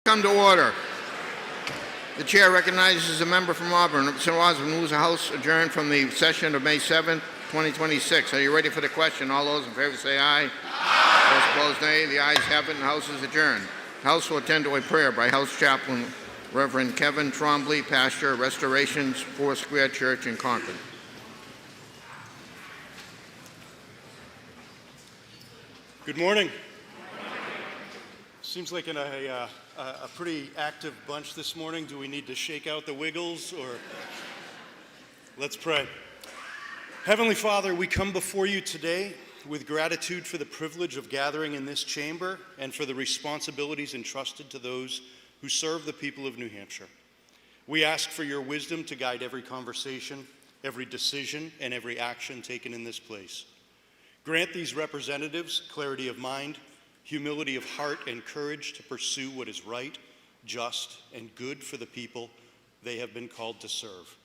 Come to order. The chair recognizes a member from Auburn. Representative Osborne moves the House adjourned from the session of May 7th, 2026. Are you ready for the question? All those in favor say aye. Those opposed, nay. The ayes have it, and the House is adjourned. The House will attend to a prayer by House Chaplain Reverend Kevin Trombley, pastor, Restoration's Four Square Church in Concord. Good morning. Seems like a pretty active bunch this morning. Do we need to shake out the wiggles or? Let's pray. Heavenly Father, we come before you today with gratitude for the privilege of gathering in this chamber and for the responsibilities entrusted to those who serve the people of New Hampshire. We ask for your wisdom to guide every conversation, every decision, and every action taken in this place. Grant these representatives clarity of mind, humility of heart, and courage to pursue what is right, just, and good for the people they have been called to serve.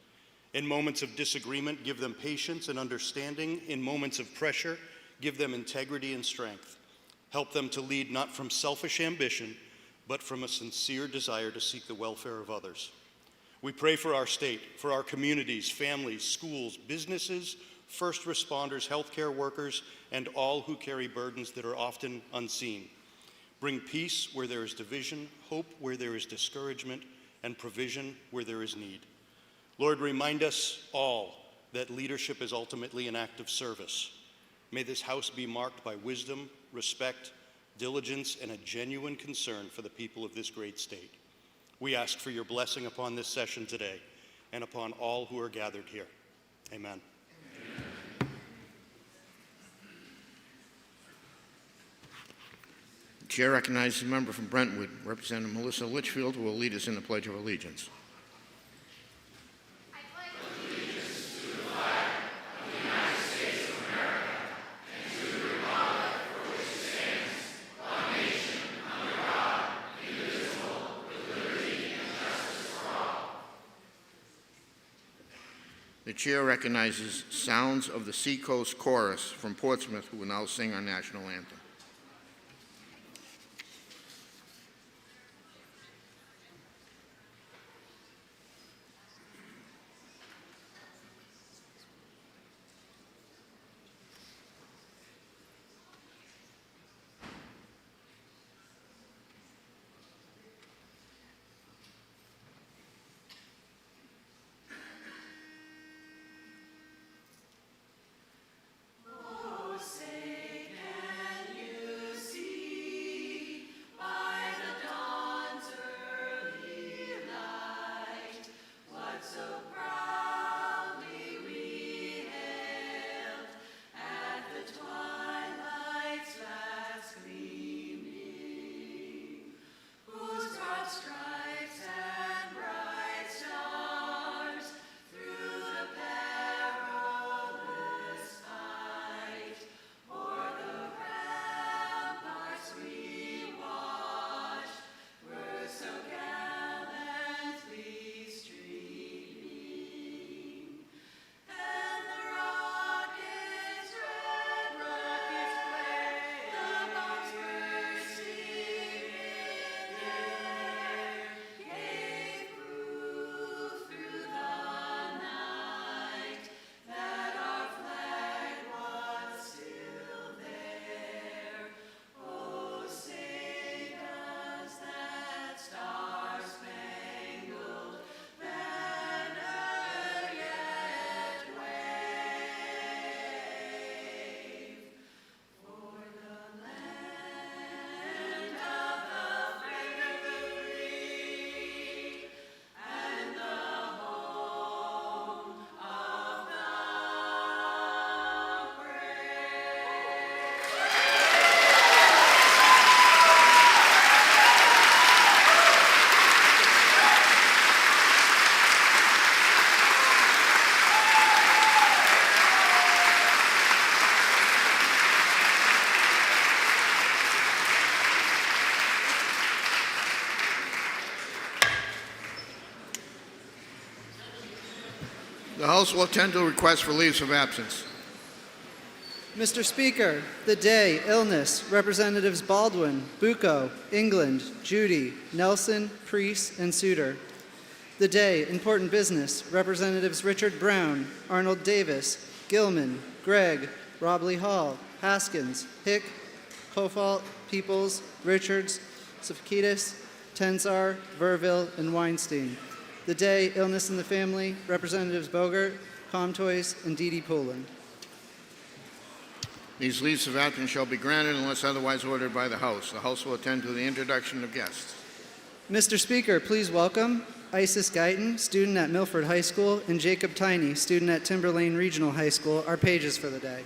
In moments of disagreement, give them patience and understanding. In moments of pressure, give them integrity and strength. Help them to lead not from selfish ambition, but from a sincere desire to seek the welfare of others. We pray for our state, for our communities, families, schools, businesses, first responders, healthcare workers, and all who carry burdens that are often unseen. Bring peace where there is division, hope where there is discouragement, and provision where there is need. Lord, remind us all that leadership is ultimately an act of service. May this house be marked by wisdom, respect, diligence, and a genuine concern for the people of this great state. We ask for your blessing upon this session today and upon all who are gathered here. Amen. The chair recognizes a member from Brentwood, Representative Melissa Litchfield, who will lead us in the Pledge of Allegiance. The chair recognizes Sounds of the Seacoast Chorus from Portsmouth, who will now sing our national anthem. The House will attend to requests for leaves of absence. Mr. Speaker, the day, illness, Representatives Baldwin, Bucco, England, Judy, Nelson, Priest, and Souter. The day, important business, Representatives Richard Brown, Arnold Davis, Gilman, Gregg, Robley Hall, Haskins, Hick, Kofalt, Peoples, Richards, Safakidis, Tensar, Verville, and Weinstein. The day, illness in the family, Representatives Bogert, Comtois, and Dee Dee Poulin. These leaves of absence shall be granted unless otherwise ordered by the House. The House will attend to the introduction of guests. Mr. Speaker, please welcome Isis Guyton, student at Milford High School, and Jacob Tiney, student at Timberlane Regional High School, our pages for the day.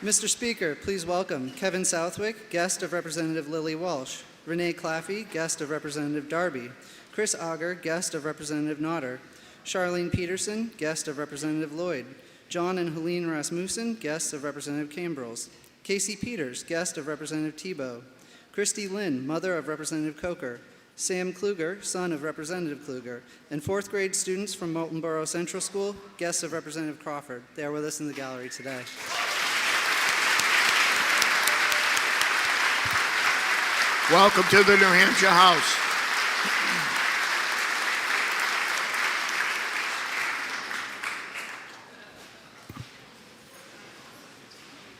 Mr. Speaker, please welcome Kevin Southwick, guest of Representative Lily Walsh, Renee Claffey, guest of Representative Darby, Chris Auger, guest of Representative Nodder, Charlene Peterson, guest of Representative Lloyd, John and Helene Rasmussen, guests of Representative Cambrils, Casey Peters, guest of Representative Tebow, Christy Lynn, mother of Representative Coker, Sam Kluger, son of Representative Kluger, and fourth grade students from Moulton Borough Central School, guests of Representative Crawford. They are with us in the gallery today. Welcome to the New Hampshire House.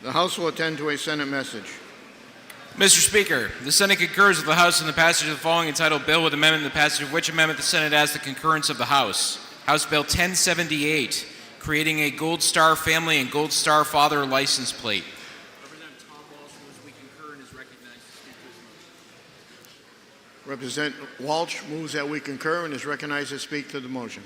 The House will attend to a Senate message. Mr. Speaker, the Senate concurs with the House in the passage of the following entitled Bill with Amendment, the passage of which amendment the Senate asks the concurrence of the House. House Bill 1078, creating a Gold Star Family and Gold Star Father license plate. Representative Tom Walsh moves we concur and is recognized to speak to his motion. Representative Walsh moves that we concur and is recognized to speak to the motion.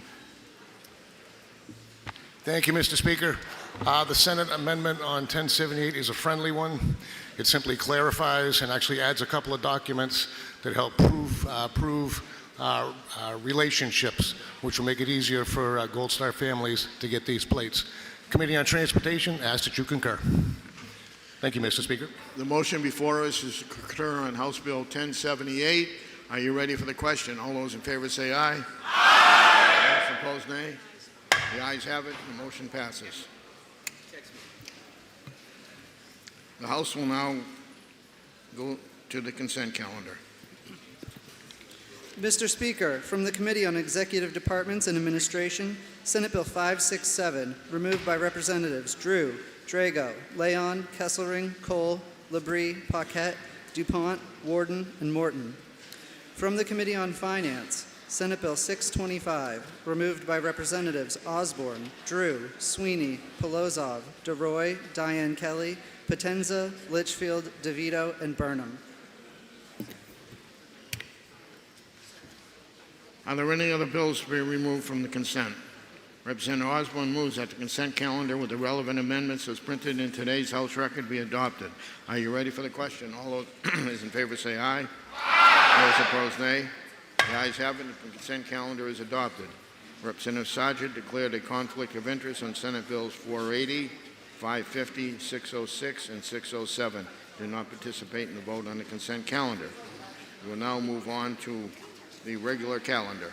Thank you, Mr. Speaker. The Senate amendment on 1078 is a friendly one. It simply clarifies and actually adds a couple of documents that help prove relationships, which will make it easier for Gold Star families to get these plates. Committee on Transportation asks that you concur. Thank you, Mr. Speaker. The motion before us is to concur on House Bill 1078. Are you ready for the question? All those in favor say aye. Aye. Those opposed, nay. The ayes have it. The motion passes. The House will now go to the consent calendar. Mr. Speaker, from the Committee on Executive Departments and Administration, Senate Bill 567, removed by Representatives Drew, Drago, Leon, Kesselring, Cole, Labrie, Paquette, DuPont, Warden, and Morton. From the Committee on Finance, Senate Bill 625, removed by Representatives Osborne, Drew, Sweeney, Polozov, DeRoy, Diane Kelly, Potenza, Litchfield, DeVito, and Burnham. Are there any other bills to be removed from the consent? Representative Osborne moves that the consent calendar with the relevant amendments as printed in today's House record be adopted. Are you ready for the question? All those in favor say aye. Aye. Those opposed, nay. The ayes have it. The consent calendar is adopted. Representative Sargent declared a conflict of interest on Senate Bills 480, 550, 606, and 607. Did not participate in the vote on the consent calendar. We will now move on to the regular calendar.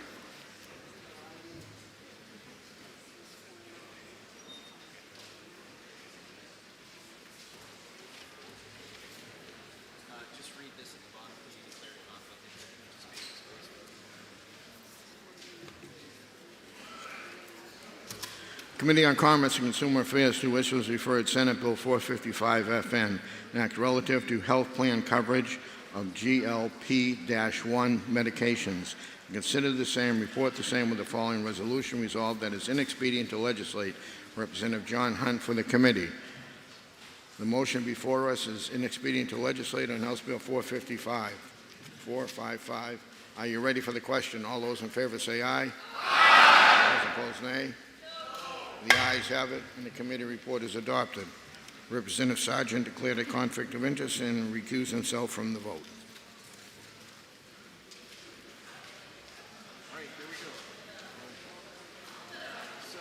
Just read this at the bottom because you declared a conflict of interest. Committee on Commerce and Consumer Affairs, two issues referred Senate Bill 455 FN, an act relative to health plan coverage of GLP-1 medications. Consider the same, report the same with the following resolution. Resolved that it's inexpedient to legislate. Representative John Hunt for the committee. The motion before us is inexpedient to legislate on House Bill 455. Are you ready for the question? All those in favor say aye. Aye. Those opposed, nay. The ayes have it, and the committee report is adopted. Representative Sargent declared a conflict of interest and recused himself from the vote. All right, here we go. So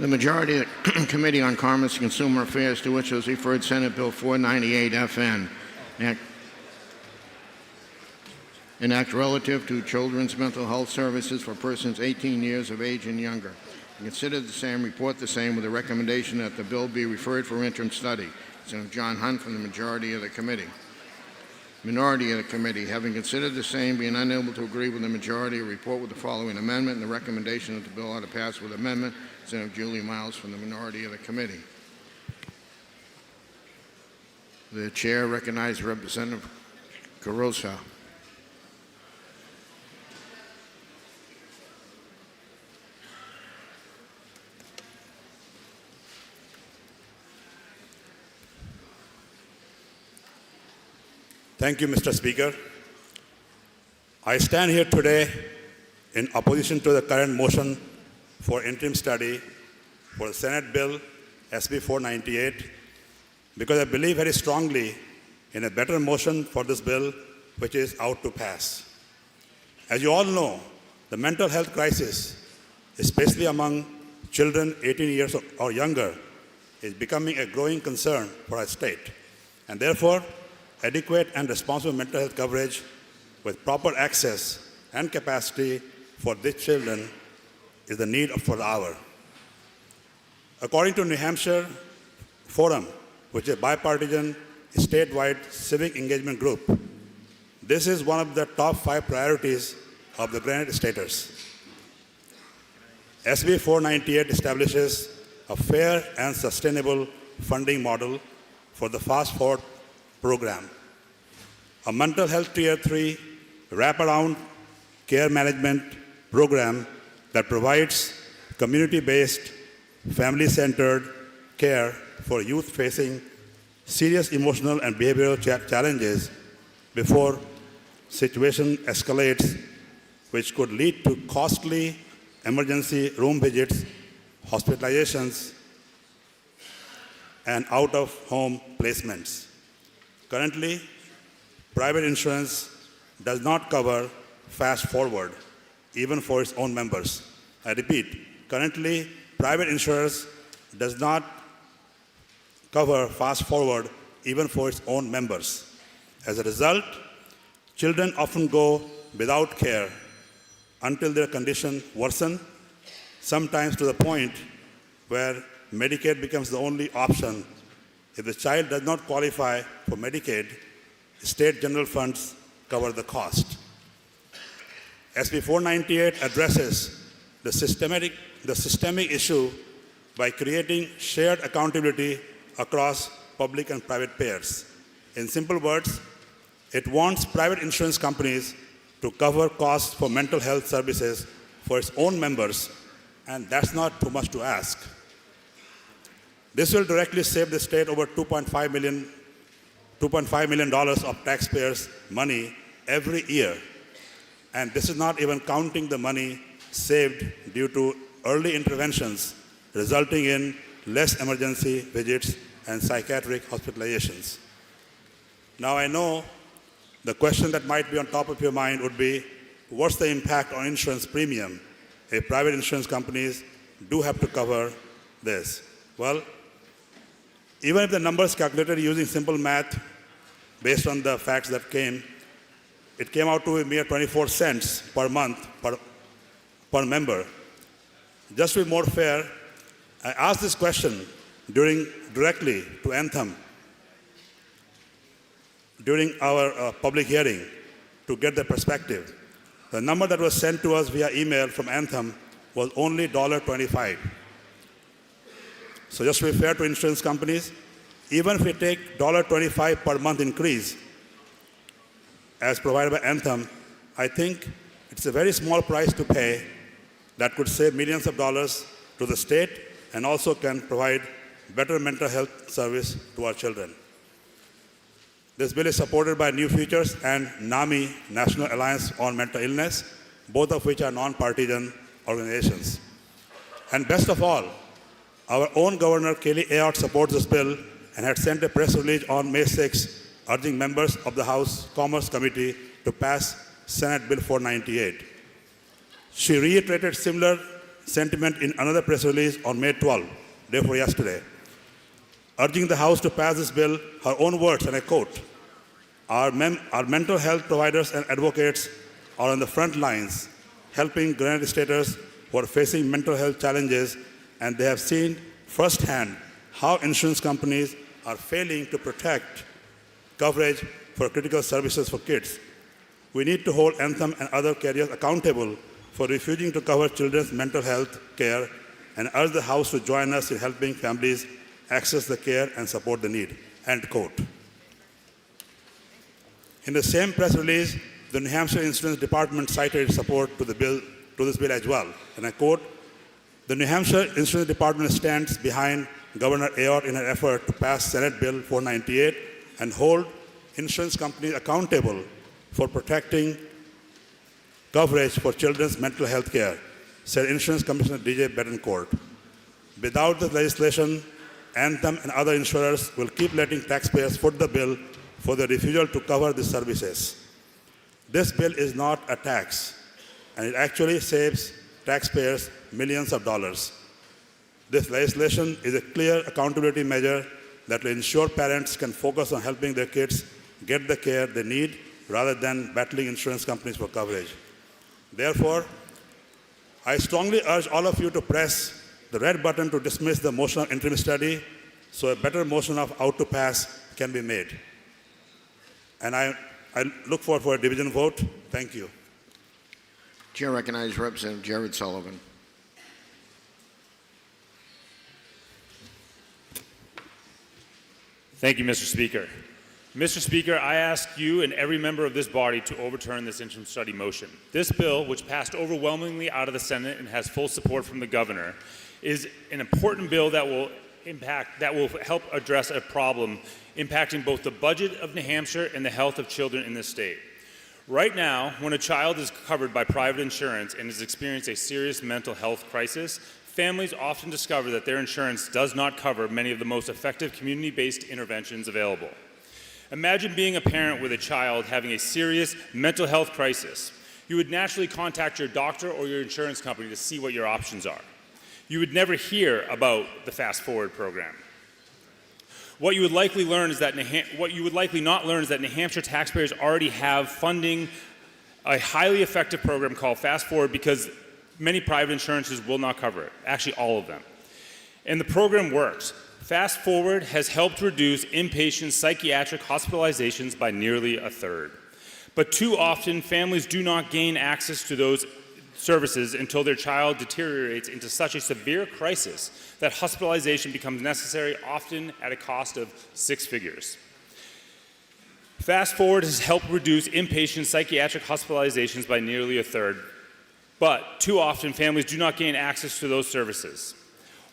The majority of the Committee on Commerce and Consumer Affairs, to which was referred Senate Bill 498 FN, an act relative to children's mental health services for persons 18 years of age and younger. Consider the same, report the same with a recommendation that the bill be referred for interim study. Senator John Hunt from the majority of the committee. Minority of the committee, having considered the same, being unable to agree with the majority, report with the following amendment and the recommendation that the bill ought to pass with amendment. Senator Julie Miles from the minority of the committee. The chair recognizes Representative Carosa. Thank you, Mr. Speaker. I stand here today in opposition to the current motion for interim study for the Senate Bill SB 498 because I believe very strongly in a better motion for this bill which is out to pass. As you all know, the mental health crisis, especially among children 18 years or younger, is becoming a growing concern for our state. And therefore, adequate and responsible mental health coverage with proper access and capacity for these children is the need for the hour. According to New Hampshire Forum, which is a bipartisan statewide civic engagement group, this is one of the top 5 priorities of the Granite Staters. SB 498 establishes a fair and sustainable funding model for the Fast Forward program, a mental health Tier 3 wraparound care management program that provides community-based, family-centered care for youth facing serious emotional and behavioral challenges before situation escalates, which could lead to costly emergency room visits, hospitalizations, and out-of-home placements. Currently, private insurance does not cover Fast Forward, even for its own members. I repeat, currently, private insurance does not cover Fast Forward, even for its own members. As a result, children often go without care until their condition worsens, sometimes to the point where Medicaid becomes the only option. If the child does not qualify for Medicaid, state general funds cover the cost. SB 498 addresses the systemic issue by creating shared accountability across public and private payers. In simple words, it wants private insurance companies to cover costs for mental health services for its own members, and that's not too much to ask. This will directly save the state over $2.5 million of taxpayers' money every year. And this is not even counting the money saved due to early interventions, resulting in less emergency visits and psychiatric hospitalizations. Now I know the question that might be on top of your mind would be, what's the impact on insurance premium if private insurance companies do have to cover this? Well, even if the numbers calculated using simple math based on the facts that it came out to a mere 24 cents per month per member. Just to be more fair, I asked this question directly to Anthem during our public hearing to get their perspective. The number that was sent to us via email from Anthem was only $1.25. So just to be fair to insurance companies, even if we take $1.25 per month increase as provided by Anthem, I think it's a very small price to pay that could save millions of dollars to the state and also can provide better mental health service to our children. This bill is supported by New Futures and NAMI, National Alliance on Mental Illness, both of which are non-partisan organizations. And best of all, our own Governor, Kelly Ayotte, supports this bill and had sent a press release on May 6, urging members of the House Commerce Committee to pass Senate Bill 498. She reiterated similar sentiment in another press release on May 12, day before yesterday, urging the House to pass this bill, her own words, and I quote, our mental health providers and advocates are on the front lines, helping United Staters who are facing mental health challenges, and they have seen firsthand how insurance companies are failing to protect coverage for critical services for kids. We need to hold Anthem and other carriers accountable for refusing to cover children's mental health care and urge the House to join us in helping families access the care and support the need. End quote. In the same press release, the New Hampshire Insurance Department cited its support to this bill as well. And I quote, the New Hampshire Insurance Department stands behind Governor Ayotte in her effort to pass Senate Bill 498 and hold insurance companies accountable for protecting coverage for children's mental health care, said Insurance Commissioner DJ Betancourt. Without this legislation, Anthem and other insurers will keep letting taxpayers foot the bill for the refusal to cover these services. This bill is not a tax, and it actually saves taxpayers millions of dollars. This legislation is a clear accountability measure that will ensure parents can focus on helping their kids get the care they need rather than battling insurance companies for coverage. Therefore, I strongly urge all of you to press the red button to dismiss the motion of interim study so a better motion of how to pass can be made. And I look forward for a division vote. Thank you. Chair recognizes Representative Jared Sullivan. Thank you, Mr. Speaker. Mr. Speaker, I ask you and every member of this body to overturn this interim study motion. This bill, which passed overwhelmingly out of the Senate and has full support from the governor, is an important bill that will help address a problem impacting both the budget of New Hampshire and the health of children in this state. Right now, when a child is covered by private insurance and has experienced a serious mental health crisis, families often discover that their insurance does not cover many of the most effective community-based interventions available. Imagine being a parent with a child having a serious mental health crisis. You would naturally contact your doctor or your insurance company to see what your options are. You would never hear about the Fast Forward program. What you would likely not learn is that New Hampshire taxpayers already have funding a highly effective program called Fast Forward because many private insurances will not cover it, actually all of them. And the program works. Fast Forward has helped reduce inpatient psychiatric hospitalizations by nearly a third. But too often, families do not gain access to those services until their child deteriorates into such a severe crisis that hospitalization becomes necessary, often at a cost of 6 figures. Fast Forward has helped reduce inpatient psychiatric hospitalizations by nearly a third, but too often families do not gain access to those services.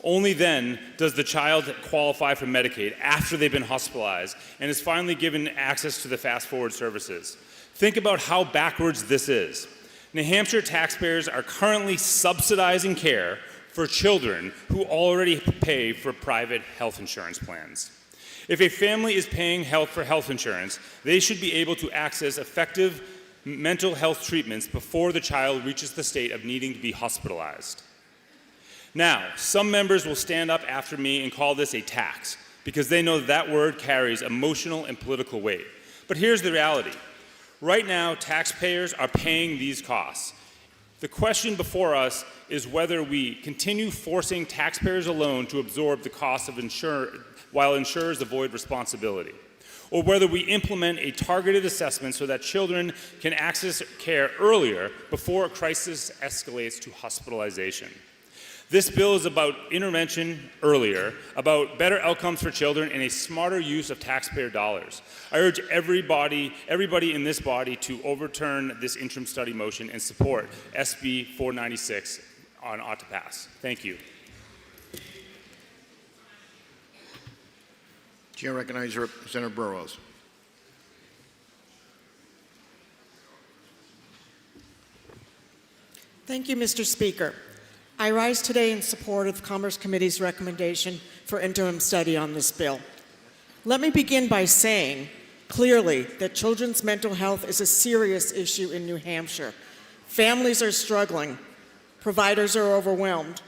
Only then does the child qualify for Medicaid after they've been hospitalized and is finally given access to the Fast Forward services. Think about how backwards this is. New Hampshire taxpayers are currently subsidizing care for children who already pay for private health insurance plans. If a family is paying for health insurance, they should be able to access effective mental health treatments before the child reaches the state of needing to be hospitalized. Now, some members will stand up after me and call this a tax because they know that word carries emotional and political weight. But here's the reality. Right now, taxpayers are paying these costs. The question before us is whether we continue forcing taxpayers alone to absorb the cost of while insurers avoid responsibility, or whether we implement a targeted assessment so that children can access care earlier before a crisis escalates to hospitalization. This bill is about intervention earlier, about better outcomes for children, and a smarter use of taxpayer dollars. I urge everybody in this body to overturn this interim study motion and support SB 496 on ought to pass. Thank you. Chair recognizes Representative Burrows. Thank you, Mr. Speaker. I rise today in support of the Commerce Committee's recommendation for interim study on this bill. Let me begin by saying clearly that children's mental health is a serious issue in New Hampshire. Families are struggling. Providers are overwhelmed.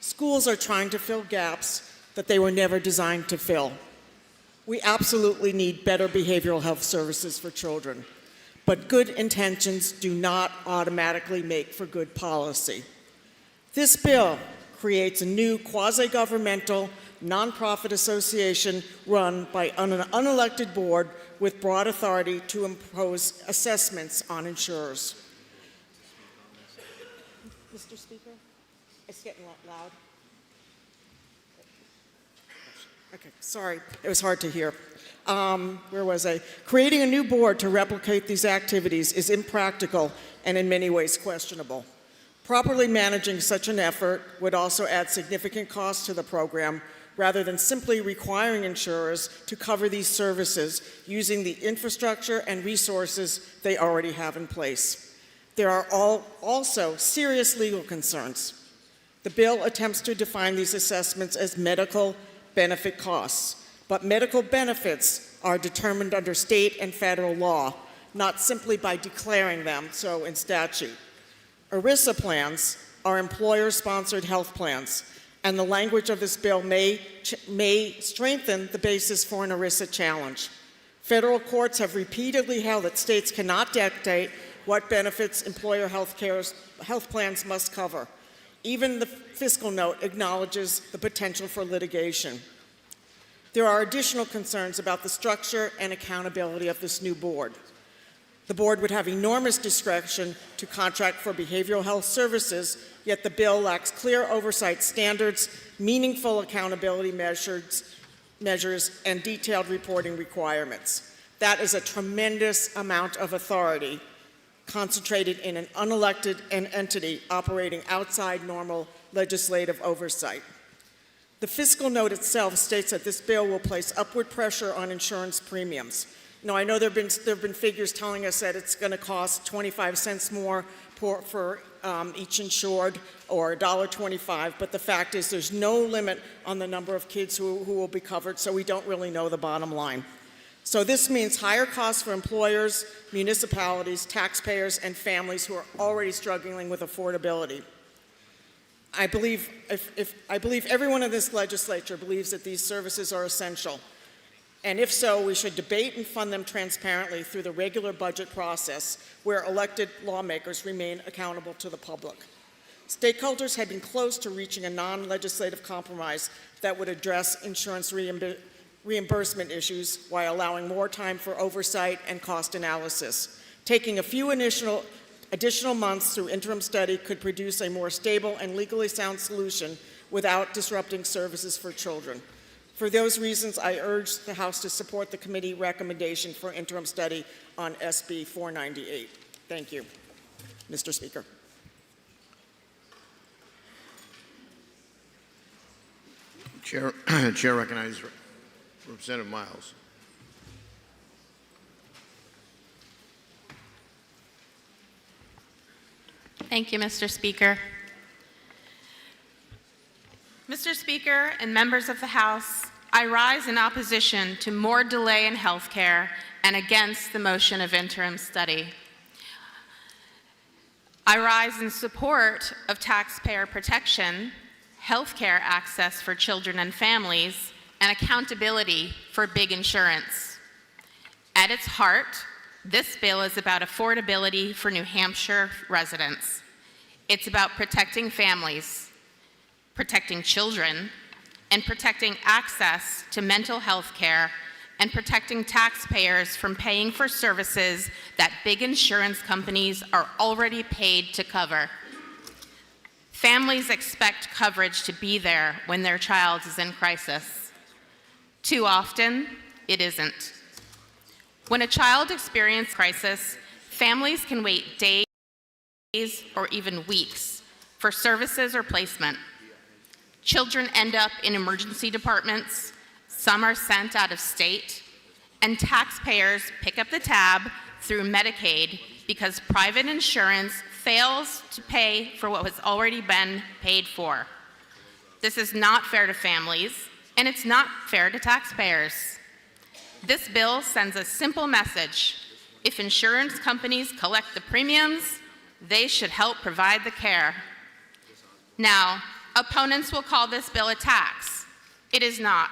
Schools are trying to fill gaps that they were never designed to fill. We absolutely need better behavioral health services for children, but good intentions do not automatically make for good policy. This bill creates a new quasi-governmental nonprofit association run by an unelected board with broad authority to impose assessments on insurers. Mr. Speaker, it's getting loud. Okay, sorry, it was hard to hear. Where was I? Creating a new board to replicate these activities is impractical and in many ways questionable. Properly managing such an effort would also add significant costs to the program rather than simply requiring insurers to cover these services using the infrastructure and resources they already have in place. There are also serious legal concerns. The bill attempts to define these assessments as medical benefit costs, but medical benefits are determined under state and federal law, not simply by declaring them so in statute. ERISA plans are employer-sponsored health plans, and the language of this bill may strengthen the basis for an ERISA challenge. Federal courts have repeatedly held that states cannot dictate what benefits employer health plans must cover. Even the fiscal note acknowledges the potential for litigation. There are additional concerns about the structure and accountability of this new board. The board would have enormous discretion to contract for behavioral health services, yet the bill lacks clear oversight standards, meaningful accountability measures, and detailed reporting requirements. That is a tremendous amount of authority concentrated in an unelected entity operating outside normal legislative oversight. The fiscal note itself states that this bill will place upward pressure on insurance premiums. Now, I know there have been figures telling us that it's going to cost 25 cents more for each insured, or $1.25, but the fact is there's no limit on the number of kids who will be covered, so we don't really know the bottom line. So this means higher costs for employers, municipalities, taxpayers, and families who are already struggling with affordability. I believe everyone in this legislature believes that these services are essential. And if so, we should debate and fund them transparently through the regular budget process where elected lawmakers remain accountable to the public. Stakeholders had been close to reaching a non-legislative compromise that would address insurance reimbursement issues while allowing more time for oversight and cost analysis. Taking a few additional months through interim study could produce a more stable and legally sound solution without disrupting services for children. For those reasons, I urge the House to support the committee recommendation for interim study on SB 498. Thank you, Mr. Speaker. Chair recognizes Representative Miles. Thank you, Mr. Speaker. Mr. Speaker and members of the House, I rise in opposition to more delay in health care and against the motion of interim study. I rise in support of taxpayer protection, health care access for children and families, and accountability for big insurance. At its heart, this bill is about affordability for New Hampshire residents. It's about protecting families, protecting children, and protecting access to mental health care, and protecting taxpayers from paying for services that big insurance companies are already paid to cover. Families expect coverage to be there when their child is in crisis. Too often, it isn't. When a child experiences crisis, families can wait days or even weeks for services or placement. Children end up in emergency departments, some are sent out of state, and taxpayers pick up the tab through Medicaid because private insurance fails to pay for what has already been paid for. This is not fair to families, and it's not fair to taxpayers. This bill sends a simple message. If insurance companies collect the premiums, they should help provide the care. Now, opponents will call this bill a tax. It is not.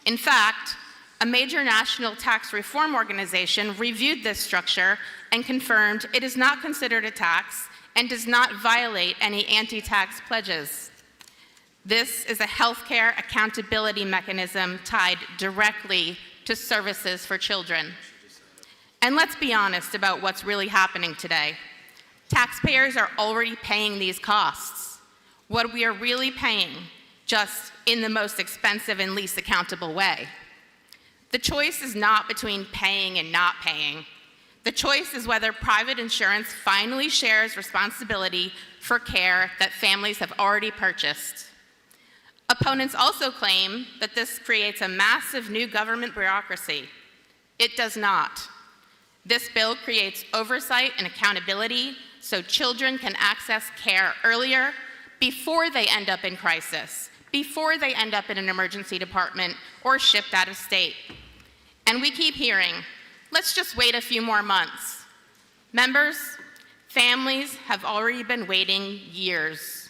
In fact, a major national tax reform organization reviewed this structure and confirmed it is not considered a tax and does not violate any anti-tax pledges. This is a healthcare accountability mechanism tied directly to services for children. And let's be honest about what's really happening today. Taxpayers are already paying these costs. What we are really paying, just in the most expensive and least accountable way. The choice is not between paying and not paying. The choice is whether private insurance finally shares responsibility for care that families have already purchased. Opponents also claim that this creates a massive new government bureaucracy. It does not. This bill creates oversight and accountability so children can access care earlier, before they end up in crisis, before they end up in an emergency department or shipped out of state. And we keep hearing, let's just wait a few more months. Members, families have already been waiting years.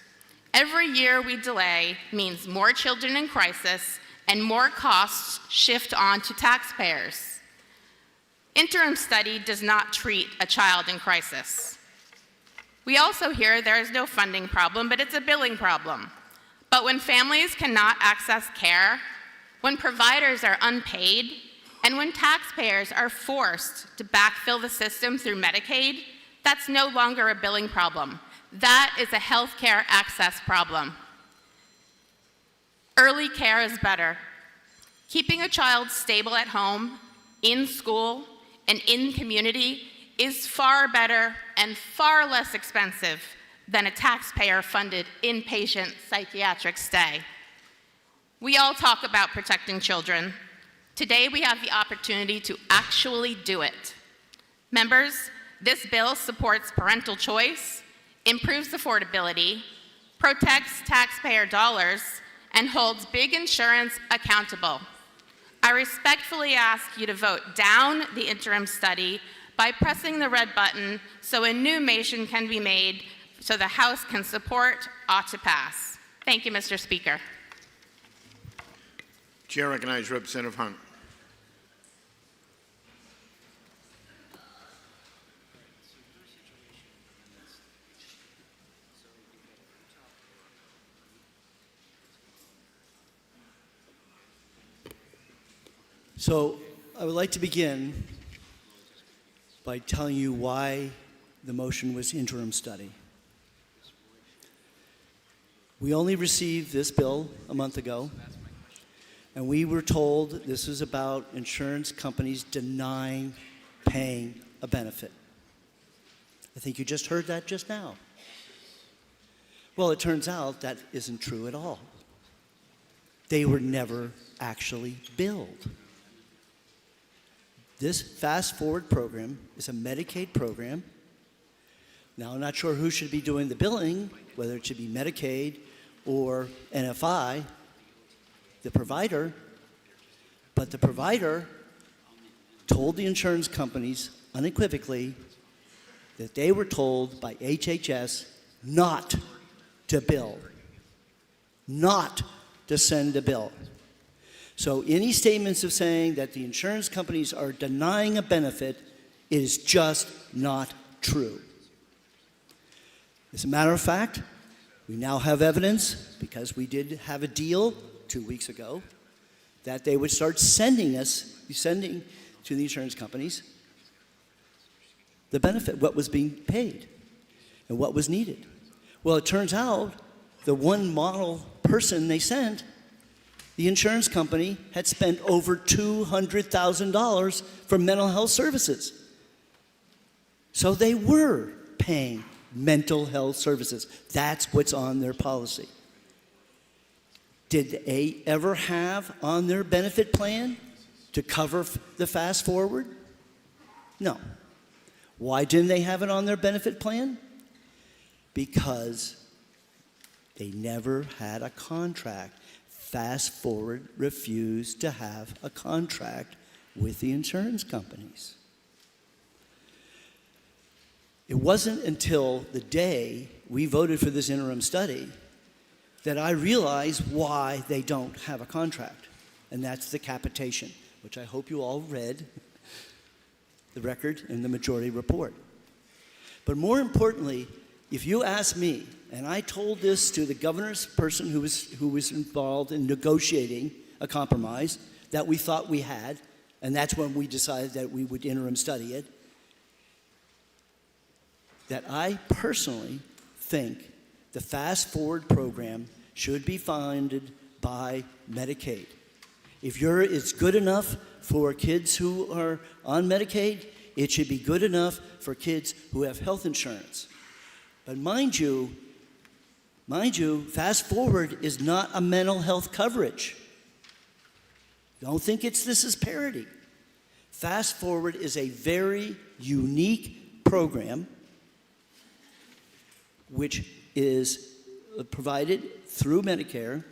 Every year we delay means more children in crisis and more costs shift on to taxpayers. Interim study does not treat a child in crisis. We also hear there is no funding problem, but it's a billing problem. But when families cannot access care, when providers are unpaid, and when taxpayers are forced to backfill the system through Medicaid, that's no longer a billing problem. That is a healthcare access problem. Early care is better. Keeping a child stable at home, in school, and in community is far better and far less expensive than a taxpayer-funded inpatient psychiatric stay. We all talk about protecting children. Today we have the opportunity to actually do it. Members, this bill supports parental choice, improves affordability, protects taxpayer dollars, and holds big insurance accountable. I respectfully ask you to vote down the interim study by pressing the red button so a new motion can be made so the House can support ought to pass. Thank you, Mr. Speaker. Chair recognizes Representative Hunt. So I would like to begin by telling you why the motion was interim study. We only received this bill a month ago, and we were told this is about insurance companies denying paying a benefit. I think you just heard that just now. Well, it turns out that isn't true at all. They were never actually billed. This Fast Forward program is a Medicaid program. Now, I'm not sure who should be doing the billing, whether it should be Medicaid or NFI, the provider, but the provider told the insurance companies unequivocally that they were told by HHS not to bill, not to send a bill. So any statements of saying that the insurance companies are denying a benefit is just not true. As a matter of fact, we now have evidence, because we did have a deal 2 weeks ago, that they would start sending to the insurance companies the benefit, what was being paid and what was needed. Well, it turns out the one model person they sent, the insurance company had spent over $200,000 for mental health services. So they were paying mental health services. That's what's on their policy. Did they ever have on their benefit plan to cover the Fast Forward? No. Why didn't they have it on their benefit plan? Because they never had a contract. Fast Forward refused to have a contract with the insurance companies. It wasn't until the day we voted for this interim study that I realized why they don't have a contract, and that's the capitation, which I hope you all read the record in the majority report. But more importantly, if you ask me, and I told this to the governor's person who was involved in negotiating a compromise that we thought we had, and that's when we decided that we would interim study it, that I personally think the Fast Forward program should be funded by Medicaid. If it's good enough for kids who are on Medicaid, it should be good enough for kids who have health insurance. But mind you, Fast Forward is not a mental health coverage. Don't think this is parity. Fast Forward is a very unique program which is provided through Medicare,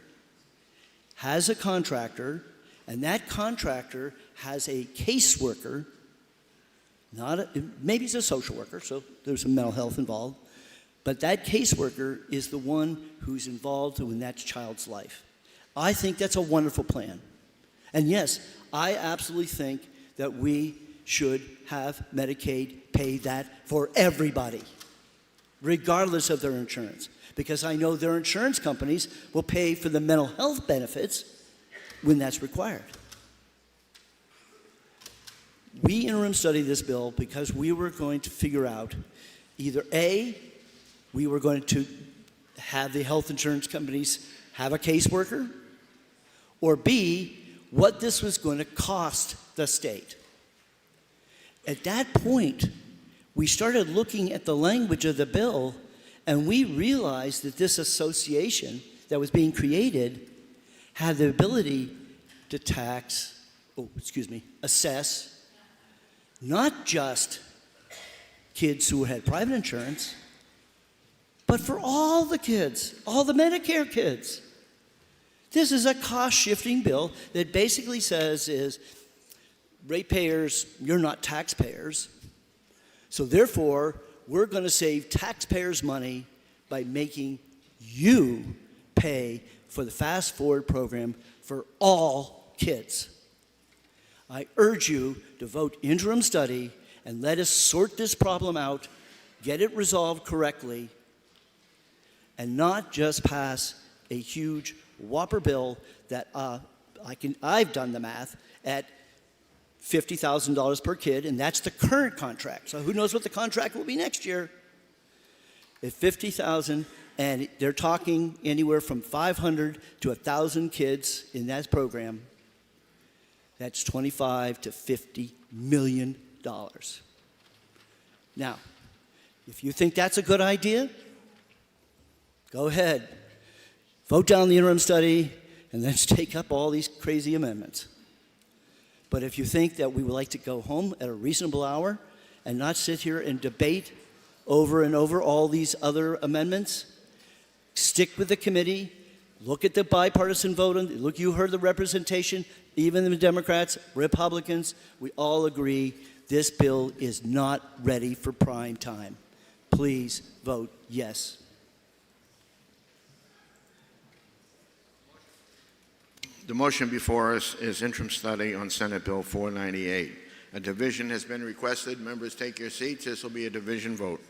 has a contractor, and that contractor has a caseworker, maybe he's a social worker, so there's some mental health involved, but that caseworker is the one who's involved in that child's life. I think that's a wonderful plan. And yes, I absolutely think that we should have Medicaid pay that for everybody, regardless of their insurance, because I know their insurance companies will pay for the mental health benefits when that's required. We interim studied this bill because we were going to figure out either A, we were going to have the health insurance companies have a caseworker, or B, what this was going to cost the state. At that point, we started looking at the language of the bill, and we realized that this association that was being created had the ability to assess not just kids who had private insurance, but for all the kids, all the Medicare kids. This is a cost-shifting bill that basically says is, ratepayers, you're not taxpayers, so therefore, we're going to save taxpayers money by making you pay for the Fast Forward program for all kids. I urge you to vote interim study and let us sort this problem out, get it resolved correctly, and not just pass a huge whopper bill that I've done the math at $50,000 per kid, and that's the current contract. So who knows what the contract will be next year? At $50,000, and they're talking anywhere from 500 to 1,000 kids in that program. That's $25 to $50 million. Now, if you think that's a good idea, go ahead. Vote down the interim study, and let's take up all these crazy amendments. But if you think that we would like to go home at a reasonable hour and not sit here and debate over and over all these other amendments, stick with the committee, look at the bipartisan vote. Look, you heard the representation, even the Democrats, Republicans, we all agree this bill is not ready for prime time. Please vote yes. The motion before us is interim study on Senate Bill 498. A division has been requested. Members, take your seats. This will be a division vote.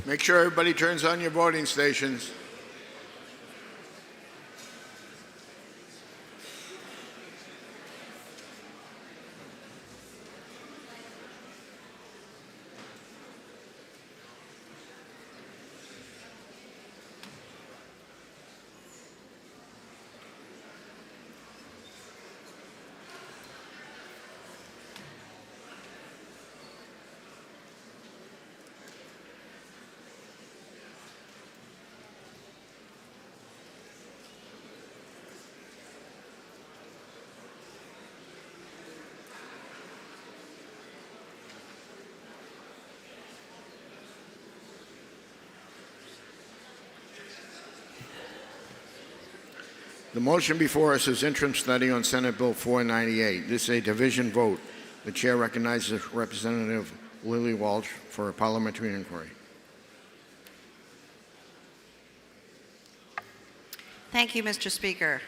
Make sure everybody turns on your voting stations. The motion before us is interim study on Senate Bill 498. This is a division vote. The chair recognizes Representative Lily Walsh for a parliamentary inquiry. Thank you, Mr. Speaker.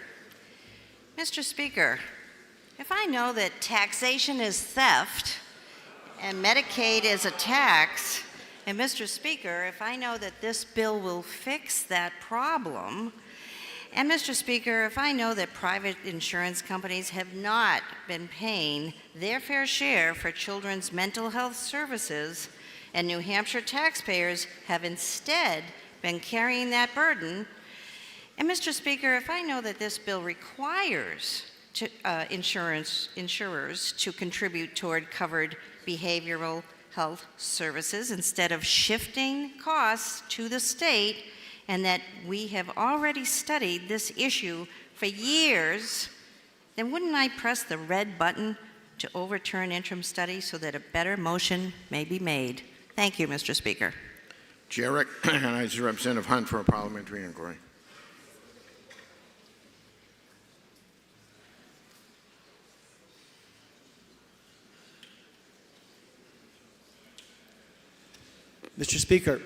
Mr. Speaker, if I know that taxation is theft and Medicaid is a tax, and Mr. Speaker, if I know that this bill will fix that problem, and Mr. Speaker, if I know that private insurance companies have not been paying their fair share for children's mental health services, and New Hampshire taxpayers have instead been carrying that burden, and Mr. Speaker, if I know that this bill requires insurers to contribute toward covered behavioral health services instead of shifting costs to the state, and that we have already studied this issue for years, then wouldn't I press the red button to overturn interim study so that a better motion may be made? Thank you, Mr. Speaker. Chair recognizes Representative Hunt for a parliamentary inquiry. Mr. Speaker,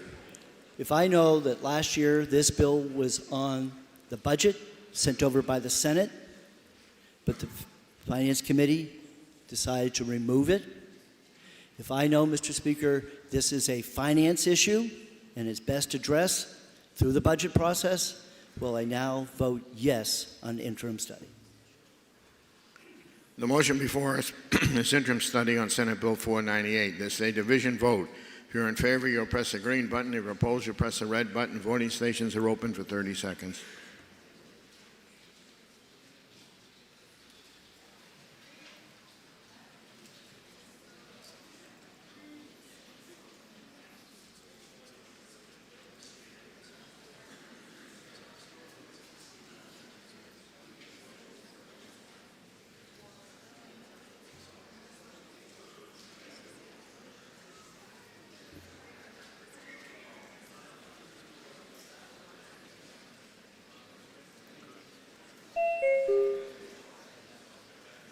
if I know that last year this bill was on the budget sent over by the Senate, but the Finance Committee decided to remove it, if I know, Mr. Speaker, this is a finance issue and is best addressed through the budget process, will I now vote yes on interim study? The motion before us is interim study on Senate Bill 498. This is a division vote. If you're in favor, you'll press the green button. If you're opposed, you'll press the red button. Voting stations are open for 30 seconds.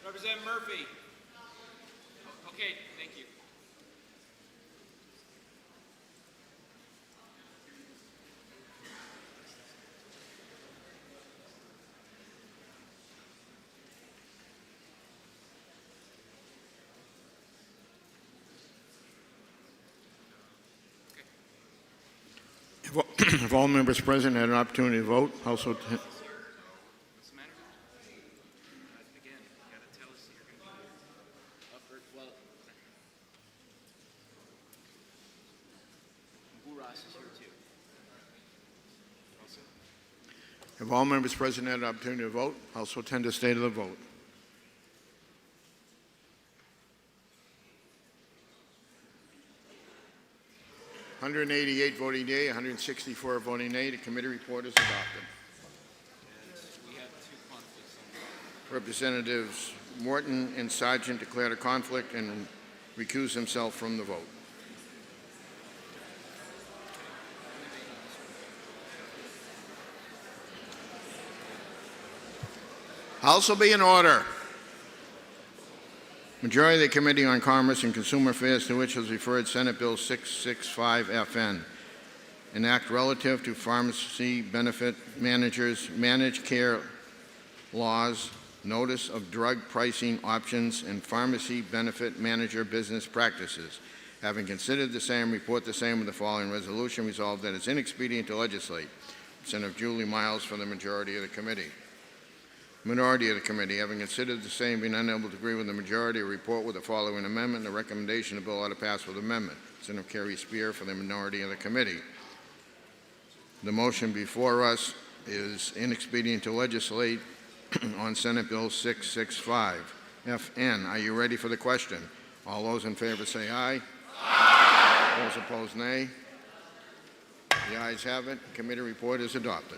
Representative Murphy. Okay, thank you. If all members present had an opportunity to vote, also If all members present had an opportunity to vote, also attend the state of the vote. (188) voting yea, 164 voting nay. The committee report is adopted. We have two conflicts. Representatives Morton and Sargent declared a conflict and recused himself from the vote. House will be in order. Majority of the Committee on Commerce and Consumer Affairs, to which was referred Senate Bill 665FN, an act relative to pharmacy benefit managers, managed care laws, notice of drug pricing options, and pharmacy benefit manager business practices. Having considered the same, report the same with the following resolution. Resolved that it's inexpedient to legislate. Representative Julie Miles for the majority of the committee. Minority of the committee, having considered the same, being unable to agree with the majority, report with the following amendment. The recommendation of the bill ought to pass with amendment. Senator Kerry Spear for the minority of the committee. The motion before us is inexpedient to legislate on Senate Bill 665. FN, are you ready for the question? All those in favor say aye. Aye. Those opposed, nay. The ayes have it. The committee report is adopted.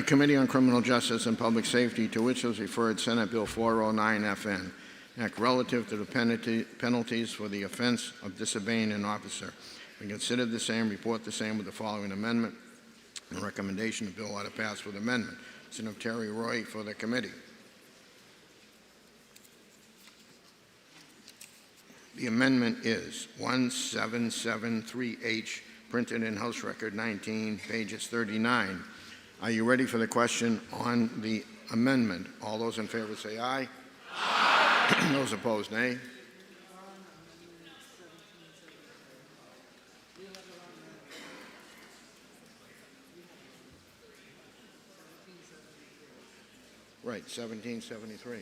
Committee on Criminal Justice and Public Safety, to which was referred Senate Bill 409 FN, Act relative to the penalties for the offense of disobeying an officer. We consider the same, report the same with the following amendment. The recommendation the bill ought to pass with amendment. Senator Terry Roy for the committee. The amendment is 1773H, printed in House Record 19, pages 39. Are you ready for the question on the amendment? All those in favor say aye. Aye. Those opposed, nay. Right, 1773.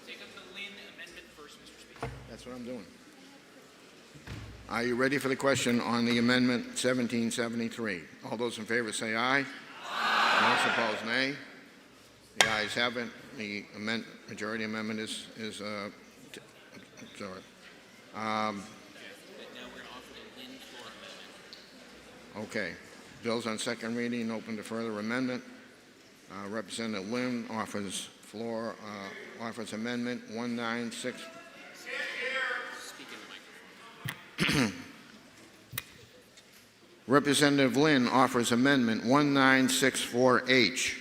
Take up the Lynn amendment first, Mr. Speaker. That's what I'm doing. Are you ready for the question on the amendment 1773? All those in favor say aye. Aye. Those opposed, nay. The ayes have it. The majority amendment is sorry. Now we're offering the Lynn floor amendment. Okay. Bill's on second reading, open to further amendment. Representative Lynn offers offers amendment 196. Speak in the microphone. Representative Lynn offers amendment 1964H.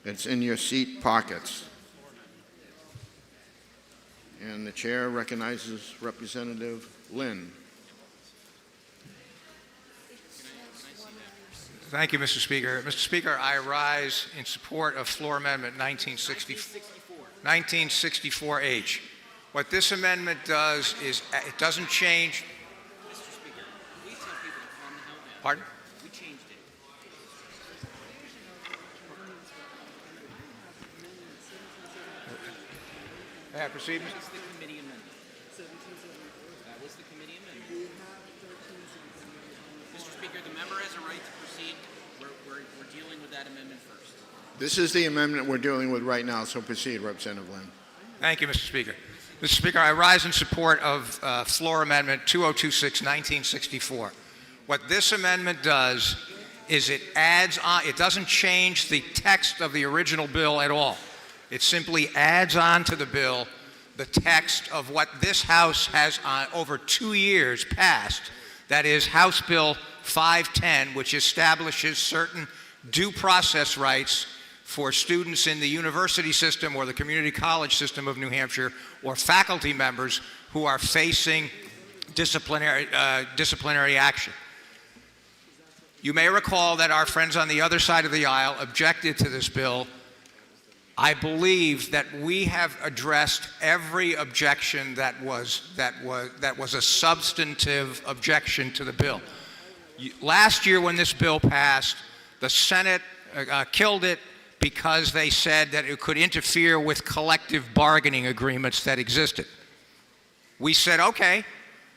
It's in your seat pockets. And the chair recognizes Representative Lynn. Thank you, Mr. Speaker. Mr. Speaker, I rise in support of floor amendment 1964H. What this amendment does is it doesn't change. Mr. Speaker, we tell people to calm the hell down. Pardon? We changed it. Yeah, proceed. That was the committee amendment. That was the committee amendment. Mr. Speaker, the member has a right to proceed. We're dealing with that amendment first. This is the amendment we're dealing with right now, so proceed, Representative Lynn. Thank you, Mr. Speaker. Mr. Speaker, I rise in support of floor amendment 2026, 1964. What this amendment does is it adds on, it doesn't change the text of the original bill at all. It simply adds on to the bill the text of what this House has over 2 years passed, that is House Bill 510, which establishes certain due process rights for students in the university system or the community college system of New Hampshire or faculty members who are facing disciplinary action. You may recall that our friends on the other side of the aisle objected to this bill. I believe that we have addressed every objection that was a substantive objection to the bill. Last year when this bill passed, the Senate killed it because they said that it could interfere with collective bargaining agreements that existed. We said, okay,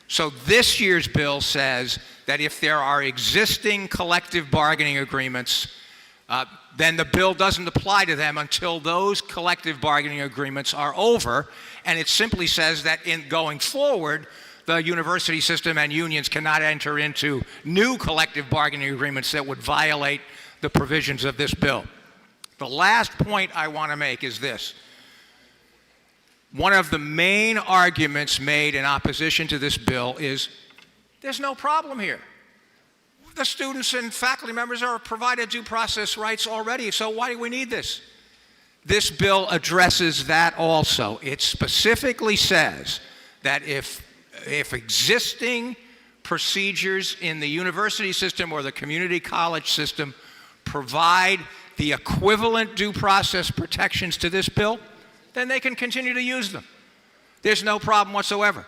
so this year's bill says that if there are existing collective bargaining agreements, then the bill doesn't apply to them until those collective bargaining agreements are over, and it simply says that in going forward, the university system and unions cannot enter into new collective bargaining agreements that would violate the provisions of this bill. The last point I want to make is this. One of the main arguments made in opposition to this bill is there's no problem here. The students and faculty members are provided due process rights already, so why do we need this? This bill addresses that also. It specifically says that if existing procedures in the university system or the community college system provide the equivalent due process protections to this bill, then they can continue to use them. There's no problem whatsoever.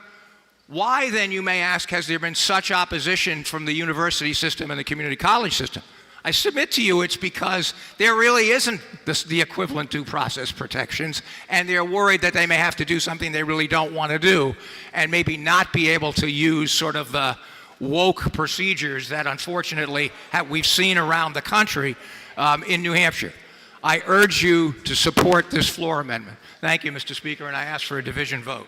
Why then, you may ask, has there been such opposition from the university system and the community college system? I submit to you it's because there really isn't the equivalent due process protections, and they're worried that they may have to do something they really don't want to do and maybe not be able to use sort of the woke procedures that unfortunately we've seen around the country in New Hampshire. I urge you to support this floor amendment. Thank you, Mr. Speaker, and I ask for a division vote.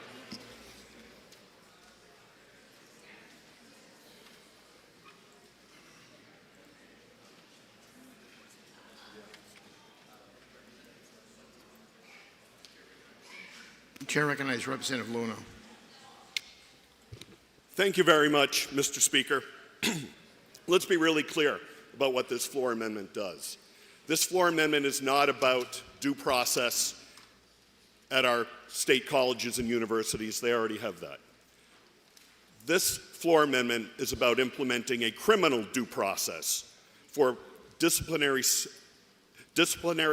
The chair recognizes Representative Luna. Thank you very much, Mr. Speaker. Let's be really clear about what this floor amendment does. This floor amendment is not about due process at our state colleges and universities. They already have that. This floor amendment is about implementing a criminal due process for disciplinary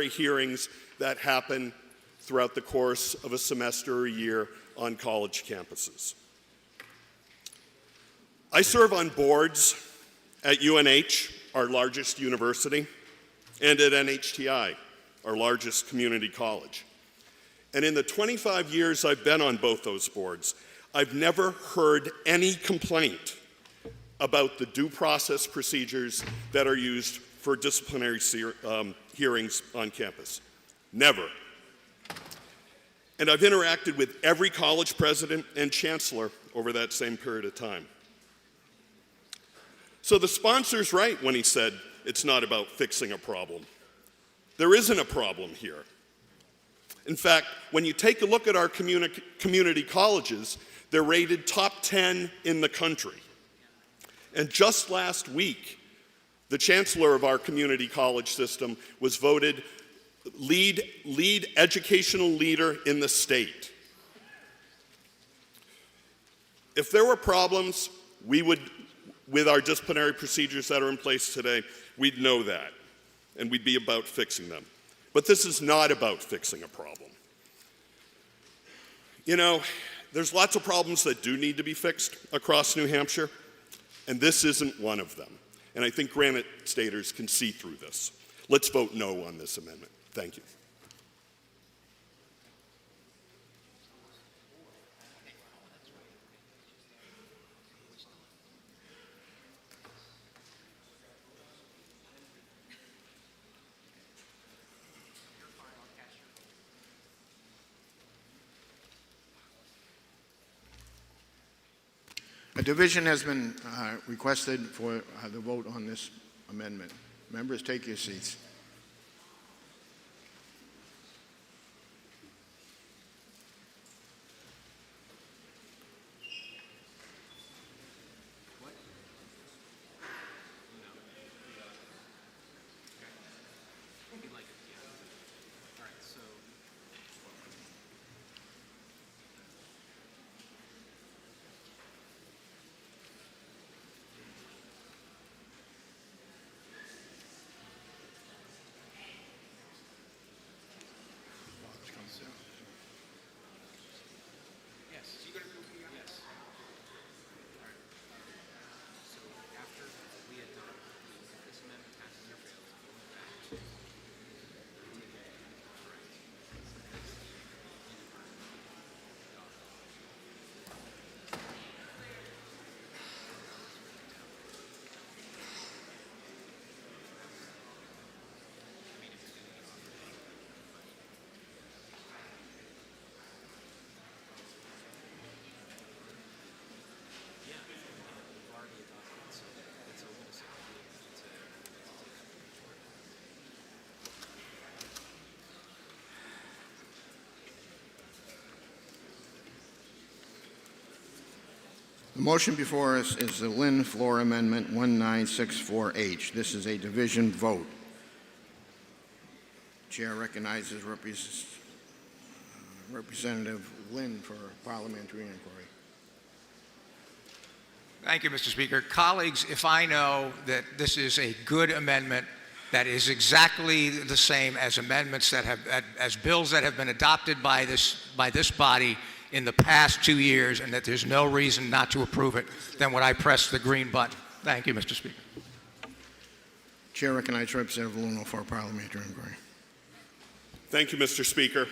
hearings that happen throughout the course of a semester or a year on college campuses. I serve on boards at UNH, our largest university, and at NHTI, our largest community college. And in the 25 years I've been on both those boards, I've never heard any complaint about the due process procedures that are used for disciplinary hearings on campus. Never. And I've interacted with every college president and chancellor over that same period of time. So the sponsor's right when he said it's not about fixing a problem. There isn't a problem here. In fact, when you take a look at our community colleges, they're rated top 10 in the country. And just last week, the chancellor of our community college system was voted lead educational leader in the state. If there were problems, with our disciplinary procedures that are in place today, we'd know that, and we'd be about fixing them. But this is not about fixing a problem. You know, there's lots of problems that do need to be fixed across New Hampshire, and this isn't one of them. And I think Granite Staters can see through this. Let's vote no on this amendment. Thank you. A division has been requested for the vote on this amendment. Members, take your seats. The motion before us is the Lynn Floor Amendment 1964H. This is a division vote. Chair recognizes Representative Lynn for parliamentary inquiry. Thank you, Mr. Speaker. Colleagues, if I know that this is a good amendment that is exactly the same as amendments that have, as bills that have been adopted by this body in the past 2 years, and that there's no reason not to approve it, then would I press the green button? Thank you, Mr. Speaker. Chair recognizes Representative Luna for parliamentary inquiry. Thank you, Mr. Speaker.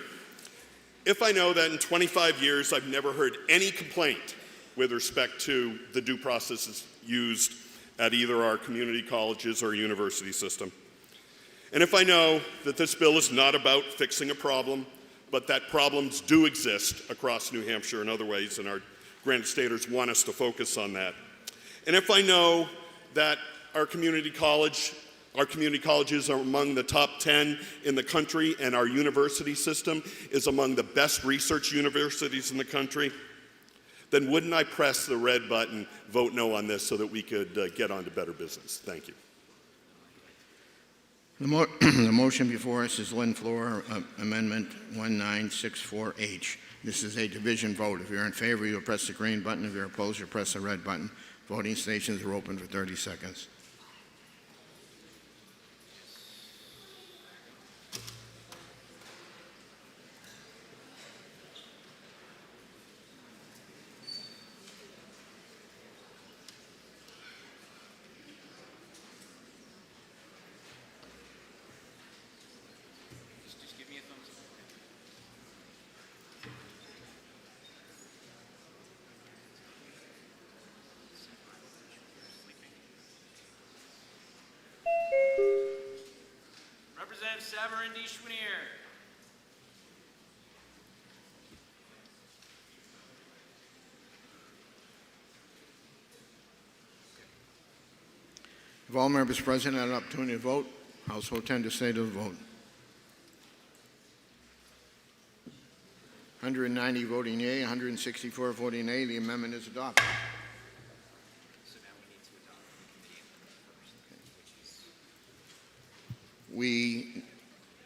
If I know that in 25 years I've never heard any complaint with respect to the due processes used at either our community colleges or university system, And if I know that this bill is not about fixing a problem, but that problems do exist across New Hampshire in other ways, and our Granite Staters want us to focus on that. And if I know that our community colleges are among the top 10 in the country, and our university system is among the best research universities in the country, then wouldn't I press the red button, vote no on this, so that we could get on to better business? Thank you. The motion before us is Lynn Floor, Amendment 1964H. This is a division vote. If you're in favor, you'll press the green button. If you're opposed, you'll press the red button. Voting stations are open for 30 seconds. Representative Savarin D. Schwinier. If all members present had an opportunity to vote, House will tend to stay to the vote. 190 voting yea, 164 voting nay. The amendment is adopted.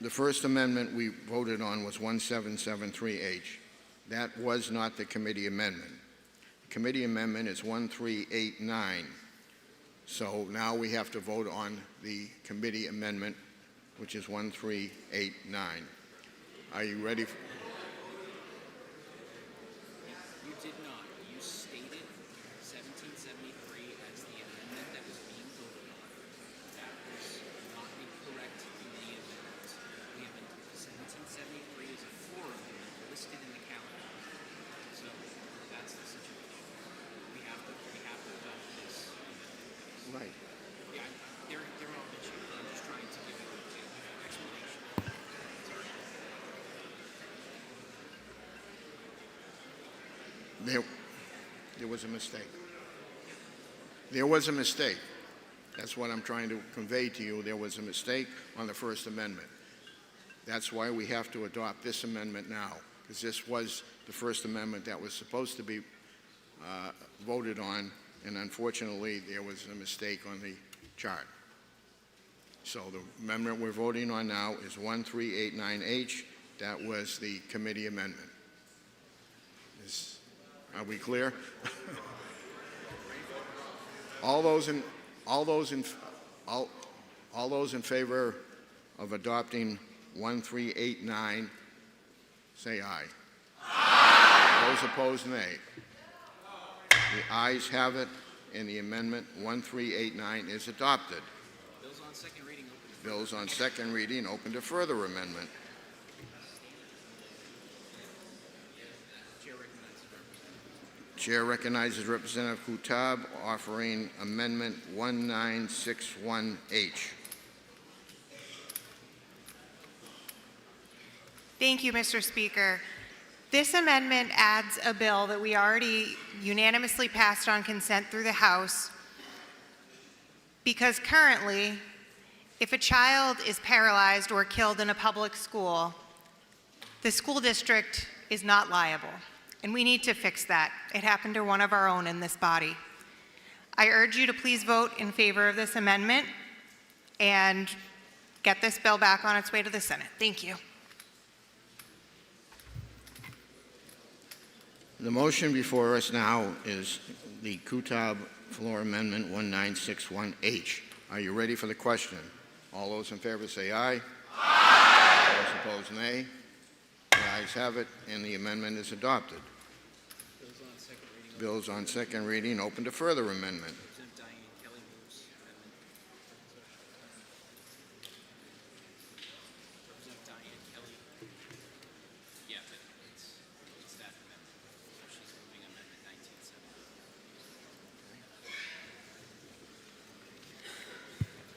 The first amendment we voted on was 1773H. That was not the committee amendment. The committee amendment is 1389. So now we have to vote on the committee amendment, which is 1389. Are you ready? You did not. You stated 1773 as the amendment that was being voted on. That was not the correct committee amendment. The amendment 1773 is a floor amendment listed in the calendar. So that's the situation. We have to adopt this. Right. Yeah, they're all bitchy. I'm just trying to give you an explanation. There was a mistake. There was a mistake. That's what I'm trying to convey to you. There was a mistake on the First Amendment. That's why we have to adopt this amendment now, because this was the First Amendment that was supposed to be voted on, and unfortunately, there was a mistake on the chart. So the amendment we're voting on now is 1389H. That was the committee amendment. Are we clear? All those in favor of adopting 1389, say aye. Aye. Those opposed, nay. The ayes have it, and the amendment 1389 is adopted. Bills on second reading. Bills on second reading open to further amendment. Chair recognizes Representative Kutab offering Amendment 1961H. Thank you, Mr. Speaker. This amendment adds a bill that we already unanimously passed on consent through the House, because currently, if a child is paralyzed or killed in a public school, the school district is not liable. And we need to fix that. It happened to one of our own in this body. I urge you to please vote in favor of this amendment and get this bill back on its way to the Senate. Thank you. The motion before us now is the Kutab Floor Amendment 1961H. Are you ready for the question? All those in favor say aye. Aye. Those opposed, nay. The ayes have it, and the amendment is adopted. Bills on second reading open to further amendment.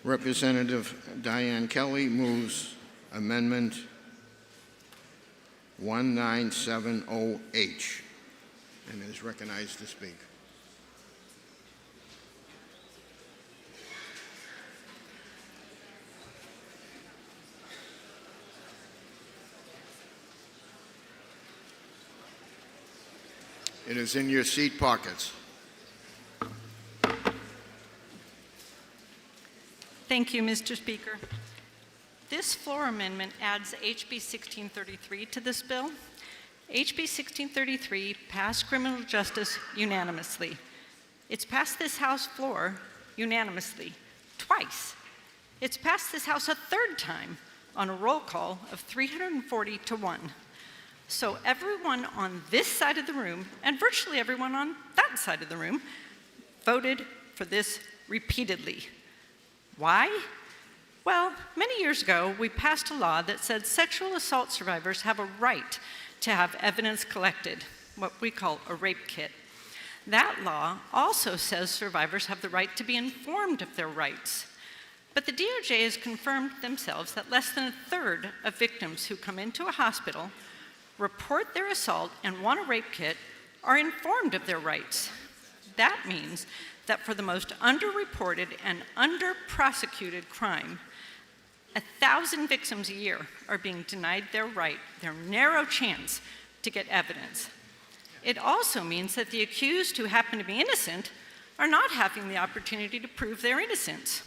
Representative Diane Kelly moves Amendment 1970H and is recognized to speak. It is in your seat pockets. Thank you, Mr. Speaker. This floor amendment adds HB 1633 to this bill. HB 1633 passed criminal justice unanimously. It's passed this House floor unanimously twice. It's passed this House a third time on a roll call of 340 to 1. So everyone on this side of the room and virtually everyone on that side of the room voted for this repeatedly. Why? Well, many years ago, we passed a law that said sexual assault survivors have a right to have evidence collected, what we call a rape kit. That law also says survivors have the right to be informed of their rights. But the DOJ has confirmed themselves that less than a third of victims who come into a hospital, report their assault, and want a rape kit are informed of their rights. That means that for the most underreported and under-prosecuted crime, 1,000 victims a year are being denied their right, their narrow chance to get evidence. It also means that the accused who happen to be innocent are not having the opportunity to prove their innocence.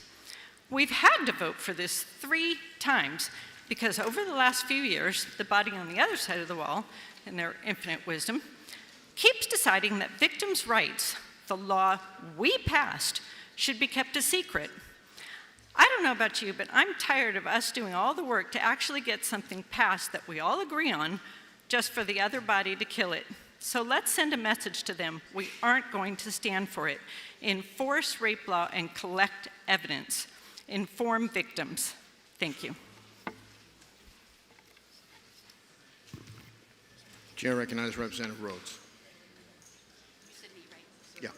We've had to vote for this 3 times because over the last few years, the body on the other side of the wall, in their infinite wisdom, keeps deciding that victims' rights, the law we passed, should be kept a secret. I don't know about you, but I'm tired of us doing all the work to actually get something passed that we all agree on just for the other body to kill it. So let's send a message to them. We aren't going to stand for it. Enforce rape law and collect evidence. Inform victims. Thank you. Chair recognizes Representative Rhodes. Yeah.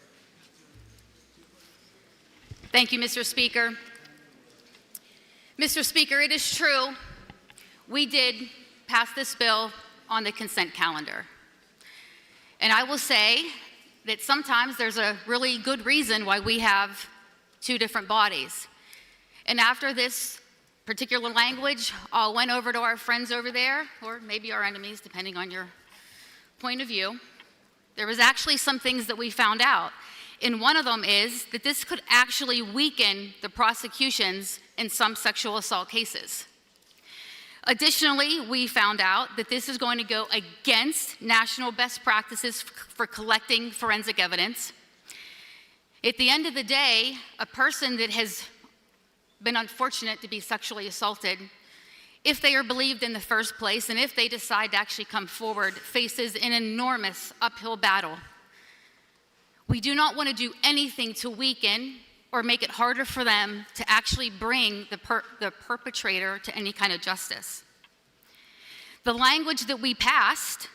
Thank you, Mr. Speaker. Mr. Speaker, it is true, we did pass this bill on the consent calendar. And I will say that sometimes there's a really good reason why we have 2 different bodies. And after this particular language went over to our friends over there, or maybe our enemies, depending on your point of view, there was actually some things that we found out. And one of them is that this could actually weaken the prosecutions in some sexual assault cases. Additionally, we found out that this is going to go against national best practices for collecting forensic evidence. At the end of the day, a person that has been unfortunate to be sexually assaulted, if they are believed in the first place and if they decide to actually come forward, faces an enormous uphill battle. We do not want to do anything to weaken or make it harder for them to actually bring the perpetrator to any kind of justice. The language that we passed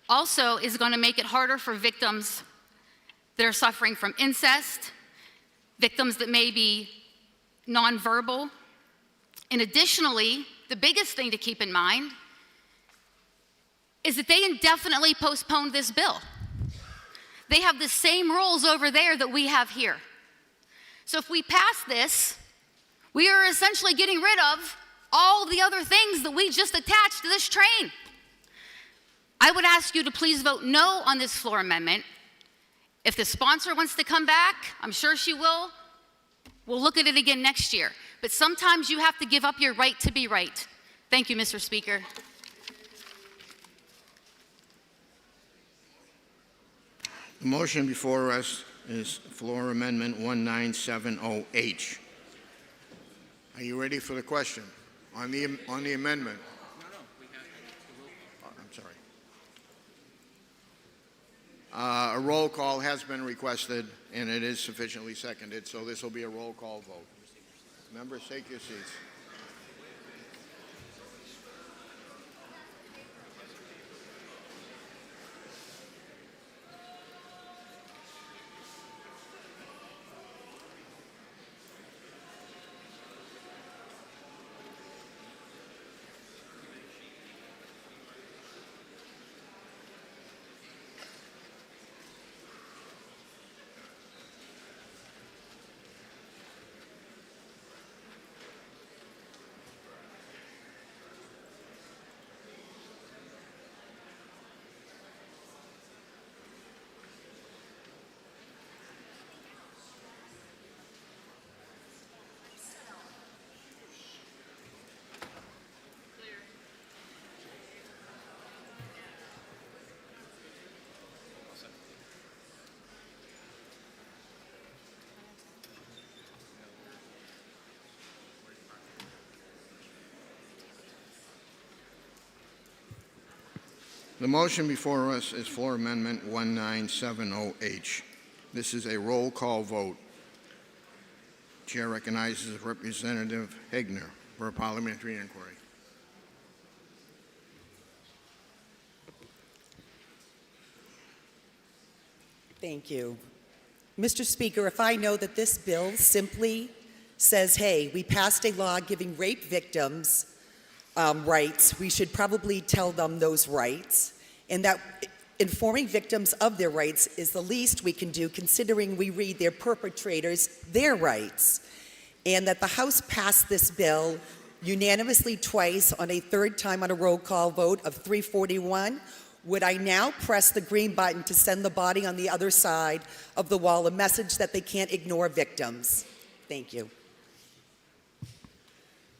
also is going to make it harder for victims that are suffering from incest, victims that may be nonverbal. And additionally, the biggest thing to keep in mind is that they indefinitely postponed this bill. They have the same rules over there that we have here. So if we pass this, we are essentially getting rid of all the other things that we just attached to this train. I would ask you to please vote no on this floor amendment. If the sponsor wants to come back, I'm sure she will. We'll look at it again next year. But sometimes you have to give up your right to be right. Thank you, Mr. Speaker. The motion before us is floor amendment 1970H. Are you ready for the question on the amendment? I'm sorry. A roll call has been requested, and it is sufficiently seconded, so this will be a roll call vote. Members, take your seats. The motion before us is Floor Amendment 1970H. This is a roll call vote. Chair recognizes Representative Hegner for a parliamentary inquiry. Thank you. Mr. Speaker, if I know that this bill simply says, hey, we passed a law giving rape victims rights, we should probably tell them those rights, and that informing victims of their rights is the least we can do, considering we read their perpetrators their rights, and that the House passed this bill unanimously twice on a third time on a roll call vote of 341. Would I now press the green button to send the body on the other side of the wall a message that they can't ignore victims? Thank you.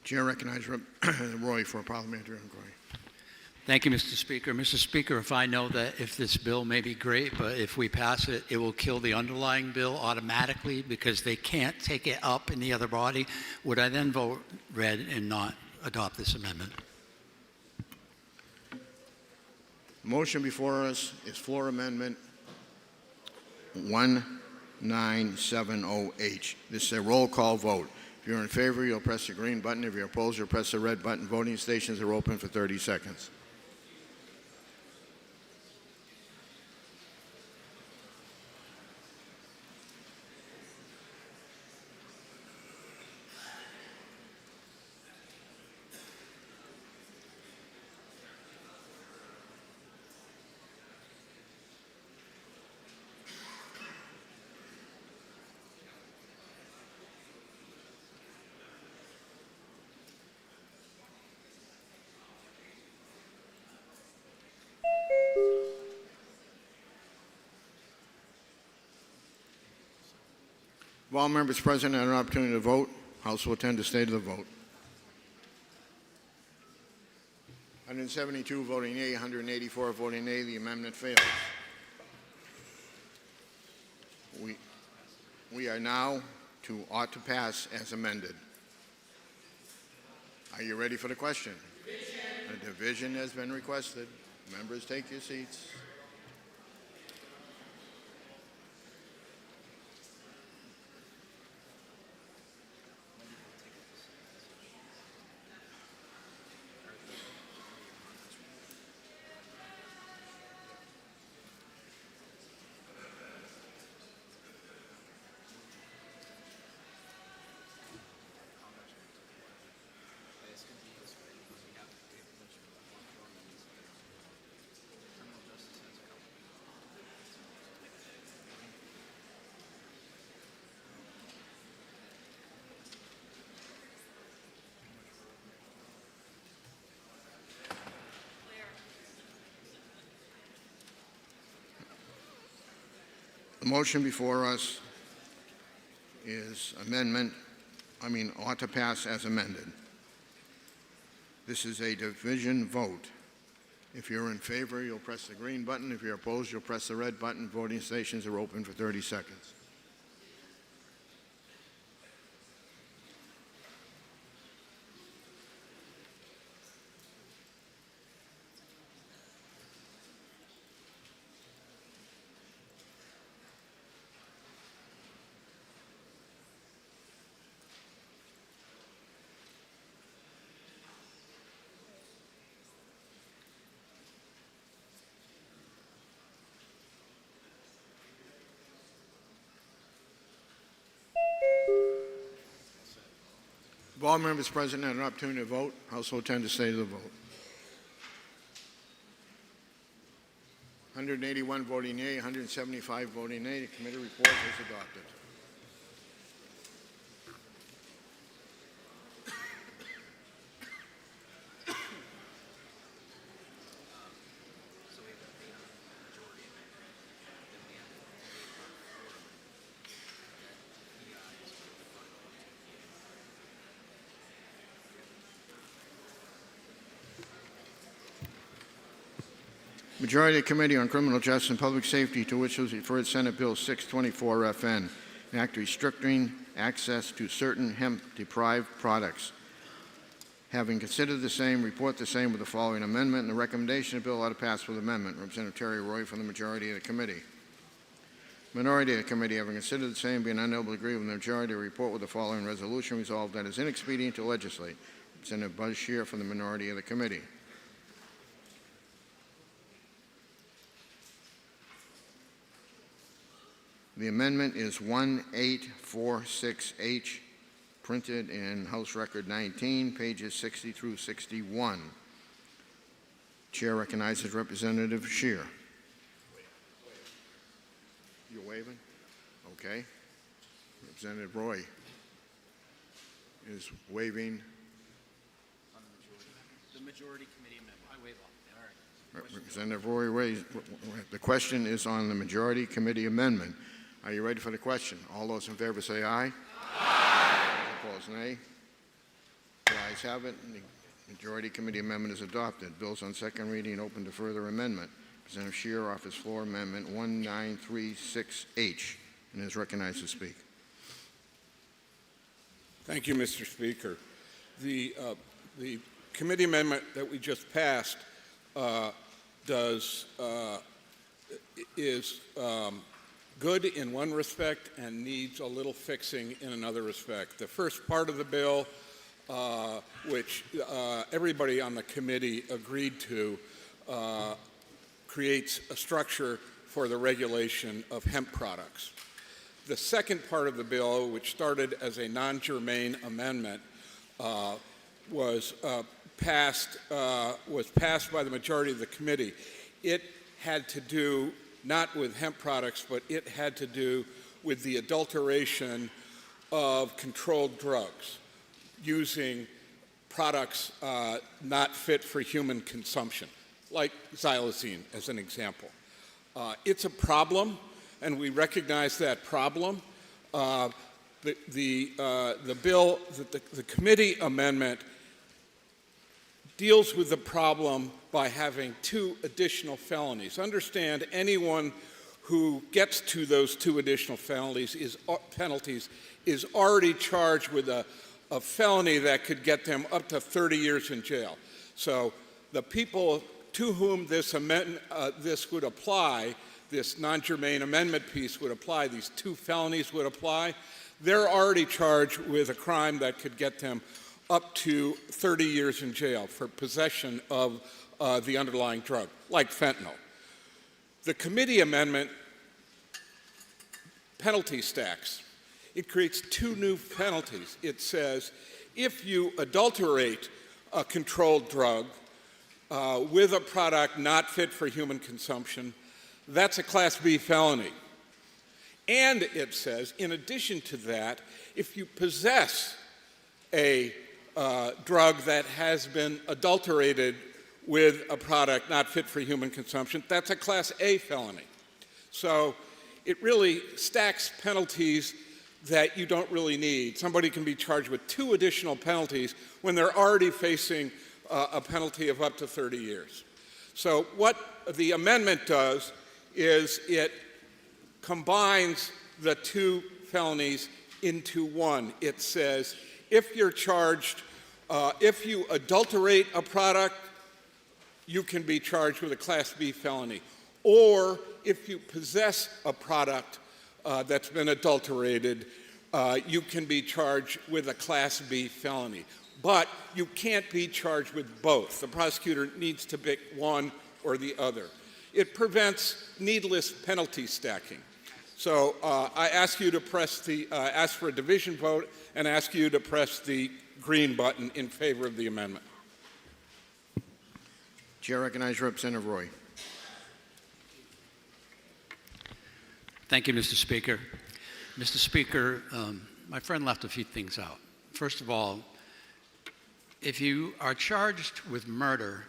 Chair recognizes Roy for a parliamentary inquiry. Thank you, Mr. Speaker. Mr. Speaker, if I know that if this bill may be great, but if we pass it, it will kill the underlying bill automatically because they can't take it up in the other body, would I then vote red and not adopt this amendment? Motion before us is Floor Amendment 1970H. This is a roll call vote. If you're in favor, you'll press the green button. If you're opposed, you'll press the red button. Voting stations are open for 30 seconds. If all members present had an opportunity to vote, House will attend to state of the vote. 172 voting yea, 184 voting nay. The amendment fails. We are now to ought to pass as amended. Are you ready for the question? A division has been requested. Members, take your seats. The motion before us is ought to pass as amended. This is a division vote. If you're in favor, you'll press the green button. If you're opposed, you'll press the red button. Voting stations are open for 30 seconds. If all members present had an opportunity to vote, House will attend to state of the vote. 181 voting yea, 175 voting nay. The committee report is adopted. Majority of the Committee on Criminal Justice and Public Safety, to which was referred Senate Bill 624 FN, an act restricting access to certain hemp-deprived products. Having considered the same, report the same with the following amendment, and the recommendation of the bill ought to pass with amendment. Representative Terry Roy from the majority of the committee. Minority of the committee, having considered the same, being unable to agree with the majority, report with the following resolution: resolved that it is inexpedient to legislate. Representative Bashir from the minority of the committee. The amendment is 1846H, printed in House Record 19, pages 60 through 61. Chair recognizes Representative Scheer. You're waiving? Okay. Representative Roy is waiving. The majority committee amendment. I waive off. All right. Representative Roy raised. The question is on the majority committee amendment. Are you ready for the question? All those in favor say aye. Aye. Opposed, nay. The ayes have it. The majority committee amendment is adopted. Bills on second reading open to further amendment. Representative Scheer offers floor amendment 1936H and is recognized to speak. Thank you, Mr. Speaker. The committee amendment that we just passed is good in one respect and needs a little fixing in another respect. The first part of the bill, which everybody on the committee agreed to, creates a structure for the regulation of hemp products. The second part of the bill, which started as a non-germane amendment, was passed by the majority of the committee. It had to do not with hemp products, but it had to do with the adulteration of controlled drugs using products not fit for human consumption, like xylazine as an example. It's a problem, and we recognize that problem. The bill, the committee amendment, deals with the problem by having 2 additional felonies. Understand, anyone who gets to those 2 additional penalties is already charged with a felony that could get them up to 30 years in jail. So the people to whom this would apply, this non-germane amendment piece would apply, these 2 felonies would apply, they're already charged with a crime that could get them up to 30 years in jail for possession of the underlying drug, like fentanyl. The committee amendment penalty stacks. It creates 2 new penalties. It says if you adulterate a controlled drug with a product not fit for human consumption, that's a Class B felony. And it says, in addition to that, if you possess a drug that has been adulterated with a product not fit for human consumption, that's a Class A felony. So it really stacks penalties that you don't really need. Somebody can be charged with 2 additional penalties when they're already facing a penalty of up to 30 years. So what the amendment does is it combines the 2 felonies into one. It says if you're charged, if you adulterate a product, you can be charged with a Class B felony. Or if you possess a product that's been adulterated, you can be charged with a Class B felony. But you can't be charged with both. The prosecutor needs to pick one or the other. It prevents needless penalty stacking. So I ask you to ask for a division vote and ask you to press the green button in favor of the amendment. Chair recognizes Representative Roy. Thank you, Mr. Speaker. Mr. Speaker, my friend left a few things out. First of all, if you are charged with murder,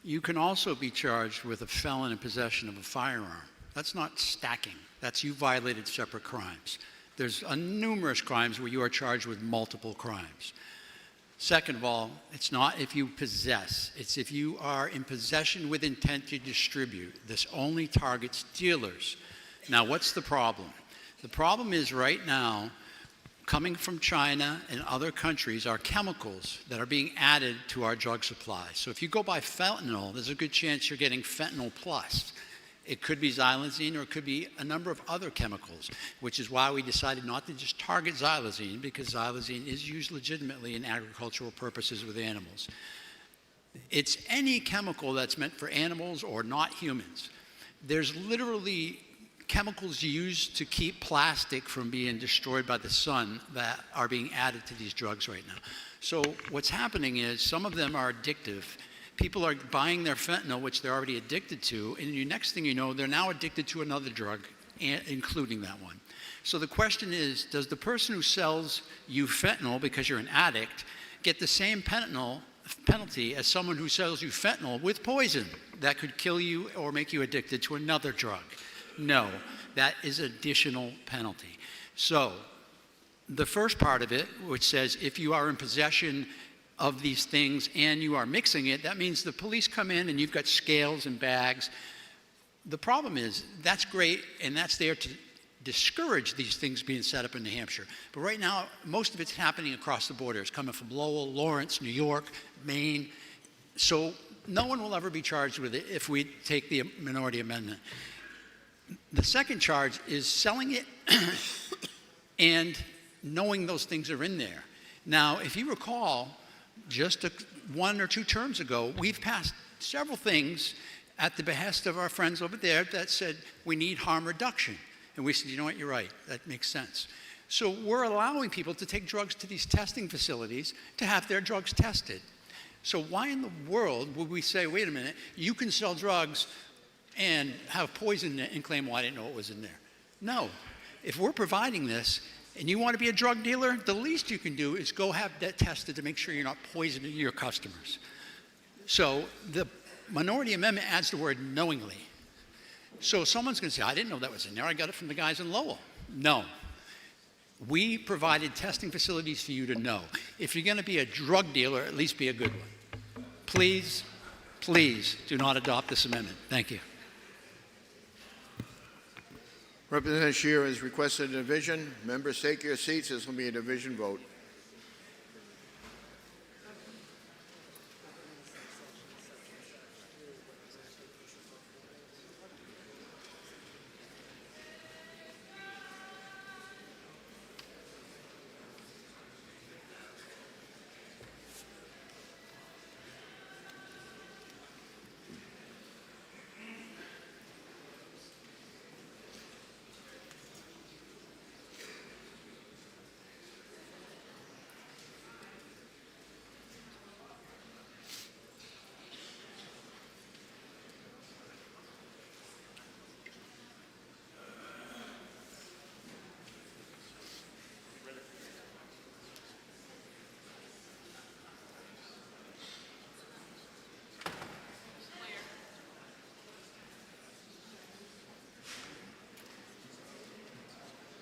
you can also be charged with a felon in possession of a firearm. That's not stacking. That's you violated separate crimes. There's numerous crimes where you are charged with multiple crimes. Second of all, it's not if you possess. It's if you are in possession with intent to distribute. This only targets dealers. Now, what's the problem? The problem is right now, coming from China and other countries are chemicals that are being added to our drug supply. So if you go by fentanyl, there's a good chance you're getting fentanyl plus. It could be xylazine, or it could be a number of other chemicals, which is why we decided not to just target xylazine, because xylazine is used legitimately in agricultural purposes with animals. It's any chemical that's meant for animals or not humans. There's literally chemicals used to keep plastic from being destroyed by the sun that are being added to these drugs right now. So what's happening is some of them are addictive. People are buying their fentanyl, which they're already addicted to, and the next thing you know, they're now addicted to another drug, including that one. So the question is, does the person who sells you fentanyl because you're an addict get the same penalty as someone who sells you fentanyl with poison that could kill you or make you addicted to another drug? No, that is additional penalty. So the first part of it, which says if you are in possession of these things and you are mixing it, that means the police come in and you've got scales and bags. The problem is that's great, and that's there to discourage these things being set up in New Hampshire. But right now, most of it's happening across the border. It's coming from Lowell, Lawrence, New York, Maine. So no one will ever be charged with it if we take the minority amendment. The second charge is selling it and knowing those things are in there. Now, if you recall, just 1 or 2 terms ago, we've passed several things at the behest of our friends over there that said we need harm reduction. And we said, you know what, you're right, that makes sense. So we're allowing people to take drugs to these testing facilities to have their drugs tested. So why in the world would we say, wait a minute, you can sell drugs and have poison in it and claim, well, I didn't know it was in there? No. If we're providing this and you want to be a drug dealer, the least you can do is go have that tested to make sure you're not poisoning your customers. So the minority amendment adds the word knowingly. So someone's going to say, I didn't know that was in there. I got it from the guys in Lowell. No. We provided testing facilities for you to know. If you're going to be a drug dealer, at least be a good one. Please, please do not adopt this amendment. Thank you. Representative Scheer has requested a division. Members, take your seats. This will be a division vote.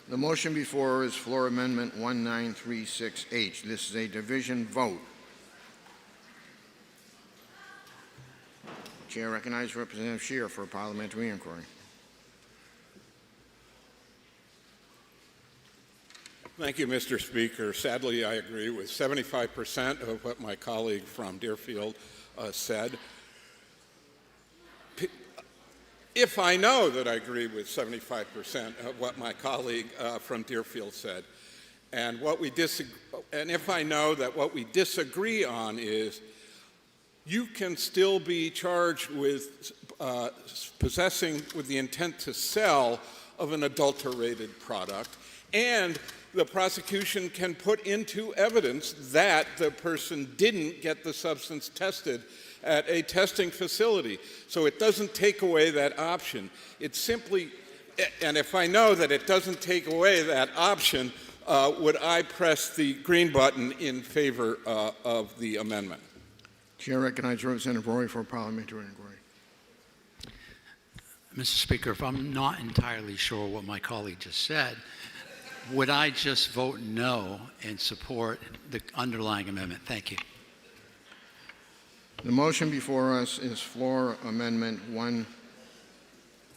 The motion before is Floor Amendment 1936H. This is a division vote. Chair recognizes Representative Scheer for a parliamentary inquiry. Thank you, Mr. Speaker. Sadly, I agree with 75% of what my colleague from Deerfield said. If I know that I agree with 75% of what my colleague from Deerfield said, and if I know that what we disagree on is you can still be charged with possessing with the intent to sell of an adulterated product, and the prosecution can put into evidence that the person didn't get the substance tested at a testing facility. So it doesn't take away that option. It simply, and if I know that it doesn't take away that option, would I press the green button in favor of the amendment? Chair recognizes Representative Roy for a parliamentary inquiry. Mr. Speaker, if I'm not entirely sure what my colleague just said, would I just vote no and support the underlying amendment? Thank you. The motion before us is Floor Amendment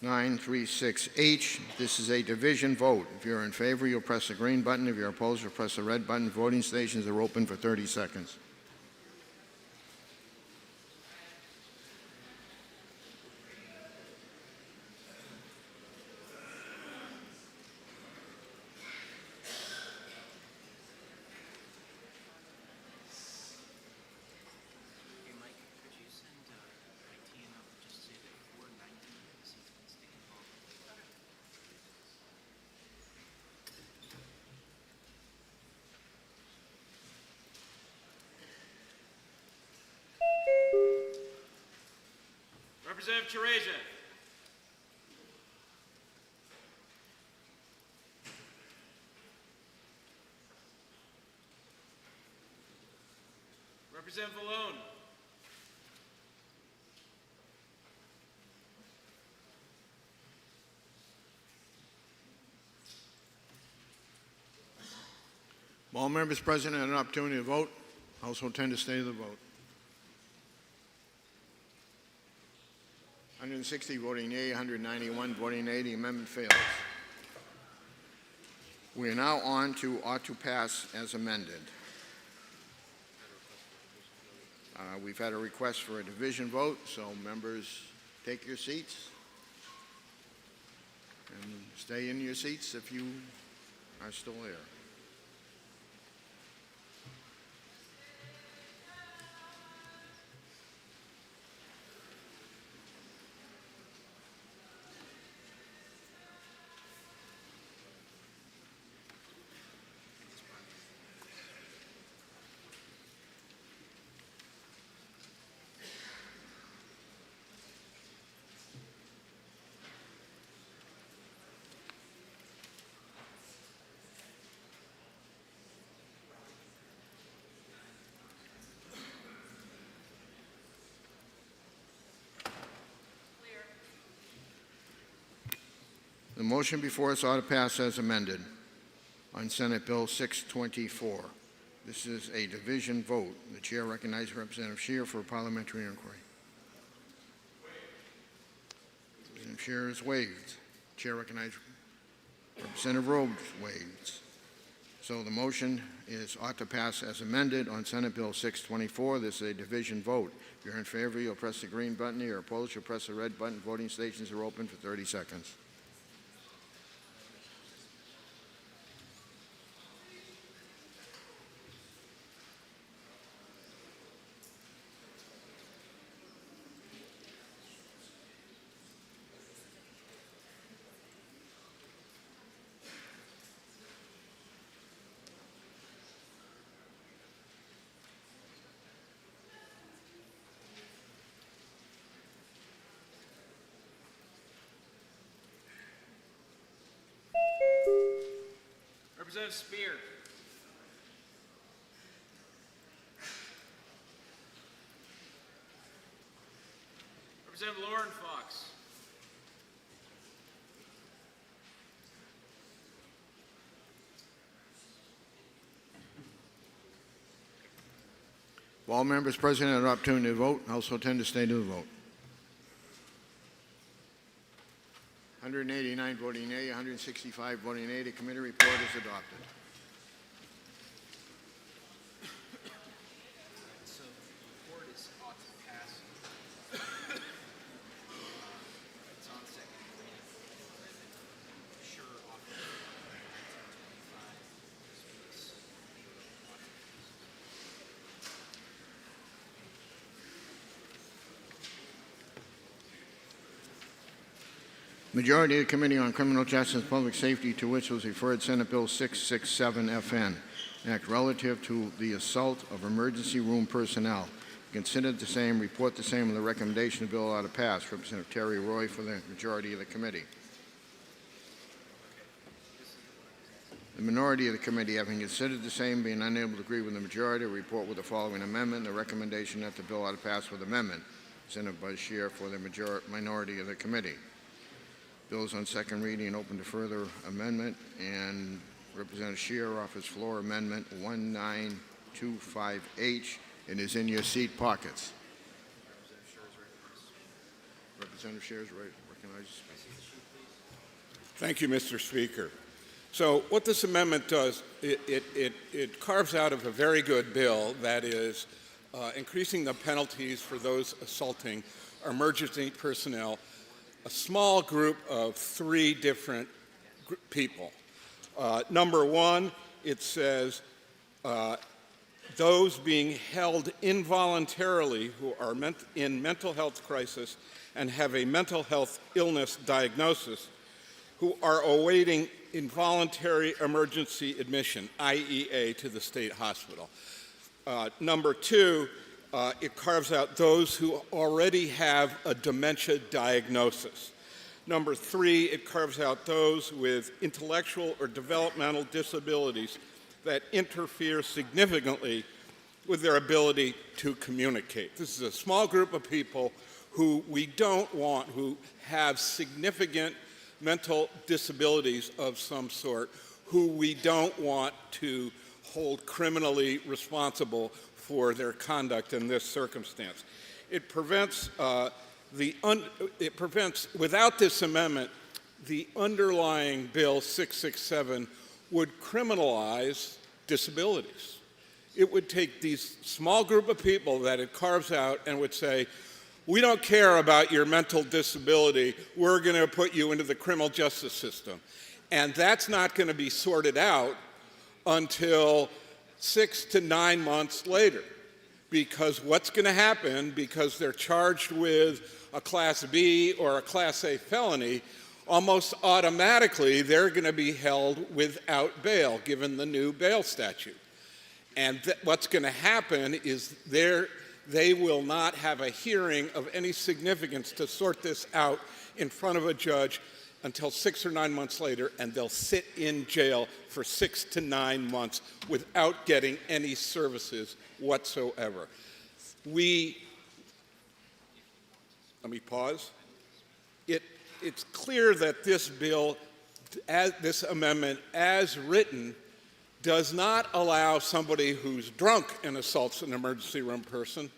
936H. This is a division vote. If you're in favor, you'll press the green button. If you're opposed, you'll press the red button. Voting stations are open for 30 seconds. Representative Teresia. Representative Vallone. All members present had an opportunity to vote. House will tend to stay to the vote. 160 voting yea, 191 voting nay. The amendment fails. We are now on to ought to pass as amended. We've had a request for a division vote, so members take your seats and stay in your seats if you are still there. The motion before us ought to pass as amended on Senate Bill 624. This is a division vote. The chair recognizes Representative Scheer for a parliamentary inquiry. Representative Scheer is waived. Chair recognizes Representative Rhodes waived. So the motion is ought to pass as amended on Senate Bill 624. This is a division vote. If you're in favor, you'll press the green button. If you're opposed, you'll press the red button. Voting stations are open for 30 seconds. Representative Spear. Representative Lauren Fox. If all members present had an opportunity to vote, House will tend to stay to the vote. 189 voting yea, 165 voting nay. The committee report is adopted. So the report is ought to pass. It's on second reading. Sure ought to pass. 1925. Majority of the Committee on Criminal Justice and Public Safety, to which was referred Senate Bill 667 FN, Act relative to the assault of emergency room personnel. Considered the same, report the same, and the recommendation of the bill ought to pass. Representative Terry Roy for the majority of the committee. The minority of the committee, having considered the same, being unable to agree with the majority, report with the following amendment. The recommendation that the bill ought to pass with amendment. Senator Bashir for the minority of the committee. Bills on second reading and open to further amendment, and Representative Scheer offers floor amendment 1925H. It is in your seat pockets. Representative Shares recognizes. Thank you, Mr. Speaker. So what this amendment does, it carves out of a very good bill that is increasing the penalties for those assaulting emergency personnel, a small group of 3 different people. Number 1, it says those being held involuntarily who are in mental health crisis and have a mental health illness diagnosis who are awaiting involuntary emergency admission, IEA, to the state hospital. Number 2, it carves out those who already have a dementia diagnosis. Number 3, it carves out those with intellectual or developmental disabilities that interfere significantly with their ability to communicate. This is a small group of people who we don't want, who have significant mental disabilities of some sort, who we don't want to hold criminally responsible for their conduct in this circumstance. It prevents, without this amendment, the underlying Bill 667 would criminalize disabilities. It would take these small group of people that it carves out and would say, we don't care about your mental disability, we're going to put you into the criminal justice system. And that's not going to be sorted out until 6 to 9 months later. Because what's going to happen, because they're charged with a Class B or a Class A felony, almost automatically they're going to be held without bail, given the new bail statute. And what's going to happen is they will not have a hearing of any significance to sort this out in front of a judge until 6 or 9 months later, and they'll sit in jail for 6 to 9 months without getting any services whatsoever. Let me pause. It's clear that this bill, this amendment as written, does not allow somebody who's drunk and assaults an emergency room person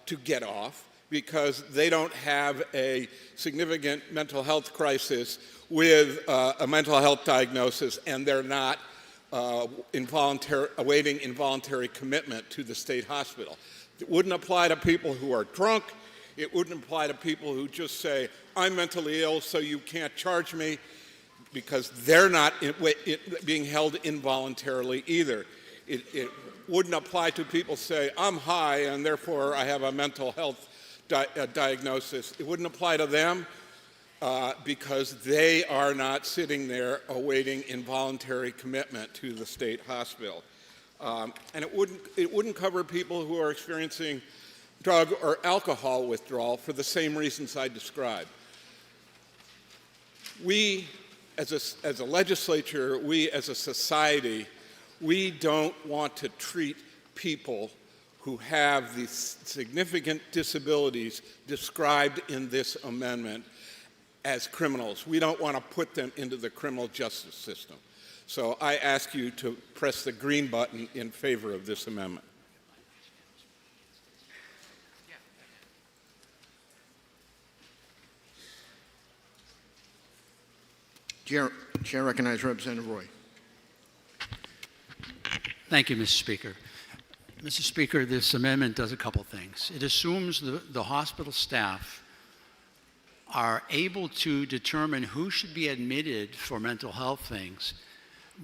to get off because they don't have a significant mental health crisis with a mental health diagnosis and they're not awaiting involuntary commitment to the state hospital. It wouldn't apply to people who are drunk. It wouldn't apply to people who just say, I'm mentally ill, so you can't charge me, because they're not being held involuntarily either. It wouldn't apply to people who say, I'm high and therefore I have a mental health diagnosis. It wouldn't apply to them because they are not sitting there awaiting involuntary commitment to the state hospital. And it wouldn't cover people who are experiencing drug or alcohol withdrawal for the same reasons I described. We, as a legislature, we as a society, we don't want to treat people who have these significant disabilities described in this amendment as criminals. We don't want to put them into the criminal justice system. So I ask you to press the green button in favor of this amendment. Chair recognizes Representative Roy. Thank you, Mr. Speaker. Mr. Speaker, this amendment does a couple things. It assumes the hospital staff are able to determine who should be admitted for mental health things,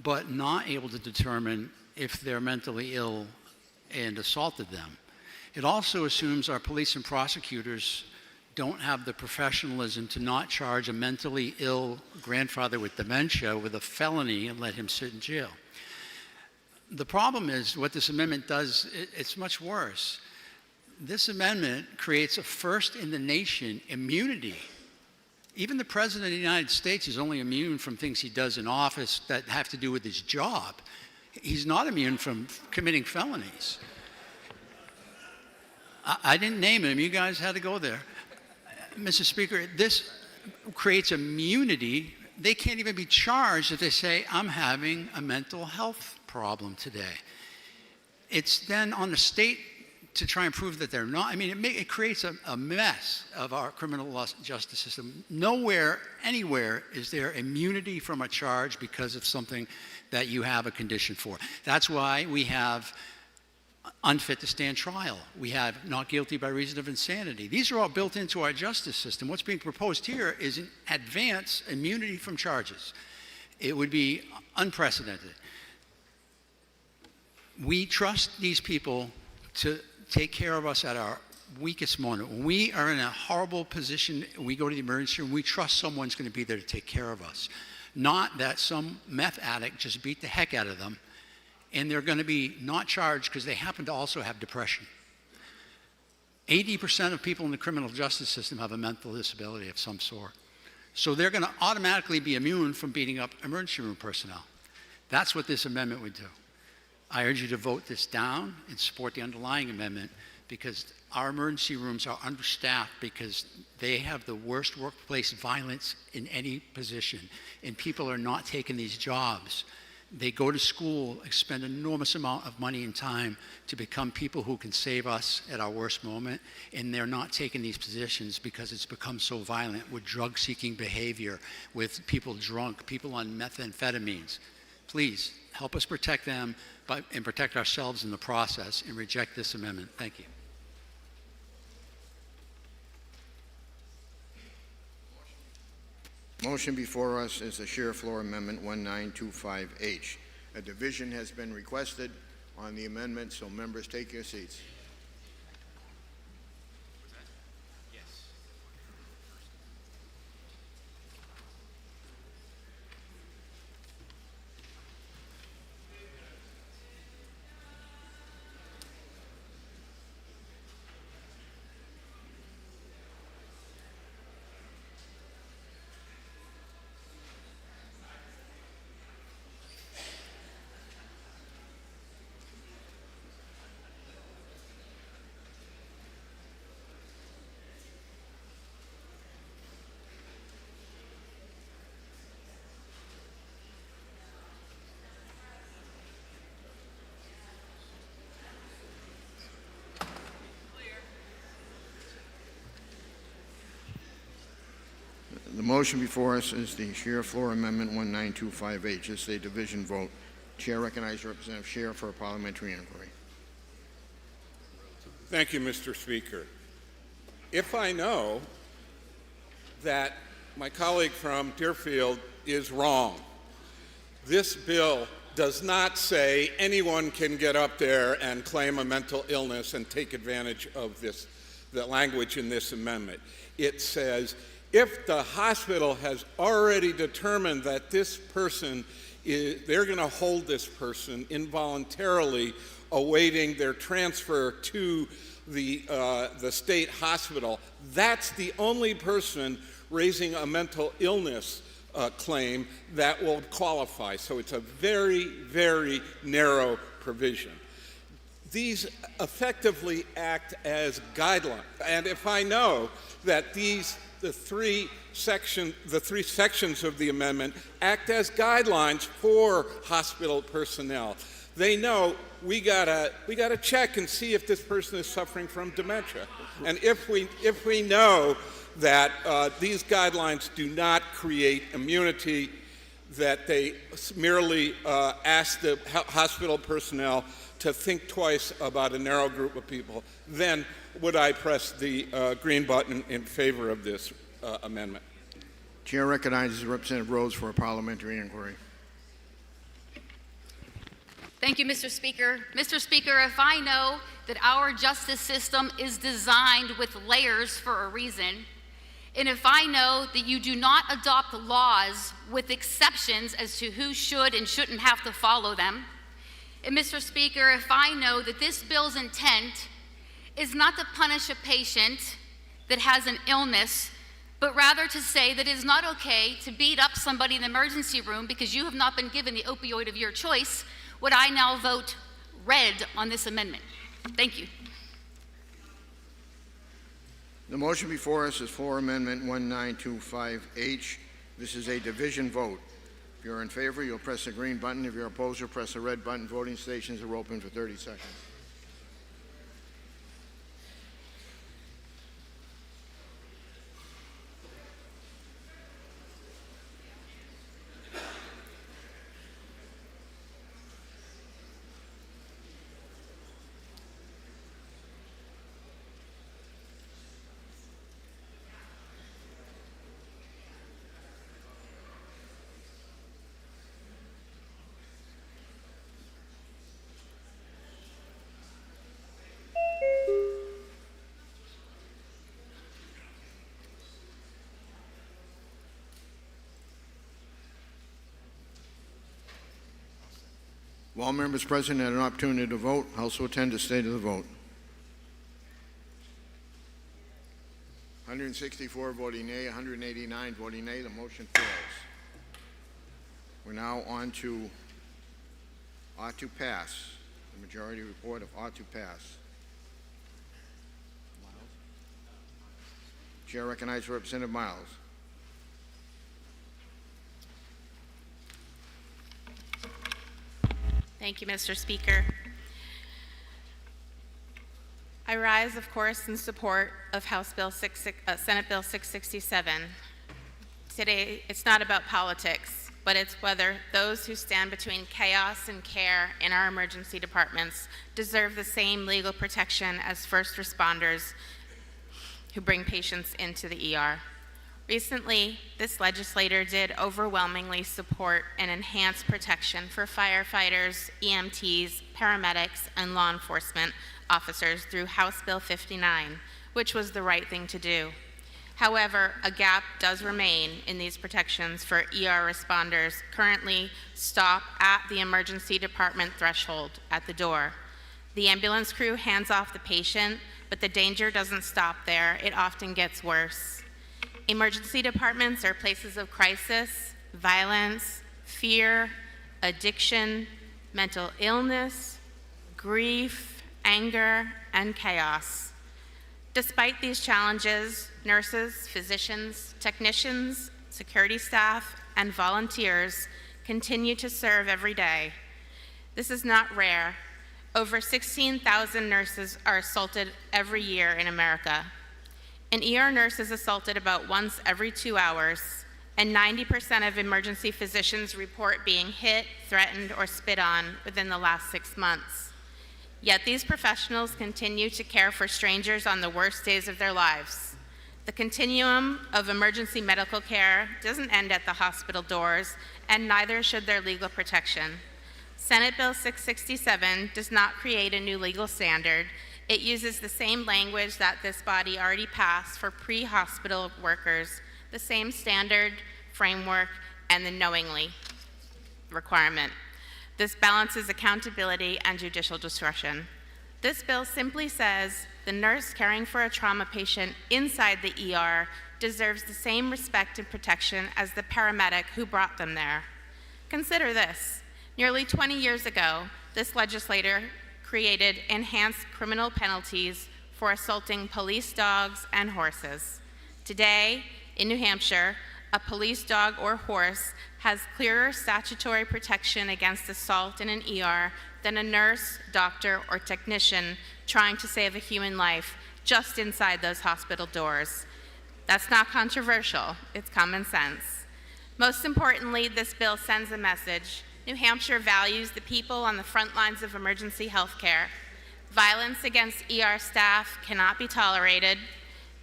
but not able to determine if they're mentally ill and assaulted them. It also assumes our police and prosecutors don't have the professionalism to not charge a mentally ill grandfather with dementia with a felony and let him sit in jail. The problem is what this amendment does, it's much worse. This amendment creates a first-in-the-nation immunity. Even the President of the United States is only immune from things he does in office that have to do with his job. He's not immune from committing felonies. I didn't name him. You guys had to go there. Mr. Speaker, this creates immunity. They can't even be charged if they say, I'm having a mental health problem today. It's then on the state to try and prove that they're not. I mean, it creates a mess of our criminal justice system. Nowhere, anywhere, is there immunity from a charge because of something that you have a condition for. That's why we have unfit to stand trial. We have not guilty by reason of insanity. These are all built into our justice system. What's being proposed here is an advance immunity from charges. It would be unprecedented. We trust these people to take care of us at our weakest moment. When we are in a horrible position, we go to the emergency room, we trust someone's going to be there to take care of us. Not that some meth addict just beat the heck out of them and they're going to be not charged because they happen to also have depression. 80% of people in the criminal justice system have a mental disability of some sort. So they're going to automatically be immune from beating up emergency room personnel. That's what this amendment would do. I urge you to vote this down and support the underlying amendment because our emergency rooms are understaffed because they have the worst workplace violence in any position, and people are not taking these jobs. They go to school, expend an enormous amount of money and time to become people who can save us at our worst moment, and they're not taking these positions because it's become so violent with drug-seeking behavior, with people drunk, people on methamphetamines. Please, help us protect them and protect ourselves in the process and reject this amendment. Thank you. Motion before us is the sheer floor amendment 1925H. A division has been requested on the amendment, so members take your seats. The motion before us is the sheer floor amendment 1925H. It's a division vote. Chair recognizes Representative Scheer for a parliamentary inquiry. Thank you, Mr. Speaker. If I know that my colleague from Deerfield is wrong, this bill does not say anyone can get up there and claim a mental illness and take advantage of the language in this amendment. It says if the hospital has already determined that this person they're going to hold this person involuntarily awaiting their transfer to the state hospital, that's the only person raising a mental illness claim that will qualify. So it's a very, very narrow provision. These effectively act as guidelines. And if I know that the three sections of the amendment act as guidelines for hospital personnel, they know we gotta check and see if this person is suffering from dementia. And if we know that these guidelines do not create immunity, that they merely ask the hospital personnel to think twice about a narrow group of people, then would I press the green button in favor of this amendment? Chair recognizes Representative Rhodes for a parliamentary inquiry. Thank you, Mr. Speaker. Mr. Speaker, if I know that our justice system is designed with layers for a reason, and if I know that you do not adopt laws with exceptions as to who should and shouldn't have to follow them, and Mr. Speaker, if I know that this bill's intent is not to punish a patient that has an illness, but rather to say that it is not okay to beat up somebody in the emergency room because you have not been given the opioid of your choice, would I now vote red on this amendment? Thank you. The motion before us is floor amendment 1925H. This is a division vote. If you're in favor, you'll press the green button. If you're opposed, you'll press the red button. Voting stations are open for 30 seconds. If all members present had an opportunity to vote, House will attend to state of the vote. 164 voting nay, 189 voting nay. The motion fails. We're now on to ought to pass. The majority report of ought to pass. Chair recognizes Representative Miles. Thank you, Mr. Speaker. I rise, of course, in support of Senate Bill 667. Today, it's not about politics, but it's whether those who stand between chaos and care in our emergency departments deserve the same legal protection as first responders who bring patients into the ER. Recently, this legislator did overwhelmingly support and enhance protection for firefighters, EMTs, paramedics, and law enforcement officers through House Bill 59, which was the right thing to do. However, a gap does remain in these protections for ER responders currently stop at the emergency department threshold at the door. The ambulance crew hands off the patient, but the danger doesn't stop there. It often gets worse. Emergency departments are places of crisis, violence, fear, addiction, mental illness, grief, anger, and chaos. Despite these challenges, nurses, physicians, technicians, security staff, and volunteers continue to serve every day. This is not rare. Over 16,000 nurses are assaulted every year in America. An ER nurse is assaulted about once every 2 hours, and 90% of emergency physicians report being hit, threatened, or spit on within the last 6 months. Yet these professionals continue to care for strangers on the worst days of their lives. The continuum of emergency medical care doesn't end at the hospital doors, and neither should their legal protection. Senate Bill 667 does not create a new legal standard. It uses the same language that this body already passed for pre-hospital workers, the same standard, framework, and the knowingly requirement. This balances accountability and judicial discretion. This bill simply says the nurse caring for a trauma patient inside the ER deserves the same respect and protection as the paramedic who brought them there. Consider this. Nearly 20 years ago, this legislator created enhanced criminal penalties for assaulting police dogs and horses. Today, in New Hampshire, a police dog or horse has clearer statutory protection against assault in an ER than a nurse, doctor, or technician trying to save a human life just inside those hospital doors. That's not controversial, it's common sense. Most importantly, this bill sends a message. New Hampshire values the people on the front lines of emergency health care. Violence against ER staff cannot be tolerated,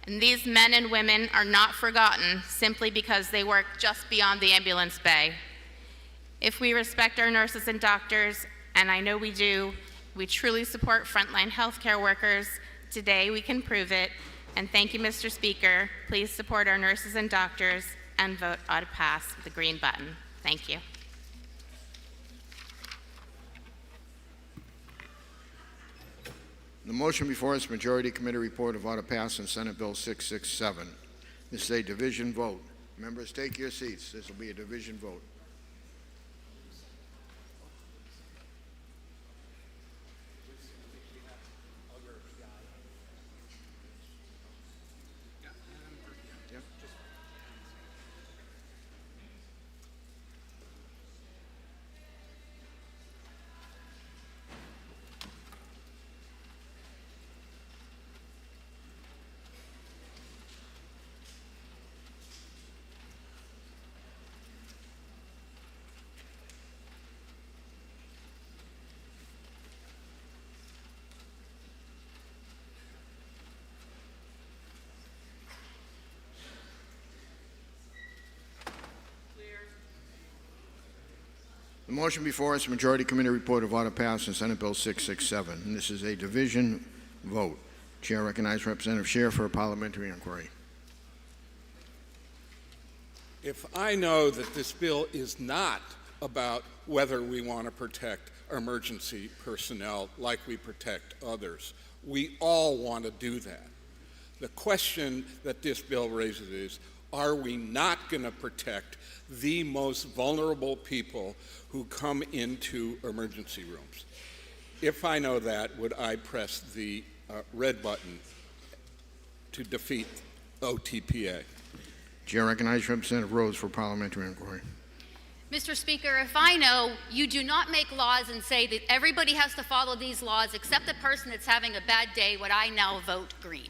and these men and women are not forgotten simply because they work just beyond the ambulance bay. If we respect our nurses and doctors, and I know we do, we truly support frontline healthcare workers. Today we can prove it, and thank you, Mr. Speaker. Please support our nurses and doctors and vote ought to pass with the green button. Thank you. The motion before us, Majority Committee report of ought to pass on Senate Bill 667. This is a division vote. Members, take your seats. This will be a division vote. The motion before us, Majority Committee report of ought to pass on Senate Bill 667. And this is a division vote. Chair recognizes Representative Scheer for a parliamentary inquiry. If I know that this bill is not about whether we want to protect emergency personnel like we protect others. We all want to do that. The question that this bill raises is, are we not going to protect the most vulnerable people who come into emergency rooms? If I know that, would I press the red button to defeat OTPA? Chair recognizes Representative Rhodes for parliamentary inquiry. Mr. Speaker, if I know you do not make laws and say that everybody has to follow these laws except the person that's having a bad day, would I now vote green?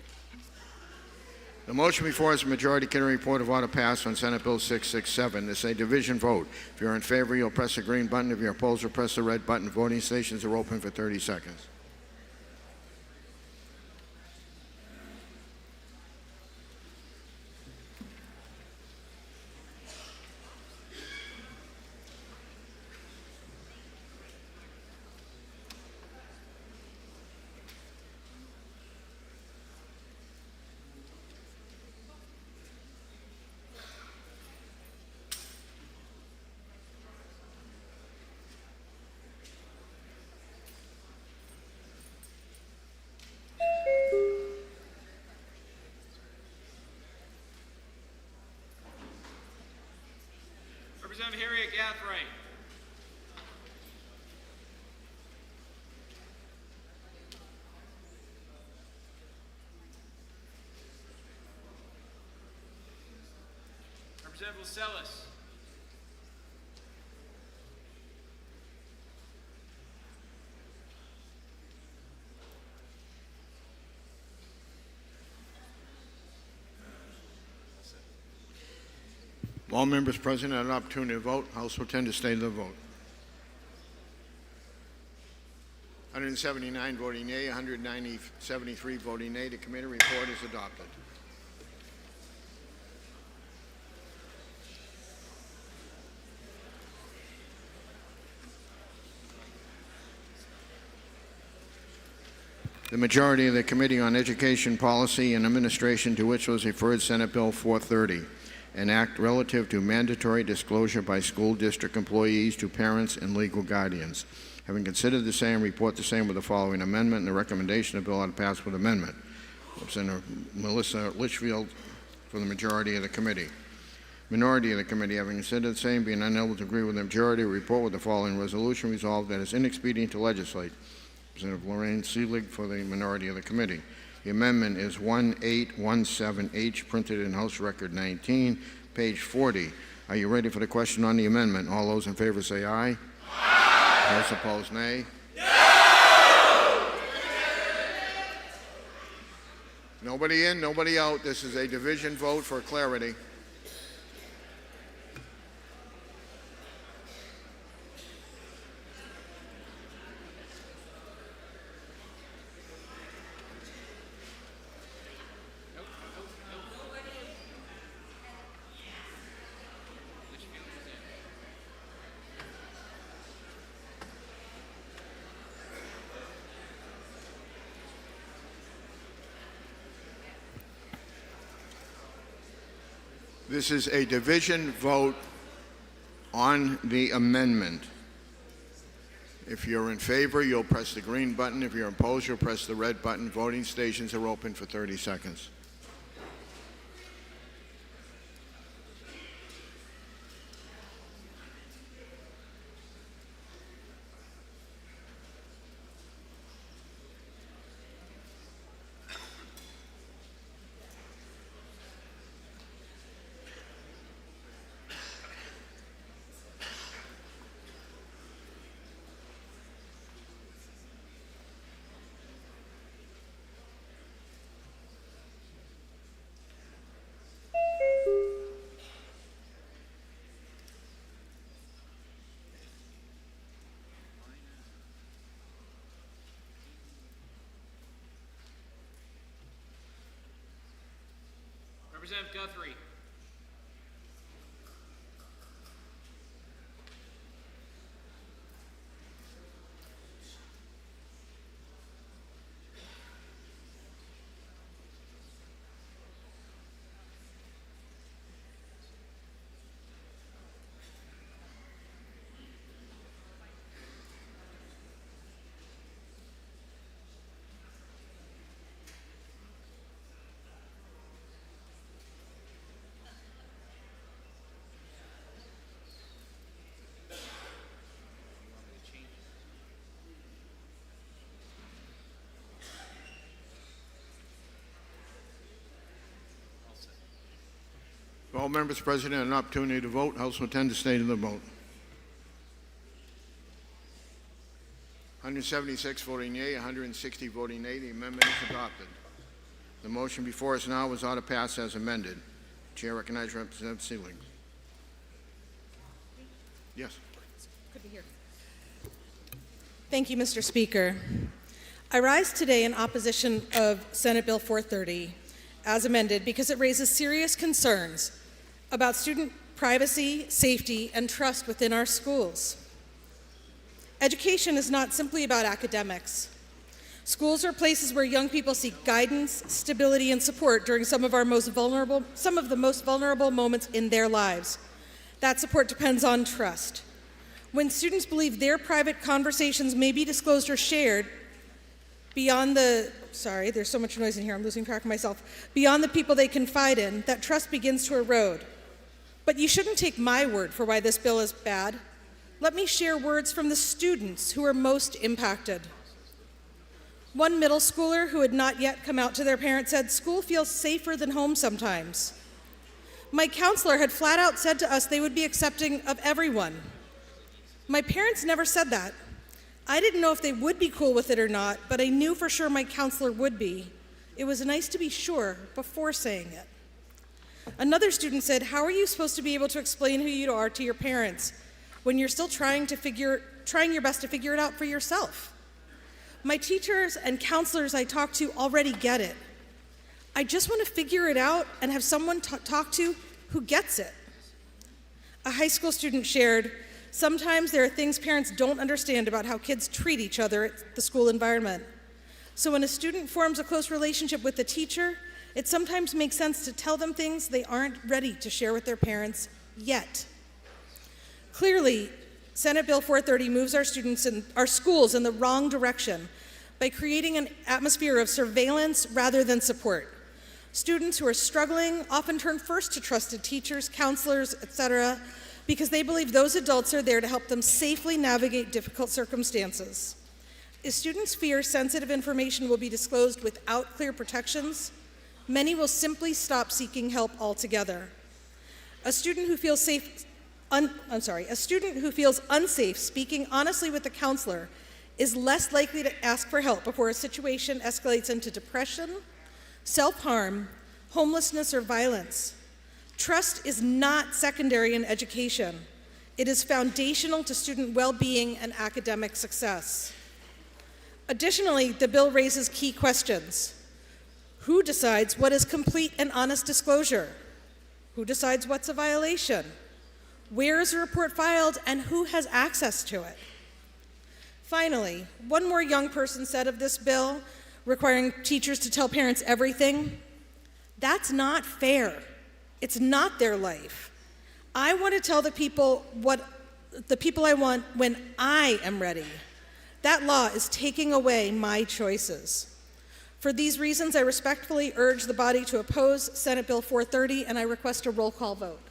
The motion before us is a majority carrying report of order passed on Senate Bill 667. This is a division vote. If you're in favor, you'll press the green button. If you're opposed, you'll press the red button. Voting stations are open for 30 seconds. Representative Harriet Gathright. Representative Lascelles. All members present had an opportunity to vote. House will tend to stay the vote. 179 voting yea, 173 voting nay. The committee report is adopted. The majority of the Committee on Education, Policy, and Administration, to which was referred Senate Bill 430, an act relative to mandatory disclosure by school district employees to parents and legal guardians. Having considered the same, report the same with the following amendment, and the recommendation of the bill ought to pass with amendment. Representative Melissa Litchfield for the majority of the committee. Minority of the committee, having considered the same, being unable to agree with the majority, report with the following resolution: resolved that it is inexpedient to legislate. Representative Lorraine Seelig for the minority of the committee. The amendment is 1817H, printed in House Record 19, page 40. Are you ready for the question on the amendment? All those in favor say aye. Aye. Those opposed, nay. No! Nobody in, nobody out. This is a division vote for clarity. This is a division vote on the amendment. If you're in favor, you'll press the green button. If you're opposed, you'll press the red button. Voting stations are open for 30 seconds. Representative Guthrie. All members present and an opportunity to vote. House will attend the state of the vote. 176 voting yea, 160 voting nay. The amendment is adopted. The motion before us now is ought to pass as amended. Chair recognizes Representative Seelig. Yes. Good to hear. Thank you, Mr. Speaker. I rise today in opposition of Senate Bill 430 as amended because it raises serious concerns about student privacy, safety, and trust within our schools. Education is not simply about academics. Schools are places where young people seek guidance, stability, and support during some of the most vulnerable moments in their lives. That support depends on trust. When students believe their private conversations may be disclosed or shared beyond there's so much noise in here, I'm losing track of myself, beyond the people they confide in, that trust begins to erode. But you shouldn't take my word for why this bill is bad. Let me share words from the students who are most impacted. One middle schooler who had not yet come out to their parents said, "School feels safer than home sometimes." My counselor had flat out said to us they would be accepting of everyone. My parents never said that. I didn't know if they would be cool with it or not, but I knew for sure my counselor would be. It was nice to be sure before saying it. Another student said, "How are you supposed to be able to explain who you are to your parents when you're still trying your best to figure it out for yourself?" My teachers and counselors I talk to already get it. I just want to figure it out and have someone to talk to who gets it. A high school student shared, "Sometimes there are things parents don't understand about how kids treat each other at the school environment. So when a student forms a close relationship with the teacher, it sometimes makes sense to tell them things they aren't ready to share with their parents yet." Clearly, Senate Bill 430 moves our schools in the wrong direction by creating an atmosphere of surveillance rather than support. Students who are struggling often turn first to trusted teachers, counselors, etc., because they believe those adults are there to help them safely navigate difficult circumstances. If students fear sensitive information will be disclosed without clear protections, many will simply stop seeking help altogether. A student who feels unsafe speaking honestly with a counselor is less likely to ask for help before a situation escalates into depression, self-harm, homelessness, or violence. Trust is not secondary in education. It is foundational to student well-being and academic success. Additionally, the bill raises key questions. Who decides what is complete and honest disclosure? Who decides what's a violation? Where is a report filed and who has access to it? Finally, one more young person said of this bill, requiring teachers to tell parents everything, "That's not fair. It's not their life. I want to tell the people I want when I am ready. That law is taking away my choices." For these reasons, I respectfully urge the body to oppose Senate Bill 430, and I request a roll call vote.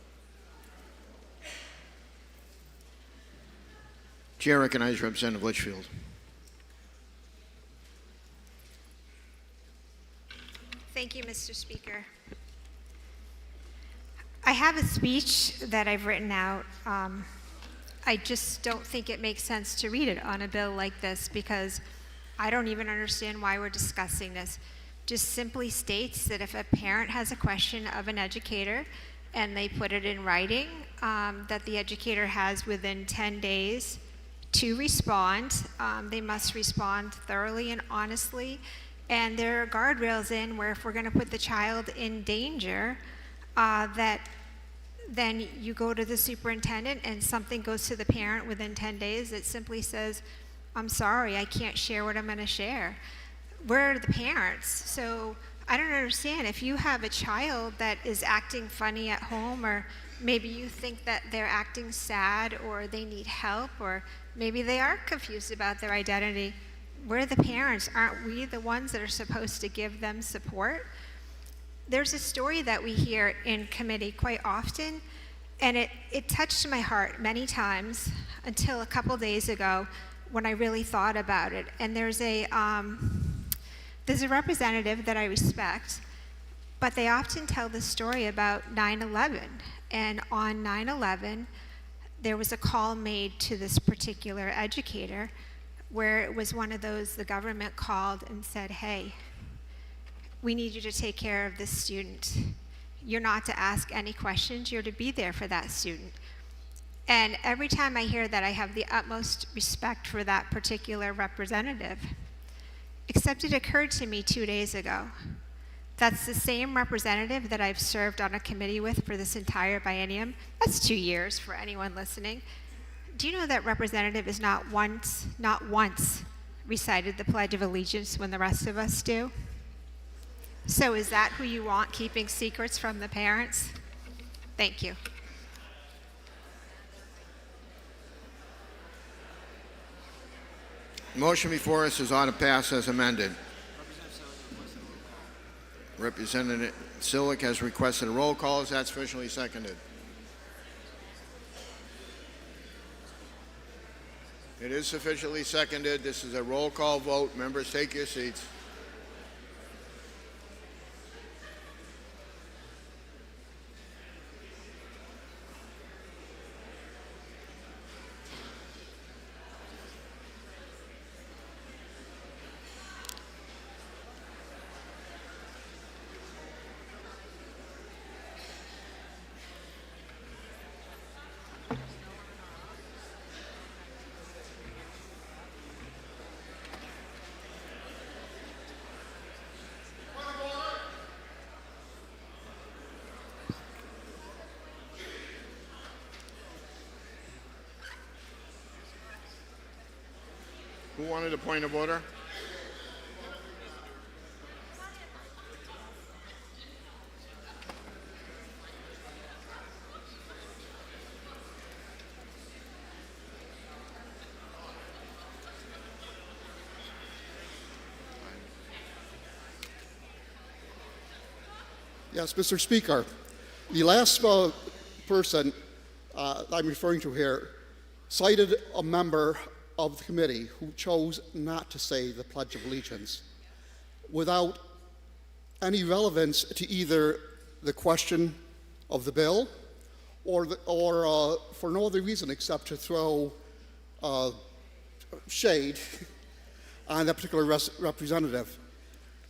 Chair recognizes Representative Litchfield. Thank you, Mr. Speaker. I have a speech that I've written out. I just don't think it makes sense to read it on a bill like this because I don't even understand why we're discussing this. Just simply states that if a parent has a question of an educator and they put it in writing, that the educator has within 10 days to respond. They must respond thoroughly and honestly. And there are guardrails in where if we're going to put the child in danger, that then you go to the superintendent and something goes to the parent within 10 days that simply says, "I'm sorry, I can't share what I'm going to share." Where are the parents? So I don't understand. If you have a child that is acting funny at home, or maybe you think that they're acting sad or they need help, or maybe they are confused about their identity, we're the parents. Aren't we the ones that are supposed to give them support? There's a story that we hear in committee quite often, and it touched my heart many times until a couple days ago when I really thought about it. And there's a representative that I respect, But they often tell the story about 9/11. And on 9/11, there was a call made to this particular educator where it was one of those the government called and said, hey, we need you to take care of this student. You're not to ask any questions, you're to be there for that student. And every time I hear that, I have the utmost respect for that particular representative. Except it occurred to me 2 days ago. That's the same representative that I've served on a committee with for this entire biennium. That's 2 years for anyone listening. Do you know that representative is not once recited the Pledge of Allegiance when the rest of us do? So is that who you want keeping secrets from the parents? Thank you. Motion before us is ought to pass as amended. Representative Silic has requested a roll call. Is that sufficiently seconded? It is sufficiently seconded. This is a roll call vote. Members, take your seats. Who wanted a point of order? Yes, Mr. Speaker. The last person I'm referring to here cited a member of the committee who chose not to say the Pledge of Allegiance without any relevance to either the question of the bill or for no other reason except to throw shade on that particular representative.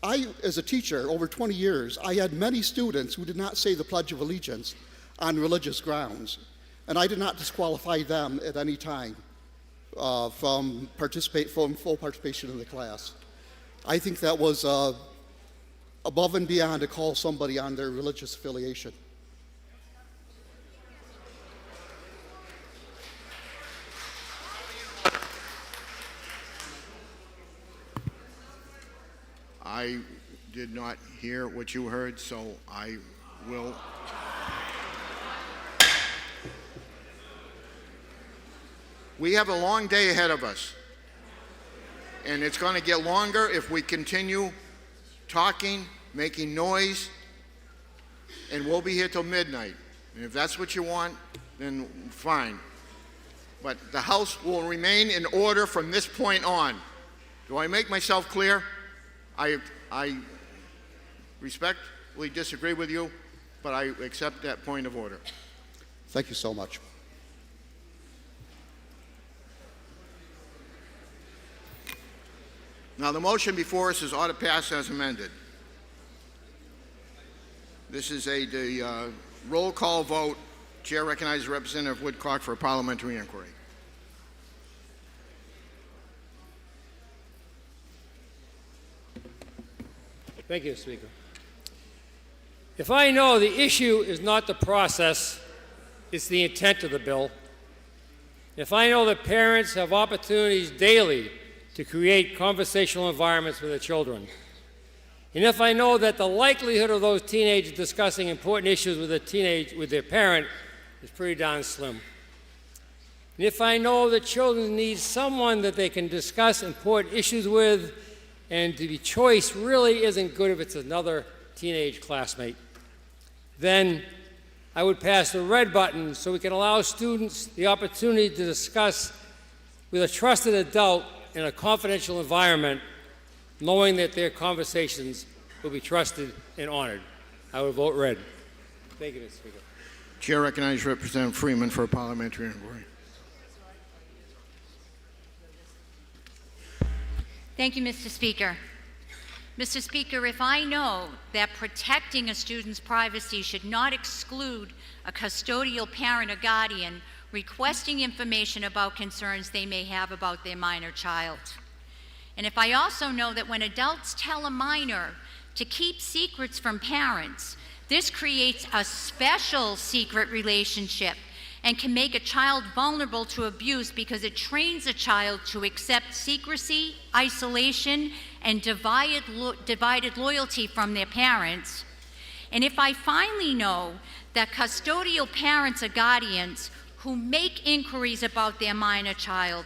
I, as a teacher, over 20 years, I had many students who did not say the Pledge of Allegiance on religious grounds, and I did not disqualify them at any time from full participation in the class. I think that was above and beyond to call somebody on their religious affiliation. I did not hear what you heard, so I will. We have a long day ahead of us, and it's going to get longer if we continue talking, making noise, and we'll be here till midnight. And if that's what you want, then fine. But the House will remain in order from this point on. Do I make myself clear? I respectfully disagree with you, but I accept that point of order. Thank you so much. Now, the motion before us is ought to pass as amended. This is a roll call vote. Chair recognizes Representative Woodcock for a parliamentary inquiry. Thank you, Speaker. If I know the issue is not the process, it's the intent of the bill, if I know that parents have opportunities daily to create conversational environments with their children, and if I know that the likelihood of those teenagers discussing important issues with their parent is pretty darn slim, and if I know that children need someone that they can discuss important issues with, and the choice really isn't good if it's another teenage classmate, then I would pass the red button so we can allow students the opportunity to discuss with a trusted adult in a confidential environment, knowing that their conversations will be trusted and honored. I would vote red. Thank you, Mr. Speaker. Chair recognizes Representative Freeman for a parliamentary inquiry. Thank you, Mr. Speaker. Mr. Speaker, if I know that protecting a student's privacy should not exclude a custodial parent or guardian requesting information about concerns they may have about their minor child, and if I also know that when adults tell a minor to keep secrets from parents, this creates a special secret relationship and can make a child vulnerable to abuse because it trains a child to accept secrecy, isolation, and divided loyalty from their parents. And if I finally know that custodial parents or guardians who make inquiries about their minor child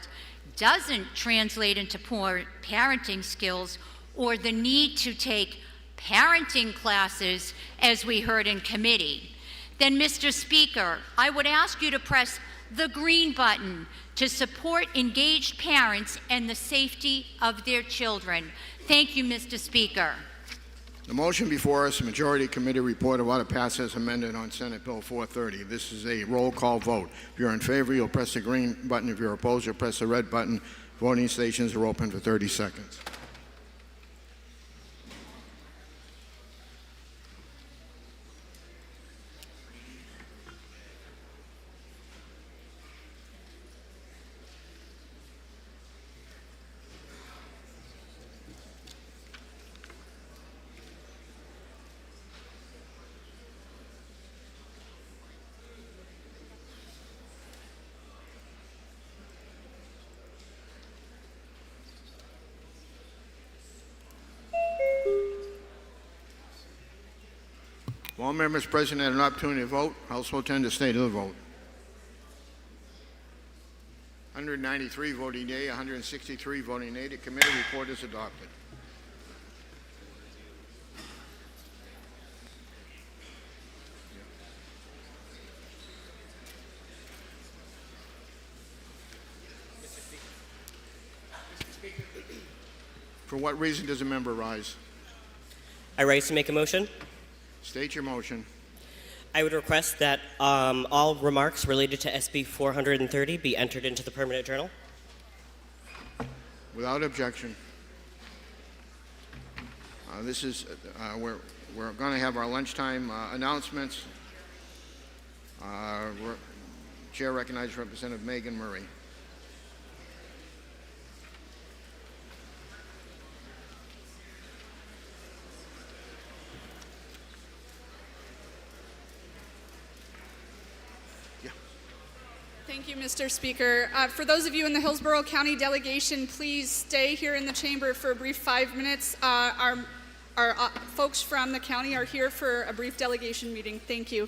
doesn't translate into poor parenting skills or the need to take parenting classes, as we heard in committee, then, Mr. Speaker, I would ask you to press the green button to support engaged parents and the safety of their children. Thank you, Mr. Speaker. The motion before us, majority committee report of order passed as amended on Senate Bill 430. This is a roll call vote. If you're in favor, you'll press the green button. If you're opposed, you'll press the red button. Voting stations are open for 30 seconds. All members present had an opportunity to vote. House will tend to state of the vote. 193 voting yea, 163 voting nay. The committee report is adopted. For what reason does a member rise? I rise to make a motion. State your motion. I would request that all remarks related to SB 430 be entered into the permanent journal. Without objection. We're going to have our lunchtime announcements. Chair recognizes Representative Megan Murray. Thank you, Mr. Speaker. For those of you in the Hillsborough County delegation, please stay here in the chamber for a brief 5 minutes. Our folks from the county are here for a brief delegation meeting. Thank you.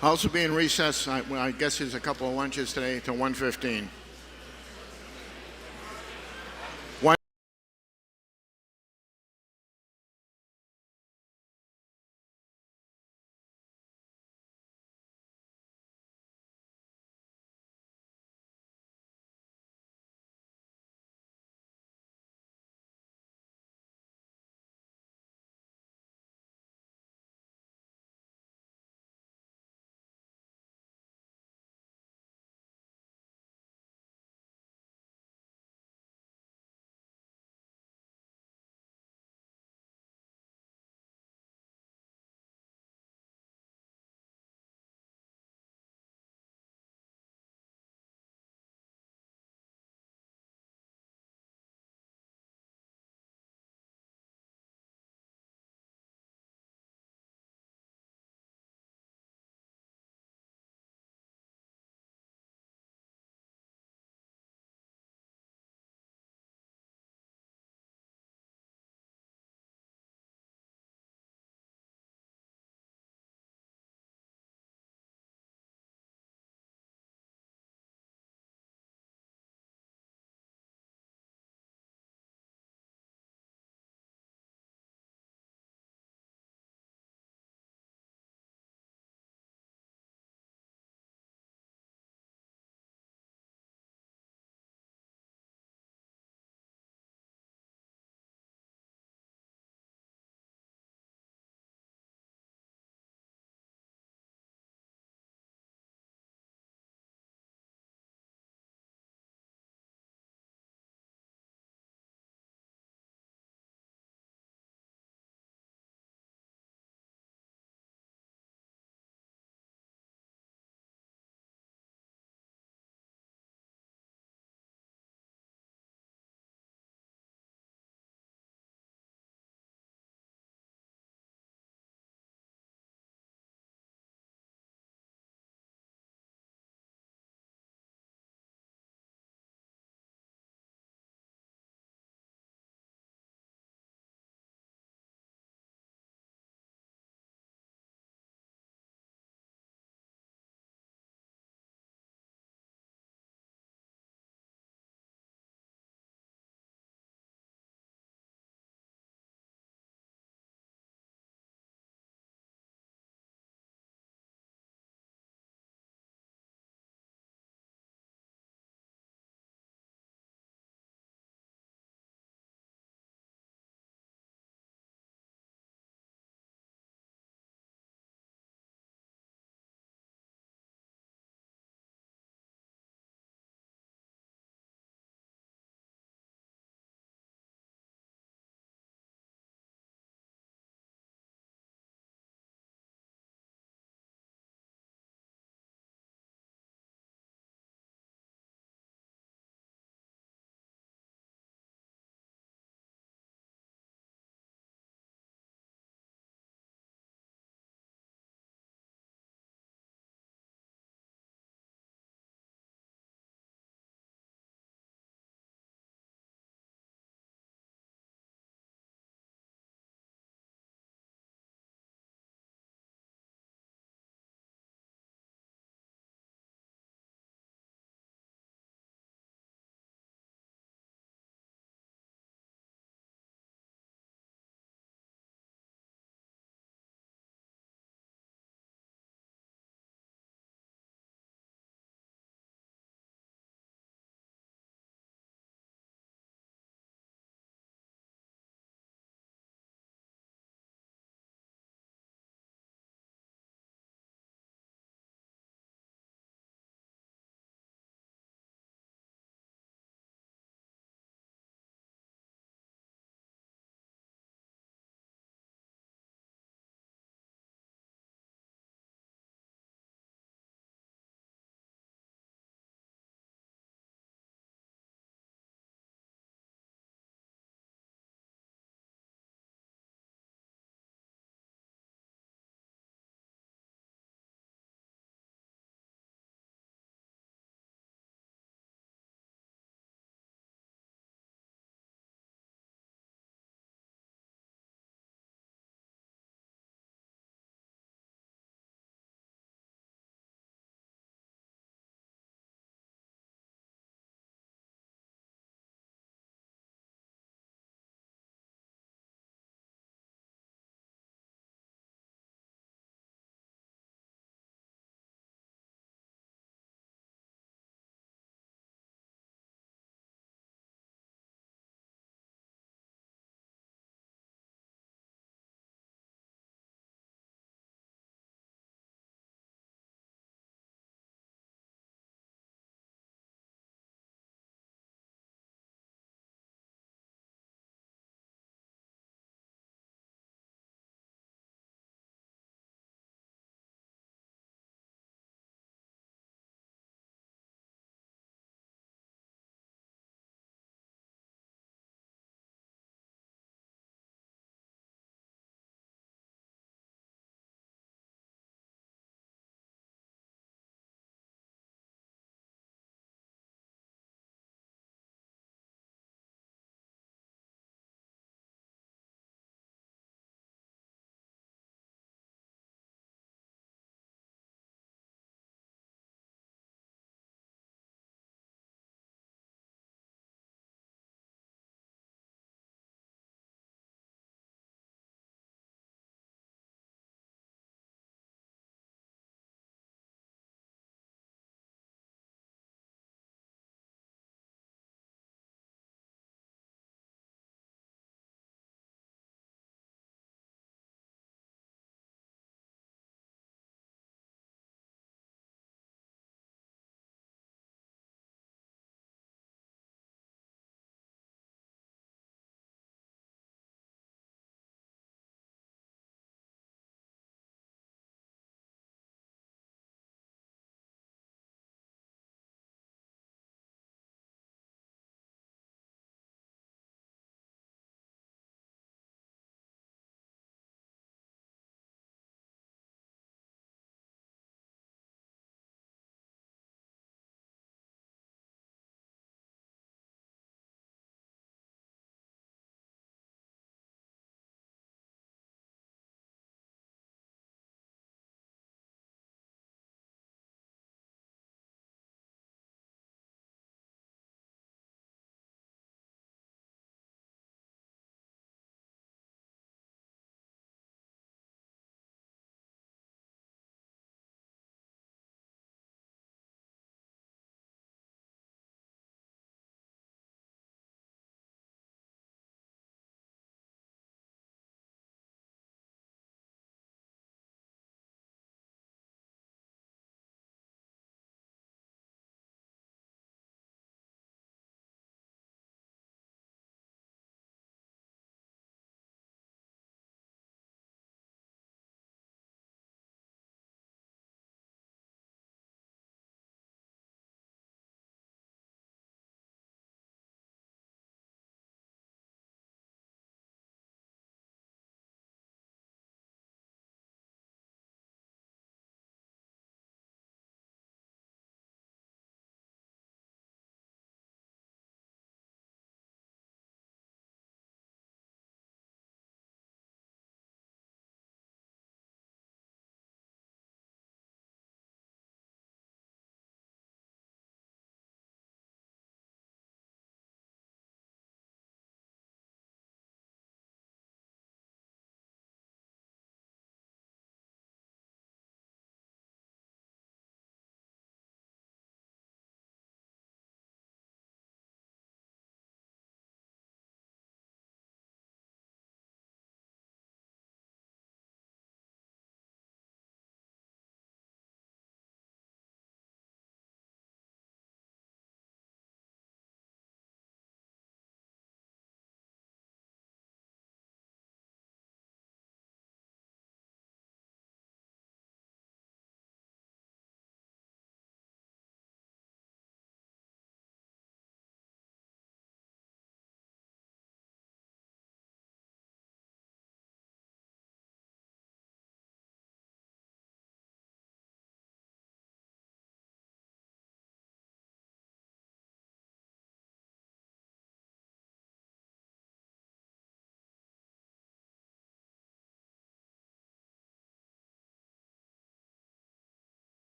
House will be in recess. I guess there's a couple of lunches today till 1:15.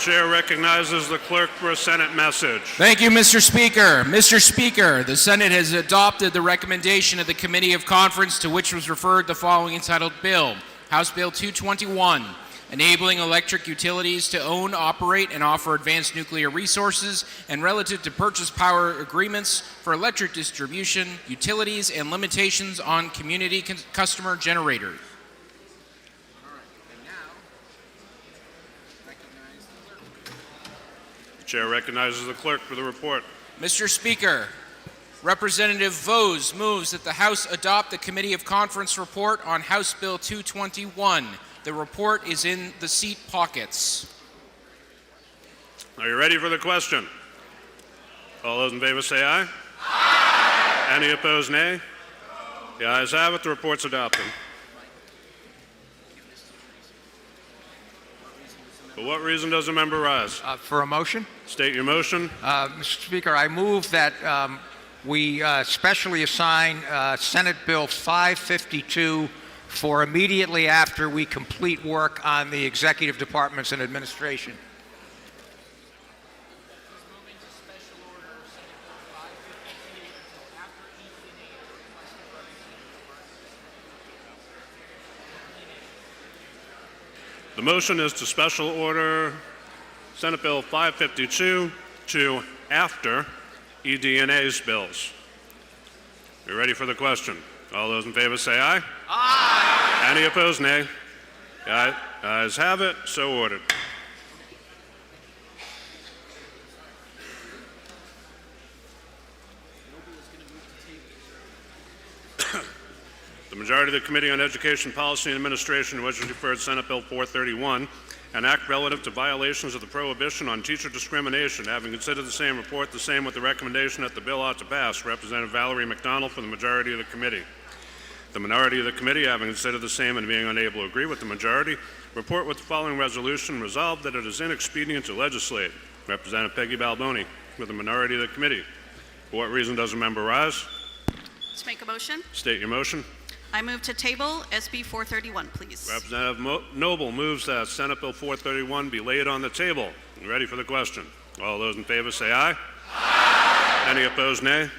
Chair recognizes the clerk for a Senate message. Thank you, Mr. Speaker. Mr. Speaker, the Senate has adopted the recommendation of the Committee of Conference to which was referred the following entitled bill, House Bill 221, enabling electric utilities to own, operate, and offer advanced nuclear resources, and relative to purchase power agreements for electric distribution, utilities, and limitations on community customer generators. The chair recognizes the clerk for the report. Mr. Speaker, Representative Vose moves that the House adopt the Committee of Conference report on House Bill 221. The report is in the seat pockets. Are you ready for the question? All those in favor say aye. Aye. Any opposed, nay? The ayes have it. The report's adopted. For what reason does the member rise? For a motion? State your motion. Mr. Speaker, I move that we specially assign Senate Bill 552 for immediately after we complete work on the executive departments and administration. The motion is to special order Senate Bill 552 to after ED&A's bills. You ready for the question? All those in favor say aye. Aye. Any opposed, nay? The ayes have it, so ordered. The majority of the Committee on Education, Policy, and Administration, which is referred Senate Bill 431, an act relative to violations of the prohibition on teacher discrimination. Having considered the same, report the same with the recommendation that the bill ought to pass. Representative Valerie McDonald for the majority of the committee. The minority of the committee, having considered the same and being unable to agree with the majority, report with the following resolution: resolved that it is inexpedient to legislate. Representative Peggy Baldoni for the minority of the committee. For what reason does the member rise? Let's make a motion. State your motion. I move to table SB 431, please. Representative Noble moves that Senate Bill 431 be laid on the table. You ready for the question? All those in favor say aye. Aye. Any opposed, nay?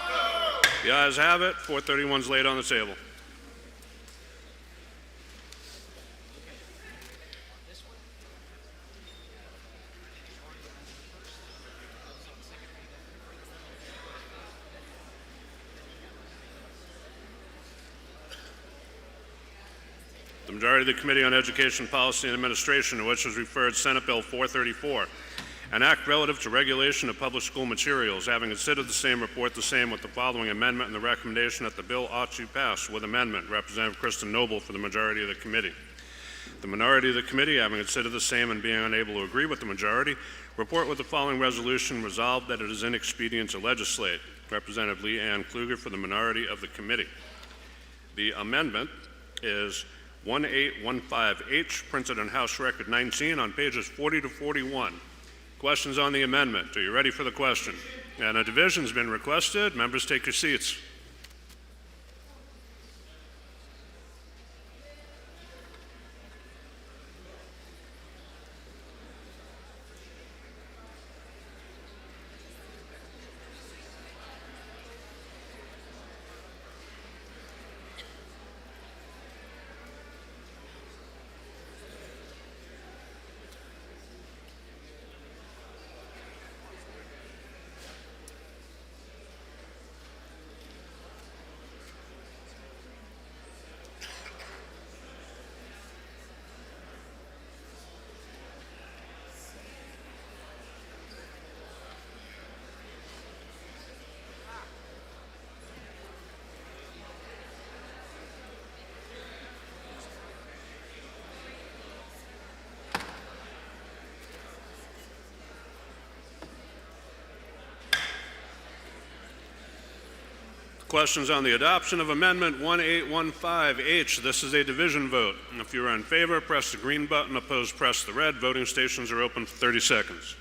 No. The ayes have it. 431 is laid on the table. The majority of the Committee on Education, Policy, and Administration, to which is referred Senate Bill 434, an act relative to regulation of public school materials. Having considered the same, report the same with the following amendment and the recommendation that the bill ought to pass with amendment. Representative Kristen Noble for the majority of the committee. The minority of the committee, having considered the same and being unable to agree with the majority, report with the following resolution: resolved that it is inexpedient to legislate. Representative Lee Ann Kluger for the minority of the committee. The amendment is 1815H, printed on House Record 19 on pages 40 to 41. Questions on the amendment? Are you ready for the question? And a division has been requested. Members, take your seats. Questions on the adoption of Amendment 1815H. This is a division vote. If you are in favor, press the green button. Opposed, press the red. Voting stations are open for 30 seconds.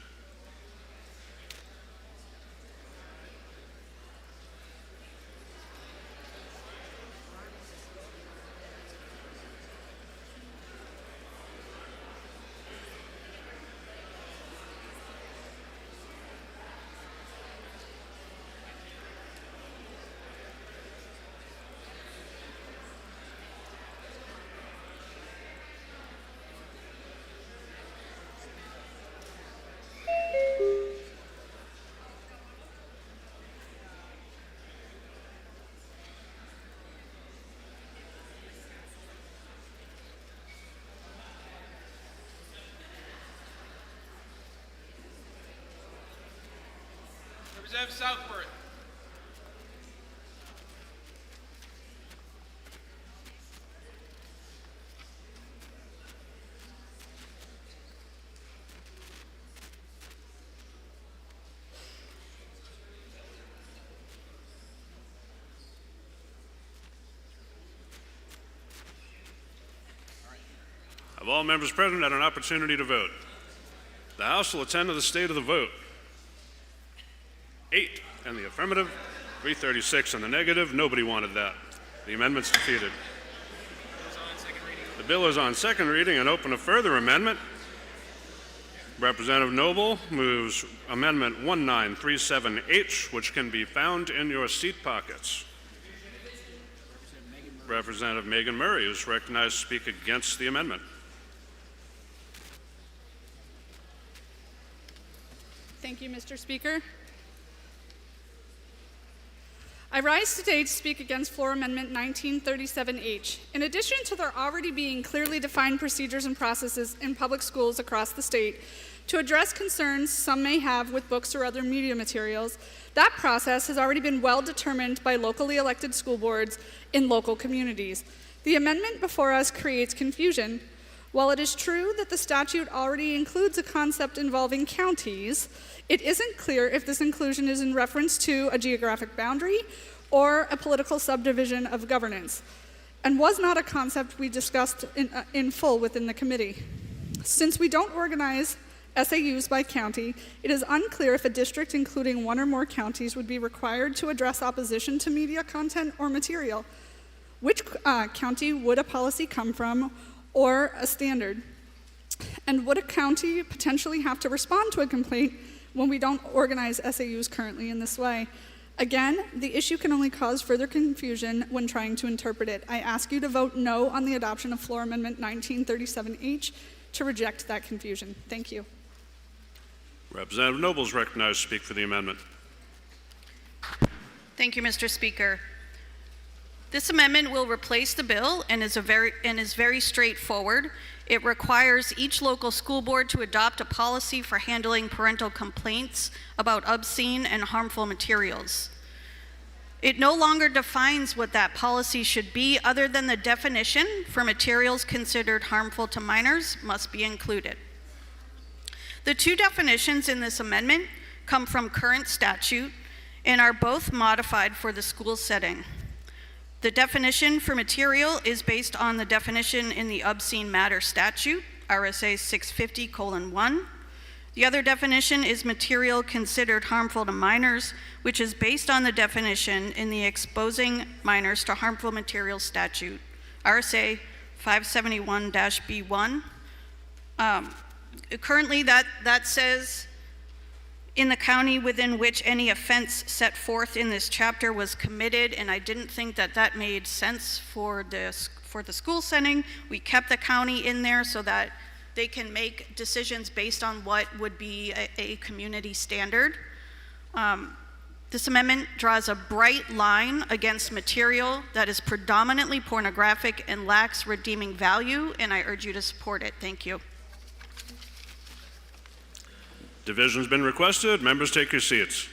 Representative Southworth. Have all members present had an opportunity to vote? The House will attend to the state of the vote. 8 in the affirmative, 336 in the negative. Nobody wanted that. The amendment's defeated. The bill is on second reading and open to further amendment. Representative Noble moves Amendment 1937H, which can be found in your seat pockets. Representative Megan Murray is recognized to speak against the amendment. Thank you, Mr. Speaker. I rise today to speak against Floor Amendment 1937H. In addition to there already being clearly defined procedures and processes in public schools across the state to address concerns some may have with books or other media materials, that process has already been well determined by locally elected school boards in local communities. The amendment before us creates confusion. While it is true that the statute already includes a concept involving counties, it isn't clear if this inclusion is in reference to a geographic boundary or a political subdivision of governance, and was not a concept we discussed in full within the committee. Since we don't organize SAUs by county, it is unclear if a district including one or more counties would be required to address opposition to media content or material. Which county would a policy come from, or a standard? And would a county potentially have to respond to a complaint when we don't organize SAUs currently in this way? Again, the issue can only cause further confusion when trying to interpret it. I ask you to vote no on the adoption of Floor Amendment 1937H to reject that confusion. Thank you. Representative Noble is recognized to speak for the amendment. Thank you, Mr. Speaker. This amendment will replace the bill and is very straightforward. It requires each local school board to adopt a policy for handling parental complaints about obscene and harmful materials. It no longer defines what that policy should be, other than the definition for materials considered harmful to minors must be included. The two definitions in this amendment come from current statute and are both modified for the school setting. The definition for material is based on the definition in the Obscene Matter Statute, RSA 650:1. The other definition is material considered harmful to minors, which is based on the definition in the Exposing Minors to Harmful Materials Statute, RSA 571-B1. Currently, that says in the county within which any offense set forth in this chapter was committed, and I didn't think that made sense for the school setting. We kept the county in there so that they can make decisions based on what would be a community standard. This amendment draws a bright line against material that is predominantly pornographic and lacks redeeming value, and I urge you to support it. Thank you. Division's been requested. Members, take your seats.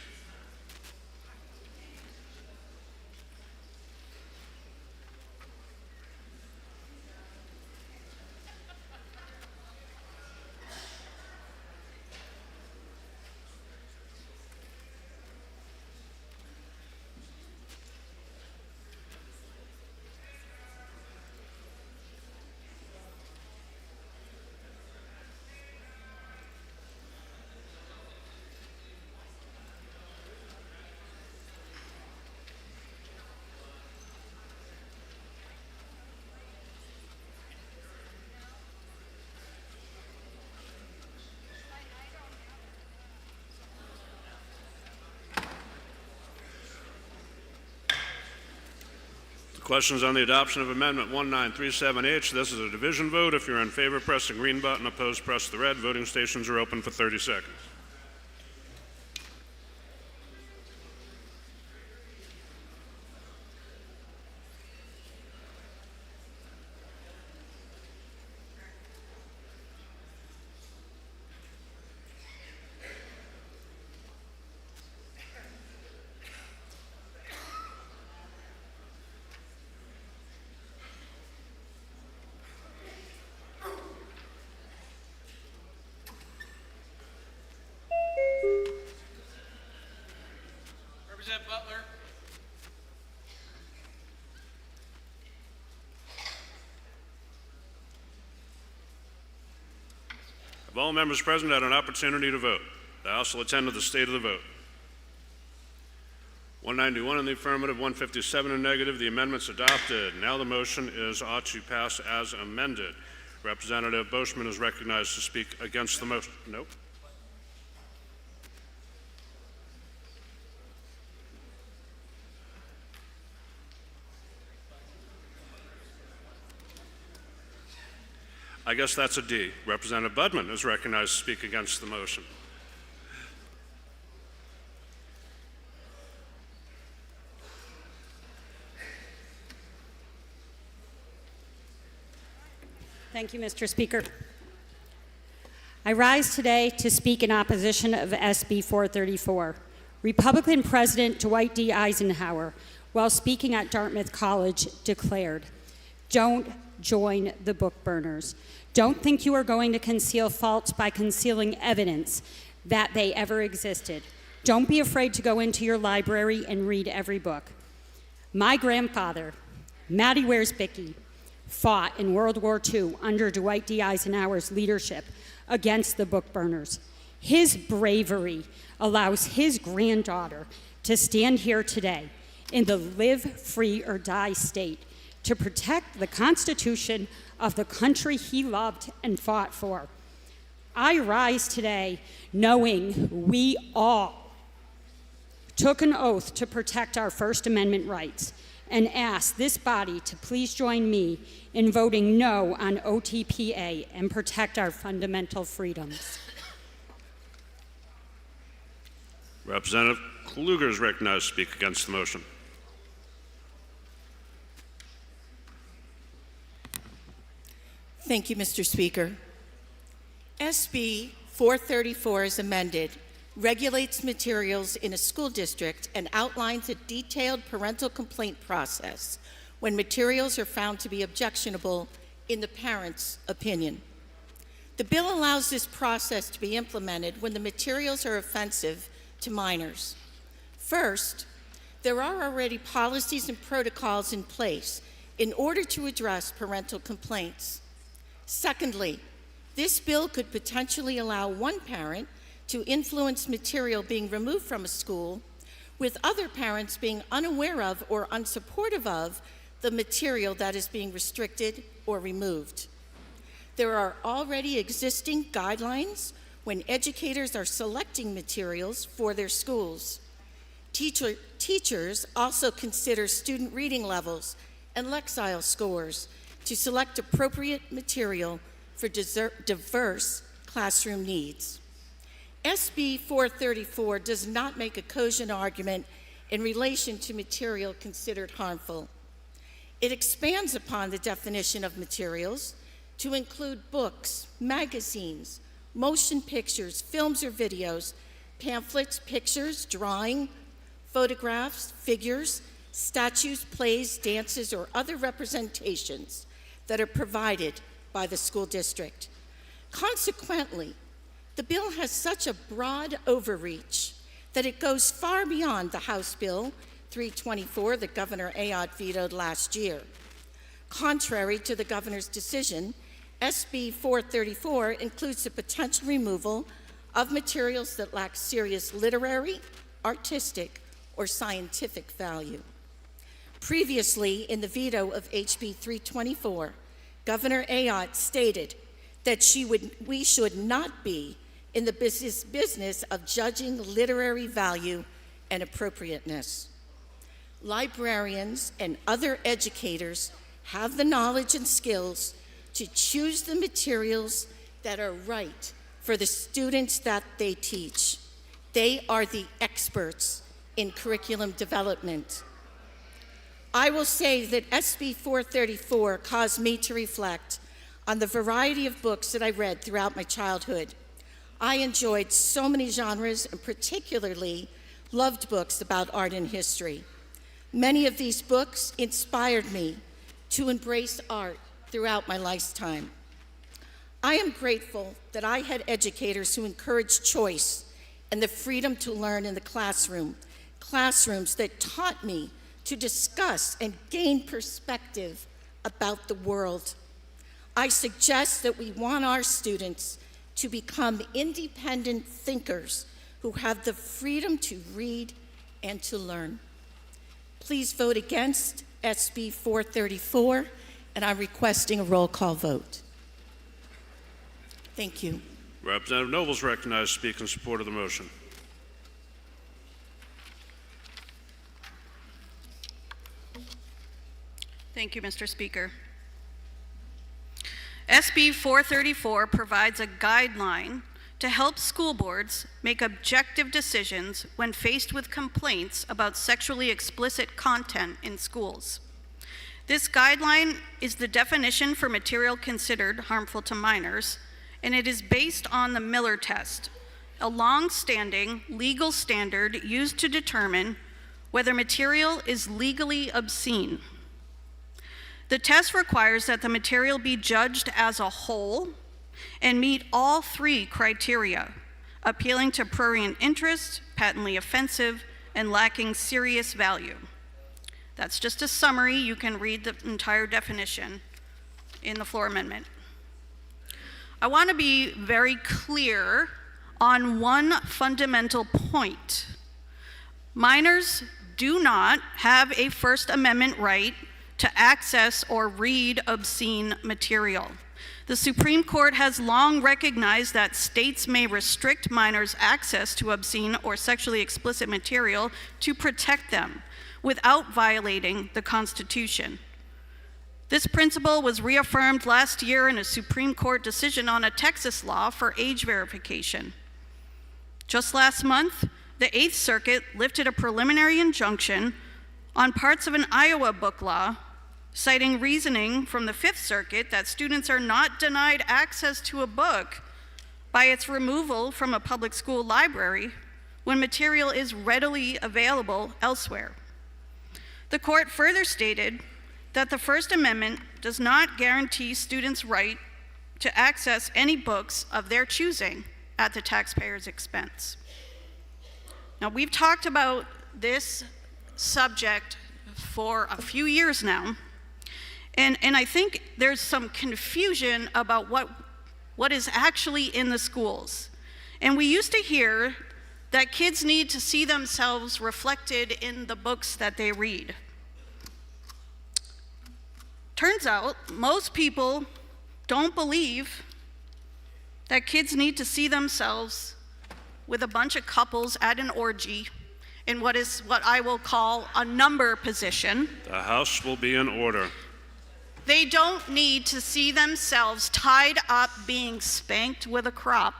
Questions on the adoption of Amendment 1937H. This is a division vote. If you're in favor, press the green button. Opposed, press the red. Voting stations are open for 30 seconds. Have all members present had an opportunity to vote? The House will attend to the state of the vote. 191 in the affirmative, 157 in negative. The amendment's adopted. Now the motion is ought to pass as amended. Representative Boschman is recognized to speak against the motion. Nope. I guess that's a D. Representative Budman is recognized to speak against the motion. Thank you, Mr. Speaker. I rise today to speak in opposition of SB 434. Republican President Dwight D. Eisenhower, while speaking at Dartmouth College, declared, "Don't join the book burners. Don't think you are going to conceal faults by concealing evidence that they ever existed. Don't be afraid to go into your library and read every book." My grandfather, Matty Wearsbicky, fought in World War II under Dwight D. Eisenhower's leadership against the book burners. His bravery allows his granddaughter to stand here today in the live, free, or die state to protect the Constitution of the country he loved and fought for. I rise today knowing we all took an oath to protect our First Amendment rights, and ask this body to please join me in voting no on OTPA and protect our fundamental freedoms. Representative Kluger is recognized to speak against the motion. Thank you, Mr. Speaker. SB 434 is amended, regulates materials in a school district, and outlines a detailed parental complaint process when materials are found to be objectionable in the parent's opinion. The bill allows this process to be implemented when the materials are offensive to minors. First, there are already policies and protocols in place in order to address parental complaints. Secondly, this bill could potentially allow one parent to influence material being removed from a school, with other parents being unaware of or unsupportive of the material that is being restricted or removed. There are already existing guidelines when educators are selecting materials for their schools. Teachers also consider student reading levels and Lexile scores to select appropriate material for diverse classroom needs. SB 434 does not make a cogent argument in relation to material considered harmful. It expands upon the definition of materials to include books, magazines, motion pictures, films or videos, pamphlets, pictures, drawing, photographs, figures, statues, plays, dances, or other representations that are provided by the school district. Consequently, the bill has such a broad overreach that it goes far beyond the House Bill 324 that Governor Ayotte vetoed last year. Contrary to the governor's decision, SB 434 includes the potential removal of materials that lack serious literary, artistic, or scientific value. Previously, in the veto of HB 324, Governor Ayotte stated that we should not be in the business of judging literary value and appropriateness. Librarians and other educators have the knowledge and skills to choose the materials that are right for the students that they teach. They are the experts in curriculum development. I will say that SB 434 caused me to reflect on the variety of books that I read throughout my childhood. I enjoyed so many genres and particularly loved books about art and history. Many of these books inspired me to embrace art throughout my lifetime. I am grateful that I had educators who encouraged choice and the freedom to learn in the classroom, classrooms that taught me to discuss and gain perspective about the world. I suggest that we want our students to become independent thinkers who have the freedom to read and to learn. Please vote against SB 434, and I'm requesting a roll call vote. Thank you. Representative Nobles recognized to speak in support of the motion. Thank you, Mr. Speaker. SB 434 provides a guideline to help school boards make objective decisions when faced with complaints about sexually explicit content in schools. This guideline is the definition for material considered harmful to minors, and it is based on the Miller test, a long-standing legal standard used to determine whether material is legally obscene. The test requires that the material be judged as a whole and meet all three criteria: appealing to prurient interest, patently offensive, and lacking serious value. That's just a summary. You can read the entire definition in the floor amendment. I want to be very clear on one fundamental point. Minors do not have a First Amendment right to access or read obscene material. The Supreme Court has long recognized that states may restrict minors' access to obscene or sexually explicit material to protect them without violating the Constitution. This principle was reaffirmed last year in a Supreme Court decision on a Texas law for age verification. Just last month, the Eighth Circuit lifted a preliminary injunction on parts of an Iowa book law, citing reasoning from the Fifth Circuit that students are not denied access to a book by its removal from a public school library when material is readily available elsewhere. The court further stated that the First Amendment does not guarantee students' right to access any books of their choosing at the taxpayer's expense. Now, we've talked about this subject for a few years now, and I think there's some confusion about what is actually in the schools. And we used to hear that kids need to see themselves reflected in the books that they read. Turns out, most people don't believe that kids need to see themselves with a bunch of couples at an orgy in what I will call a number position. The House will be in order. They don't need to see themselves tied up being spanked with a crop.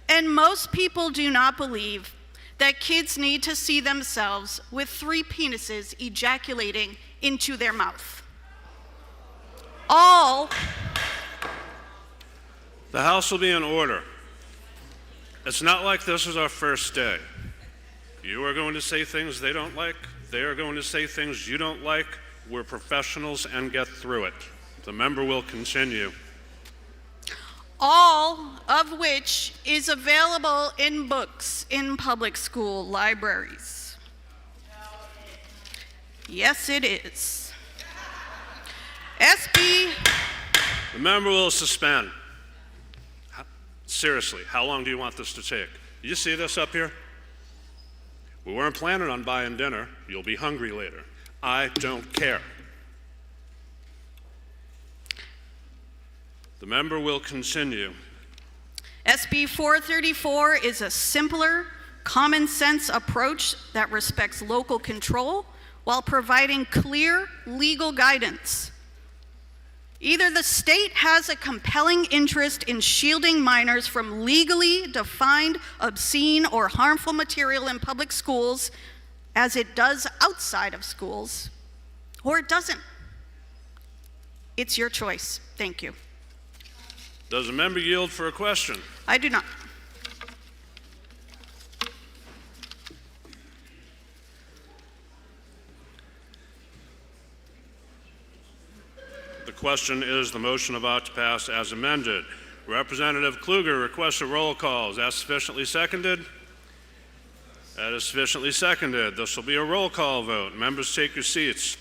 And most people do not believe that kids need to see themselves with 3 penises ejaculating into their mouth. The House will be in order. It's not like this is our first day. You are going to say things they don't like. They are going to say things you don't like. We're professionals and get through it. The member will continue. All of which is available in books in public school libraries. Yes, it is. SB. The member will suspend. Seriously, how long do you want this to take? You see this up here? We weren't planning on buying dinner. You'll be hungry later. I don't care. The member will continue. SB 434 is a simpler, common sense approach that respects local control while providing clear legal guidance. Either the state has a compelling interest in shielding minors from legally defined obscene or harmful material in public schools, as it does outside of schools, or it doesn't. It's your choice. Thank you. Does the member yield for a question? I do not. The question is the motion about to pass as amended. Representative Kluger requests a roll call. Is that sufficiently seconded? That is sufficiently seconded. This will be a roll call vote. Members, take your seats.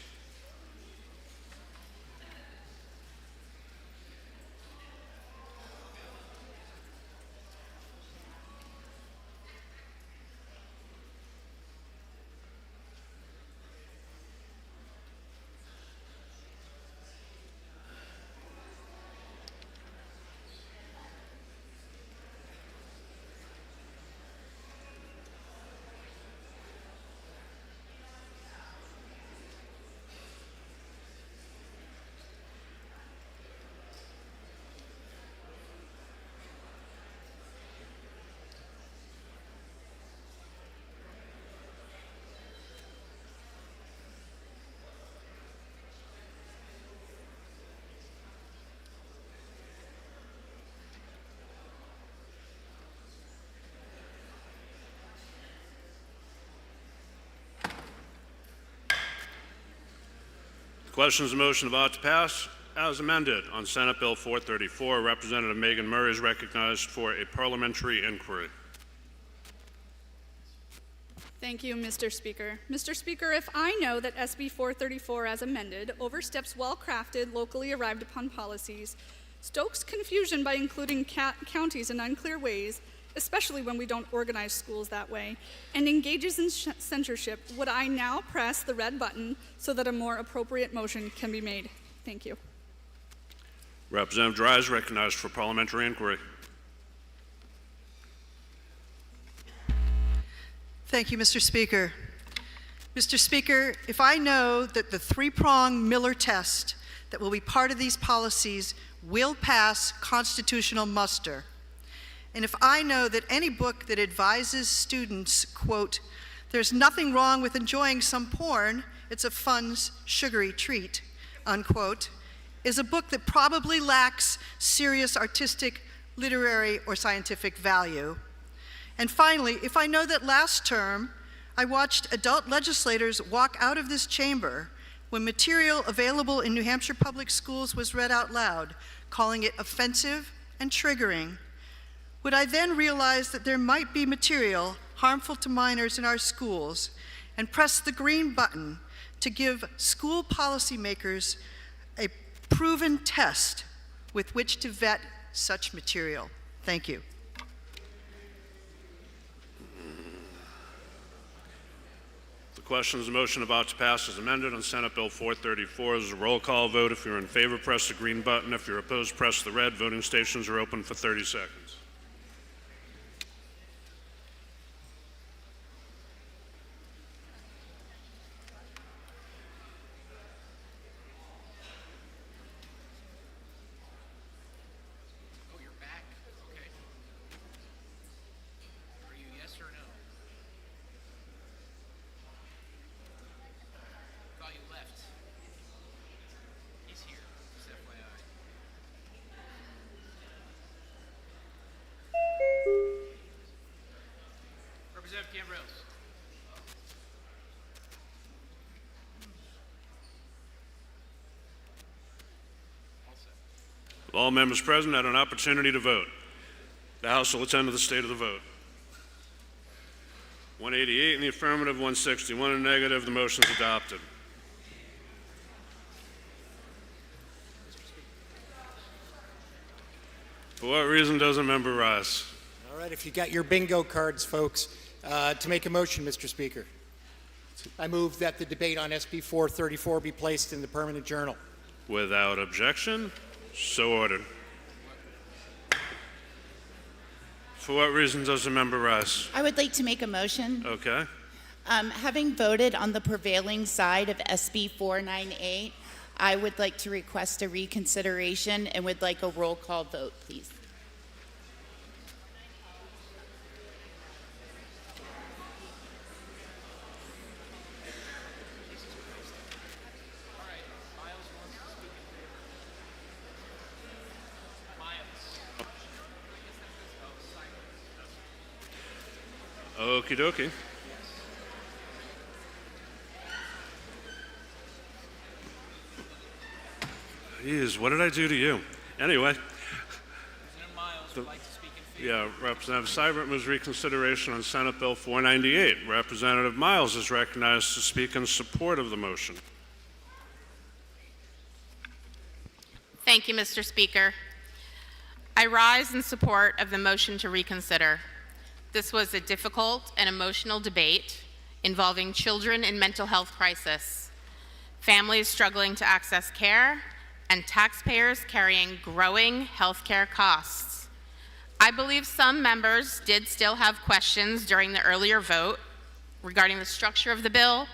question is the motion about to pass as amended on Senate Bill 434. Representative Megan Murray is recognized for a parliamentary inquiry. Thank you, Mr. Speaker. Mr. Speaker, if I know that SB 434 as amended oversteps well-crafted, locally arrived upon policies, stokes confusion by including counties in unclear ways, especially when we don't organize schools that way, and engages in censorship, would I now press the red button so that a more appropriate motion can be made? Thank you. Representative Dry is recognized for parliamentary inquiry. Thank you, Mr. Speaker. Mr. Speaker, if I know that the three-prong Miller test that will be part of these policies will pass constitutional muster, and if I know that any book that advises students, quote, "There's nothing wrong with enjoying some porn, it's a fun, sugary treat," unquote, is a book that probably lacks serious artistic, literary, or scientific value. And finally, if I know that last term I watched adult legislators walk out of this chamber when material available in New Hampshire public schools was read out loud, calling it offensive and triggering, would I then realize that there might be material harmful to minors in our schools and press the green button to give school policymakers a proven test with which to vet such material? Thank you. The question is the motion about to pass as amended on Senate Bill 434. This is a roll call vote. If you're in favor, press the green button. If you're opposed, press the red. Voting stations are open for 30 seconds. All members present had an opportunity to vote. The House will attend to the state of the vote. 188 in the affirmative, 161 in the negative. The motion is adopted. For what reason does a member rise? All right, if you got your bingo cards, folks, to make a motion, Mr. Speaker. I move that the debate on SB 434 be placed in the permanent journal. Without objection, so ordered. For what reason does a member rise? I would like to make a motion. Okay. Having voted on the prevailing side of SB 498, I would like to request a reconsideration and would like a roll call vote, please. Okie dokie. Jeez, what did I do to you? Anyway. Representative Seibert moves reconsideration on Senate Bill 498. Representative Miles is recognized to speak in support of the motion. Thank you, Mr. Speaker. I rise in support of the motion to reconsider. This was a difficult and emotional debate involving children in mental health crisis, families struggling to access care, and taxpayers carrying growing health care costs. I believe some members did still have questions during the earlier vote regarding the structure of the bill,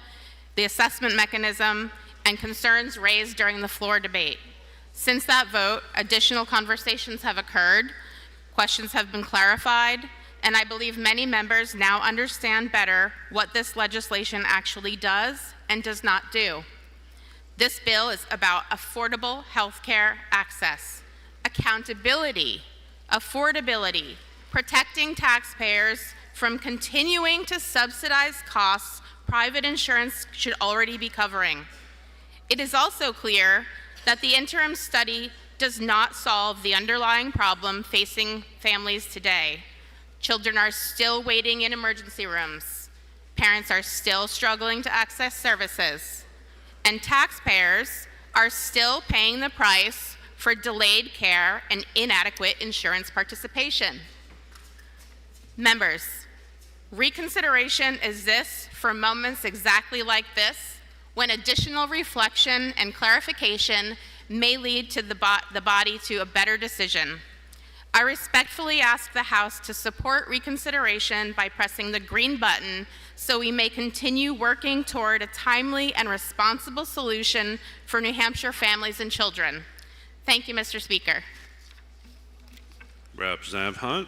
the assessment mechanism, and concerns raised during the floor debate. Since that vote, additional conversations have occurred, questions have been clarified, and I believe many members now understand better what this legislation actually does and does not do. This bill is about affordable health care access, accountability, affordability, protecting taxpayers from continuing to subsidize costs private insurance should already be covering. It is also clear that the interim study does not solve the underlying problem facing families today. Children are still waiting in emergency rooms. Parents are still struggling to access services. And taxpayers are still paying the price for delayed care and inadequate insurance participation. Members, reconsideration exists for moments exactly like this, when additional reflection and clarification may lead to the body to a better decision. I respectfully ask the House to support reconsideration by pressing the green button so we may continue working toward a timely and responsible solution for New Hampshire families and children. Thank you, Mr. Speaker. Representative Hunt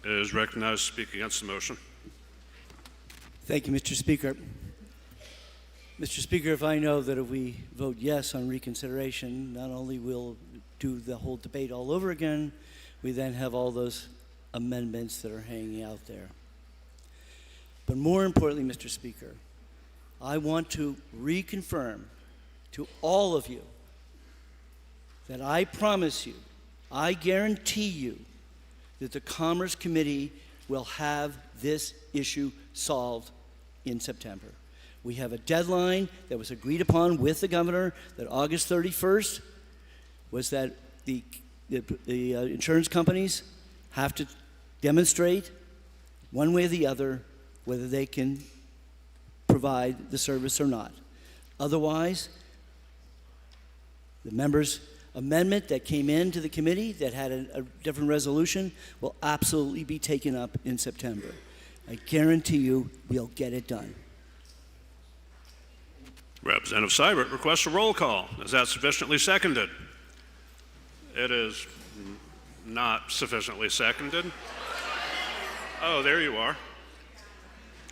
is recognized to speak against the motion. Thank you, Mr. Speaker. Mr. Speaker, if I know that if we vote yes on reconsideration, not only will do the whole debate all over again, we then have all those amendments that are hanging out there. But more importantly, Mr. Speaker, I want to reconfirm to all of you that I promise you, I guarantee you, that the Commerce Committee will have this issue solved in September. We have a deadline that was agreed upon with the governor that August 31st was that the insurance companies have to demonstrate one way or the other whether they can provide the service or not. Otherwise, the members' amendment that came into the committee that had a different resolution will absolutely be taken up in September. I guarantee you we'll get it done. Representative Seibert requests a roll call. Is that sufficiently seconded? It is not sufficiently seconded. Oh, there you are.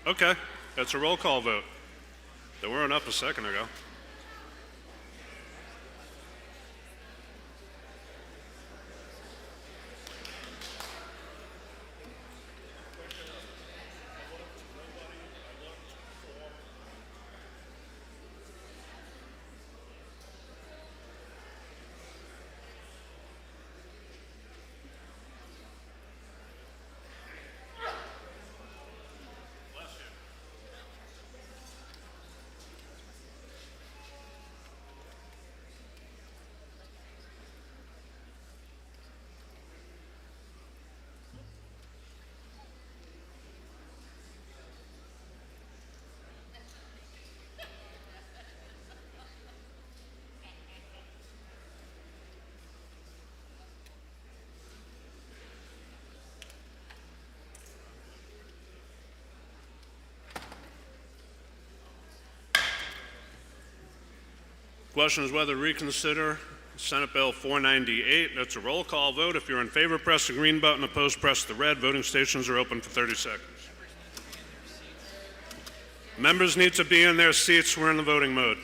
Okay, that's a roll call vote. They weren't up a second ago. Question is whether to reconsider Senate Bill 498. That's a roll call vote. If you're in favor, press the green button. Opposed, press the red. Voting stations are open for 30 seconds. Members need to be in their seats. We're in the voting mode.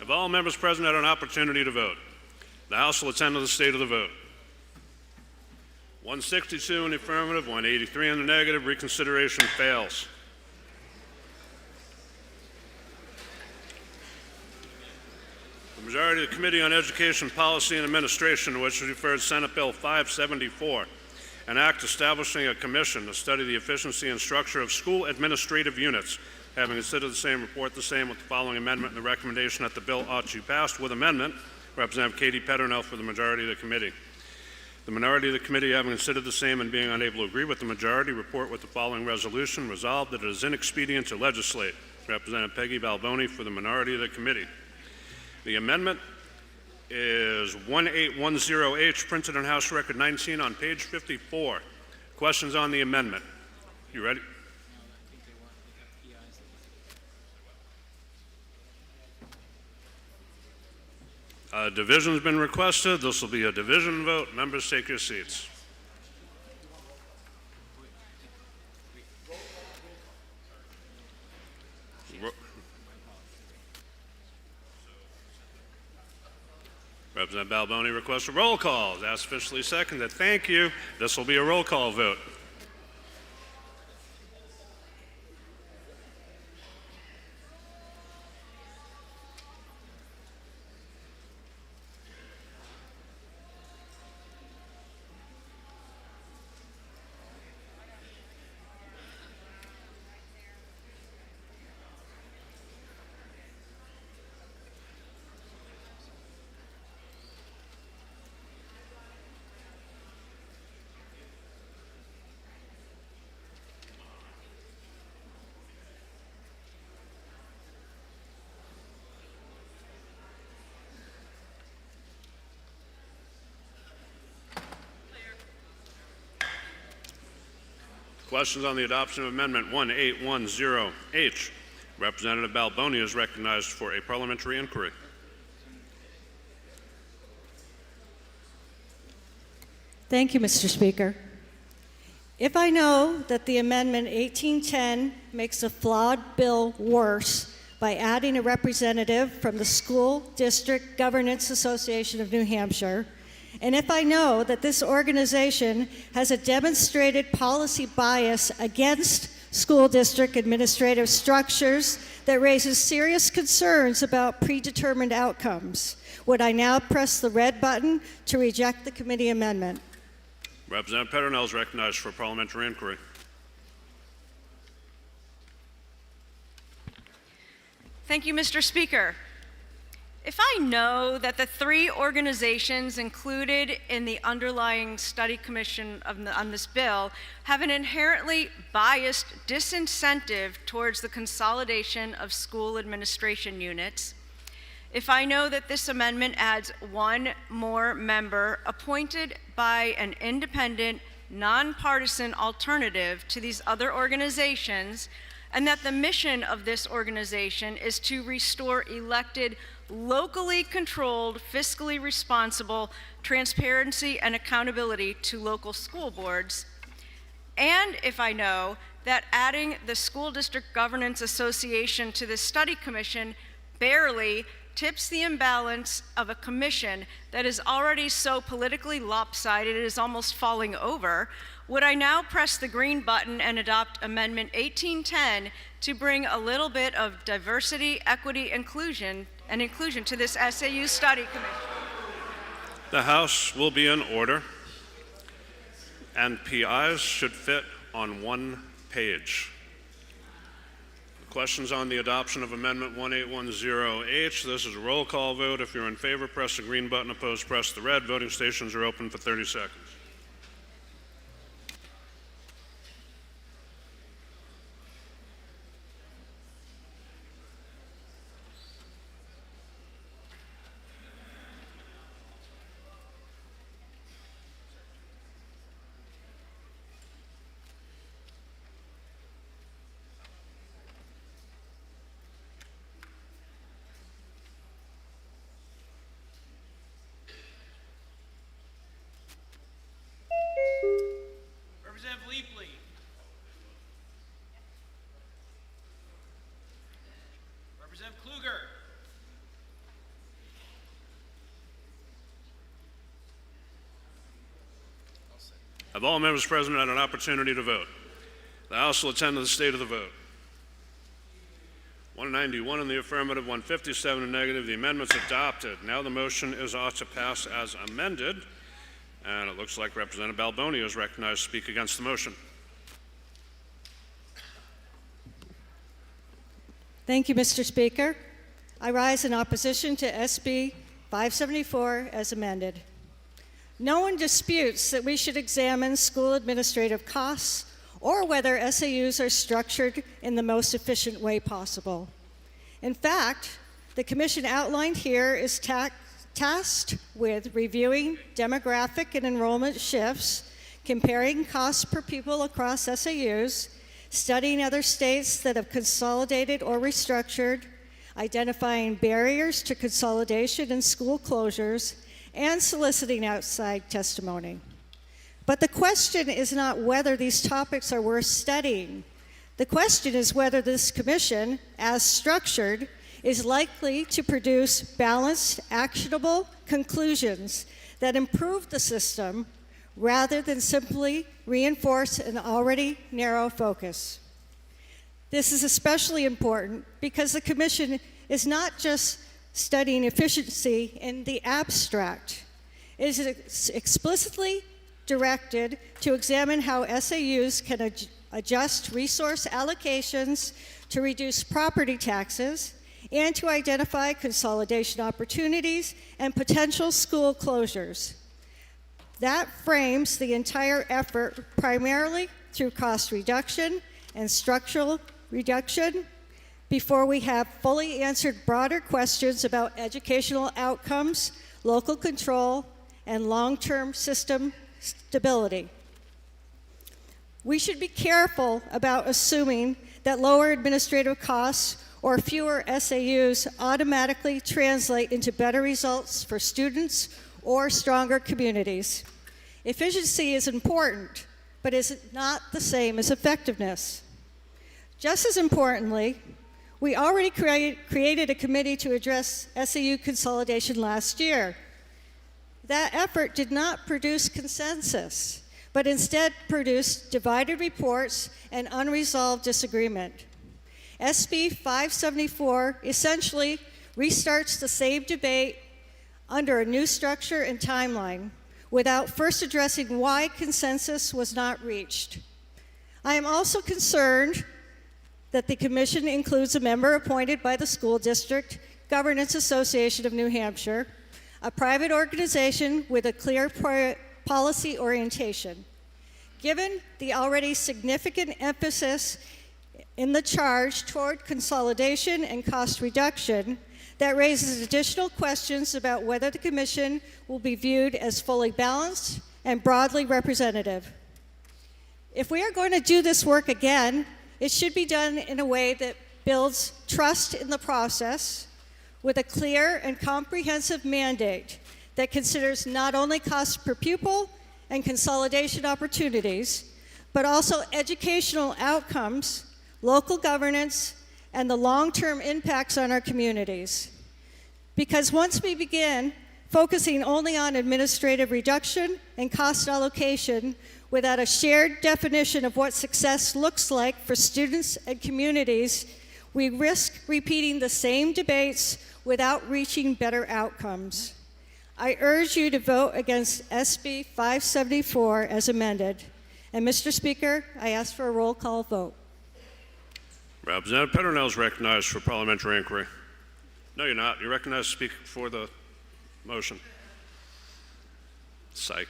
If all members present had an opportunity to vote, the House will attend to the state of the vote. 162 in the affirmative, 183 in the negative. Reconsideration fails. The majority of the Committee on Education, Policy, and Administration, which was referred Senate Bill 574, an act establishing a commission to study the efficiency and structure of school administrative units, having considered the same, report the same with the following amendment and the recommendation that the bill ought to be passed with amendment. Representative Katie Peternell for the majority of the committee. The minority of the committee, having considered the same and being unable to agree with the majority, report with the following resolution: resolved that it is inexpedient to legislate. Representative Peggy Balboni for the minority of the committee. The amendment is 1810H, printed in House Record 19 on page 54. Questions on the amendment? You ready? Division's been requested. This will be a division vote. Members, take your seats. Representative Balboni requests a roll call. That's officially seconded. Thank you. This will be a roll call vote. Questions on the adoption of Amendment 1810H. Representative Balboni is recognized for a parliamentary inquiry. Thank you, Mr. Speaker. If I know that the Amendment 1810 makes a flawed bill worse by adding a representative from the School District Governance Association of New Hampshire, and if I know that this organization has a demonstrated policy bias against school district administrative structures that raises serious concerns about predetermined outcomes, would I now press the red button to reject the committee amendment? Representative Petronell is recognized for a parliamentary inquiry. Thank you, Mr. Speaker. If I know that the three organizations included in the underlying study commission on this bill have an inherently biased disincentive towards the consolidation of school administration units, if I know that this amendment adds one more member appointed by an independent, nonpartisan alternative to these other organizations, and that the mission of this organization is to restore elected, locally controlled, fiscally responsible transparency and accountability to local school boards, and if I know that adding the School District Governance Association to this study commission barely tips the imbalance of a commission that is already so politically lopsided it is almost falling over, would I now press the green button and adopt Amendment 1810 to bring a little bit of diversity, equity, inclusion to this SAU study commission? The House will be in order, and PIs should fit on one page. Questions on the adoption of Amendment 1810H. This is a roll call vote. If you're in favor, press the green button. Opposed, press the red. Voting stations are open for 30 seconds. Representative Leapley. Representative Kluger. Have all members present had an opportunity to vote? The House will attend to the state of the vote. 191 in the affirmative, 157 in negative. The amendment's adopted. Now the motion is ought to pass as amended. And it looks like Representative Balboni is recognized to speak against the motion. Thank you, Mr. Speaker. I rise in opposition to SB 574 as amended. No one disputes that we should examine school administrative costs or whether SAUs are structured in the most efficient way possible. In fact, the commission outlined here is tasked with reviewing demographic and enrollment shifts, comparing costs per pupil across SAUs, studying other states that have consolidated or restructured, identifying barriers to consolidation and school closures, and soliciting outside testimony. But the question is not whether these topics are worth studying. The question is whether this commission, as structured, is likely to produce balanced, actionable conclusions that improve the system rather than simply reinforce an already narrow focus. This is especially important because the commission is not just studying efficiency in the abstract. It is explicitly directed to examine how SAUs can adjust resource allocations to reduce property taxes and to identify consolidation opportunities and potential school closures. That frames the entire effort primarily through cost reduction and structural reduction before we have fully answered broader questions about educational outcomes, local control, and long-term system stability. We should be careful about assuming that lower administrative costs or fewer SAUs automatically translate into better results for students or stronger communities. Efficiency is important, but is not the same as effectiveness. Just as importantly, we already created a committee to address SAU consolidation last year. That effort did not produce consensus, but instead produced divided reports and unresolved disagreement. SB 574 essentially restarts the same debate under a new structure and timeline without first addressing why consensus was not reached. I am also concerned that the commission includes a member appointed by the School District Governance Association of New Hampshire, a private organization with a clear policy orientation. Given the already significant emphasis in the charge toward consolidation and cost reduction, that raises additional questions about whether the commission will be viewed as fully balanced and broadly representative. If we are going to do this work again, it should be done in a way that builds trust in the process with a clear and comprehensive mandate that considers not only cost per pupil and consolidation opportunities, but also educational outcomes, local governance, and the long-term impacts on our communities. Because once we begin focusing only on administrative reduction and cost allocation without a shared definition of what success looks like for students and communities, we risk repeating the same debates without reaching better outcomes. I urge you to vote against SB 574 as amended. And Mr. Speaker, I ask for a roll call vote. Representative Petronell is recognized for parliamentary inquiry. No, you're not. You're recognized to speak for the motion. Psych.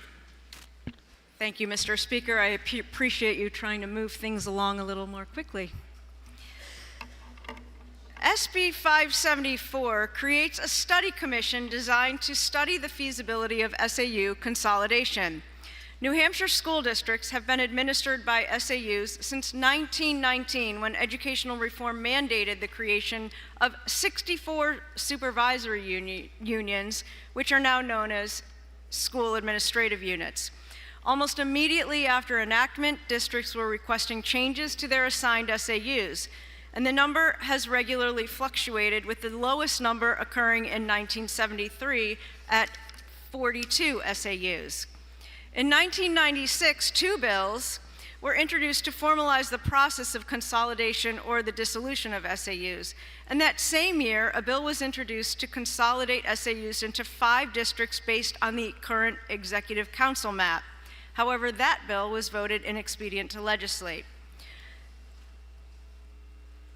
Thank you, Mr. Speaker. I appreciate you trying to move things along a little more quickly. SB 574 creates a study commission designed to study the feasibility of SAU consolidation. New Hampshire school districts have been administered by SAUs since 1919, when educational reform mandated the creation of 64 supervisory unions, which are now known as school administrative units. Almost immediately after enactment, districts were requesting changes to their assigned SAUs, and the number has regularly fluctuated, with the lowest number occurring in 1973 at 42 SAUs. In 1996, 2 bills were introduced to formalize the process of consolidation or the dissolution of SAUs. And that same year, a bill was introduced to consolidate SAUs into 5 districts based on the current executive council map. However, that bill was voted inexpedient to legislate.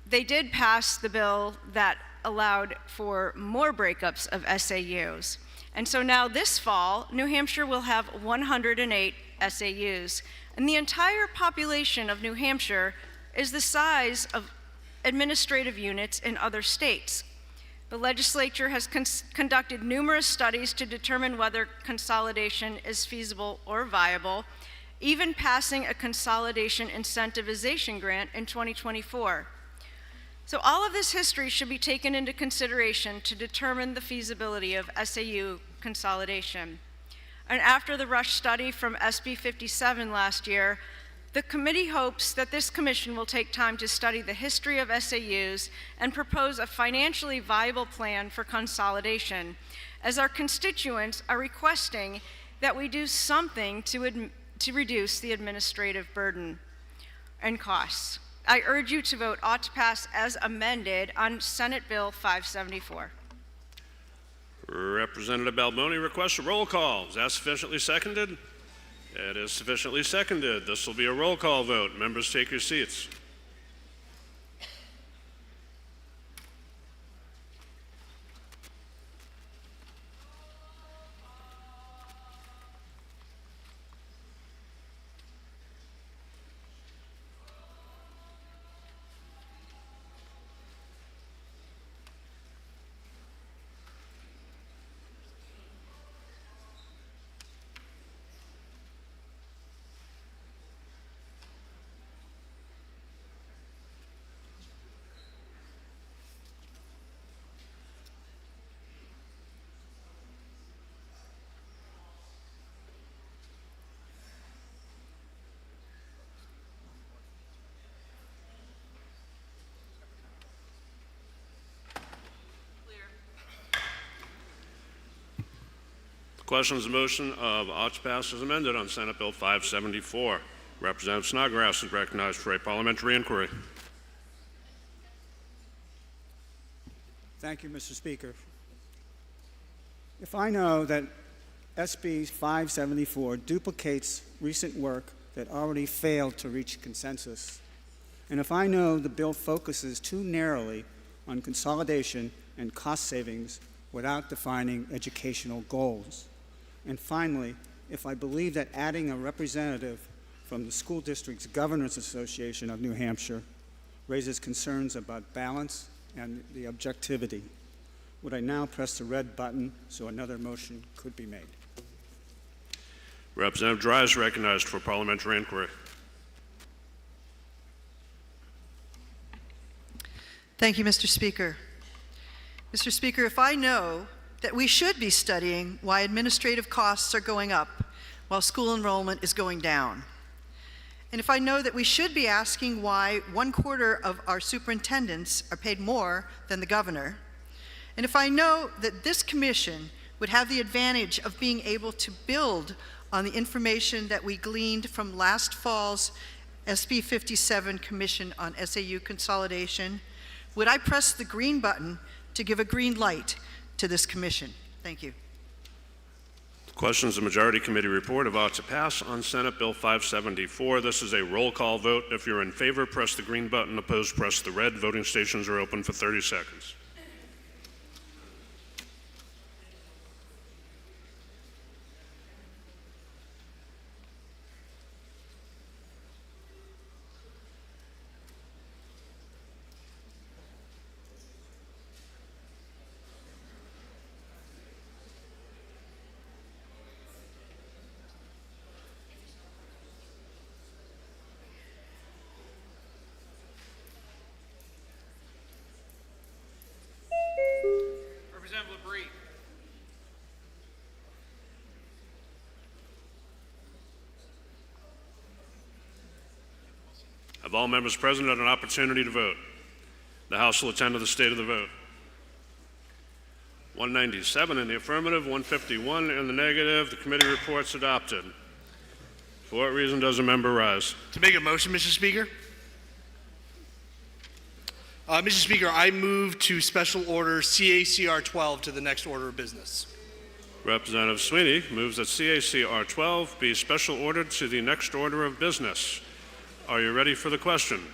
They did pass the bill that allowed for more breakups of SAUs. And so now this fall, New Hampshire will have 108 SAUs. And the entire population of New Hampshire is the size of administrative units in other states. The legislature has conducted numerous studies to determine whether consolidation is feasible or viable, even passing a consolidation incentivization grant in 2024. So all of this history should be taken into consideration to determine the feasibility of SAU consolidation. And after the rush study from SB 57 last year, the committee hopes that this commission will take time to study the history of SAUs and propose a financially viable plan for consolidation, as our constituents are requesting that we do something to reduce the administrative burden and costs. I urge you to vote ought to pass as amended on Senate Bill 574. Representative Balboni requests a roll call. Is that sufficiently seconded? It is sufficiently seconded. This will be a roll call vote. Members, take your seats. Questions of motion of ought to pass as amended on Senate Bill 574. Representative Snodgrass is recognized for a parliamentary inquiry. Thank you, Mr. Speaker. If I know that SB 574 duplicates recent work that already failed to reach consensus, and if I know the bill focuses too narrowly on consolidation and cost savings without defining educational goals, and finally, if I believe that adding a representative from the School District's Governors Association of New Hampshire raises concerns about balance and the objectivity, would I now press the red button so another motion could be made? Representative Dry is recognized for parliamentary inquiry. Thank you, Mr. Speaker. Mr. Speaker, if I know that we should be studying why administrative costs are going up while school enrollment is going down, and if I know that we should be asking why 1/4 of our superintendents are paid more than the governor, and if I know that this commission would have the advantage of being able to build on the information that we gleaned from last fall's SB 57 Commission on SAU consolidation, would I press the green button to give a green light to this commission? Thank you. Questions of Majority Committee report of ought to pass on Senate Bill 574. This is a roll call vote. If you're in favor, press the green button. Opposed, press the red. Voting stations are open for 30 seconds. Representative LaBrie. Have all members present had an opportunity to vote? The House will attend to the state of the vote. 197 in the affirmative, 151 in the negative. The committee report's adopted. For what reason does a member rise? To make a motion, Mr. Speaker. Mr. Speaker, I move to special order CACR 12 to the next order of business. Representative Sweeney moves that CACR 12 be special ordered to the next order of business. Are you ready for the question?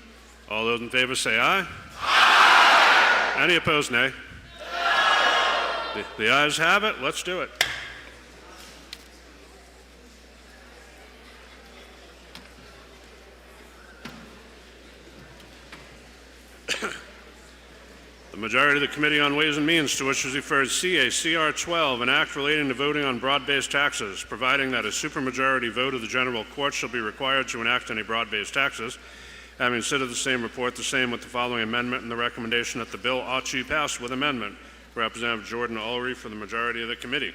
All those in favor say aye. Aye. Any opposed, nay? No. The ayes have it. Let's do it. The majority of the Committee on Ways and Means, to which is referred CACR 12, an act relating to voting on broad-based taxes, providing that a supermajority vote of the General Court shall be required to enact any broad-based taxes, Having considered the same, report the same with the following amendment and the recommendation that the bill ought to be passed with amendment. Representative Jordan Ulrey for the majority of the committee.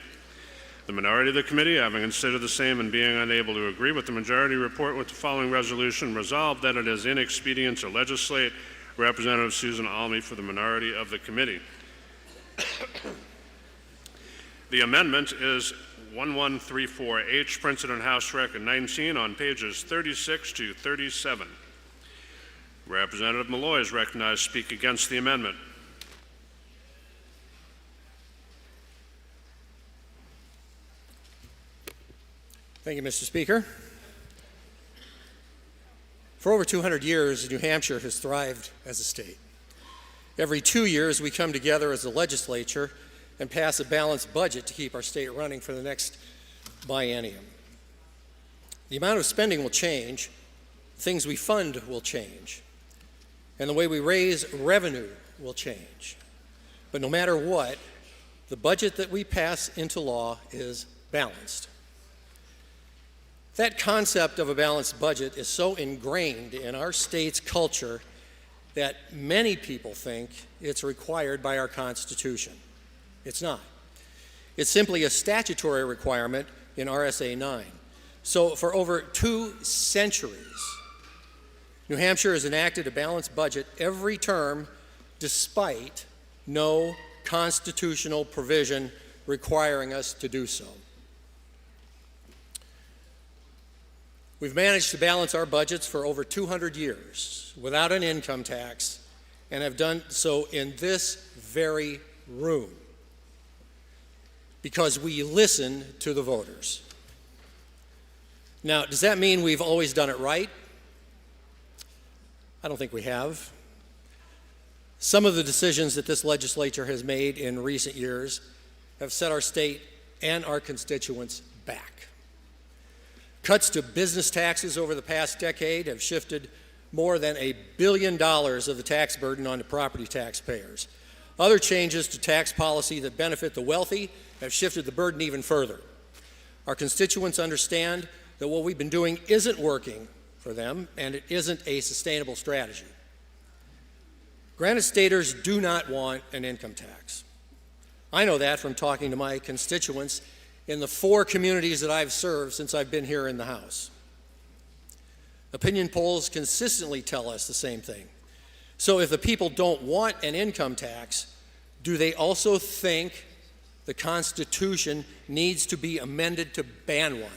The minority of the committee, having considered the same and being unable to agree with the majority, report with the following resolution. Resolved that it is inexpedient to legislate. Representative Susan Almy for the minority of the committee. The amendment is 1134H, printed in House Record 19 on pages 36 to 37. Representative Malloy is recognized to speak against the amendment. Thank you, Mr. Speaker. For over 200 years, New Hampshire has thrived as a state. Every 2 years, we come together as a legislature and pass a balanced budget to keep our state running for the next biennium. The amount of spending will change, things we fund will change, and the way we raise revenue will change. But no matter what, the budget that we pass into law is balanced. That concept of a balanced budget is so ingrained in our state's culture that many people think it's required by our Constitution. It's not. It's simply a statutory requirement in RSA 9. So for over 2 centuries, New Hampshire has enacted a balanced budget every term despite no constitutional provision requiring us to do so. We've managed to balance our budgets for over 200 years without an income tax and have done so in this very room because we listen to the voters. Now, does that mean we've always done it right? I don't think we have. Some of the decisions that this legislature has made in recent years have set our state and our constituents back. Cuts to business taxes over the past decade have shifted more than $1 billion of the tax burden onto property taxpayers. Other changes to tax policy that benefit the wealthy have shifted the burden even further. Our constituents understand that what we've been doing isn't working for them, and it isn't a sustainable strategy. Granite Staters do not want an income tax. I know that from talking to my constituents in the 4 communities that I've served since I've been here in the House. Opinion polls consistently tell us the same thing. So if the people don't want an income tax, do they also think the Constitution needs to be amended to ban one?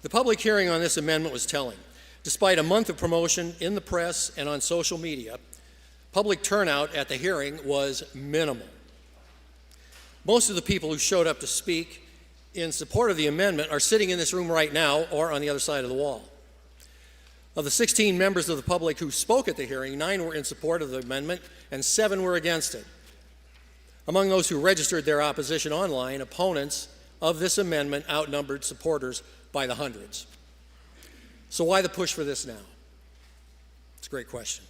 The public hearing on this amendment was telling. Despite a month of promotion in the press and on social media, public turnout at the hearing was minimal. Most of the people who showed up to speak in support of the amendment are sitting in this room right now or on the other side of the wall. Of the 16 members of the public who spoke at the hearing, 9 were in support of the amendment and 7 were against it. Among those who registered their opposition online, opponents of this amendment outnumbered supporters by the hundreds. So why the push for this now? It's a great question.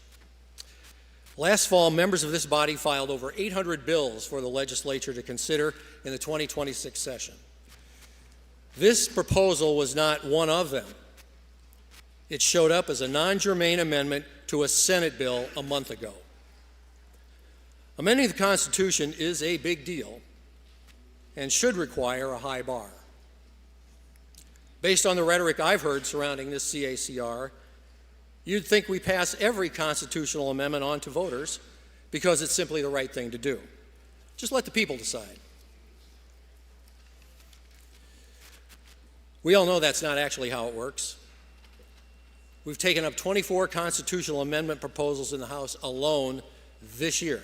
Last fall, members of this body filed over 800 bills for the legislature to consider in the 2026 session. This proposal was not one of them. It showed up as a non-germane amendment to a Senate bill a month ago. Amending the Constitution is a big deal and should require a high bar. Based on the rhetoric I've heard surrounding this CACR, you'd think we pass every constitutional amendment on to voters because it's simply the right thing to do. Just let the people decide. We all know that's not actually how it works. We've taken up 24 constitutional amendment proposals in the House alone this year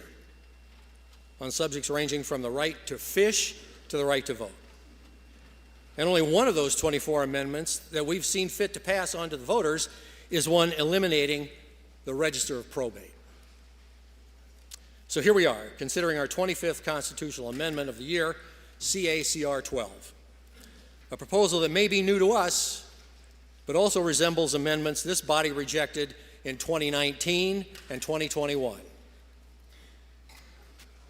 on subjects ranging from the right to fish to the right to vote. And only one of those 24 amendments that we've seen fit to pass on to the voters is one eliminating the register of probate. So here we are, considering our 25th constitutional amendment of the year, CACR 12. A proposal that may be new to us, but also resembles amendments this body rejected in 2019 and 2021.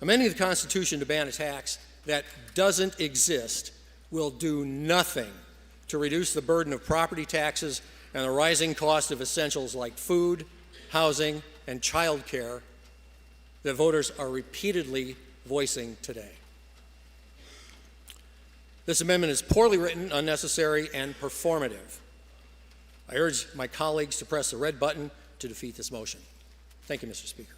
Amending the Constitution to ban a tax that doesn't exist will do nothing to reduce the burden of property taxes and the rising cost of essentials like food, housing, and child care that voters are repeatedly voicing today. This amendment is poorly written, unnecessary, and performative. I urge my colleagues to press the red button to defeat this motion. Thank you, Mr. Speaker.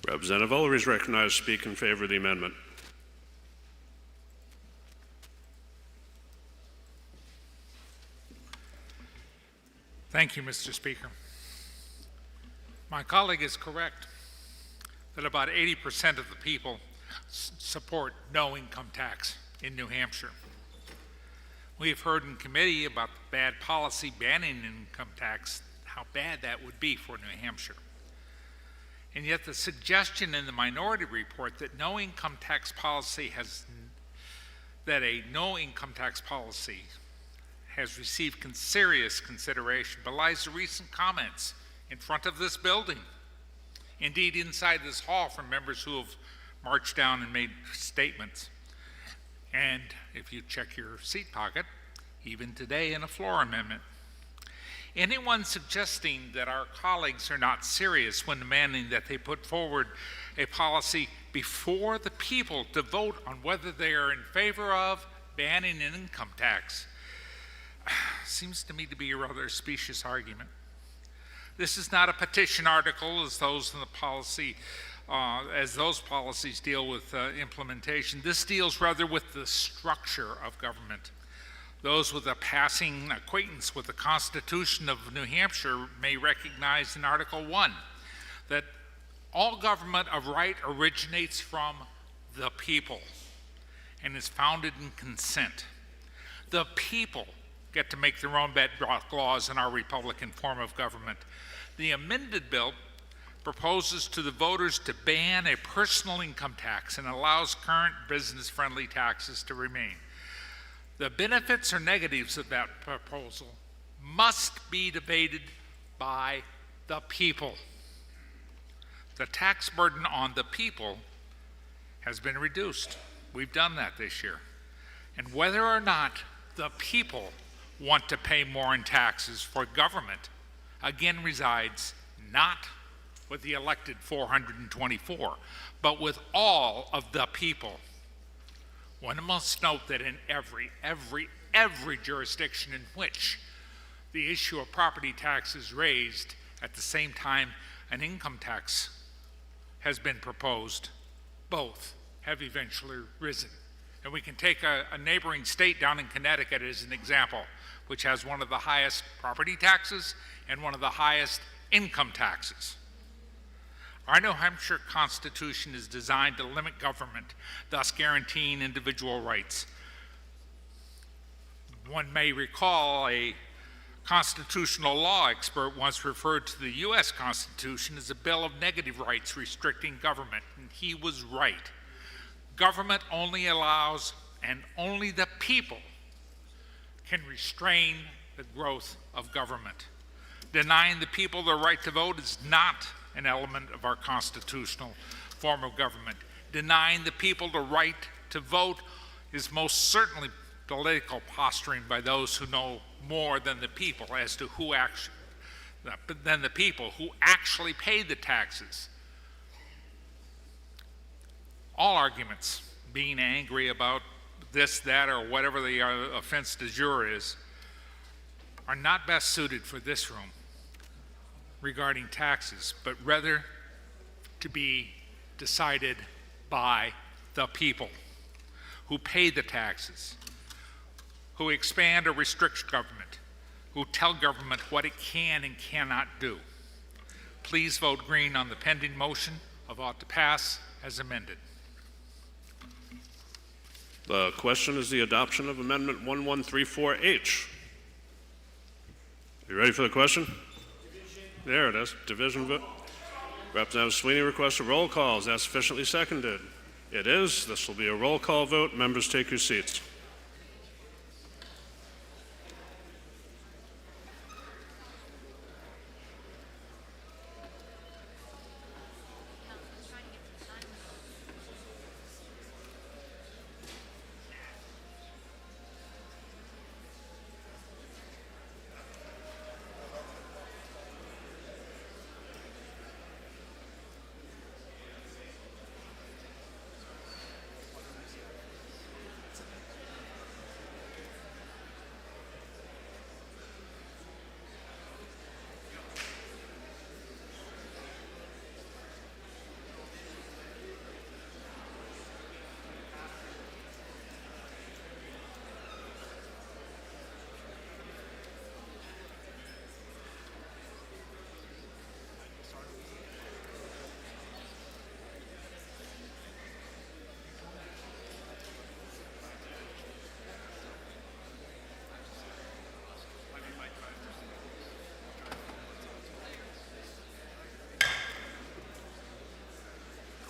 Representative Ullery is recognized to speak in favor of the amendment. Thank you, Mr. Speaker. My colleague is correct that about 80% of the people support no income tax in New Hampshire. We have heard in committee about the bad policy banning income tax, how bad that would be for New Hampshire. And yet the suggestion in the minority report that a no income tax policy has received serious consideration belies the recent comments in front of this building. Indeed, inside this hall from members who have marched down and made statements. And if you check your seat pocket, even today in a floor amendment. Anyone suggesting that our colleagues are not serious when demanding that they put forward a policy before the people to vote on whether they are in favor of banning an income tax seems to me to be a rather specious argument. This is not a petition article as those in the policy, as those policies deal with implementation. This deals rather with the structure of government. Those with a passing acquaintance with the Constitution of New Hampshire may recognize in Article 1 that all government of right originates from the people and is founded in consent. The people get to make their own bedrock laws in our Republican form of government. The amended bill proposes to the voters to ban a personal income tax and allows current business-friendly taxes to remain. The benefits or negatives of that proposal must be debated by the people. The tax burden on the people has been reduced. We've done that this year. And whether or not the people want to pay more in taxes for government, again resides not with the elected 424, but with all of the people. One must note that in every jurisdiction in which the issue of property tax is raised at the same time an income tax has been proposed, both have eventually risen. And we can take a neighboring state down in Connecticut as an example, which has one of the highest property taxes and one of the highest income taxes. Our New Hampshire Constitution is designed to limit government, thus guaranteeing individual rights. One may recall a constitutional law expert once referred to the U.S. Constitution as a bill of negative rights restricting government, and he was right. Government only allows, and only the people can restrain the growth of government. Denying the people their right to vote is not an element of our constitutional form of government. Denying the people the right to vote is most certainly political posturing by those who know more than the people as to who actually pay the taxes. All arguments, being angry about this, that, or whatever the offense du jour is, are not best suited for this room regarding taxes, but rather to be decided by the people who pay the taxes, who expand or restrict government, who tell government what it can and cannot do. Please vote green on the pending motion of ought to pass as amended. The question is the adoption of Amendment 1134H. You ready for the question? There it is. Division vote. Representative Sweeney requests a roll call. Is that sufficiently seconded? It is. This will be a roll call vote. Members, take your seats.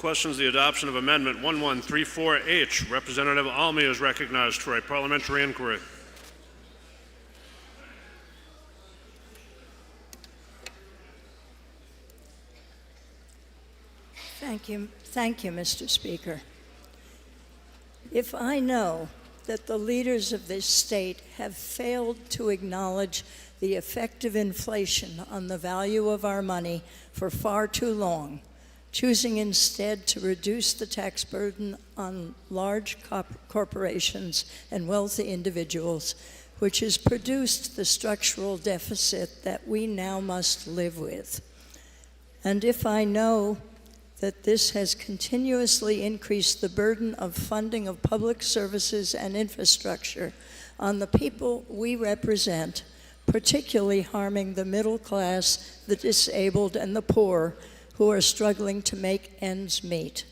questions the adoption of Amendment 1134H. Representative Almy is recognized for a parliamentary inquiry. Thank you, Mr. Speaker. If I know that the leaders of this state have failed to acknowledge the effect of inflation on the value of our money for far too long, choosing instead to reduce the tax burden on large corporations and wealthy individuals, which has produced the structural deficit that we now must live with. And if I know that this has continuously increased the burden of funding of public services and infrastructure on the people we represent, particularly harming the middle class, the disabled, and the poor who are struggling to make ends meet.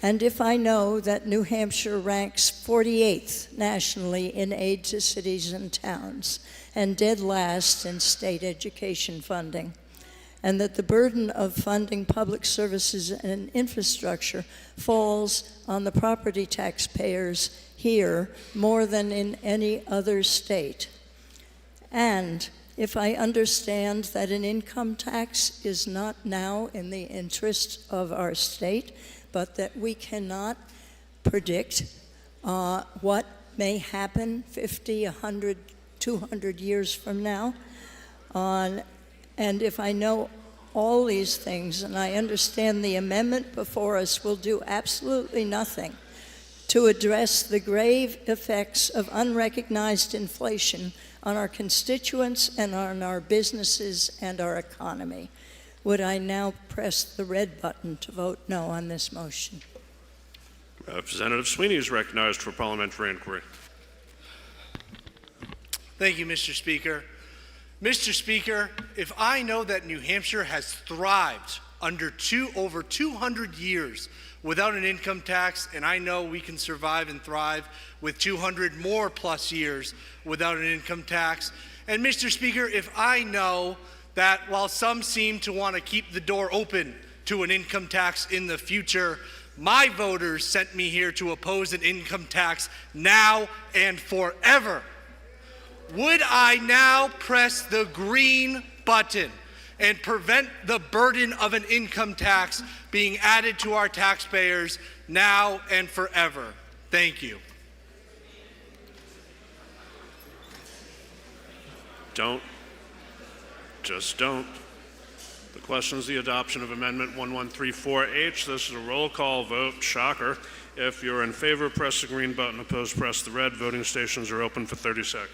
And if I know that New Hampshire ranks 48th nationally in aid to cities and towns and dead last in state education funding, and that the burden of funding public services and infrastructure falls on the property taxpayers here more than in any other state. And if I understand that an income tax is not now in the interest of our state, but that we cannot predict what may happen 50, 100, 200 years from now, and if I know all these things, and I understand the amendment before us will do absolutely nothing to address the grave effects of unrecognized inflation on our constituents and on our businesses and our economy, would I now press the red button to vote no on this motion? Representative Sweeney is recognized for parliamentary inquiry. Thank you, Mr. Speaker. Mr. Speaker, if I know that New Hampshire has thrived under over 200 years without an income tax, and I know we can survive and thrive with 200 more plus years without an income tax, and Mr. Speaker, if I know that while some seem to want to keep the door open to an income tax in the future, my voters sent me here to oppose an income tax now and forever. Would I now press the green button and prevent the burden of an income tax being added to our taxpayers now and forever? Thank you. Don't. Just don't. The question is the adoption of Amendment 1134H. This is a roll call vote. Shocker. If you're in favor, press the green button. Opposed, press the red. Voting stations are open for 30 seconds.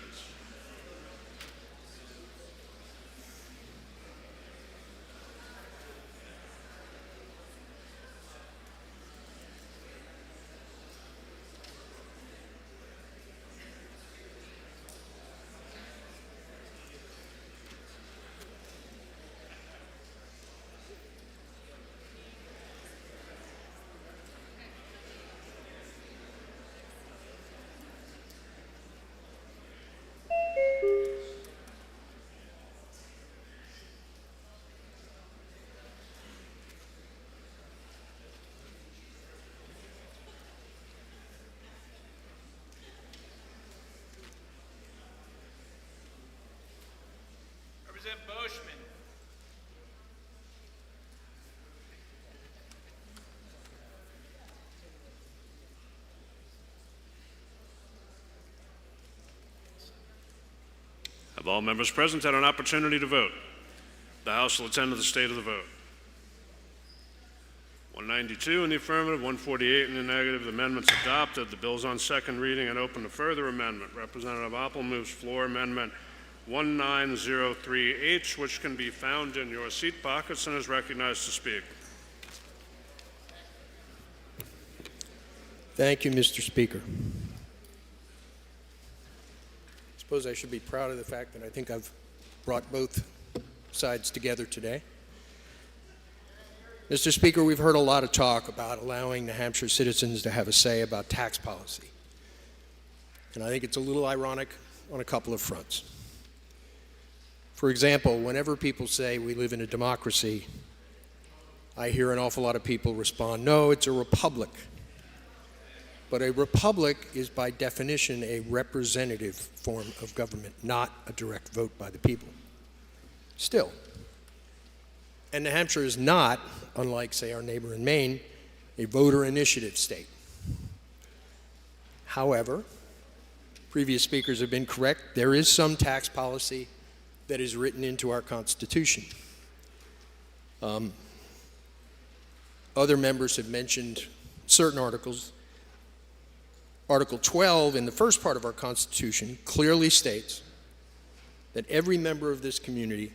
Representative Boschman. Have all members present had an opportunity to vote? The House will attend to the state of the vote. 192 in the affirmative, 148 in the negative. The amendment's adopted. The bill's on second reading and open to further amendment. Representative Oppel moves floor amendment 1903H, which can be found in your seat pockets, and is recognized to speak. Thank you, Mr. Speaker. I suppose I should be proud of the fact that I think I've brought both sides together today. Mr. Speaker, we've heard a lot of talk about allowing New Hampshire citizens to have a say about tax policy. And I think it's a little ironic on a couple of fronts. For example, whenever people say we live in a democracy, I hear an awful lot of people respond, no, it's a republic. But a republic is by definition a representative form of government, not a direct vote by the people. Still, and New Hampshire is not, unlike, say, our neighbor in Maine, a voter initiative state. However, previous speakers have been correct, there is some tax policy that is written into our Constitution. Other members have mentioned certain articles. Article 12 in the first part of our Constitution clearly states that every member of this community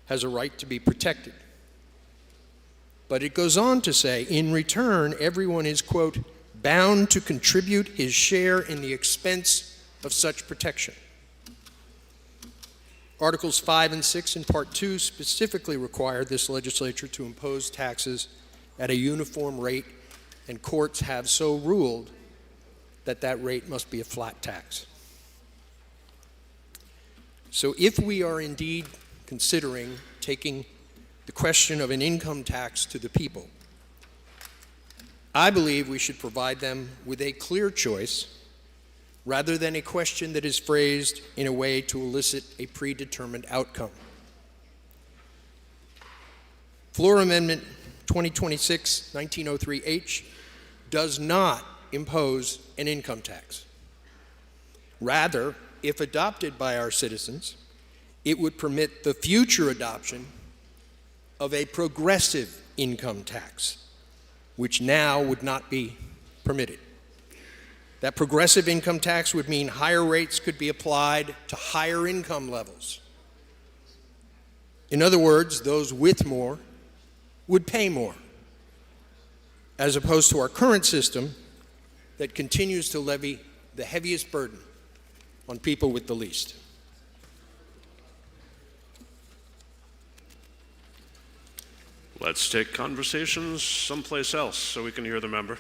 has a right to be protected. But it goes on to say, in return, everyone is, quote, bound to contribute his share in the expense of such protection. Articles 5 and 6 in Part 2 specifically require this legislature to impose taxes at a uniform rate, and courts have so ruled that that rate must be a flat tax. So if we are indeed considering taking the question of an income tax to the people, I believe we should provide them with a clear choice rather than a question that is phrased in a way to elicit a predetermined outcome. Floor Amendment 2026-1903H does not impose an income tax. Rather, if adopted by our citizens, it would permit the future adoption of a progressive income tax, which now would not be permitted. That progressive income tax would mean higher rates could be applied to higher income levels. In other words, those with more would pay more, as opposed to our current system that continues to levy the heaviest burden on people with the least. Let's take conversations someplace else so we can hear the member.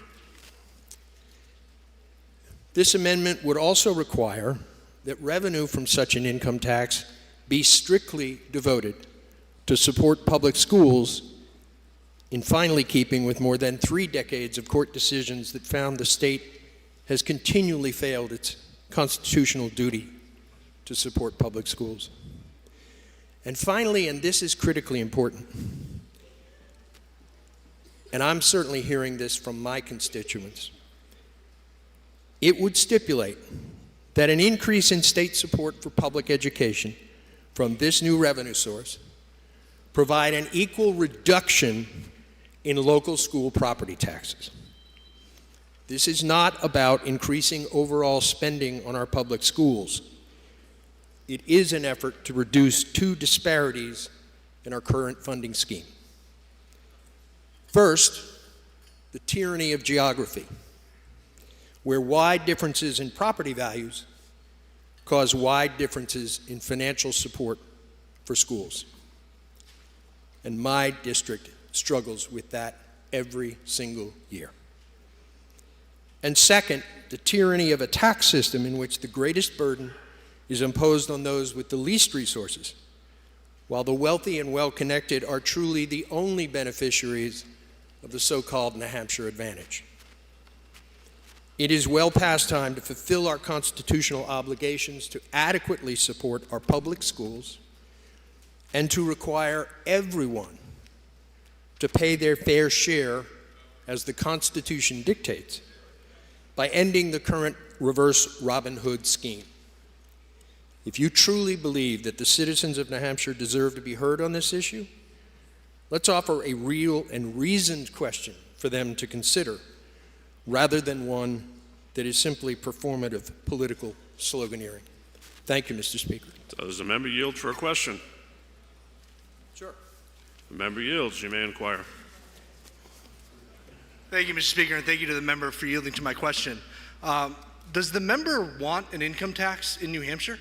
This amendment would also require that revenue from such an income tax be strictly devoted to support public schools, in finally keeping with more than 3 decades of court decisions that found the state has continually failed its constitutional duty to support public schools. And finally, and this is critically important, and I'm certainly hearing this from my constituents, it would stipulate that an increase in state support for public education from this new revenue source provide an equal reduction in local school property taxes. This is not about increasing overall spending on our public schools. It is an effort to reduce 2 disparities in our current funding scheme. First, the tyranny of geography, where wide differences in property values cause wide differences in financial support for schools. And my district struggles with that every single year. And second, the tyranny of a tax system in which the greatest burden is imposed on those with the least resources, while the wealthy and well-connected are truly the only beneficiaries of the so-called New Hampshire advantage. It is well past time to fulfill our constitutional obligations to adequately support our public schools and to require everyone to pay their fair share, as the Constitution dictates, by ending the current reverse Robin Hood scheme. If you truly believe that the citizens of New Hampshire deserve to be heard on this issue, let's offer a real and reasoned question for them to consider, rather than one that is simply performative political sloganeering. Thank you, Mr. Speaker. Does the member yield for a question? Sure. The member yields. You may inquire. Thank you, Mr. Speaker, and thank you to the member for yielding to my question. Does the member want an income tax in New Hampshire?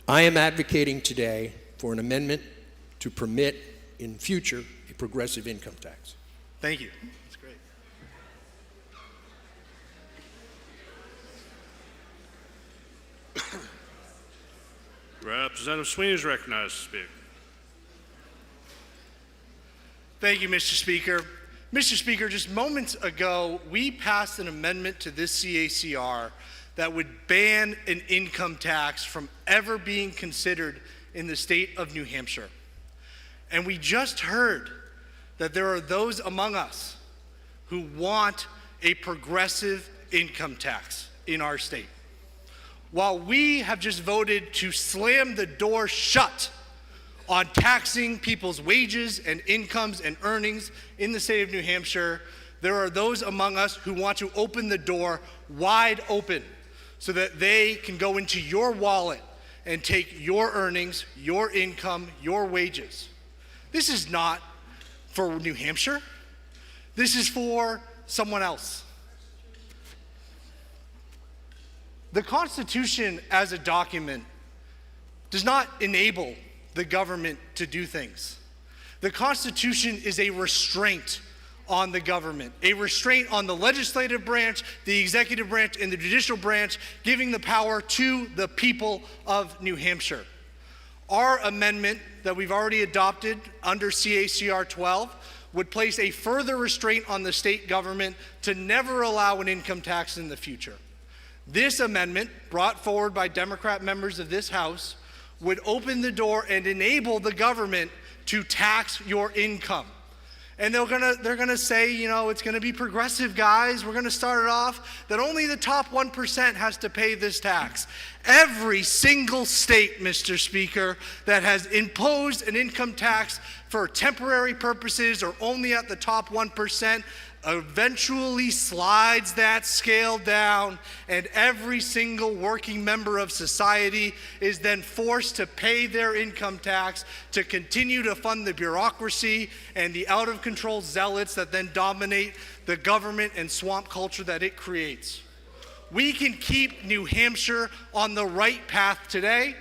I am advocating today for an amendment to permit in future a progressive income tax. Thank you. That's great. Representative Sweeney is recognized to speak. Thank you, Mr. Speaker. Mr. Speaker, just moments ago, we passed an amendment to this CACR that would ban an income tax from ever being considered in the state of New Hampshire. And we just heard that there are those among us who want a progressive income tax in our state. While we have just voted to slam the door shut on taxing people's wages and incomes and earnings in the state of New Hampshire, there are those among us who want to open the door wide open so that they can go into your wallet and take your earnings, your income, your wages. This is not for New Hampshire. This is for someone else. The Constitution as a document does not enable the government to do things. The Constitution is a restraint on the government, a restraint on the legislative branch, the executive branch, and the judicial branch, giving the power to the people of New Hampshire. Our amendment that we've already adopted under CACR 12 would place a further restraint on the state government to never allow an income tax in the future. This amendment, brought forward by Democrat members of this House, would open the door and enable the government to tax your income. And they're gonna say, you know, it's gonna be progressive, guys. We're gonna start it off that only the top 1% has to pay this tax. Every single state, Mr. Speaker, that has imposed an income tax for temporary purposes or only at the top 1% eventually slides that scale down, and every single working member of society is then forced to pay their income tax to continue to fund the bureaucracy and the out-of-control zealots that then dominate the government and swamp culture that it creates. We can keep New Hampshire on the right path today.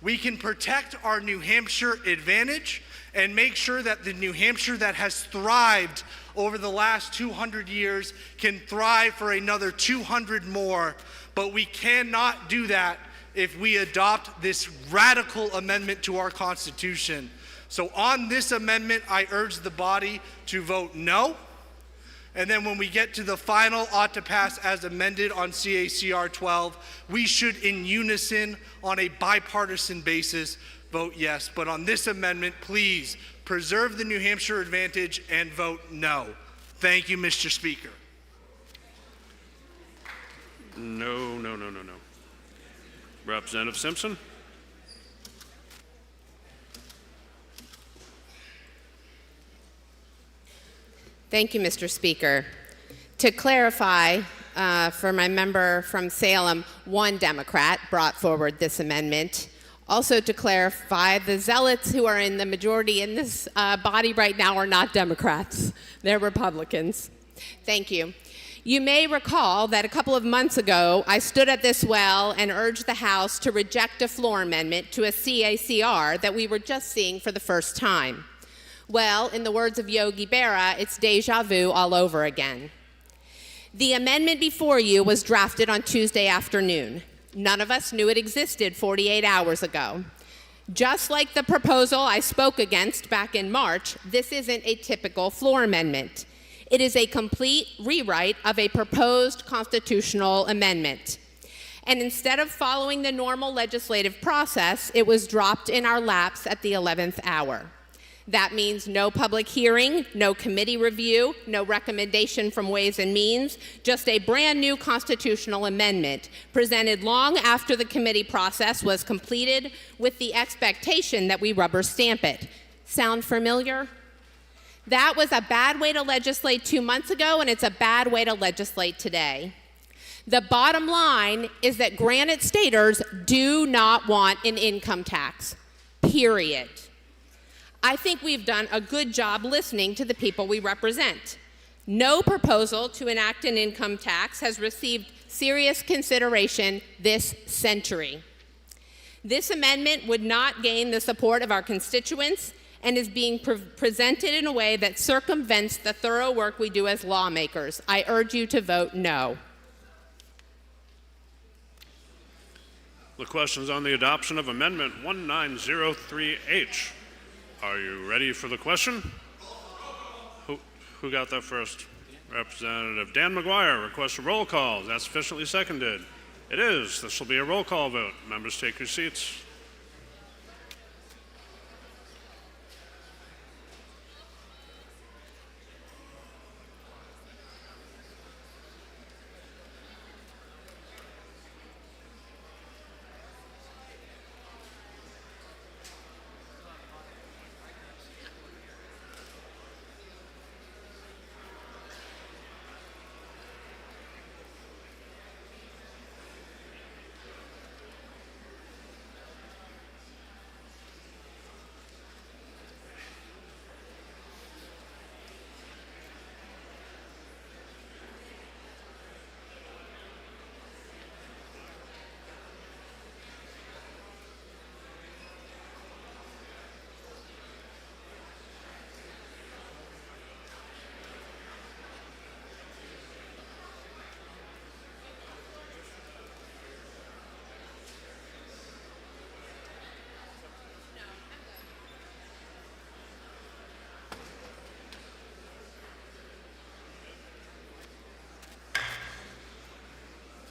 We can protect our New Hampshire advantage and make sure that the New Hampshire that has thrived over the last 200 years can thrive for another 200 more. But we cannot do that if we adopt this radical amendment to our Constitution. So on this amendment, I urge the body to vote no. And then when we get to the final ought to pass as amended on CACR 12, we should in unison on a bipartisan basis vote yes. But on this amendment, please preserve the New Hampshire advantage and vote no. Thank you, Mr. Speaker. No. Representative Simpson. Thank you, Mr. Speaker. To clarify, for my member from Salem, one Democrat brought forward this amendment. Also to clarify, the zealots who are in the majority in this body right now are not Democrats. They're Republicans. Thank you. You may recall that a couple of months ago, I stood at this well and urged the House to reject a floor amendment to a CACR that we were just seeing for the first time. Well, in the words of Yogi Berra, it's deja vu all over again. The amendment before you was drafted on Tuesday afternoon. None of us knew it existed 48 hours ago. Just like the proposal I spoke against back in March, this isn't a typical floor amendment. It is a complete rewrite of a proposed constitutional amendment. And instead of following the normal legislative process, it was dropped in our laps at the 11th hour. That means no public hearing, no committee review, no recommendation from Ways and Means, just a brand new constitutional amendment presented long after the committee process was completed with the expectation that we rubber stamp it. Sound familiar? That was a bad way to legislate 2 months ago, and it's a bad way to legislate today. The bottom line is that Granite Staters do not want an income tax, period. I think we've done a good job listening to the people we represent. No proposal to enact an income tax has received serious consideration this century. This amendment would not gain the support of our constituents and is being presented in a way that circumvents the thorough work we do as lawmakers. I urge you to vote no. The question is on the adoption of Amendment 1903H. Are you ready for the question? Who got that first? Representative Dan McGuire requests a roll call. Is that sufficiently seconded? It is. This will be a roll call vote. Members, take your seats.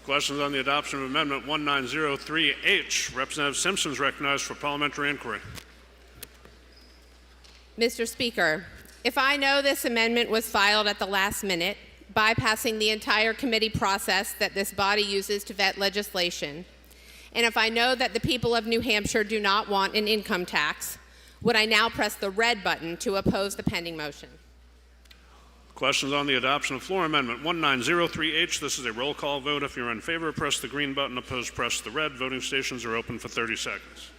Questions on the adoption of Amendment 1903H. Representative Simpson is recognized for parliamentary inquiry. Mr. Speaker, if I know this amendment was filed at the last minute, bypassing the entire committee process that this body uses to vet legislation, and if I know that the people of New Hampshire do not want an income tax, would I now press the red button to oppose the pending motion? Questions on the adoption of floor amendment 1903H. This is a roll call vote. If you're in favor, press the green button. Opposed, press the red. Voting stations are open for 30 seconds.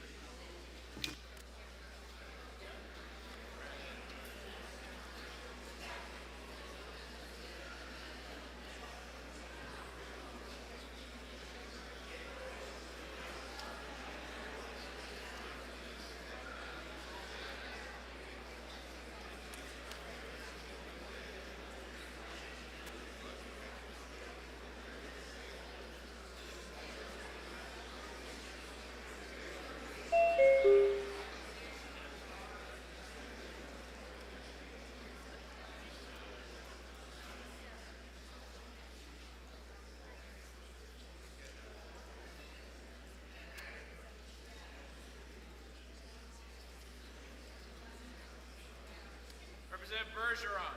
Representative Bergeron.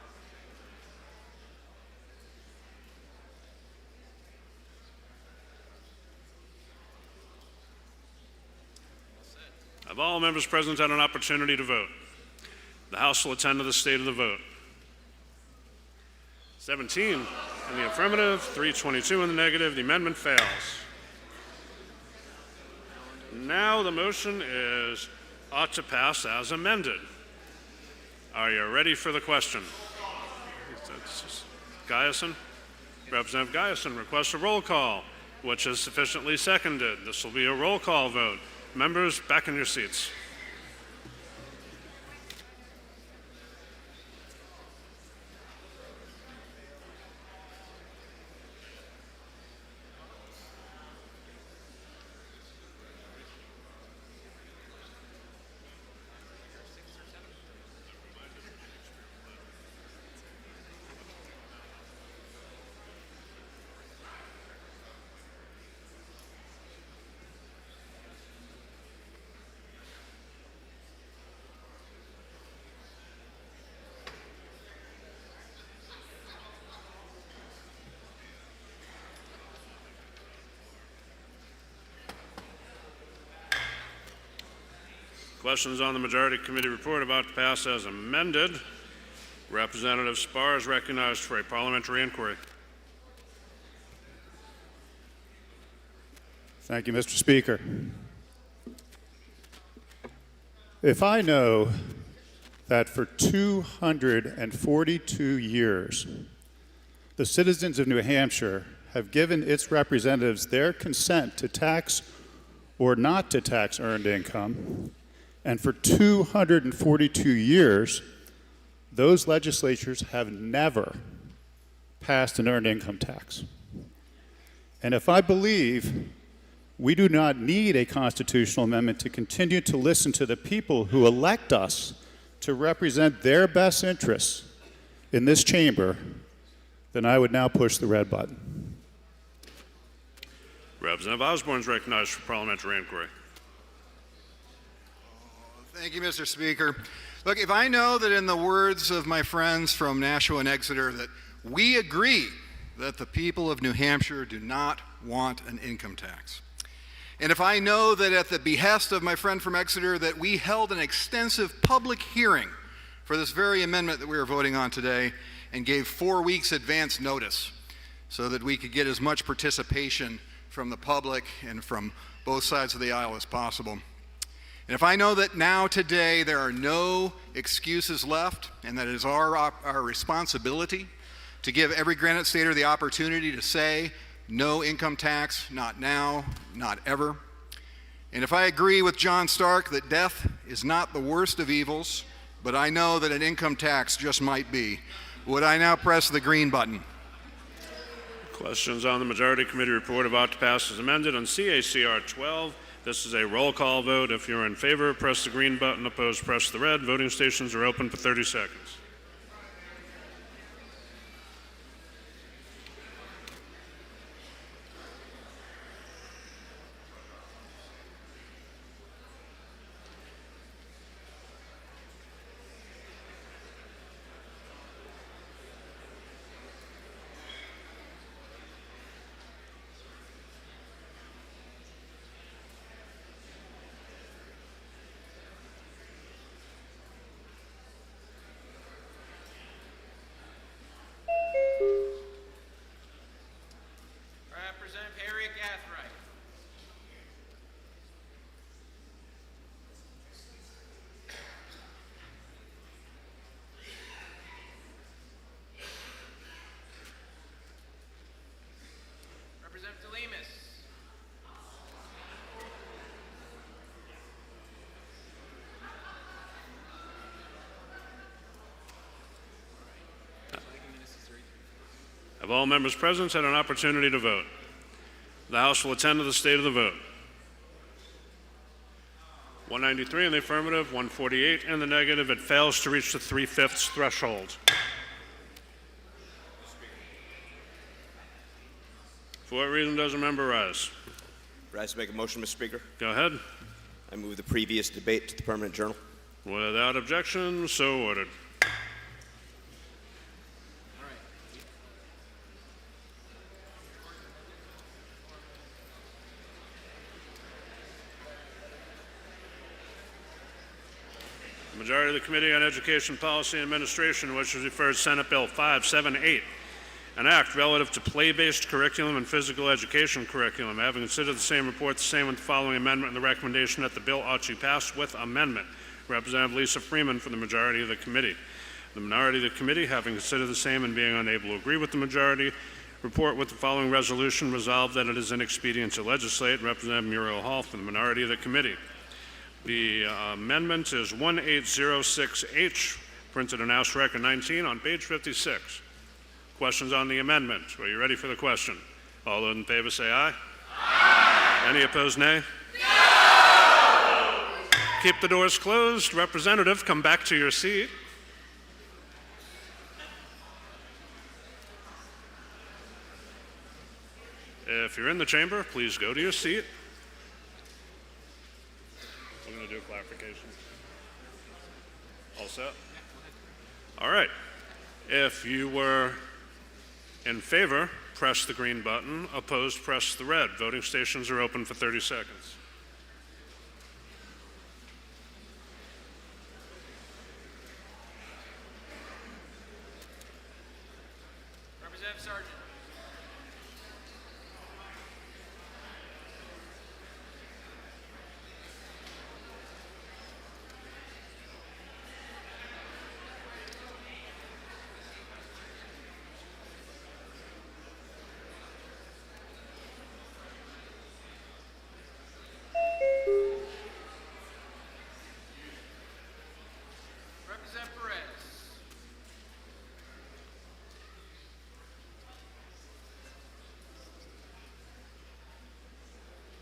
Have all members present had an opportunity to vote? The House will attend to the state of the vote. 17 in the affirmative, 322 in the negative. The amendment fails. Now the motion is ought to pass as amended. Are you ready for the question? Guyson? Representative Guyson requests a roll call, which is sufficiently seconded. This will be a roll call vote. Members, back in your seats. Questions on the Majority Committee report about to pass as amended. Representative Spar is recognized for a parliamentary inquiry. Thank you, Mr. Speaker. If I know that for 242 years, the citizens of New Hampshire have given its representatives their consent to tax or not to tax earned income, and for 242 years, those legislatures have never passed an earned income tax. And if I believe we do not need a constitutional amendment to continue to listen to the people who elect us to represent their best interests, in this chamber, then I would now push the red button. Representative Osborne is recognized for parliamentary inquiry. Thank you, Mr. Speaker. Look, if I know that in the words of my friends from Nashua and Exeter that we agree that the people of New Hampshire do not want an income tax, and if I know that at the behest of my friend from Exeter that we held an extensive public hearing for this very amendment that we are voting on today and gave 4 weeks advance notice so that we could get as much participation from the public and from both sides of the aisle as possible. And if I know that now today there are no excuses left and that it is our responsibility to give every Granite Stater the opportunity to say no income tax, not now, not ever. And if I agree with John Stark that death is not the worst of evils, but I know that an income tax just might be, would I now press the green button? Questions on the Majority Committee report about to pass as amended on CACR 12. This is a roll call vote. If you're in favor, press the green button. Opposed, press the red. Voting stations are open for 30 seconds. Have all members present had an opportunity to vote? The House will attend to the state of the vote. 193 in the affirmative, 148 in the negative. It fails to reach the 3/5 threshold. For what reason does a member rise? Rise to make a motion, Mr. Speaker. Go ahead. I move the previous debate to the permanent journal. Without objection, so ordered. The majority of the Committee on Education, Policy, and Administration, which is referred Senate Bill 578, an act relative to play-based curriculum and physical education curriculum. Having considered the same report, the same with the following amendment and the recommendation that the bill ought to pass with amendment. Representative Lisa Freeman for the majority of the committee. The minority of the committee, having considered the same and being unable to agree with the majority, report with the following resolution: resolved that it is inexpedient to legislate. Representative Muriel Hall for the minority of the committee. The amendment is 1806H, printed in House Record 19 on page 56. Questions on the amendment? Are you ready for the question? All those in favor say aye. Aye. Any opposed, nay? No. Keep the doors closed. Representative, come back to your seat. If you're in the chamber, please go to your seat. We're going to do a clarification. All set? All right. If you were in favor, press the green button. Opposed, press the red. Voting stations are open for 30 seconds. Representative Sargent.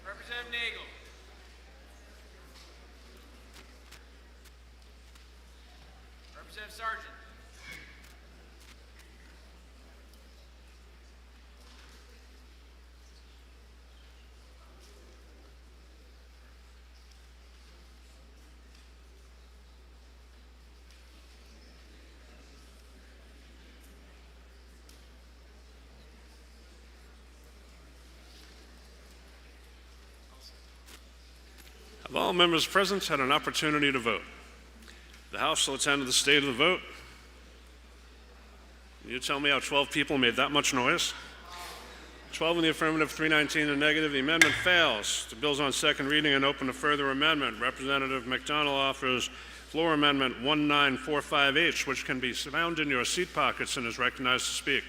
Representative Nagel. Representative Sargent. Have all members present had an opportunity to vote? The House will attend to the state of the vote. You tell me how 12 people made that much noise? 12 in the affirmative, 319 in the negative. The amendment fails. The bill's on second reading and open to further amendment. Representative McDonald offers floor amendment 1945H, which can be found in your seat pockets and is recognized to speak.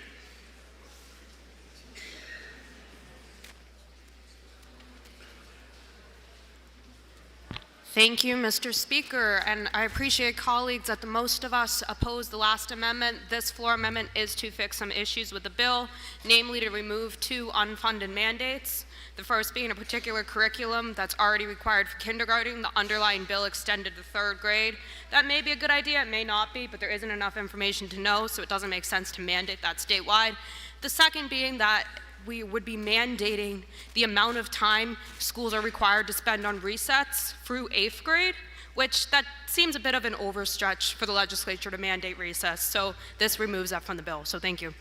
Thank you, Mr. Speaker, and I appreciate colleagues that the most of us opposed the last amendment. This floor amendment is to fix some issues with the bill, namely to remove 2 unfunded mandates. The first being a particular curriculum that's already required for kindergarten. The underlying bill extended to 3rd grade. That may be a good idea, it may not be, but there isn't enough information to know, so it doesn't make sense to mandate that statewide. The second being that we would be mandating the amount of time schools are required to spend on resets through 8th grade, which that seems a bit of an overstretch for the legislature to mandate recess. So this removes that from the bill. So thank you.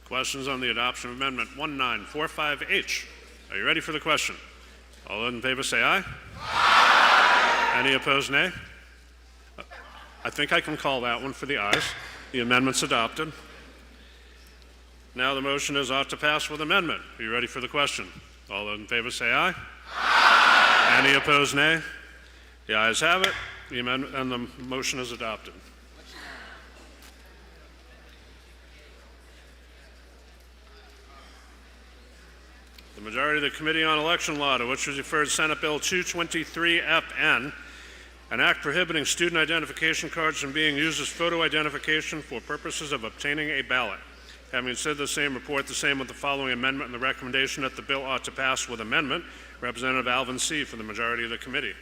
Questions on the adoption of Amendment 1945H? Are you ready for the question? All those in favor say aye. Aye. Any opposed, nay? I think I can call that one for the ayes. The amendment's adopted. Now the motion is ought to pass with amendment. Are you ready for the question? All those in favor say aye. Aye. Any opposed, nay? The ayes have it. The amendment and the motion is adopted. The majority of the Committee on Election Law, to which was referred Senate Bill 223FN, an act prohibiting student identification cards from being used as photo identification for purposes of obtaining a ballot. Having said the same, report the same with the following amendment and the recommendation that the bill ought to pass with amendment. Representative Alvin C. for the majority of the committee.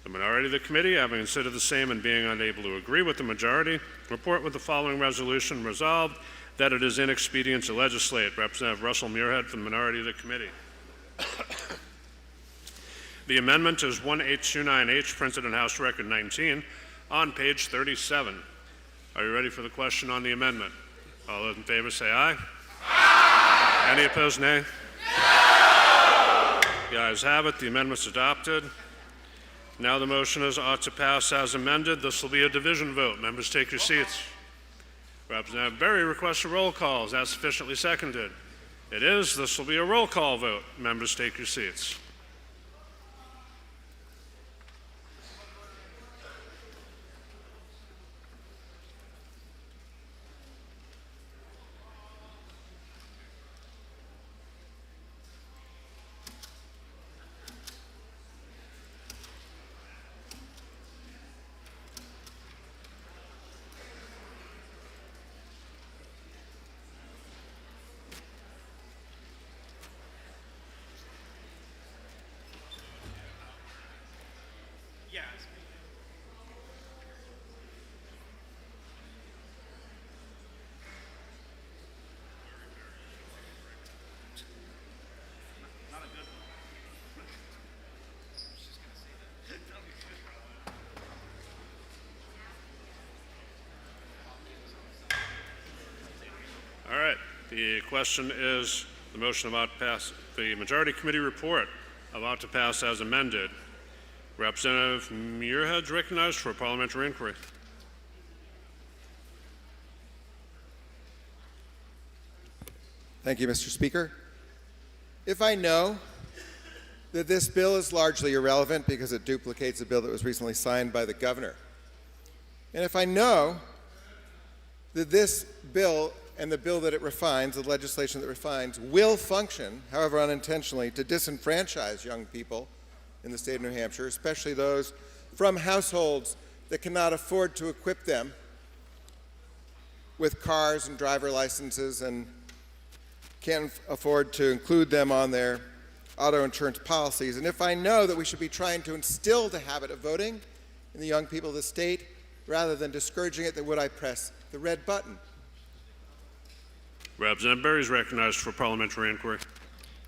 The minority of the committee, having considered the same and being unable to agree with the majority, report with the following resolution: resolved that it is inexpedient to legislate. Representative Russell Muirhead for the minority of the committee. The amendment is 1829H, printed in House Record 19, on page 37. Are you ready for the question on the amendment? All those in favor say aye. Aye. Any opposed, nay? No. The ayes have it. The amendment's adopted. Now the motion is ought to pass as amended. This will be a division vote. Members, take your seats. Representative Berry requests a roll call. Is that sufficiently seconded? It is. This will be a roll call vote. Members, take your seats. All right. The question is the motion about to pass, the majority committee report about to pass as amended. Representative Muirhead recognized for a parliamentary inquiry. Thank you, Mr. Speaker. If I know that this bill is largely irrelevant because it duplicates a bill that was recently signed by the governor, and if I know that this bill and the bill that it refines, the legislation that refines, will function, however unintentionally, to disenfranchise young people in the state of New Hampshire, especially those from households that cannot afford to equip them with cars and driver licenses and can't afford to include them on their auto insurance policies. And if I know that we should be trying to instill the habit of voting in the young people of the state rather than discouraging it, then would I press the red button? Representative Berry is recognized for parliamentary inquiry.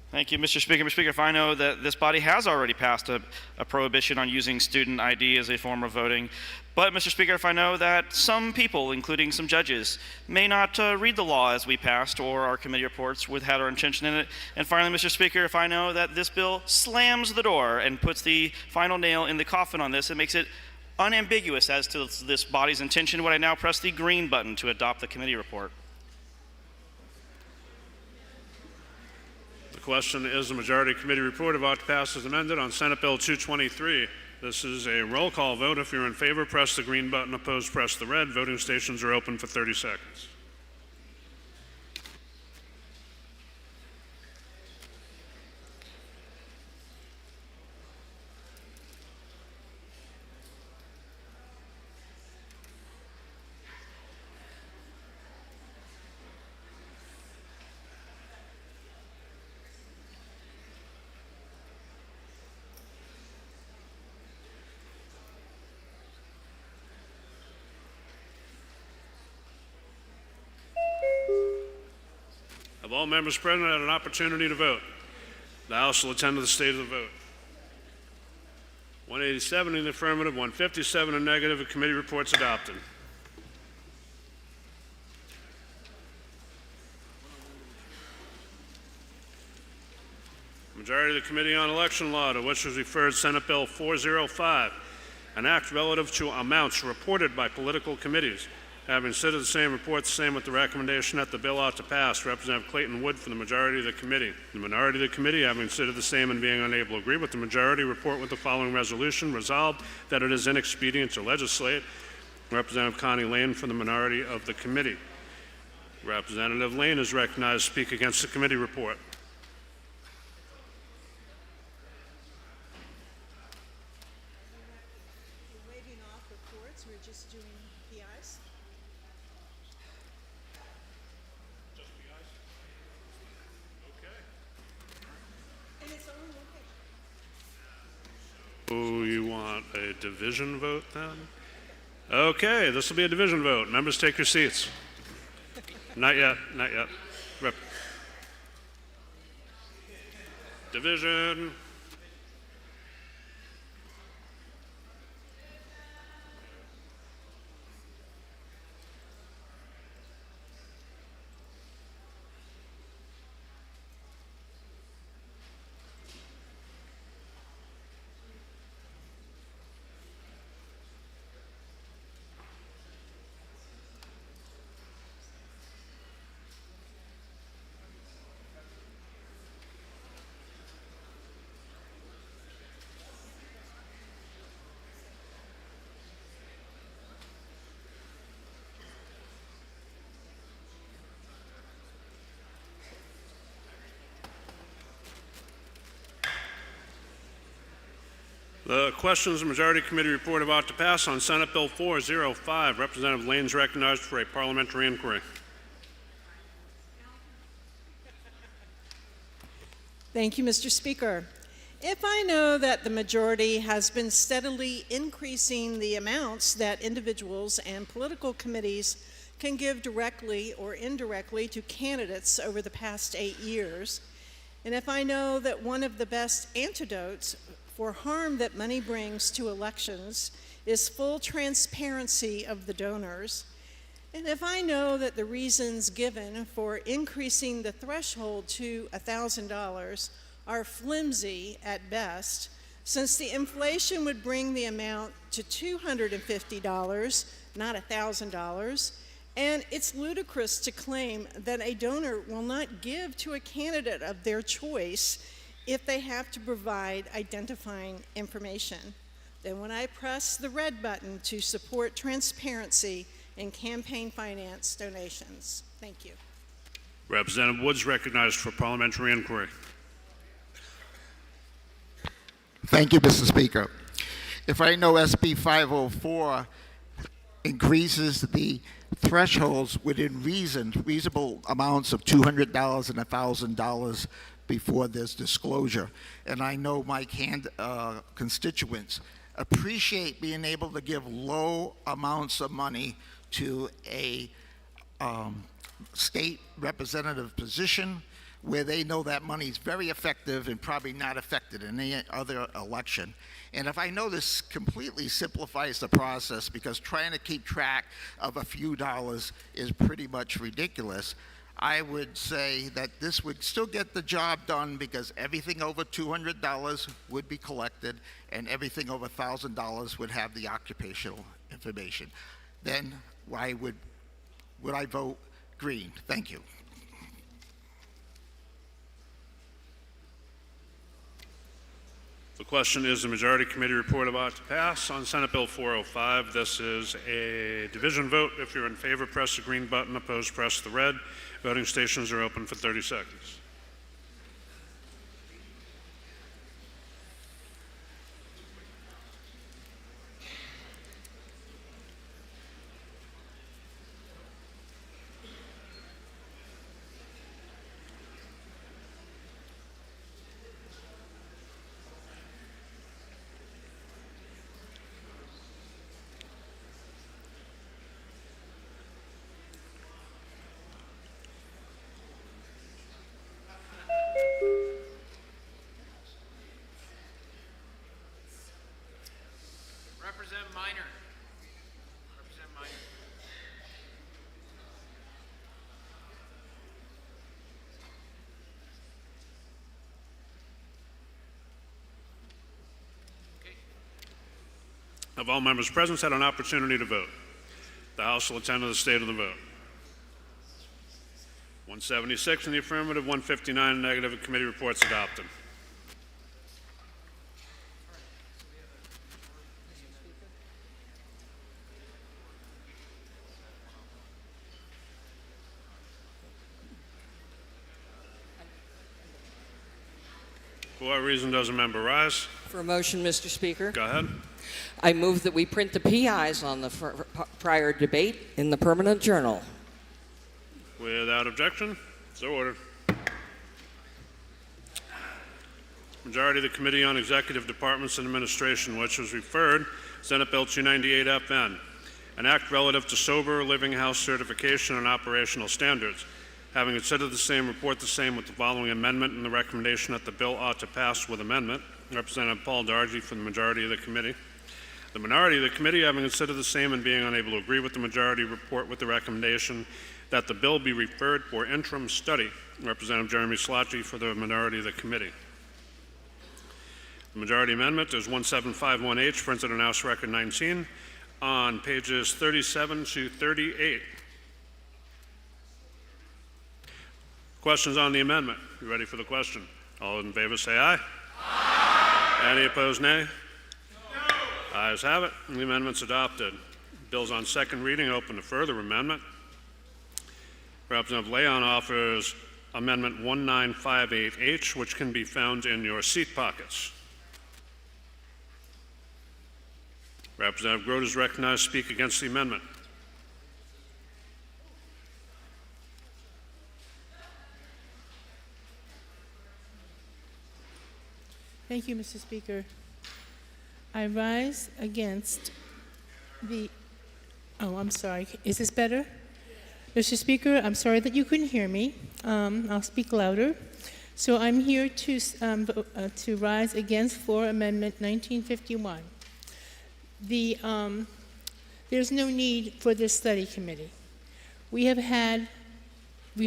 Thank you, Mr. Speaker. Mr. Speaker, if I know that this body has already passed a prohibition on using student ID as a form of voting, but Mr. Speaker, if I know that some people, including some judges, may not read the law as we passed or our committee reports had our intention in it, and finally, Mr. Speaker, if I know that this bill slams the door and puts the final nail in the coffin on this and makes it unambiguous as to this body's intention, would I now press the green button to adopt the committee report? The question is the majority committee report about to pass as amended on Senate Bill 223. This is a roll call vote. If you're in favor, press the green button. Opposed, press the red. Voting stations are open for 30 seconds. Have all members present had an opportunity to vote? The House will attend to the state of the vote. 187 in the affirmative, 157 in negative. The committee report's adopted. Majority of the Committee on Election Law, to which was referred Senate Bill 405, an act relative to amounts reported by political committees. Having considered the same report, the same with the recommendation that the bill ought to pass, Representative Clayton Wood for the majority of the committee. The minority of the committee, having considered the same and being unable to agree with the majority, report with the following resolution: resolved that it is inexpedient to legislate. Representative Connie Lane for the minority of the committee. Representative Lane is recognized to speak against the committee report. Oh, you want a division vote then? Okay, this will be a division vote. Members, take your seats. Not yet, not yet. Division. The questions the majority committee report about to pass on Senate Bill 405. Representative Lane is recognized for a parliamentary inquiry. Thank you, Mr. Speaker. If I know that the majority has been steadily increasing the amounts that individuals and political committees can give directly or indirectly to candidates over the past 8 years, and if I know that one of the best antidotes for harm that money brings to elections is full transparency of the donors, and if I know that the reasons given for increasing the threshold to $1,000 are flimsy at best, since the inflation would bring the amount to $250, not $1,000, and it's ludicrous to claim that a donor will not give to a candidate of their choice if they have to provide identifying information. Then when I press the red button to support transparency in campaign finance donations. Thank you. Representative Woods recognized for parliamentary inquiry. Thank you, Mr. Speaker. If I know SB 504 increases the thresholds within reasonable amounts of $200 and $1,000 before there's disclosure, and I know my constituents appreciate being able to give low amounts of money to a state representative position where they know that money's very effective and probably not affected in any other election. And if I know this completely simplifies the process, because trying to keep track of a few dollars is pretty much ridiculous, I would say that this would still get the job done, because everything over $200 would be collected and everything over $1,000 would have the occupational information. Then why would I vote green? Thank you. The question is the majority committee report about to pass on Senate Bill 405. This is a division vote. If you're in favor, press the green button. Opposed, press the red. Voting stations are open for 30 seconds. Representative Minor. Representative Minor. Have all members present had an opportunity to vote? The House will attend to the state of the vote. 176 in the affirmative, 159 in the negative. The committee reports adopted. For what reason does a member rise? For a motion, Mr. Speaker. Go ahead. I move that we print the PIs on the prior debate in the Permanent Journal. Without objection, so ordered. Majority of the Committee on Executive Departments and Administration, which was referred, Senate Bill 298FN, an act relative to sober living house certification and operational standards. Having considered the same, report the same with the following amendment and the recommendation that the bill ought to pass with amendment. Representative Paul Dargy from the majority of the committee. The minority of the committee, having considered the same and being unable to agree with the majority, report with the recommendation that the bill be referred for interim study. Representative Jeremy Slotchie for the minority of the committee. The majority amendment is 1751H, printed in House Record 19, on pages 37 to 38. Questions on the amendment? You ready for the question? All in favor say aye. Aye. Any opposed, nay? No. Ayes have it. The amendment's adopted. Bill's on second reading, open to further amendment. Representative Leon offers Amendment 1958H, which can be found in your seat pockets. Representative Grote is recognized to speak against the amendment. Thank you, Mr. Speaker. I rise against the, I'm sorry, is this better? Mr. Speaker, I'm sorry that you couldn't hear me. I'll speak louder. So I'm here to rise against Floor Amendment 1951. There's no need for this study committee. We've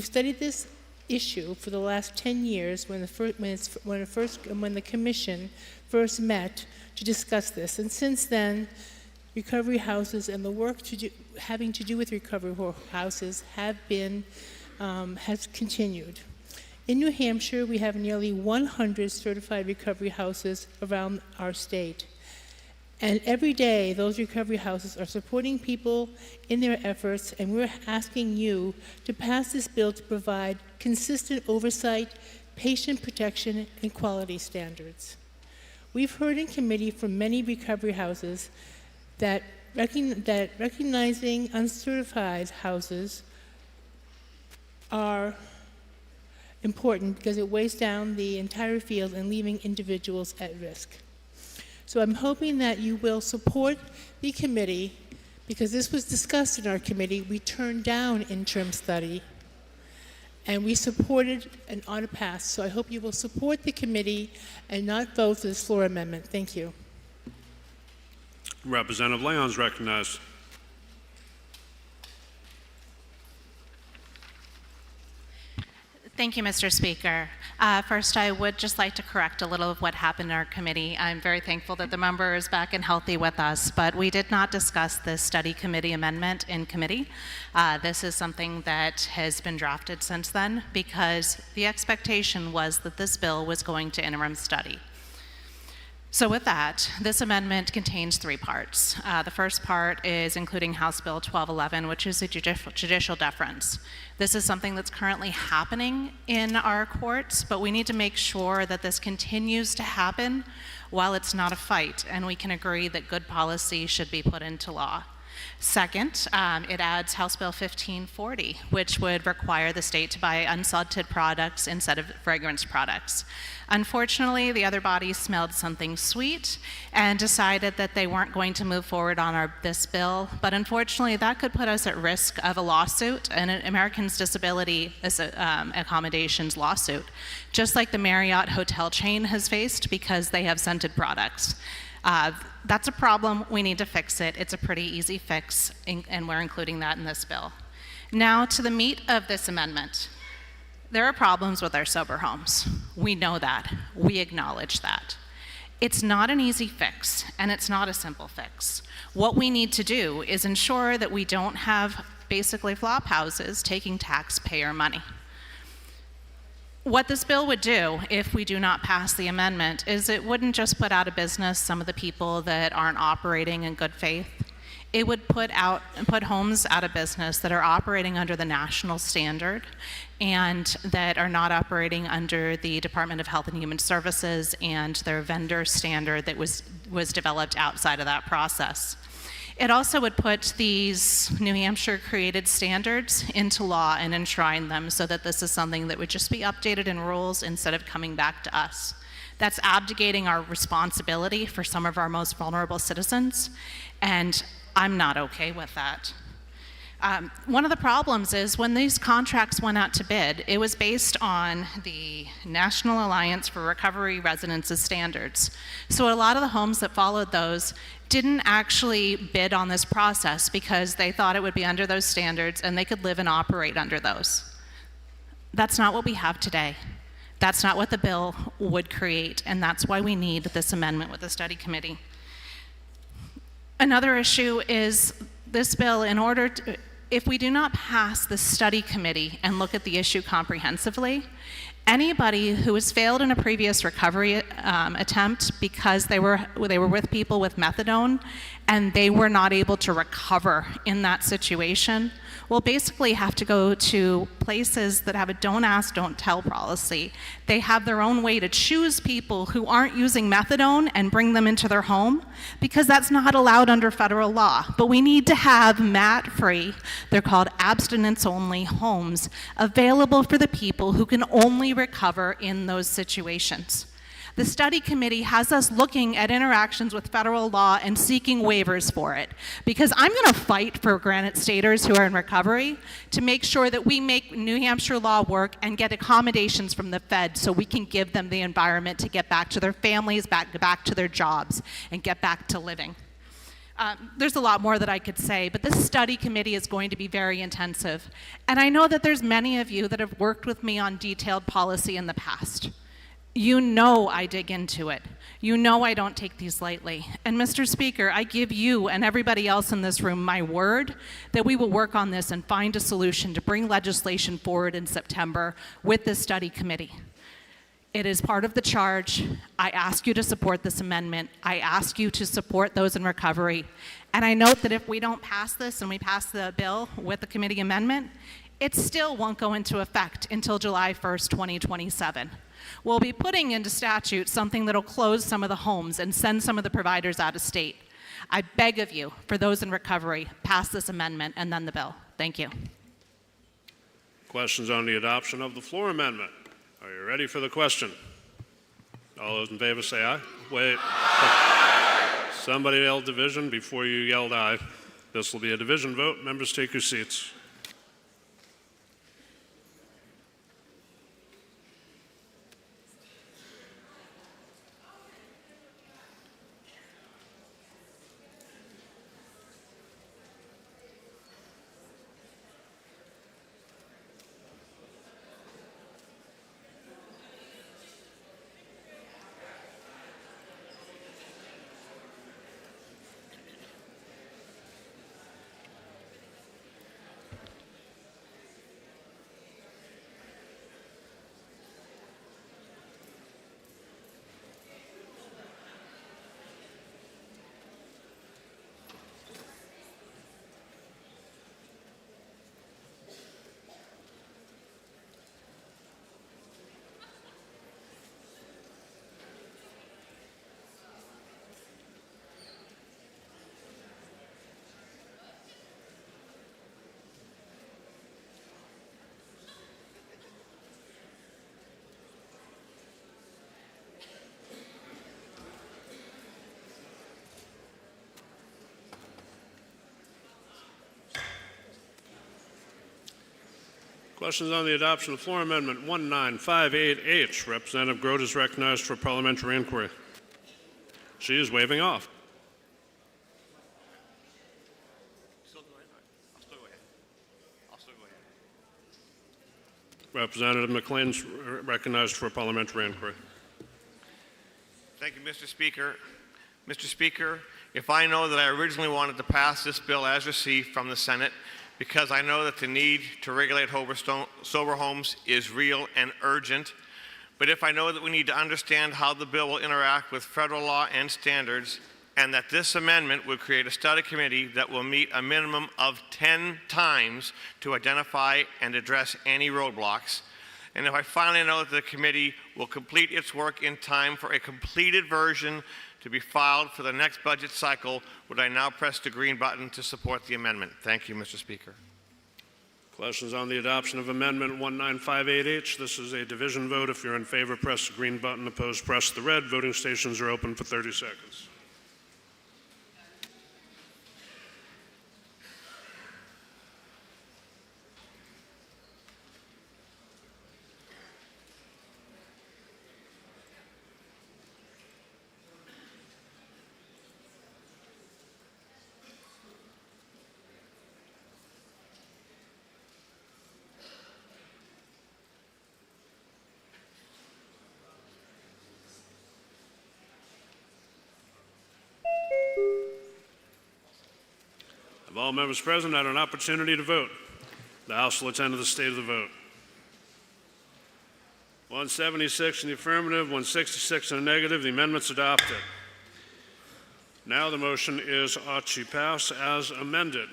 studied this issue for the last 10 years when the commission first met to discuss this, and since then, recovery houses and the work having to do with recovery houses has continued. In New Hampshire, we have nearly 100 certified recovery houses around our state. And every day, those recovery houses are supporting people in their efforts, and we're asking you to pass this bill to provide consistent oversight, patient protection, and quality standards. We've heard in committee from many recovery houses that recognizing uncertified houses are important because it weighs down the entire field and leaving individuals at risk. So I'm hoping that you will support the committee, because this was discussed in our committee. We turned down interim study, and we supported and ought to pass. So I hope you will support the committee and not vote for this floor amendment. Thank you. Representative Leon's recognized. Thank you, Mr. Speaker. First, I would just like to correct a little of what happened in our committee. I'm very thankful that the member is back and healthy with us, but we did not discuss this study committee amendment in committee. This is something that has been drafted since then because the expectation was that this bill was going to interim study. So with that, this amendment contains three parts. The first part is including House Bill 1211, which is a judicial deference. This is something that's currently happening in our courts, but we need to make sure that this continues to happen while it's not a fight, and we can agree that good policy should be put into law. Second, it adds House Bill 1540, which would require the state to buy unsalted products instead of fragrance products. Unfortunately, the other body smelled something sweet and decided that they weren't going to move forward on this bill, but unfortunately that could put us at risk of a lawsuit, an Americans Disability Accommodations lawsuit, just like the Marriott hotel chain has faced because they have scented products. That's a problem. We need to fix it. It's a pretty easy fix, and we're including that in this bill. Now to the meat of this amendment. There are problems with our sober homes. We know that. We acknowledge that. It's not an easy fix, and it's not a simple fix. What we need to do is ensure that we don't have basically flop houses taking taxpayer money. What this bill would do, if we do not pass the amendment, is it wouldn't just put out of business some of the people that aren't operating in good faith. It would put homes out of business that are operating under the national standard and that are not operating under the Department of Health and Human Services and their vendor standard that was developed outside of that process. It also would put these New Hampshire created standards into law and enshrine them so that this is something that would just be updated in rules instead of coming back to us. That's abdicating our responsibility for some of our most vulnerable citizens, and I'm not okay with that. One of the problems is when these contracts went out to bid, it was based on the National Alliance for Recovery Residences standards. So a lot of the homes that followed those didn't actually bid on this process because they thought it would be under those standards and they could live and operate under those. That's not what we have today. That's not what the bill would create, and that's why we need this amendment with the study committee. Another issue is this bill, if we do not pass the study committee and look at the issue comprehensively, anybody who has failed in a previous recovery attempt because they were with people with methadone and they were not able to recover in that situation will basically have to go to places that have a don't ask, don't tell policy. They have their own way to choose people who aren't using methadone and bring them into their home because that's not allowed under federal law. But we need to have MAT-free, they're called abstinence-only homes, available for the people who can only recover in those situations. The study committee has us looking at interactions with federal law and seeking waivers for it. Because I'm going to fight for Granite Staters who are in recovery to make sure that we make New Hampshire law work and get accommodations from the Fed so we can give them the environment to get back to their families, back to their jobs, and get back to living. There's a lot more that I could say, but this study committee is going to be very intensive. And I know that there's many of you that have worked with me on detailed policy in the past. You know I dig into it. You know I don't take these lightly. And Mr. Speaker, I give you and everybody else in this room my word that we will work on this and find a solution to bring legislation forward in September with this study committee. It is part of the charge. I ask you to support this amendment. I ask you to support those in recovery. And I note that if we don't pass this and we pass the bill with the committee amendment, it still won't go into effect until July 1st, 2027. We'll be putting into statute something that'll close some of the homes and send some of the providers out of state. I beg of you, for those in recovery, pass this amendment and then the bill. Thank you. Questions on the adoption of the floor amendment? Are you ready for the question? All those in favor say aye. Wait. Somebody yelled division before you yelled aye. This will be a division vote. Members, take your seats. Questions on the adoption of floor amendment 1958H. Representative Grote is recognized for parliamentary inquiry. She is waving off. Representative McLean's recognized for parliamentary inquiry. Thank you, Mr. Speaker. Mr. Speaker, if I know that I originally wanted to pass this bill as received from the Senate because I know that the need to regulate sober homes is real and urgent, but if I know that we need to understand how the bill will interact with federal law and standards, and that this amendment would create a study committee that will meet a minimum of 10 times to identify and address any roadblocks. And if I finally know that the committee will complete its work in time for a completed version to be filed for the next budget cycle, would I now press the green button to support the amendment? Thank you, Mr. Speaker. Questions on the adoption of Amendment 1958H. This is a division vote. If you're in favor, press the green button. Opposed, press the red. Voting stations are open for 30 seconds. Have all members present had an opportunity to vote? The House will attend to the state of the vote. 176 in the affirmative, 166 in the negative. The amendment's adopted. Now the motion is ought to pass as amended.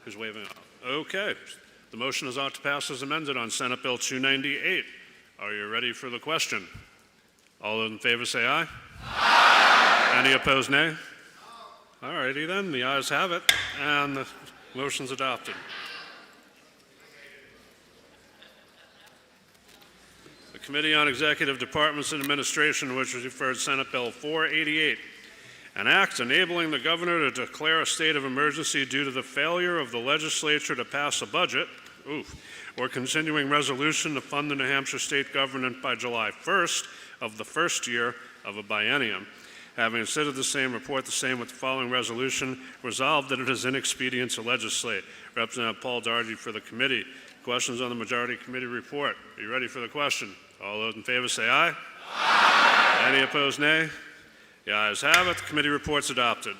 Who's waving off? Okay. The motion is ought to pass as amended on Senate Bill 298. Are you ready for the question? All those in favor say aye. Aye. Any opposed, nay? All righty then. The ayes have it, and the motion's adopted. The Committee on Executive Departments and Administration, which was referred Senate Bill 488. An act enabling the governor to declare a state of emergency due to the failure of the legislature to pass a budget, or continuing resolution to fund the New Hampshire state government by July 1st of the first year of a biennium. Having considered the same, report the same with the following resolution. Resolved that it is inexpedient to legislate. Representative Paul Dargy for the committee. Questions on the majority committee report. Are you ready for the question? All those in favor say aye. Aye. Any opposed, nay? The ayes have it. The committee report's adopted.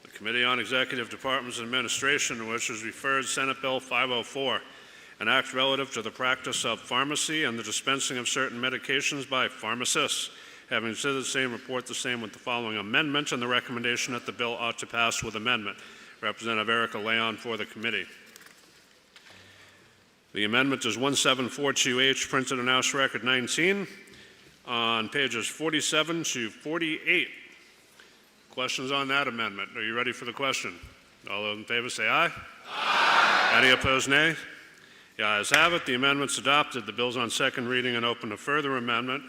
The Committee on Executive Departments and Administration, which is referred Senate Bill 504. An act relative to the practice of pharmacy and the dispensing of certain medications by pharmacists. Having considered the same, report the same with the following amendment and the recommendation that the bill ought to pass with amendment. Representative Erica Leon for the committee. The amendment is 1742H, printed in House Record 19, on pages 47 to 48. Questions on that amendment? Are you ready for the question? All those in favor say aye. Aye. Any opposed, nay? The ayes have it. The amendment's adopted. The bill's on second reading and open to further amendment.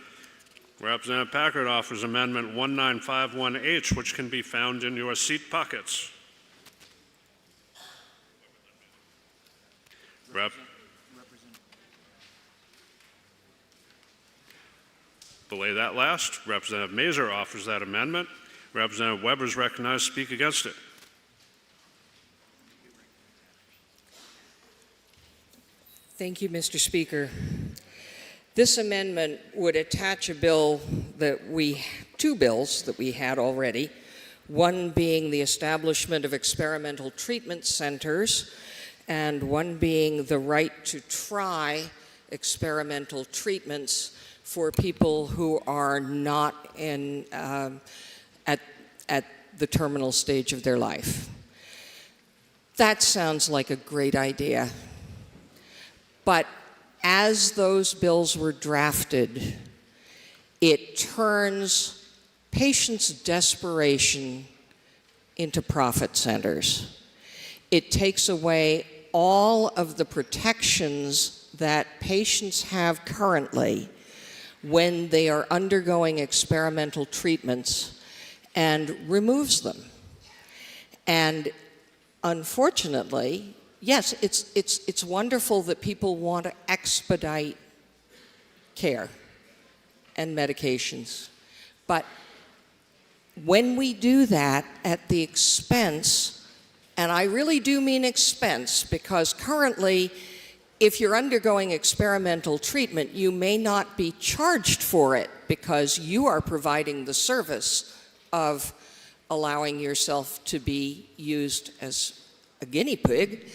Representative Packard offers Amendment 1951H, which can be found in your seat pockets. Belay that last. Representative Mazur offers that amendment. Representative Weber is recognized to speak against it. Thank you, Mr. Speaker. This amendment would attach a bill two bills that we had already, one being the establishment of experimental treatment centers, and one being the right to try experimental treatments for people who are not at the terminal stage of their life. That sounds like a great idea. But as those bills were drafted, it turns patients' desperation into profit centers. It takes away all of the protections that patients have currently when they are undergoing experimental treatments and removes them. And unfortunately, yes, it's wonderful that people want to expedite care and medications. But when we do that at the expense, and I really do mean expense, because currently, if you're undergoing experimental treatment, you may not be charged for it because you are providing the service of allowing yourself to be used as a guinea pig.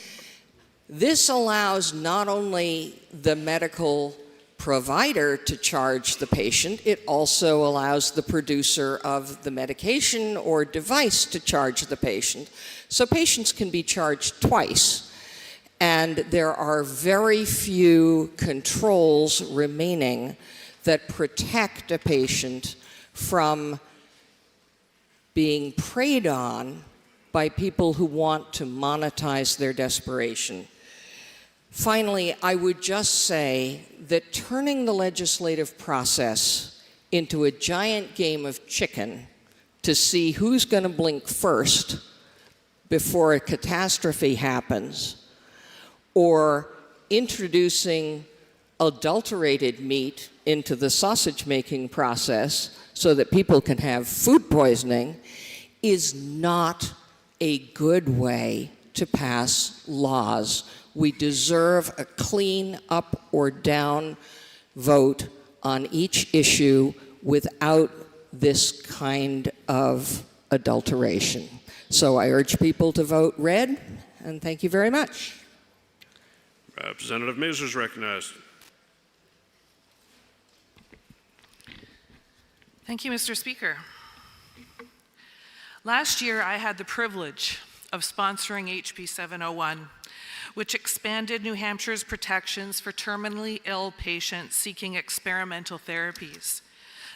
This allows not only the medical provider to charge the patient, it also allows the producer of the medication or device to charge the patient. So patients can be charged twice. And there are very few controls remaining that protect a patient from being preyed on by people who want to monetize their desperation. Finally, I would just say that turning the legislative process into a giant game of chicken to see who's going to blink first before a catastrophe happens, or introducing adulterated meat into the sausage-making process so that people can have food poisoning, is not a good way to pass laws. We deserve a clean up or down vote on each issue without this kind of adulteration. So I urge people to vote red, and thank you very much. Representative Mays is recognized. Thank you, Mr. Speaker. Last year, I had the privilege of sponsoring HB 701, which expanded New Hampshire's protections for terminally ill patients seeking experimental therapies.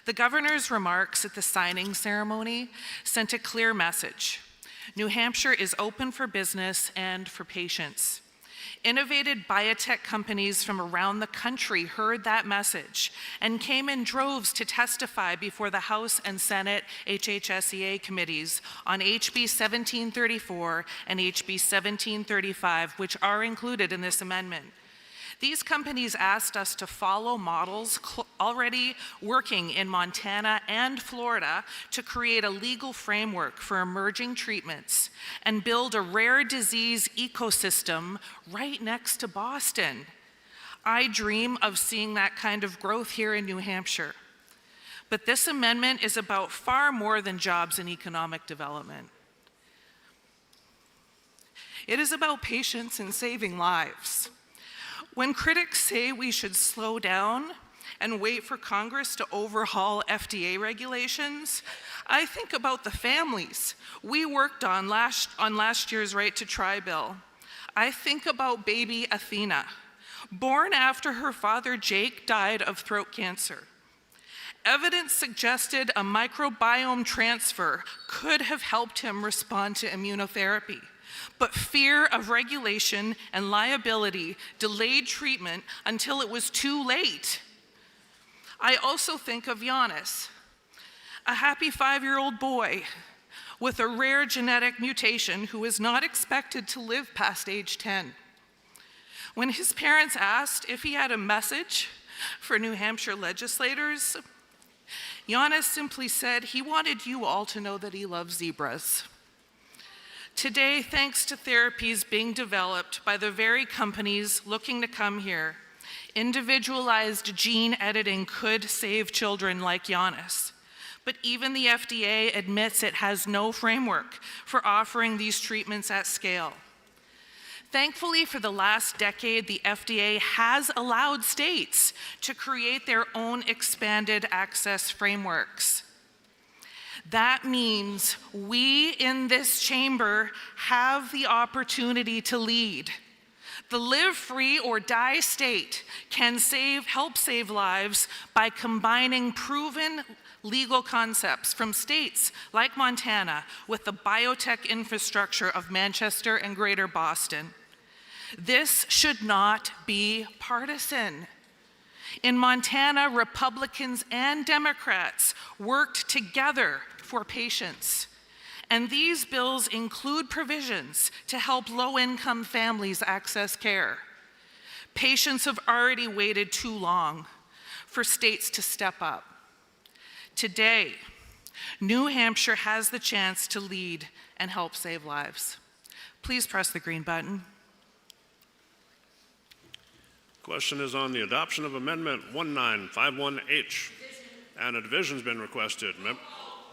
The governor's remarks at the signing ceremony sent a clear message. New Hampshire is open for business and for patients. Innovative biotech companies from around the country heard that message and came in droves to testify before the House and Senate HHSEA committees on HB 1734 and HB 1735, which are included in this amendment. These companies asked us to follow models already working in Montana and Florida to create a legal framework for emerging treatments and build a rare disease ecosystem right next to Boston. I dream of seeing that kind of growth here in New Hampshire. But this amendment is about far more than jobs and economic development. It is about patients and saving lives. When critics say we should slow down and wait for Congress to overhaul FDA regulations, I think about the families we worked on last year's Right to Try bill. I think about baby Athena, born after her father Jake died of throat cancer. Evidence suggested a microbiome transfer could have helped him respond to immunotherapy. But fear of regulation and liability delayed treatment until it was too late. I also think of Giannis, a happy 5-year-old boy with a rare genetic mutation who is not expected to live past age 10. When his parents asked if he had a message for New Hampshire legislators, Giannis simply said he wanted you all to know that he loves zebras. Today, thanks to therapies being developed by the very companies looking to come here, individualized gene editing could save children like Giannis. But even the FDA admits it has no framework for offering these treatments at scale. Thankfully, for the last decade, the FDA has allowed states to create their own expanded access frameworks. That means we in this chamber have the opportunity to lead. The live free or die state can help save lives by combining proven legal concepts from states like Montana with the biotech infrastructure of Manchester and Greater Boston. This should not be partisan. In Montana, Republicans and Democrats worked together for patients. And these bills include provisions to help low-income families access care. Patients have already waited too long for states to step up. Today, New Hampshire has the chance to lead and help save lives. Please press the green button. Question is on the adoption of Amendment 1951H, and a division's been requested.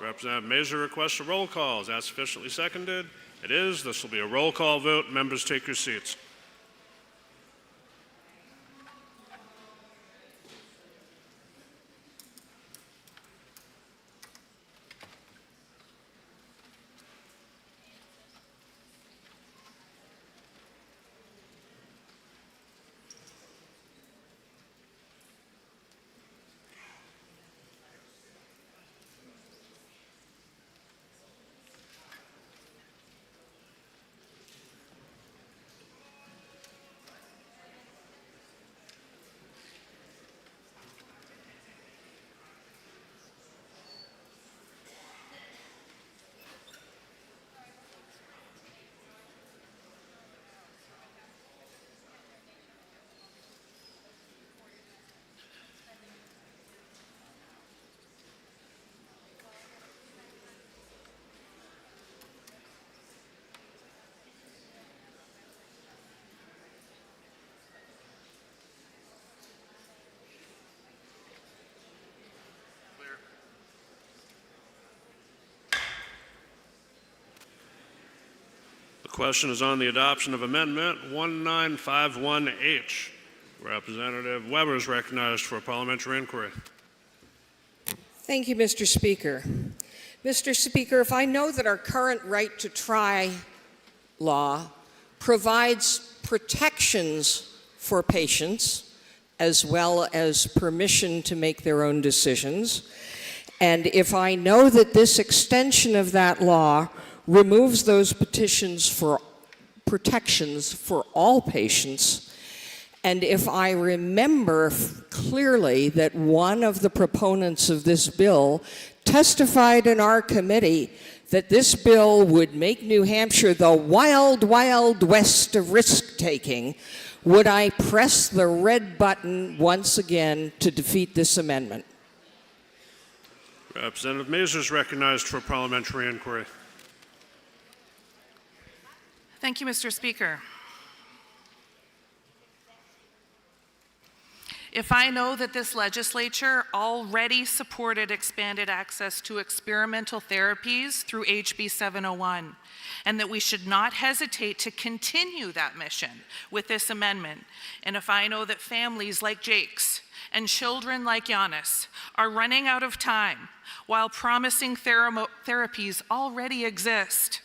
Representative Mazur requests a roll call. Is that sufficiently seconded? It is. This will be a roll call vote. Members, take your seats. The question is on the adoption of Amendment 1951H. Representative Weber is recognized for a parliamentary inquiry. Thank you, Mr. Speaker. Mr. Speaker, if I know that our current right to try law provides protections for patients as well as permission to make their own decisions, and if I know that this extension of that law removes those protections for all patients, and if I remember clearly that one of the proponents of this bill testified in our committee that this bill would make New Hampshire the wild, wild west of risk-taking, would I press the red button once again to defeat this amendment? Representative Mazur is recognized for a parliamentary inquiry. Thank you, Mr. Speaker. If I know that this legislature already supported expanded access to experimental therapies through HB 701, and that we should not hesitate to continue that mission with this amendment, and if I know that families like Jake's and children like Giannis are running out of time while promising therapies already exist,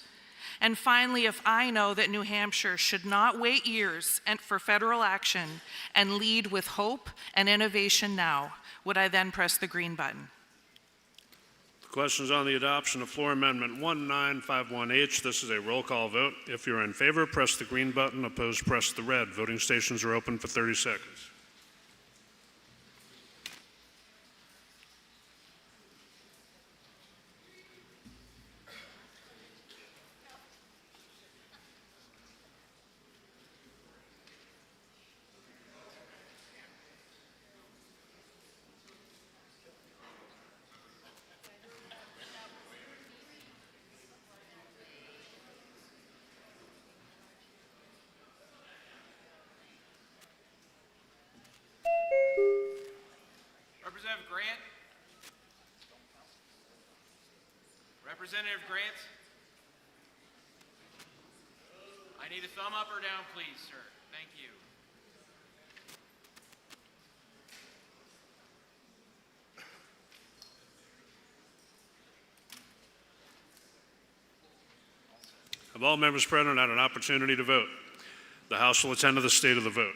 and finally, if I know that New Hampshire should not wait years for federal action and lead with hope and innovation now, would I then press the green button? The question is on the adoption of floor amendment 1951H. This is a roll call vote. If you're in favor, press the green button. Opposed, press the red. Voting stations are open for 30 seconds. Representative Grant? Representative Grant? I need a thumb up or down, please, sir. Thank you. Have all members present had an opportunity to vote? The House will attend to the state of the vote.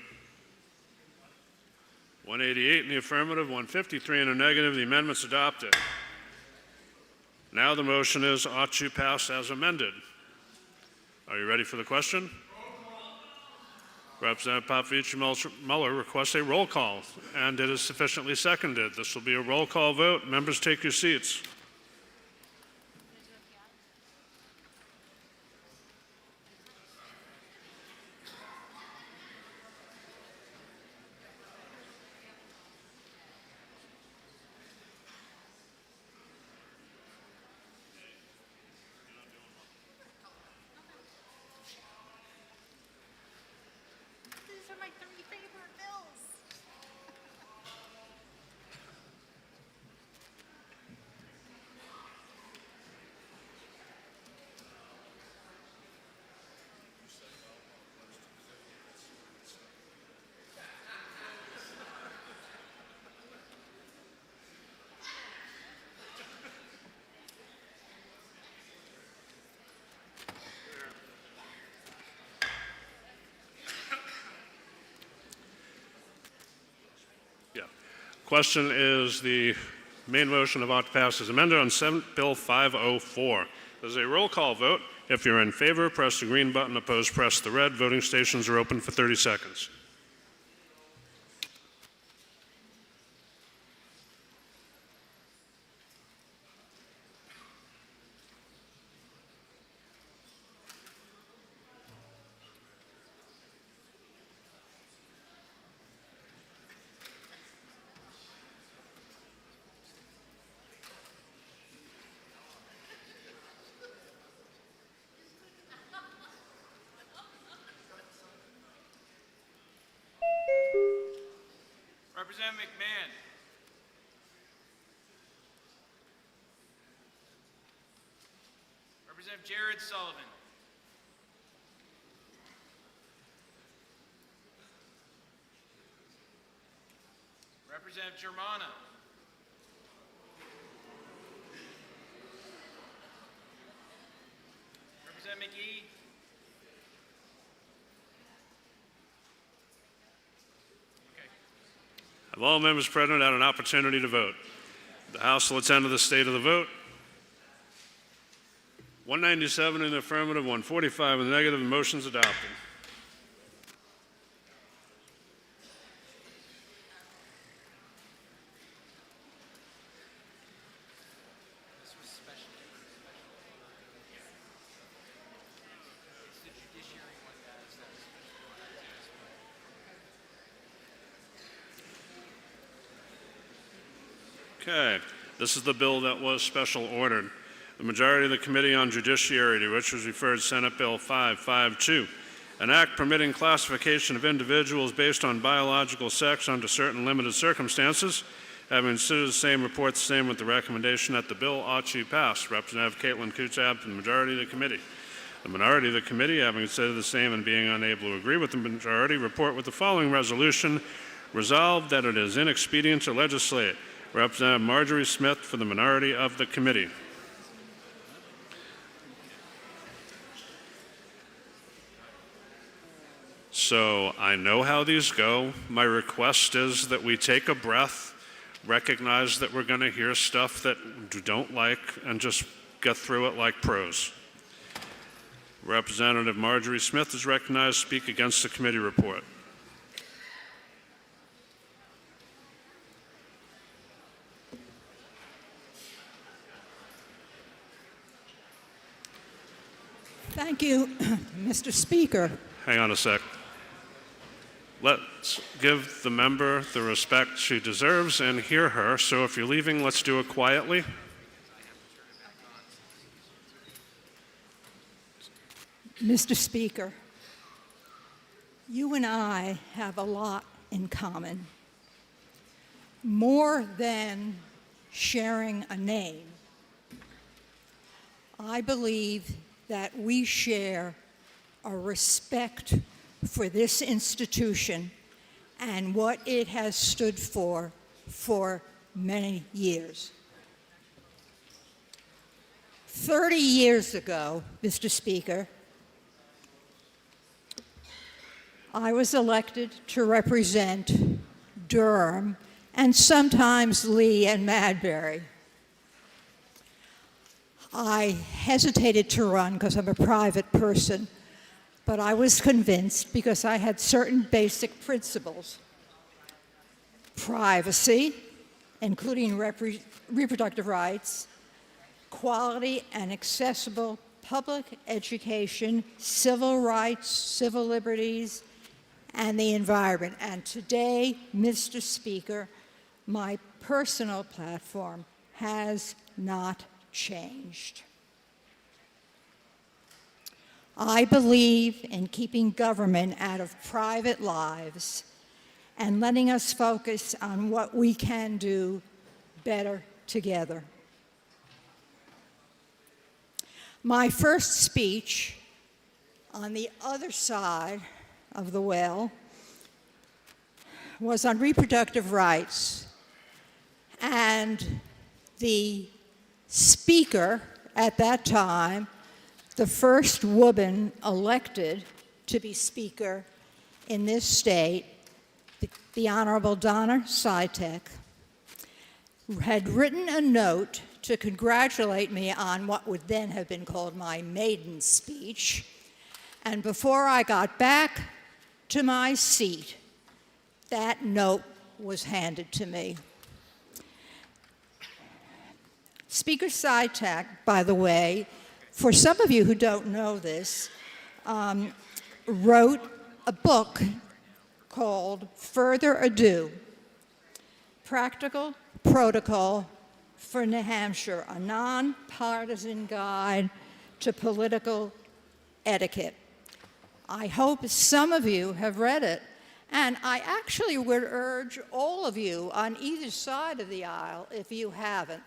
188 in the affirmative, 153 in the negative. The amendment's adopted. Now the motion is ought to pass as amended. Are you ready for the question? Representative Pavici-Muller requests a roll call, and it is sufficiently seconded. This will be a roll call vote. Members, take your seats. These are my 3 favorite bills. Question is the main motion of ought to pass as amended on Senate Bill 504. There's a roll call vote. If you're in favor, press the green button. Opposed, press the red. Voting stations are open for 30 seconds. Representative McMahon. Representative Jared Sullivan. Representative Germana. Representative McGee. Have all members present had an opportunity to vote? The House will attend to the state of the vote. 197 in the affirmative, 145 in the negative. The motion is adopted. Okay, this is the bill that was special ordered. The majority of the Committee on Judiciary, to which was referred Senate Bill 552, an act permitting classification of individuals based on biological sex under certain limited circumstances, having considered the same, report the same with the recommendation that the bill ought to pass. Representative Caitlin Kuchab from the majority of the committee. The minority of the committee, having considered the same and being unable to agree with the majority, report with the following resolution: resolved that it is inexpedient to legislate. Representative Marjorie Smith for the minority of the committee. So I know how these go. My request is that we take a breath, recognize that we're going to hear stuff that we don't like, and just get through it like pros. Representative Marjorie Smith is recognized to speak against the committee report. Thank you, Mr. Speaker. Hang on a sec. Let's give the member the respect she deserves and hear her. So if you're leaving, let's do it quietly. Mr. Speaker, you and I have a lot in common. More than sharing a name, I believe that we share a respect for this institution and what it has stood for many years. 30 years ago, Mr. Speaker, I was elected to represent Durham and sometimes Lee and Madbury. I hesitated to run because I'm a private person, but I was convinced because I had certain basic principles. Privacy, including reproductive rights, quality and accessible public education, civil rights, civil liberties, and the environment. And today, Mr. Speaker, my personal platform has not changed. I believe in keeping government out of private lives and letting us focus on what we can do better together. My first speech on the other side of the well was on reproductive rights, and the speaker at that time, the first woman elected to be speaker in this state, the Honorable Donna Sitek, had written a note to congratulate me on what would then have been called my maiden speech. And before I got back to my seat, that note was handed to me. Speaker Sitek, by the way, for some of you who don't know this, wrote a book called Further Ado, Practical Protocol for New Hampshire, a nonpartisan guide to political etiquette. I hope some of you have read it, and I actually would urge all of you on either side of the aisle, if you haven't,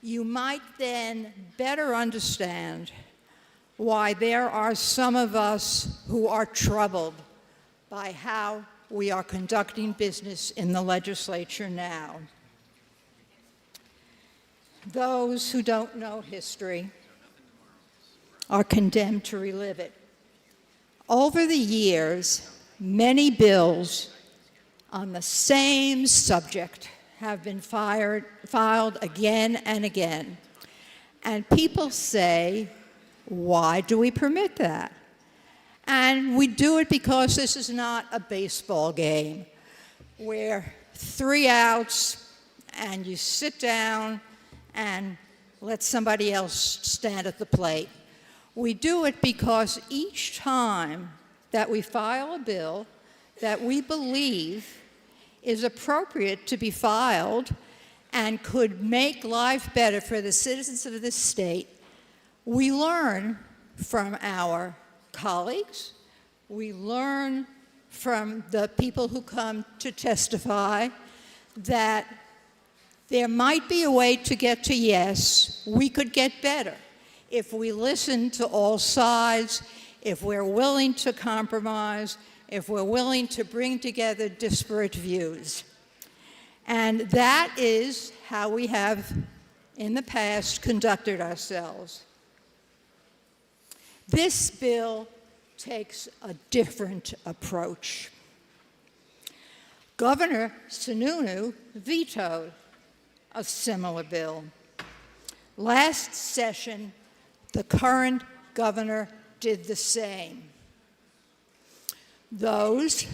you might then better understand why there are some of us who are troubled by how we are conducting business in the legislature now. Those who don't know history are condemned to relive it. Over the years, many bills on the same subject have been filed again and again. And people say, why do we permit that? And we do it because this is not a baseball game where 3 outs and you sit down and let somebody else stand at the plate. We do it because each time that we file a bill that we believe is appropriate to be filed and could make life better for the citizens of this state, we learn from our colleagues, we learn from the people who come to testify that there might be a way to get to yes, we could get better if we listen to all sides, if we're willing to compromise, if we're willing to bring together disparate views. And that is how we have, in the past, conducted ourselves. This bill takes a different approach. Governor Sununu vetoed a similar bill. Last session, the current governor did the same. Those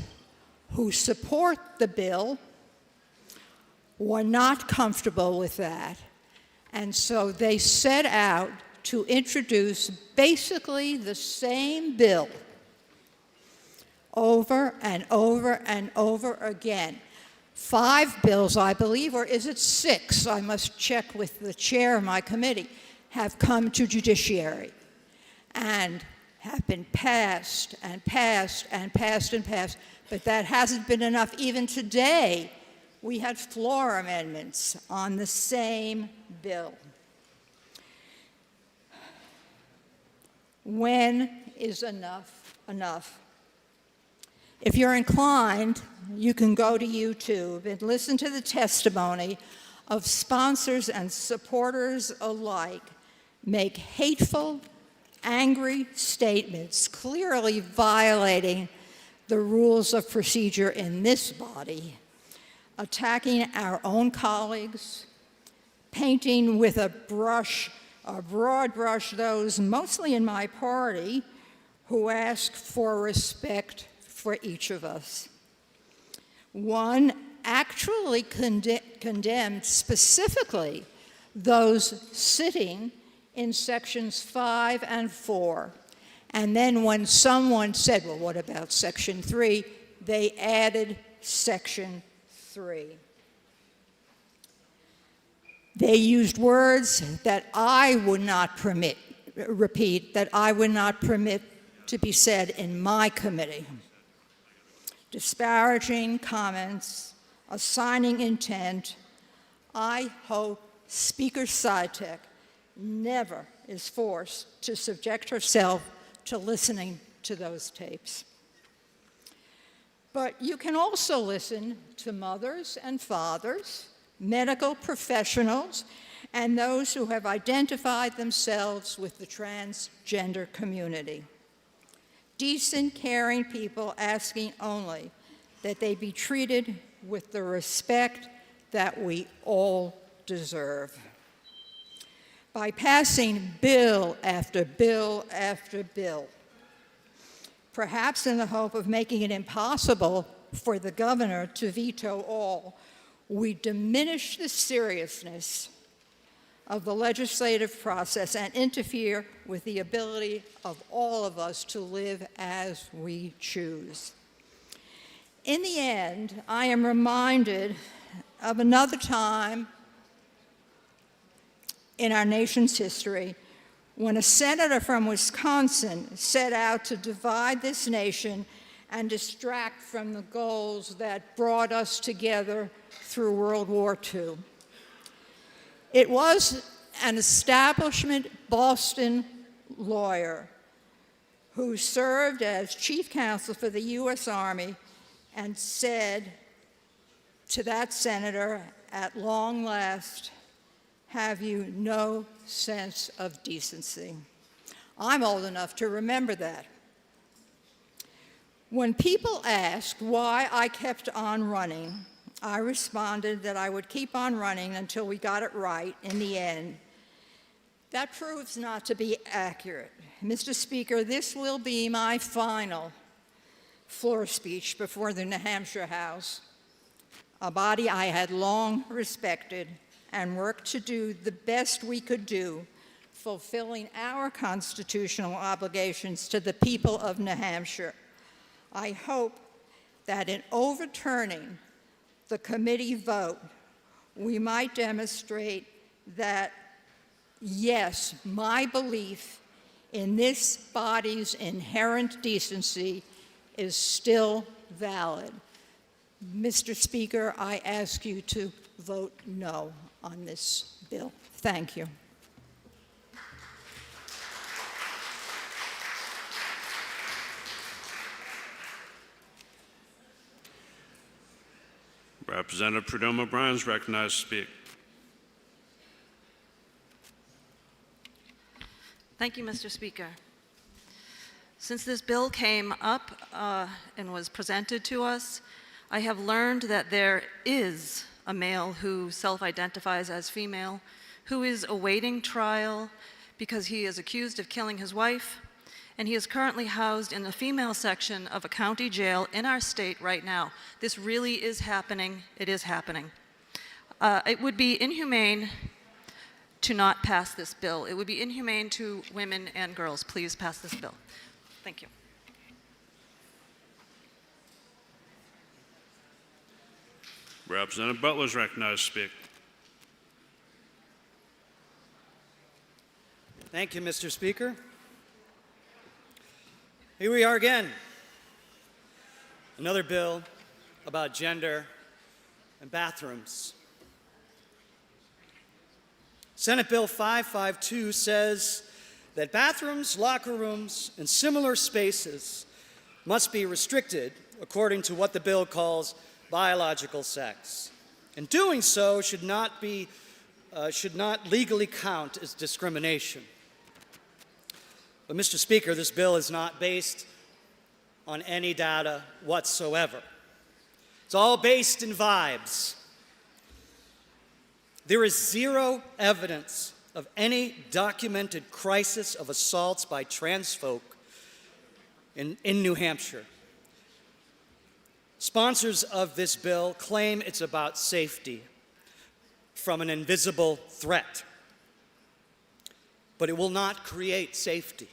who support the bill were not comfortable with that, and so they set out to introduce basically the same bill over and over and over again. 5 bills, I believe, or is it 6? I must check with the chair of my committee, have come to judiciary and have been passed and passed and passed and passed, but that hasn't been enough. Even today, we had floor amendments on the same bill. When is enough enough? If you're inclined, you can go to YouTube and listen to the testimony of sponsors and supporters alike make hateful, angry statements, clearly violating the rules of procedure in this body, attacking our own colleagues, painting with a broad brush, those mostly in my party who ask for respect for each of us. One actually condemned specifically those sitting in sections 5 and 4. And then when someone said, well, what about section 3? They added section 3. They used words that I would not repeat, that I would not permit to be said in my committee. Disparaging comments, assigning intent. I hope Speaker Sytek never is forced to subject herself to listening to those tapes. But you can also listen to mothers and fathers, medical professionals, and those who have identified themselves with the transgender community. Decent, caring people asking only that they be treated with the respect that we all deserve. By passing bill after bill after bill, perhaps in the hope of making it impossible for the governor to veto all, we diminish the seriousness of the legislative process and interfere with the ability of all of us to live as we choose. In the end, I am reminded of another time in our nation's history when a senator from Wisconsin set out to divide this nation and distract from the goals that brought us together through World War II. It was an establishment Boston lawyer who served as chief counsel for the U.S. Army and said to that senator, at long last, have you no sense of decency? I'm old enough to remember that. When people asked why I kept on running, I responded that I would keep on running until we got it right in the end. That proves not to be accurate. Mr. Speaker, this will be my final floor speech before the New Hampshire House, a body I had long respected and worked to do the best we could do, fulfilling our constitutional obligations to the people of New Hampshire. I hope that in overturning the committee vote, we might demonstrate that, yes, my belief in this body's inherent decency is still valid. Mr. Speaker, I ask you to vote no on this bill. Thank you. Representative Perdomo Bryan is recognized to speak. Thank you, Mr. Speaker. Since this bill came up and was presented to us, I have learned that there is a male who self-identifies as female who is awaiting trial because he is accused of killing his wife, and he is currently housed in the female section of a county jail in our state right now. This really is happening. It is happening. It would be inhumane to not pass this bill. It would be inhumane to women and girls. Please pass this bill. Thank you. Representative Butler is recognized to speak. Thank you, Mr. Speaker. Here we are again. Another bill about gender and bathrooms. Senate Bill 552 says that bathrooms, locker rooms, and similar spaces must be restricted according to what the bill calls biological sex. And doing so should not legally count as discrimination. But Mr. Speaker, this bill is not based on any data whatsoever. It's all based in vibes. There is zero evidence of any documented crisis of assaults by trans folk in New Hampshire. Sponsors of this bill claim it's about safety from an invisible threat. But it will not create safety.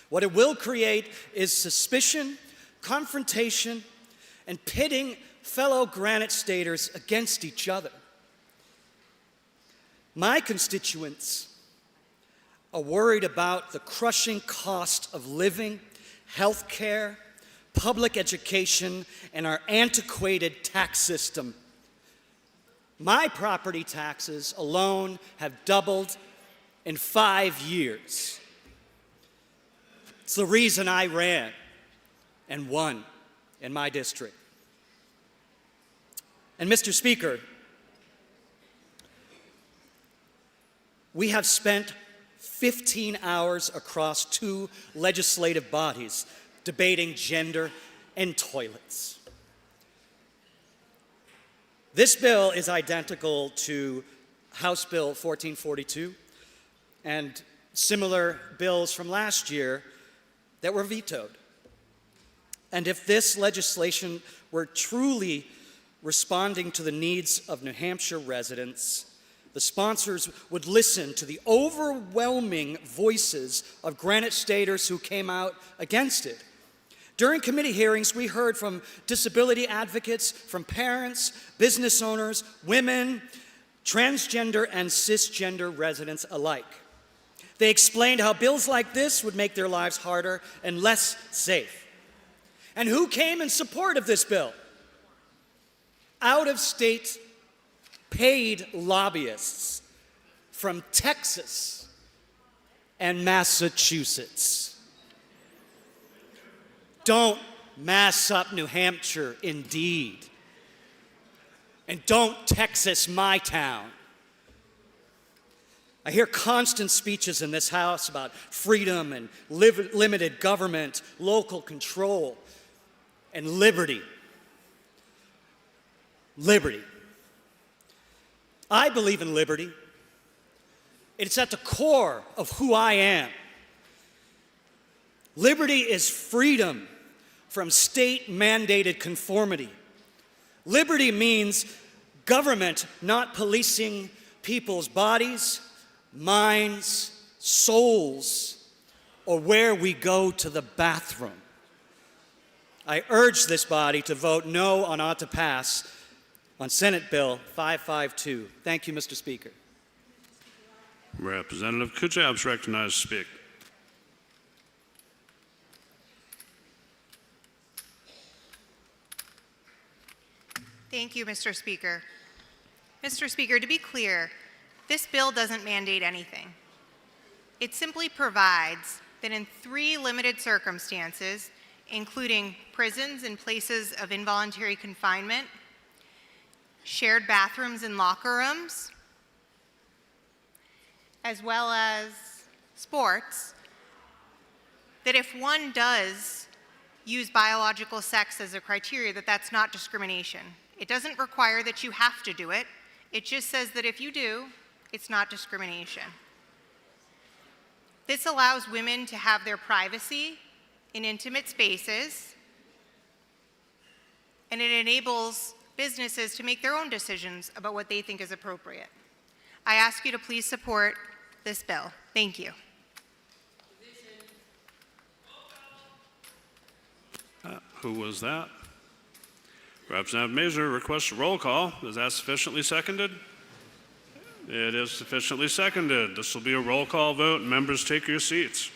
What it will create is suspicion, confrontation, and pitting fellow Granite Staters against each other. My constituents are worried about the crushing cost of living, health care, public education, and our antiquated tax system. My property taxes alone have doubled in 5 years. It's the reason I ran and won in my district. And Mr. Speaker, we have spent 15 hours across 2 legislative bodies debating gender and toilets. This bill is identical to House Bill 1442 and similar bills from last year that were vetoed. And if this legislation were truly responding to the needs of New Hampshire residents, the sponsors would listen to the overwhelming voices of Granite Staters who came out against it. During committee hearings, we heard from disability advocates, from parents, business owners, women, transgender and cisgender residents alike. They explained how bills like this would make their lives harder and less safe. And who came in support of this bill? Out-of-state paid lobbyists from Texas and Massachusetts. Don't mass up New Hampshire, indeed. And don't Texas my town. I hear constant speeches in this House about freedom and limited government, local control, and liberty. Liberty. I believe in liberty. It's at the core of who I am. Liberty is freedom from state-mandated conformity. Liberty means government not policing people's bodies, minds, souls, or where we go to the bathroom. I urge this body to vote no on ought to pass on Senate Bill 552. Thank you, Mr. Speaker. Representative Kuchab's recognized to speak. Thank you, Mr. Speaker. Mr. Speaker, to be clear, this bill doesn't mandate anything. It simply provides that in 3 limited circumstances, including prisons and places of involuntary confinement, shared bathrooms and locker rooms, as well as sports, that if one does use biological sex as a criteria, that that's not discrimination. It doesn't require that you have to do it. It just says that if you do, it's not discrimination. This allows women to have their privacy in intimate spaces, and it enables businesses to make their own decisions about what they think is appropriate. I ask you to please support this bill. Thank you. Who was that? Representative Mazur requests a roll call. Is that sufficiently seconded? It is sufficiently seconded. This will be a roll call vote. Members, take your seats.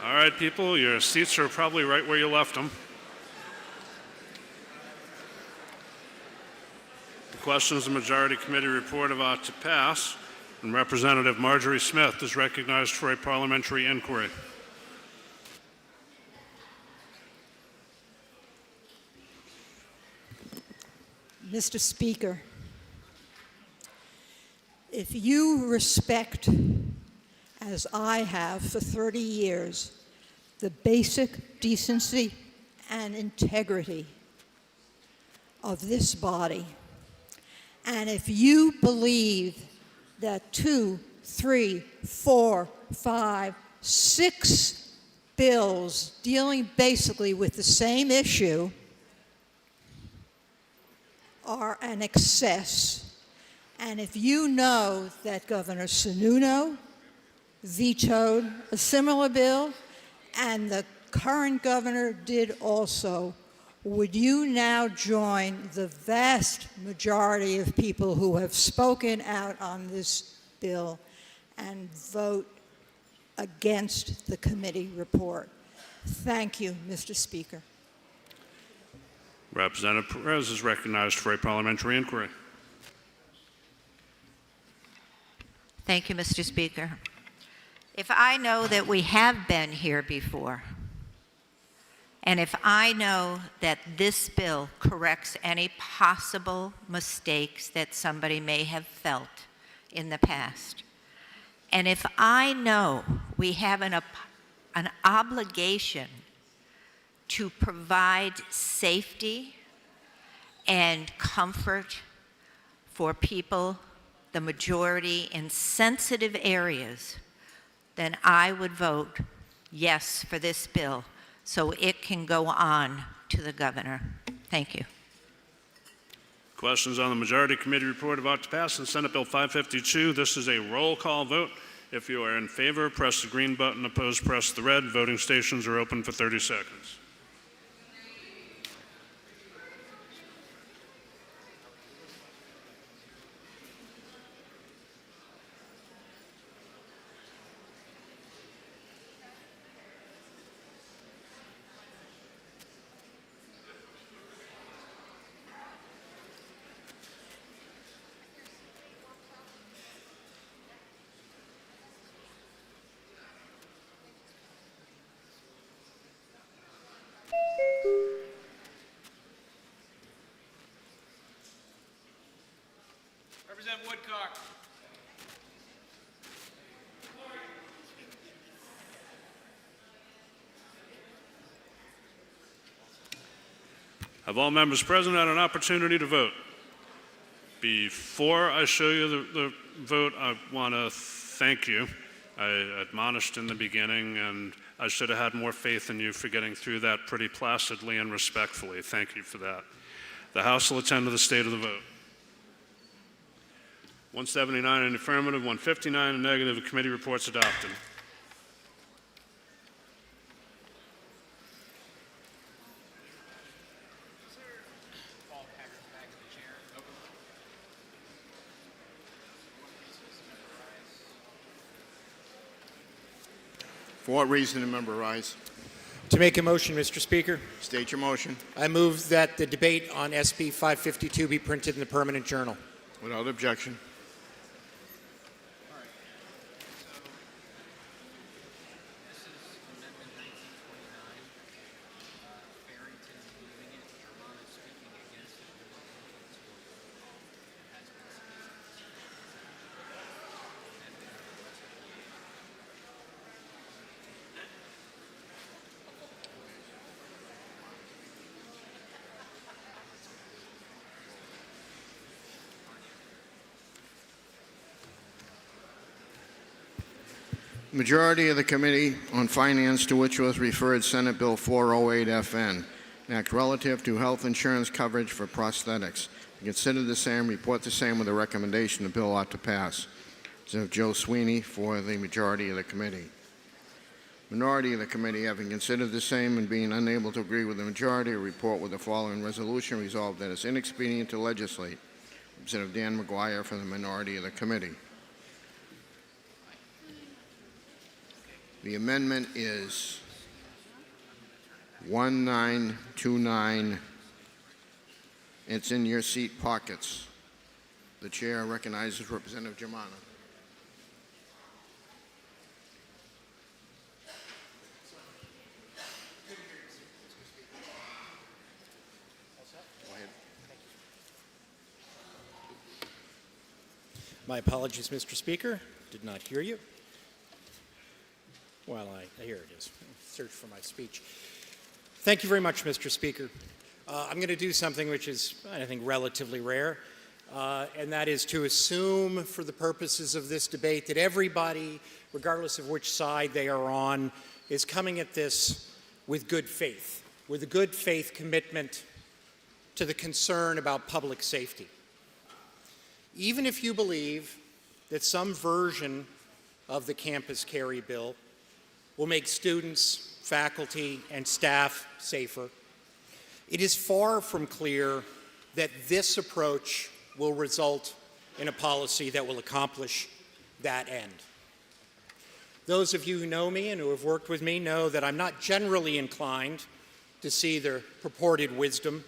All right, people, your seats are probably right where you left them. The questions the Majority Committee report are about to pass, and Representative Marjorie Smith is recognized for a parliamentary inquiry. Mr. Speaker, if you respect, as I have for 30 years, the basic decency and integrity of this body, and if you believe that 2, 3, 4, 5, 6 bills dealing basically with the same issue are an excess, and if you know that Governor Sununu vetoed a similar bill, and the current governor did also, would you now join the vast majority of people who have spoken out on this bill and vote against the committee report? Thank you, Mr. Speaker. Representative Perez is recognized for a parliamentary inquiry. Thank you, Mr. Speaker. If I know that we have been here before, and if I know that this bill corrects any possible mistakes that somebody may have felt in the past, and if I know we have an obligation to provide safety and comfort for people, the majority in sensitive areas, then I would vote yes for this bill so it can go on to the governor. Thank you. Questions on the Majority Committee report about to pass in Senate Bill 552. This is a roll call vote. If you are in favor, press the green button. Opposed, press the red. Voting stations are open for 30 seconds. Representative Woodcock. Have all members present had an opportunity to vote? Before I show you the vote, I want to thank you. I admonished in the beginning, and I should have had more faith in you for getting through that pretty placidly and respectfully. Thank you for that. The House will attend to the state of the vote. 179 in the affirmative, 159 in the negative. The committee report's adopted. For what reason, the member rise? To make a motion, Mr. Speaker, State your motion. I move that the debate on SB 552 be printed in the permanent journal. Without objection. Majority of the Committee on Finance, to which was referred Senate Bill 408 FN, an act relative to health insurance coverage for prosthetics. Consider the same, report the same with a recommendation the bill ought to pass. So Joe Sweeney for the majority of the committee. Minority of the committee, having considered the same and being unable to agree with the majority, report with the following resolution: resolved that it's inexpedient to legislate. Representative Dan McGuire for the minority of the committee. The amendment is 1929. It's in your seat pockets. The chair recognizes Representative Germano. My apologies, Mr. Speaker. Did not hear you. Well, here it is. Search for my speech. Thank you very much, Mr. Speaker. I'm going to do something which is, I think, relatively rare, and that is to assume for the purposes of this debate that everybody, regardless of which side they are on, is coming at this with good faith, with a good faith commitment to the concern about public safety. Even if you believe that some version of the campus carry bill will make students, faculty, and staff safer, it is far from clear that this approach will result in a policy that will accomplish that end. Those of you who know me and who have worked with me know that I'm not generally inclined to see the purported wisdom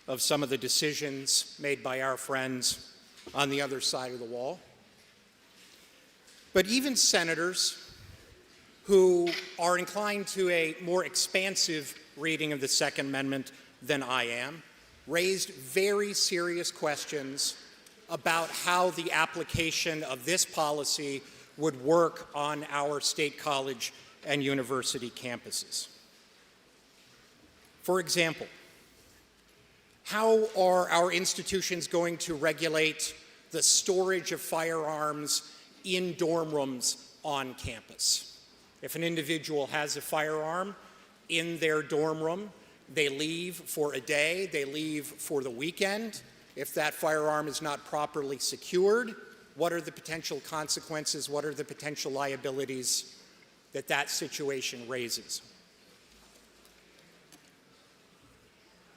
of some of the decisions made by our friends on the other side of the wall. But even senators who are inclined to a more expansive reading of the Second Amendment than I am, raised very serious questions about how the application of this policy would work on our state college and university campuses. For example, how are our institutions going to regulate the storage of firearms in dorm rooms on campus? If an individual has a firearm in their dorm room, they leave for a day, they leave for the weekend. If that firearm is not properly secured, what are the potential consequences? What are the potential liabilities that that situation raises?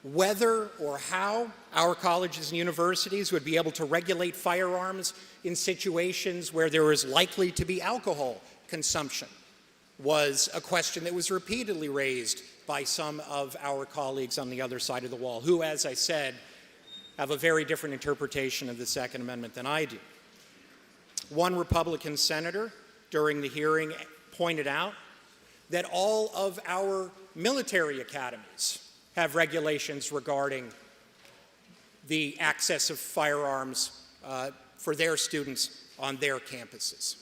Whether or how our colleges and universities would be able to regulate firearms in situations where there is likely to be alcohol consumption was a question that was repeatedly raised by some of our colleagues on the other side of the wall, who, as I said, have a very different interpretation of the Second Amendment than I do. One Republican senator during the hearing pointed out that all of our military academies have regulations regarding the access of firearms for their students on their campuses.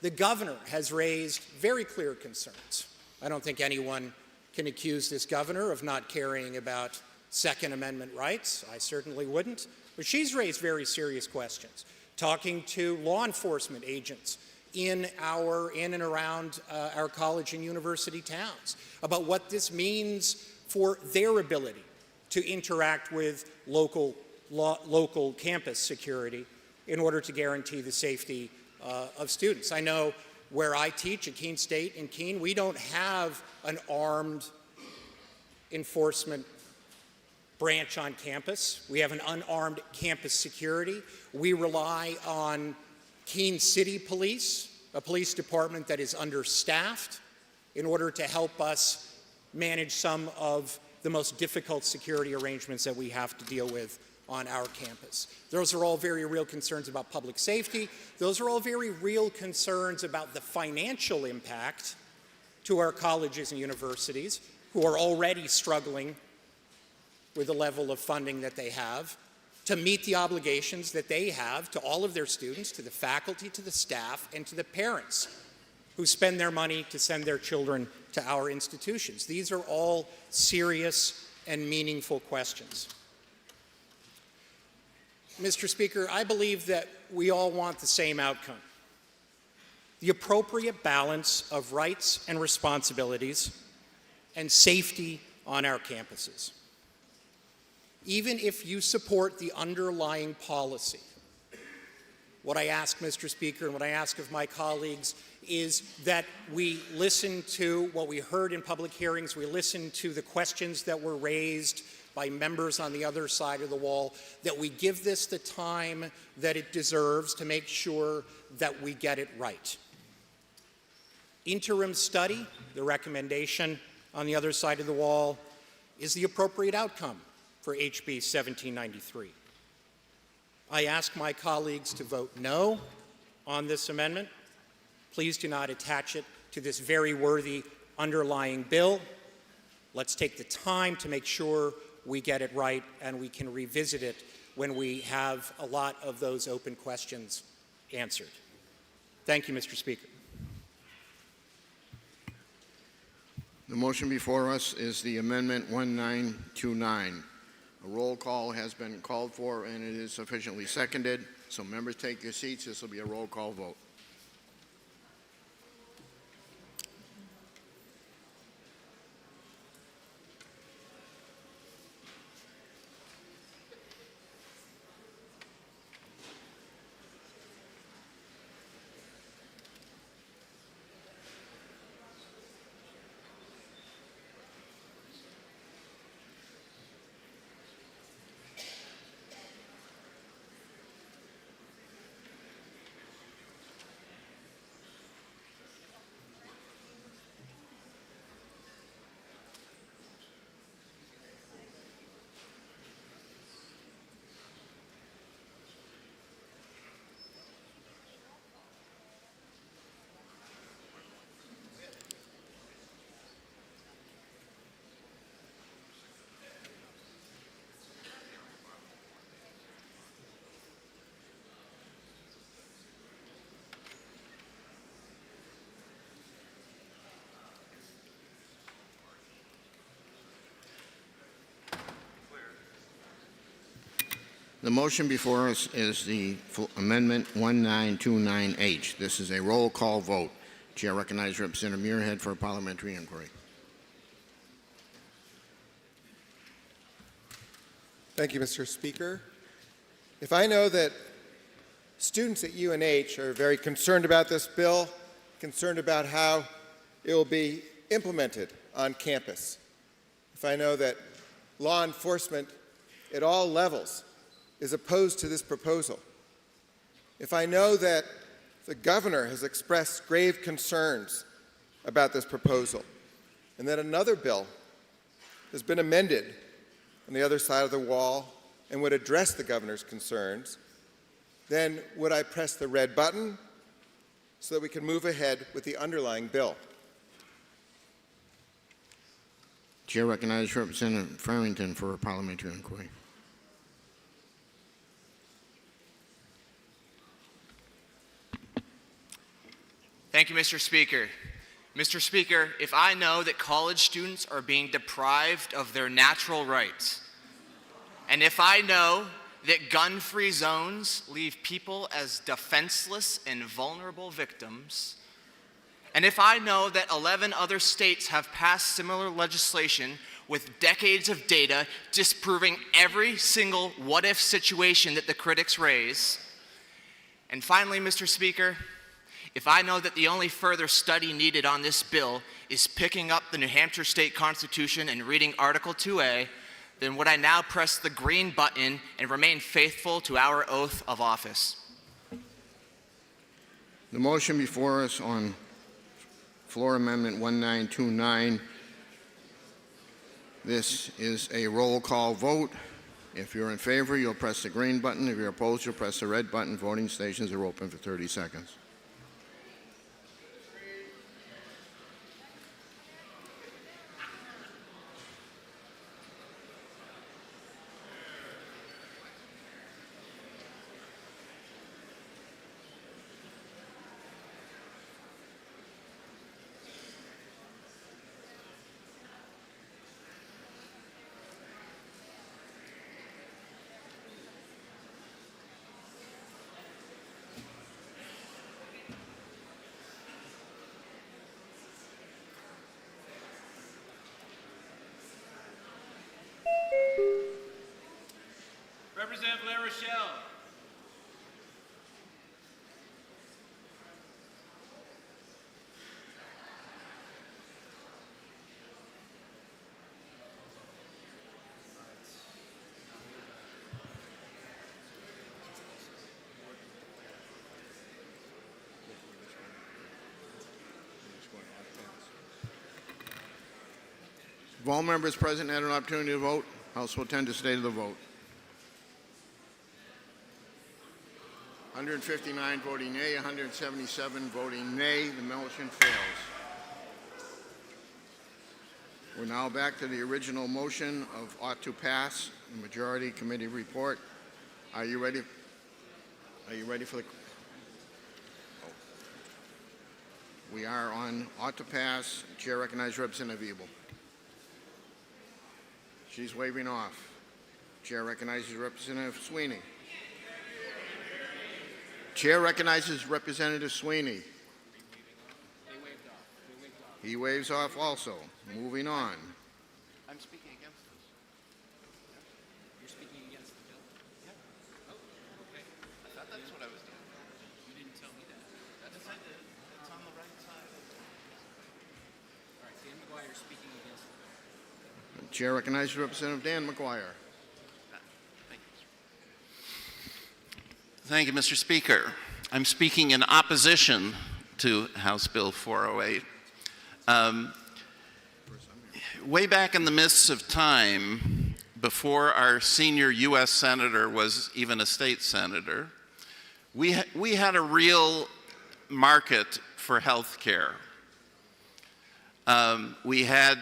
The governor has raised very clear concerns. I don't think anyone can accuse this governor of not caring about Second Amendment rights. I certainly wouldn't. But she's raised very serious questions, talking to law enforcement agents in and around our college and university towns about what this means for their ability to interact with local campus security in order to guarantee the safety of students. I know where I teach at Keene State in Keene, we don't have an armed enforcement branch on campus. We have an unarmed campus security. We rely on Keene City Police, a police department that is understaffed, in order to help us manage some of the most difficult security arrangements that we have to deal with on our campus. Those are all very real concerns about public safety. Those are all very real concerns about the financial impact to our colleges and universities, who are already struggling with the level of funding that they have, to meet the obligations that they have to all of their students, to the faculty, to the staff, and to the parents who spend their money to send their children to our institutions. These are all serious and meaningful questions. Mr. Speaker, I believe that we all want the same outcome: the appropriate balance of rights and responsibilities and safety on our campuses. Even if you support the underlying policy, what I ask, Mr. Speaker, and what I ask of my colleagues is that we listen to what we heard in public hearings, we listen to the questions that were raised by members on the other side of the wall, that we give this the time that it deserves to make sure that we get it right. Interim study, the recommendation on the other side of the wall, is the appropriate outcome for HB 1793. I ask my colleagues to vote no on this amendment. Please do not attach it to this very worthy underlying bill. Let's take the time to make sure we get it right, and we can revisit it when we have a lot of those open questions answered. Thank you, Mr. Speaker. The motion before us is the Amendment 1929. A roll call has been called for, and it is sufficiently seconded. So members, take your seats. This will be a roll call vote. The motion before us is the Amendment 1929H. This is a roll call vote. Chair recognizes Representative Muirhead for a parliamentary inquiry. Thank you, Mr. Speaker. If I know that students at UNH are very concerned about this bill, concerned about how it will be implemented on campus, if I know that law enforcement at all levels is opposed to this proposal, if I know that the governor has expressed grave concerns about this proposal, and that another bill has been amended on the other side of the wall and would address the governor's concerns, then would I press the red button so that we can move ahead with the underlying bill? Chair recognizes Representative Farrington for a parliamentary inquiry. Thank you, Mr. Speaker. Mr. Speaker, if I know that college students are being deprived of their natural rights, and if I know that gun-free zones leave people as defenseless and vulnerable victims, and if I know that 11 other states have passed similar legislation with decades of data disproving every single what-if situation that the critics raise, and finally, Mr. Speaker, if I know that the only further study needed on this bill is picking up the New Hampshire State Constitution and reading Article 2A, then would I now press the green button and remain faithful to our oath of office? The motion before us on Floor Amendment 1929 This is a roll call vote. If you're in favor, you'll press the green button. If you're opposed, you'll press the red button. Voting stations are open for 30 seconds. Representative La Rochelle. If all members present had an opportunity to vote, House will tend to state of the vote. 159 voting nay, 177 voting nay. The motion fails. We're now back to the original motion of ought to pass, the majority committee report. Are you ready? Are you ready for the... Oh. We are on ought to pass. Chair recognizes Representative Ebel. She's waving off. Chair recognizes Representative Sweeney. Chair recognizes Representative Sweeney. He waves off also. Moving on. I'm speaking against this. You're speaking against the bill? Yeah. Oh, okay. I thought that's what I was doing. You didn't tell me that. That's I did. It's on the right side. All right, Dan McGuire speaking against the bill. Chair recognizes Representative Dan McGuire. Thank you, Mr. Speaker. I'm speaking in opposition to House Bill 408. Way back in the mists of time, before our senior U.S. Senator was even a state senator, we had a real market for health care. We had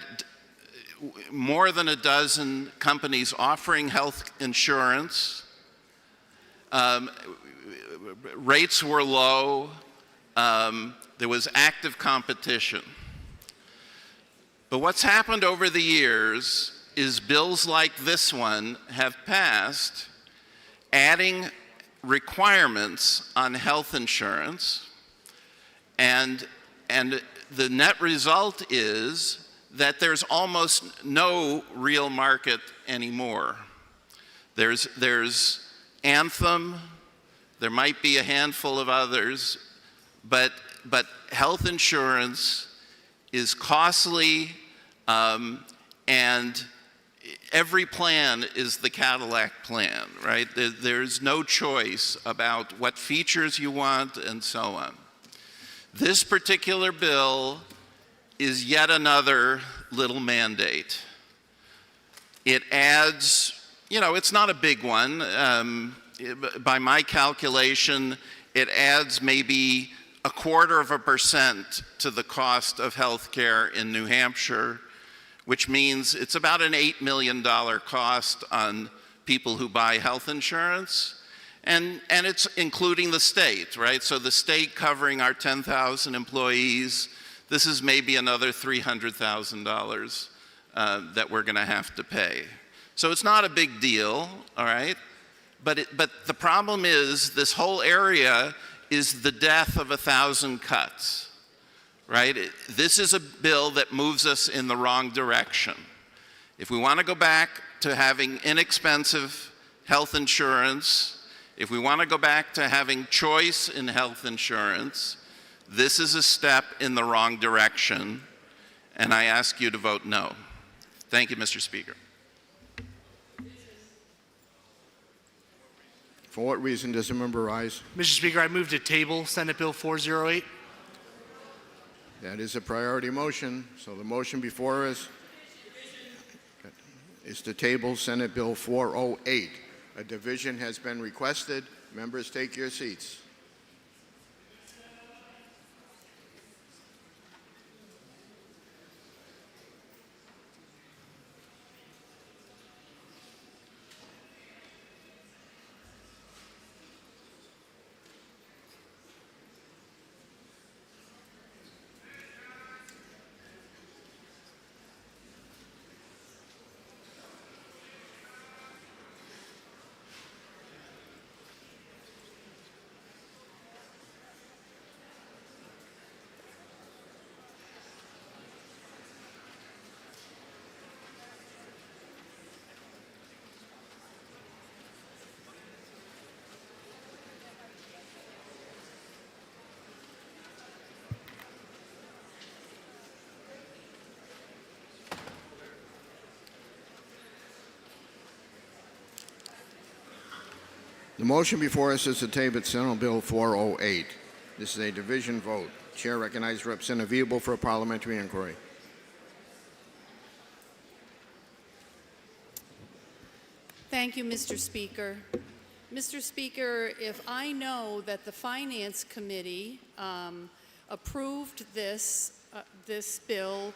more than a dozen companies offering health insurance. Rates were low. There was active competition. But what's happened over the years is bills like this one have passed, adding requirements on health insurance, and the net result is that there's almost no real market anymore. There's Anthem, there might be a handful of others, but health insurance is costly, and every plan is the Cadillac plan, right? There's no choice about what features you want and so on. This particular bill is yet another little mandate. It adds, it's not a big one. By my calculation, it adds maybe 0.25% to the cost of health care in New Hampshire, which means it's about an $8 million cost on people who buy health insurance. And it's including the state, right? So the state covering our 10,000 employees, this is maybe another $300,000 that we're going to have to pay. So it's not a big deal, all right? But the problem is this whole area is the death of 1,000 cuts, right? This is a bill that moves us in the wrong direction. If we want to go back to having inexpensive health insurance, if we want to go back to having choice in health insurance, this is a step in the wrong direction, and I ask you to vote no. Thank you, Mr. Speaker. For what reason does the member rise? Mr. Speaker, I move to table Senate Bill 408. That is a priority motion, so the motion before us. is to table Senate Bill 408. A division has been requested. Members, take your seats. The motion before us is to table Senate Bill 408. This is a division vote. Chair recognizes Representative Veable for a parliamentary inquiry. Thank you, Mr. Speaker. Mr. Speaker, if I know that the Finance Committee approved this bill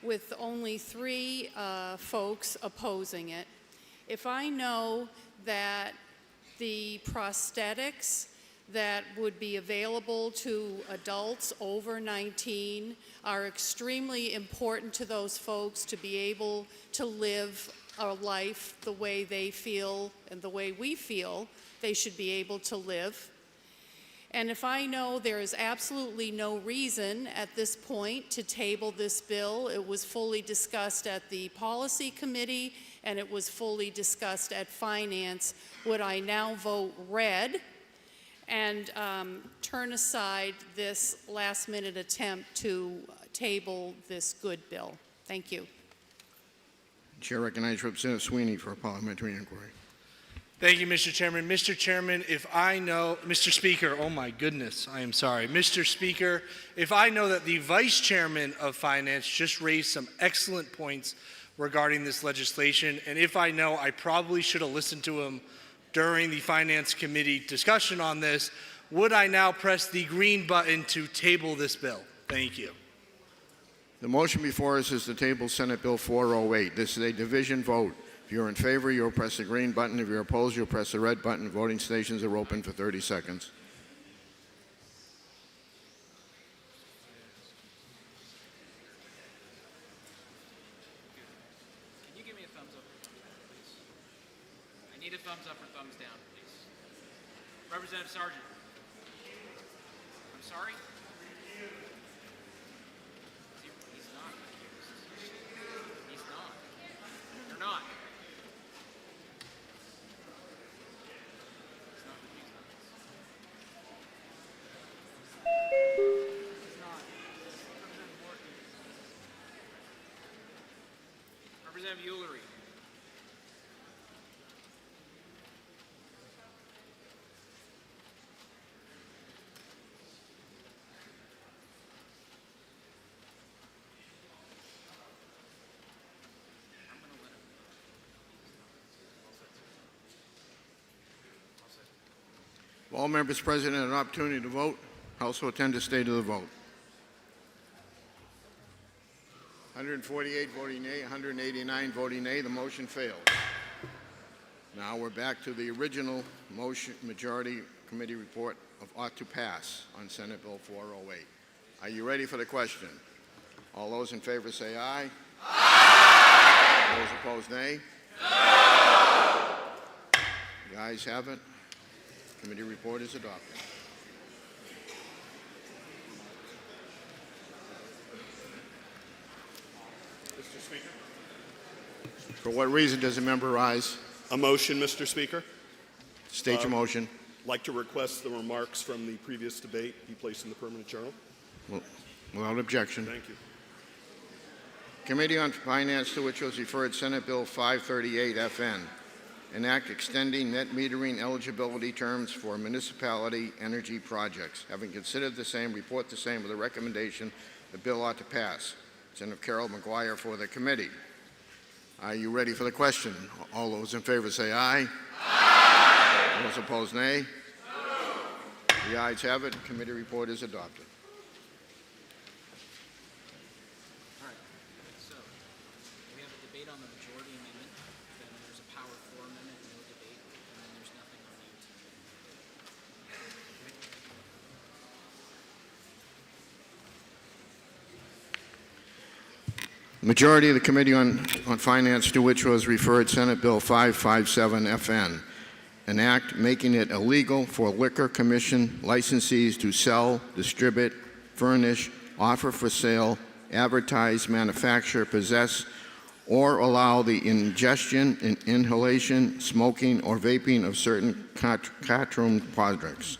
with only 3 folks opposing it, if I know that the prosthetics that would be available to adults over 19 are extremely important to those folks to be able to live a life the way they feel and the way we feel they should be able to live. And if I know there is absolutely no reason at this point to table this bill, it was fully discussed at the Policy Committee and it was fully discussed at Finance, would I now vote red and turn aside this last-minute attempt to table this good bill? Thank you. Chair recognizes Representative Sweeney for a parliamentary inquiry. Thank you, Mr. Chairman. Mr. Chairman, if I know, Mr. Speaker, oh my goodness, I am sorry. Mr. Speaker, if I know that the Vice Chairman of Finance just raised some excellent points regarding this legislation, and if I know I probably should have listened to him during the Finance Committee discussion on this, would I now press the green button to table this bill? Thank you. The motion before us is to table Senate Bill 408. This is a division vote. If you're in favor, you'll press the green button. If you're opposed, you'll press the red button. Voting stations are open for 30 seconds. Can you give me a thumbs up or thumbs down, please? I need a thumbs up or thumbs down, please. Representative Sargent. I'm sorry? He's not accused. He's not. You're not. He's not accused. He's not. Representative Morton. Representative Ullery. If all members present had an opportunity to vote, House will attend to state of the vote. 148 voting nay, 189 voting nay. The motion failed. Now we're back to the original motion majority committee report of ought to pass on Senate Bill 408. Are you ready for the question? All those in favor say aye. Aye. Those opposed, nay. No. The ayes have it. Committee report is adopted. Mr. Speaker. For what reason does a member rise? A motion, Mr. Speaker. State your motion. I'd like to request the remarks from the previous debate be placed in the permanent journal. Without objection. Thank you. Committee on Finance, to which was referred Senate Bill 538 FN, an act extending net metering eligibility terms for municipality energy projects. Having considered the same, report the same with a recommendation the bill ought to pass. Senator Carol McGuire for the committee. Are you ready for the question? All those in favor say aye. Aye. Those opposed, nay. No. The ayes have it. Committee report is adopted. All right. So we have a debate on the majority amendment. Then there's a power floor amendment, no debate, and then there's nothing on the utility. Majority of the Committee on Finance, to which was referred Senate Bill 557 FN, an act making it illegal for liquor commission licensees to sell, distribute, furnish, offer for sale, advertise, manufacture, possess, or allow the ingestion, inhalation, smoking, or vaping of certain courtroom products.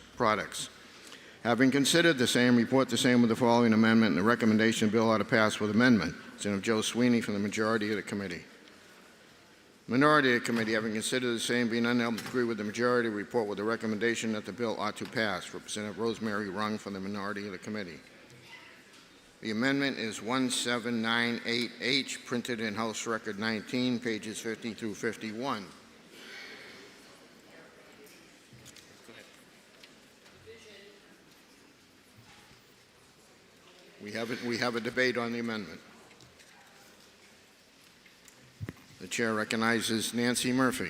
Having considered the same, report the same with the following amendment, and the recommendation bill ought to pass with amendment. Senator Joe Sweeney from the majority of the committee. Minority of the committee, having considered the same, being unable to agree with the majority, report with the recommendation that the bill ought to pass. Representative Rosemary Rung from the minority of the committee. The amendment is 1798H, printed in House Record 19, pages 50 through 51. We have a debate on the amendment. The chair recognizes Nancy Murphy.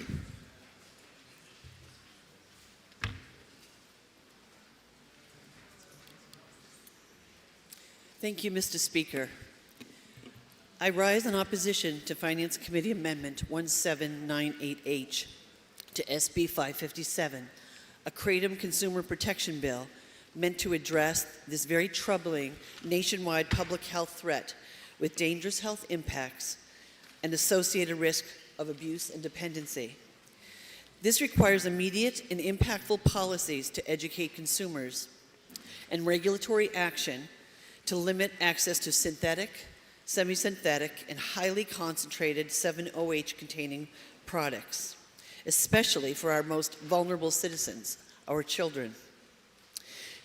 Thank you, Mr. Speaker. I rise in opposition to Finance Committee Amendment 1798H to SB 557, a Kratom consumer protection bill meant to address this very troubling nationwide public health threat with dangerous health impacts and associated risk of abuse and dependency. This requires immediate and impactful policies to educate consumers and regulatory action to limit access to synthetic, semi-synthetic, and highly concentrated 7-OH containing products, especially for our most vulnerable citizens, our children.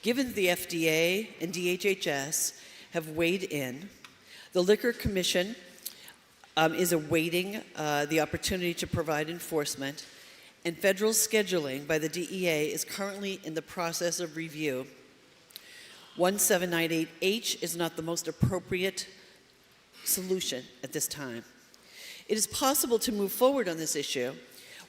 Given that the FDA and DHHS have weighed in, the Liquor Commission is awaiting the opportunity to provide enforcement, and federal scheduling by the DEA is currently in the process of review. 1798H is not the most appropriate solution at this time. It is possible to move forward on this issue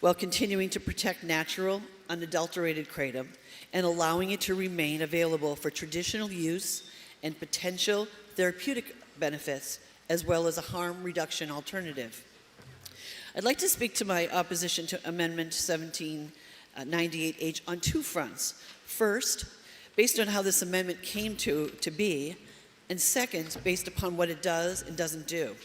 while continuing to protect natural, unadulterated kratom and allowing it to remain available for traditional use and potential therapeutic benefits, as well as a harm reduction alternative. I'd like to speak to my opposition to Amendment 1798H on two fronts. First, based on how this amendment came to be, and second, based upon what it does and doesn't do.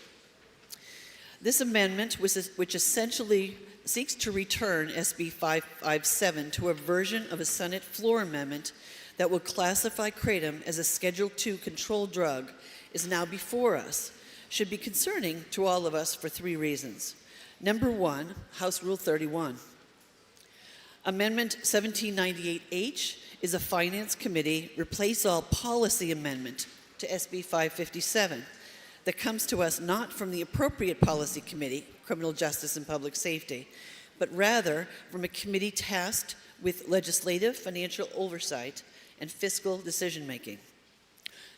This amendment, which essentially seeks to return SB 557 to a version of a Senate floor amendment that will classify kratom as a Schedule II controlled drug, is now before us, should be concerning to all of us for three reasons. Number one, House Rule 31. Amendment 1798H is a Finance Committee replace-all policy amendment to SB 557 that comes to us not from the appropriate policy committee, Criminal Justice and Public Safety, but rather from a committee tasked with legislative, financial oversight, and fiscal decision-making.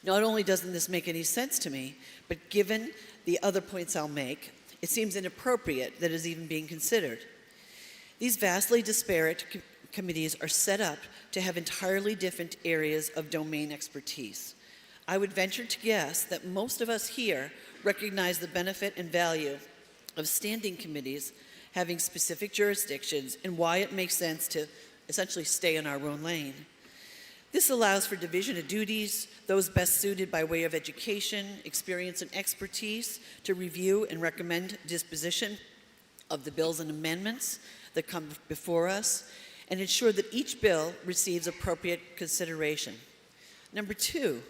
Not only doesn't this make any sense to me, but given the other points I'll make, it seems inappropriate that it is even being considered. These vastly disparate committees are set up to have entirely different areas of domain expertise. I would venture to guess that most of us here recognize the benefit and value of standing committees having specific jurisdictions and why it makes sense to essentially stay in our own lane. This allows for division of duties, those best suited by way of education, experience, and expertise to review and recommend disposition of the bills and amendments that come before us, and ensure that each bill receives appropriate consideration. Number two,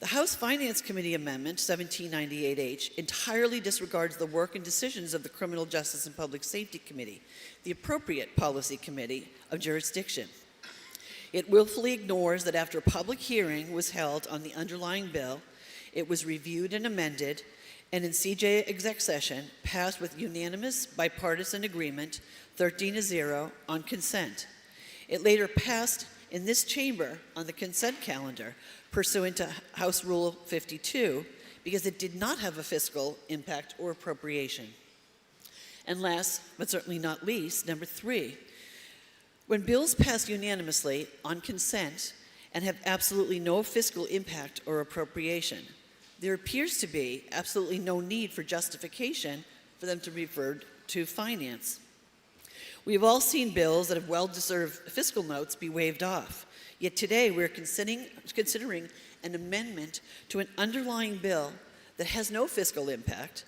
the House Finance Committee Amendment 1798H entirely disregards the work and decisions of the Criminal Justice and Public Safety Committee, the appropriate policy committee of jurisdiction. It willfully ignores that after a public hearing was held on the underlying bill, it was reviewed and amended, and in CJ exec session passed with unanimous bipartisan agreement 13-0 on consent. It later passed in this chamber on the consent calendar pursuant to House Rule 52 because it did not have a fiscal impact or appropriation. And last, but certainly not least, number 3, when bills pass unanimously on consent and have absolutely no fiscal impact or appropriation, there appears to be absolutely no need for justification for them to be referred to finance. We have all seen bills that have well-deserved fiscal notes be waived off. Yet today we're considering an amendment to an underlying bill that has no fiscal impact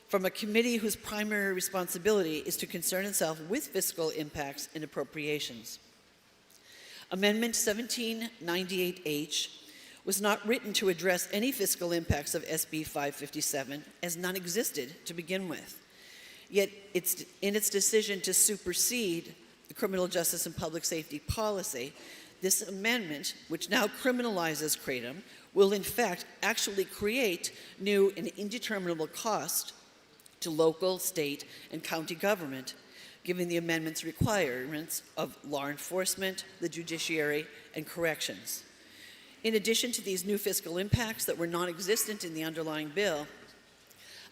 from a committee whose primary responsibility is to concern itself with fiscal impacts and appropriations. Amendment 1798H was not written to address any fiscal impacts of SB 557, as none existed to begin with. Yet, in its decision to supersede the criminal justice and public safety policy, this amendment, which now criminalizes kratom, will in fact actually create new and indeterminable cost to local, state, and county government, given the amendment's requirements of law enforcement, the judiciary, and corrections. In addition to these new fiscal impacts that were non-existent in the underlying bill,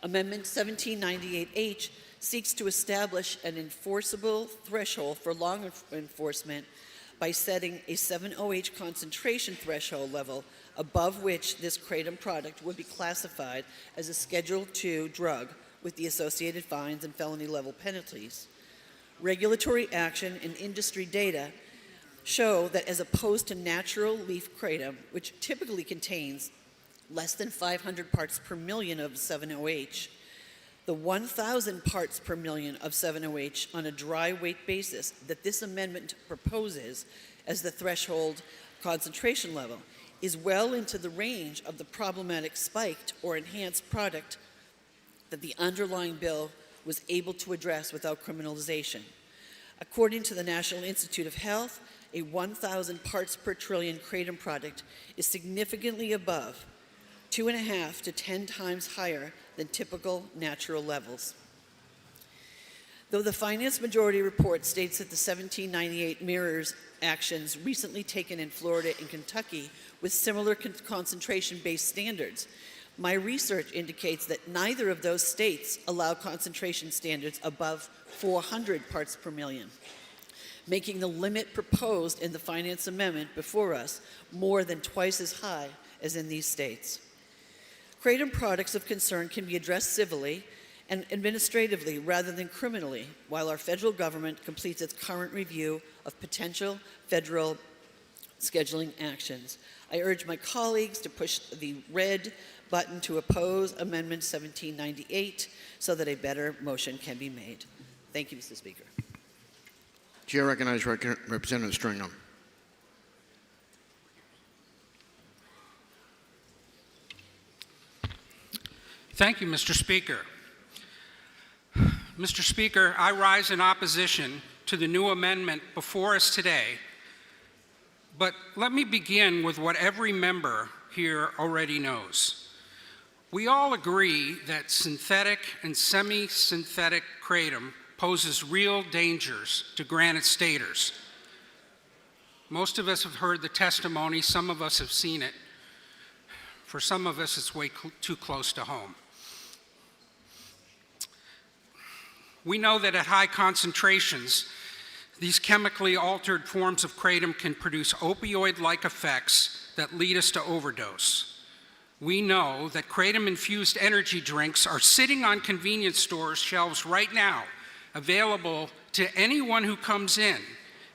Amendment 1798H seeks to establish an enforceable threshold for law enforcement by setting a 7-OH concentration threshold level above which this kratom product would be classified as a Schedule II drug with the associated fines and felony level penalties. Regulatory action and industry data show that as opposed to natural leaf kratom, which typically contains less than 500 parts per million of 7-OH, the 1,000 parts per million of 7-OH on a dry weight basis that this amendment proposes as the threshold concentration level is well into the range of the problematic spiked or enhanced product that the underlying bill was able to address without criminalization. According to the National Institute of Health, a 1,000 parts per trillion kratom product is significantly above 2.5 to 10 times higher than typical natural levels. Though the Finance Majority Report states that the 1798 mirrors actions recently taken in Florida and Kentucky with similar concentration-based standards, my research indicates that neither of those states allow concentration standards above 400 parts per million, making the limit proposed in the finance amendment before us more than twice as high as in these states. Kratom products of concern can be addressed civilly and administratively rather than criminally, while our federal government completes its current review of potential federal scheduling actions. I urge my colleagues to push the red button to oppose Amendment 1798 so that a better motion can be made. Thank you, Mr. Speaker. Chair recognizes Representative Stringham. Thank you, Mr. Speaker. Mr. Speaker, I rise in opposition to the new amendment before us today, but let me begin with what every member here already knows. We all agree that synthetic and semi-synthetic kratom poses real dangers to Granite Staters. Most of us have heard the testimony, some of us have seen it. For some of us, it's way too close to home. We know that at high concentrations, these chemically altered forms of kratom can produce opioid-like effects that lead us to overdose. We know that kratom-infused energy drinks are sitting on convenience stores' shelves right now, available to anyone who comes in,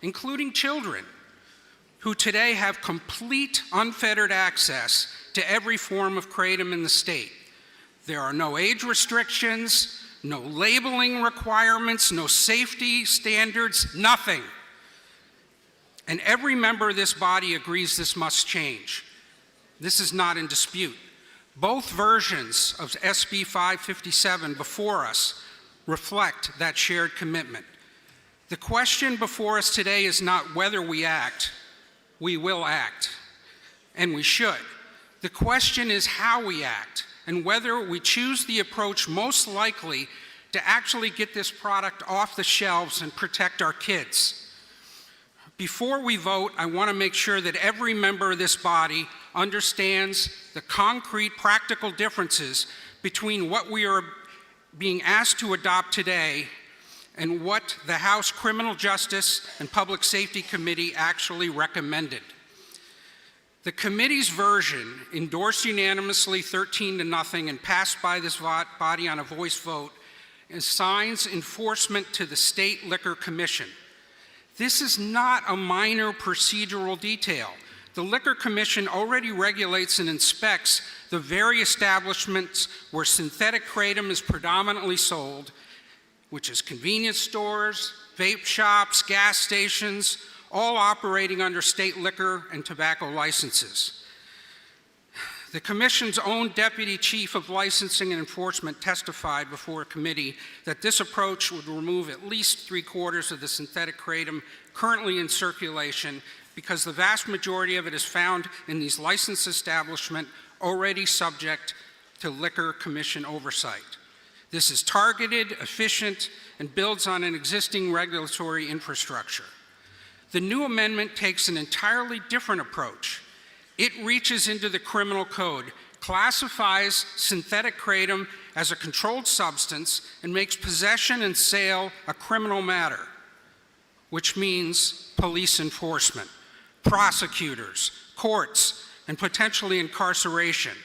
including children, who today have complete unfettered access to every form of kratom in the state. There are no age restrictions, no labeling requirements, no safety standards, nothing. And every member of this body agrees this must change. This is not in dispute. Both versions of SB 557 before us reflect that shared commitment. The question before us today is not whether we act. We will act, and we should. The question is how we act, and whether we choose the approach most likely to actually get this product off the shelves and protect our kids. Before we vote, I want to make sure that every member of this body understands the concrete, practical differences between what we are being asked to adopt today and what the House Criminal Justice and Public Safety Committee actually recommended. The committee's version, endorsed unanimously 13-0 and passed by this body on a voice vote, assigns enforcement to the State Liquor Commission. This is not a minor procedural detail. The Liquor Commission already regulates and inspects the very establishments where synthetic kratom is predominantly sold, which is convenience stores, vape shops, gas stations, all operating under state liquor and tobacco licenses. The Commission's own Deputy Chief of Licensing and Enforcement testified before a committee that this approach would remove at least 3/4 of the synthetic kratom currently in circulation because the vast majority of it is found in these licensed establishments already subject to Liquor Commission oversight. This is targeted, efficient, and builds on an existing regulatory infrastructure. The new amendment takes an entirely different approach. It reaches into the criminal code, classifies synthetic kratom as a controlled substance, and makes possession and sale a criminal matter, which means police enforcement, prosecutors, courts, and potentially incarceration.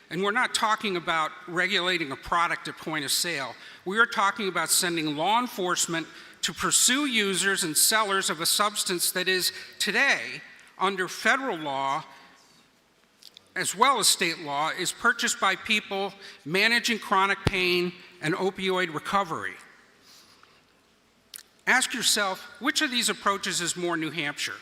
And we're not talking about regulating a product at point of sale. We are talking about sending law enforcement to pursue users and sellers of a substance that is today, under federal law, as well as state law, is purchased by people managing chronic pain and opioid recovery. Ask yourself, which of these approaches is more New Hampshire?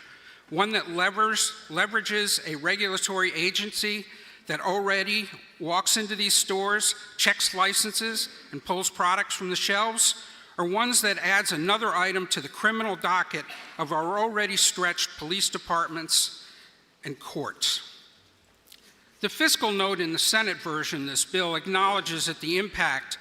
One that leverages a regulatory agency that already walks into these stores, checks licenses, and pulls products from the shelves, or ones that adds another item to the criminal docket of our already stretched police departments and courts? The fiscal note in the Senate version of this bill acknowledges that the impact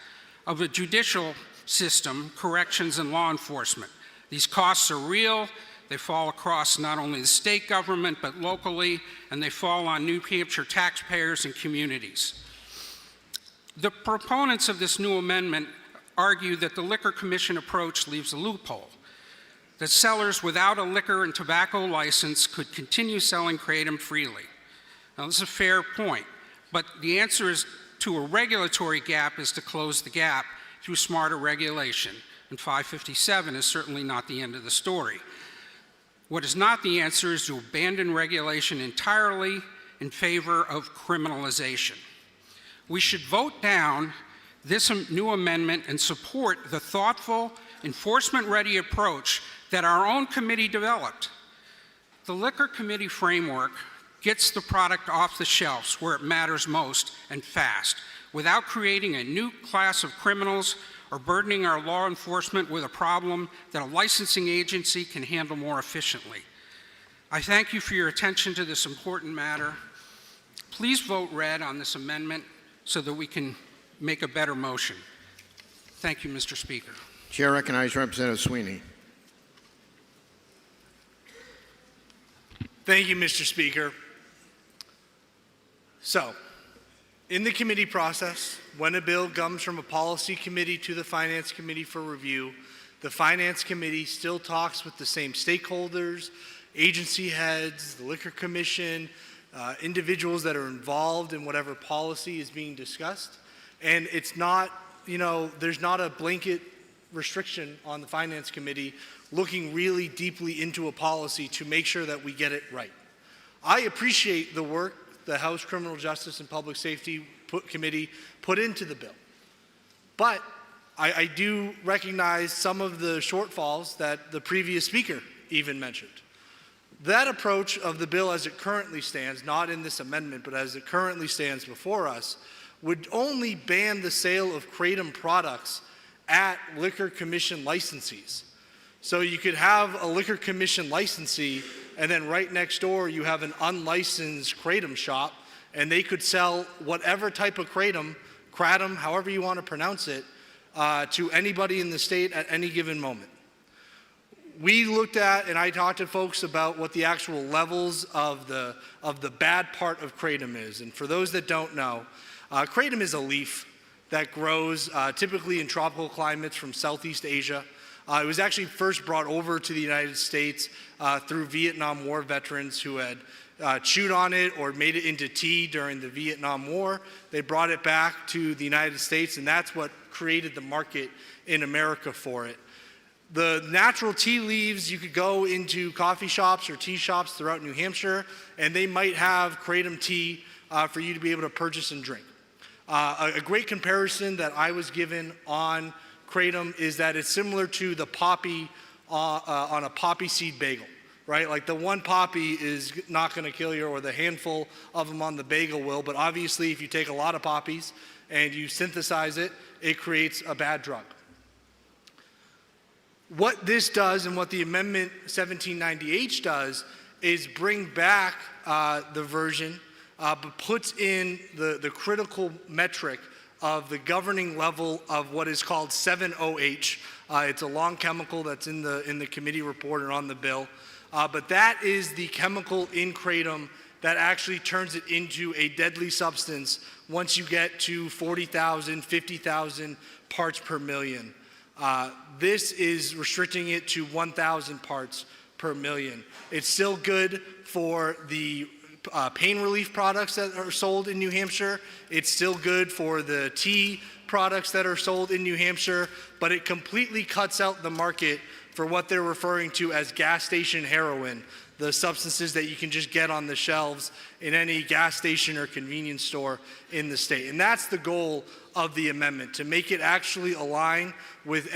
of a judicial system, corrections, and law enforcement. These costs are real. They fall across not only the state government, but locally, and they fall on New Hampshire taxpayers and communities. The proponents of this new amendment argue that the Liquor Commission approach leaves a loophole, that sellers without a liquor and tobacco license could continue selling kratom freely. Now, this is a fair point, but the answer to a regulatory gap is to close the gap through smarter regulation, and 557 is certainly not the end of the story. What is not the answer is to abandon regulation entirely in favor of criminalization. We should vote down this new amendment and support the thoughtful, enforcement-ready approach that our own committee developed. The Liquor Committee framework gets the product off the shelves where it matters most and fast, without creating a new class of criminals or burdening our law enforcement with a problem that a licensing agency can handle more efficiently. I thank you for your attention to this important matter. Please vote red on this amendment so that we can make a better motion. Thank you, Mr. Speaker. Chair recognizes Representative Sweeney. Thank you, Mr. Speaker. So, in the committee process, when a bill comes from a policy committee to the Finance Committee for review, the Finance Committee still talks with the same stakeholders, agency heads, the Liquor Commission, individuals that are involved in whatever policy is being discussed. And it's not, there's not a blanket restriction on the Finance Committee looking really deeply into a policy to make sure that we get it right. I appreciate the work the House Criminal Justice and Public Safety Committee put into the bill. But I do recognize some of the shortfalls that the previous speaker even mentioned. That approach of the bill as it currently stands, not in this amendment, but as it currently stands before us, would only ban the sale of kratom products at Liquor Commission licensees. So you could have a Liquor Commission licensee, and then right next door you have an unlicensed kratom shop, and they could sell whatever type of kratom, however you want to pronounce it, to anybody in the state at any given moment. We looked at, and I talked to folks about what the actual levels of the bad part of kratom is. And for those that don't know, kratom is a leaf that grows typically in tropical climates from Southeast Asia. It was actually first brought over to the United States through Vietnam War veterans who had chewed on it or made it into tea during the Vietnam War. They brought it back to the United States, and that's what created the market in America for it. The natural tea leaves, you could go into coffee shops or tea shops throughout New Hampshire, and they might have kratom tea for you to be able to purchase and drink. A great comparison that I was given on kratom is that it's similar to the poppy on a poppy seed bagel, right? Like the one poppy is not going to kill you, or the handful of them on the bagel will, but obviously if you take a lot of poppies and you synthesize it, it creates a bad drug. What this does, and what the Amendment 1790H does, is bring back the version, but puts in the critical metric of the governing level of what is called 7-OH. It's a long chemical that's in the committee report and on the bill. But that is the chemical in kratom that actually turns it into a deadly substance once you get to 40,000, 50,000 parts per million. This is restricting it to 1,000 parts per million. It's still good for the pain relief products that are sold in New Hampshire. It's still good for the tea products that are sold in New Hampshire, but it completely cuts out the market for what they're referring to as gas station heroin, the substances that you can just get on the shelves in any gas station or convenience store in the state. And that's the goal of the amendment, to make it actually align with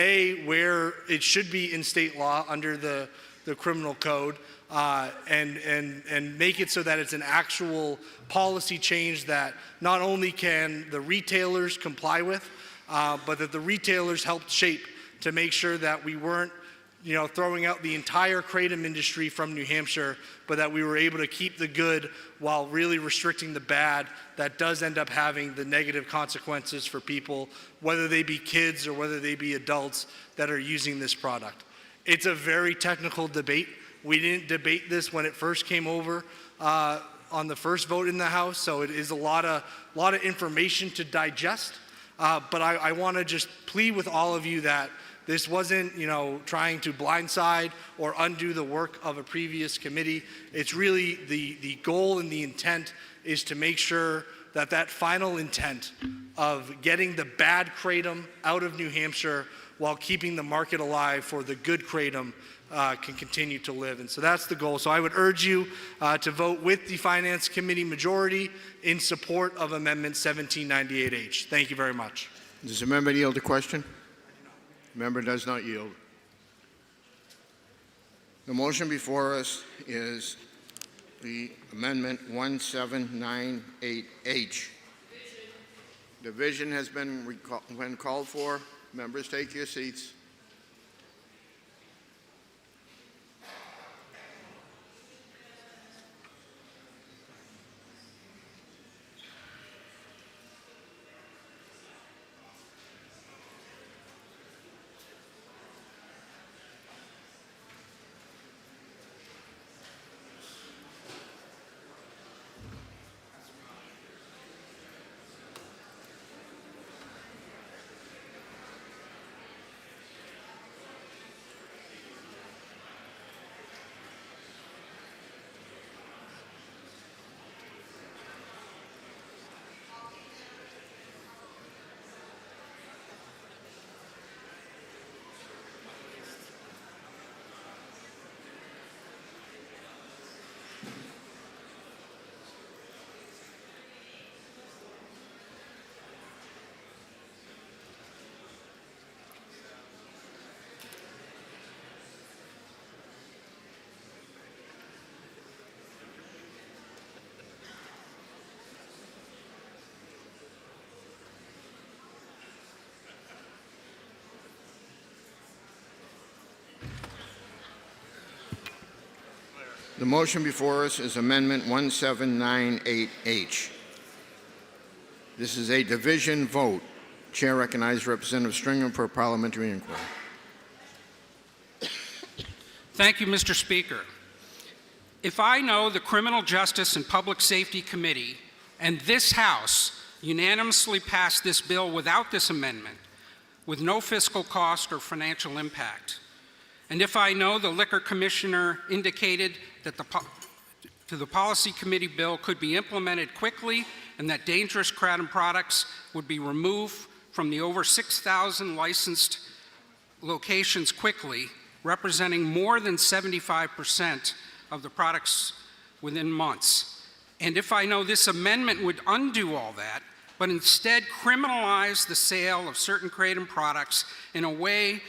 where it should be in state law under the criminal code, and make it so that it's an actual policy change that not only can the retailers comply with, but that the retailers helped shape to make sure that we weren't throwing out the entire kratom industry from New Hampshire, but that we were able to keep the good while really restricting the bad that does end up having the negative consequences for people, whether they be kids or whether they be adults that are using this product. It's a very technical debate. We didn't debate this when it first came over on the first vote in the House, so it is a lot of information to digest. But I want to just plead with all of you that this wasn't, trying to blindside or undo the work of a previous committee. It's really the goal and the intent is to make sure that that final intent of getting the bad kratom out of New Hampshire while keeping the market alive for the good kratom can continue to live. And so that's the goal. So I would urge you to vote with the Finance Committee majority in support of Amendment 1798H. Thank you very much. Does the member yield to question? The member does not yield. The motion before us is the Amendment 1798H. Division has been called for. Members, take your seats. The motion before us is Amendment 1798H. This is a division vote. Chair recognizes Representative Stringham for parliamentary inquiry. Thank you, Mr. Speaker. If I know the Criminal Justice and Public Safety Committee and this House unanimously passed this bill without this amendment, with no fiscal cost or financial impact, and if I know the Liquor Commissioner indicated that the Policy Committee bill could be implemented quickly and that dangerous kratom products would be removed from the over 6,000 licensed locations quickly, representing more than 75% of the products within months. And if I know this amendment would undo all that, but instead criminalize the sale of certain kratom products in a way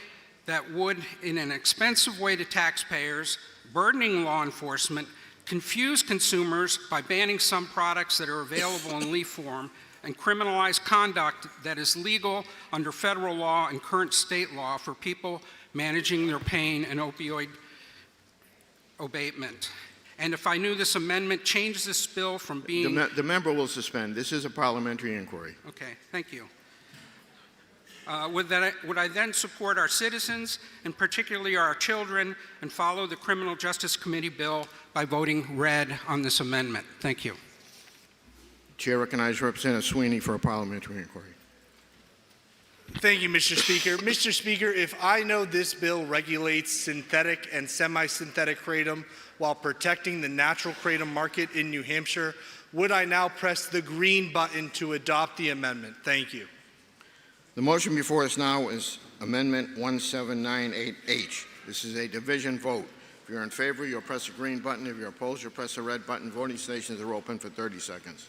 that would, in an expensive way to taxpayers, burdening law enforcement, confuse consumers by banning some products that are available in leaf form, and criminalize conduct that is legal under federal law and current state law for people managing their pain and opioid abatement. And if I knew this amendment changed this bill from being... The member will suspend. This is a parliamentary inquiry. Okay, thank you. Would I then support our citizens, and particularly our children, and follow the Criminal Justice Committee bill by voting red on this amendment? Thank you. Chair recognizes Representative Sweeney for a parliamentary inquiry. Thank you, Mr. Speaker. Mr. Speaker, if I know this bill regulates synthetic and semi-synthetic kratom while protecting the natural kratom market in New Hampshire, would I now press the green button to adopt the amendment? Thank you. The motion before us now is Amendment 1798H. This is a division vote. If you're in favor, you'll press the green button. If you're opposed, you'll press the red button. Voting stations are open for 30 seconds.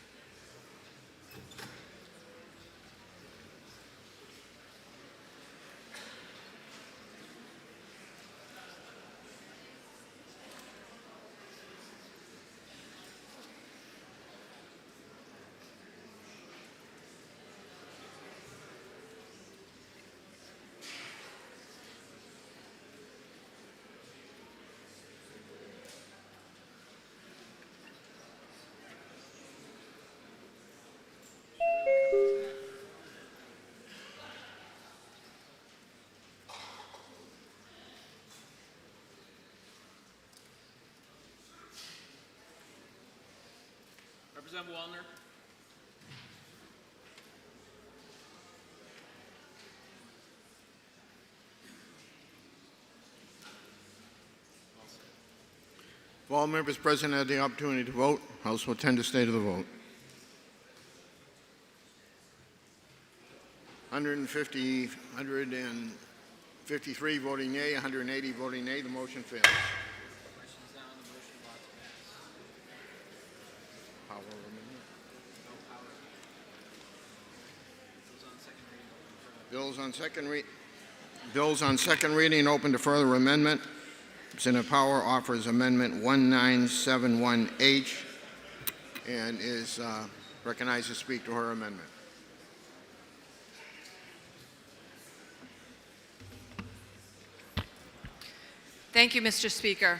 Representative Wallner. If all members present had the opportunity to vote, House will attend to state of the vote. 153 voting yea, 180 voting nay. The motion fails. Bills on second reading open to further amendment. Representative Power offers Amendment 1971H and is recognized to speak to her amendment. Thank you, Mr. Speaker.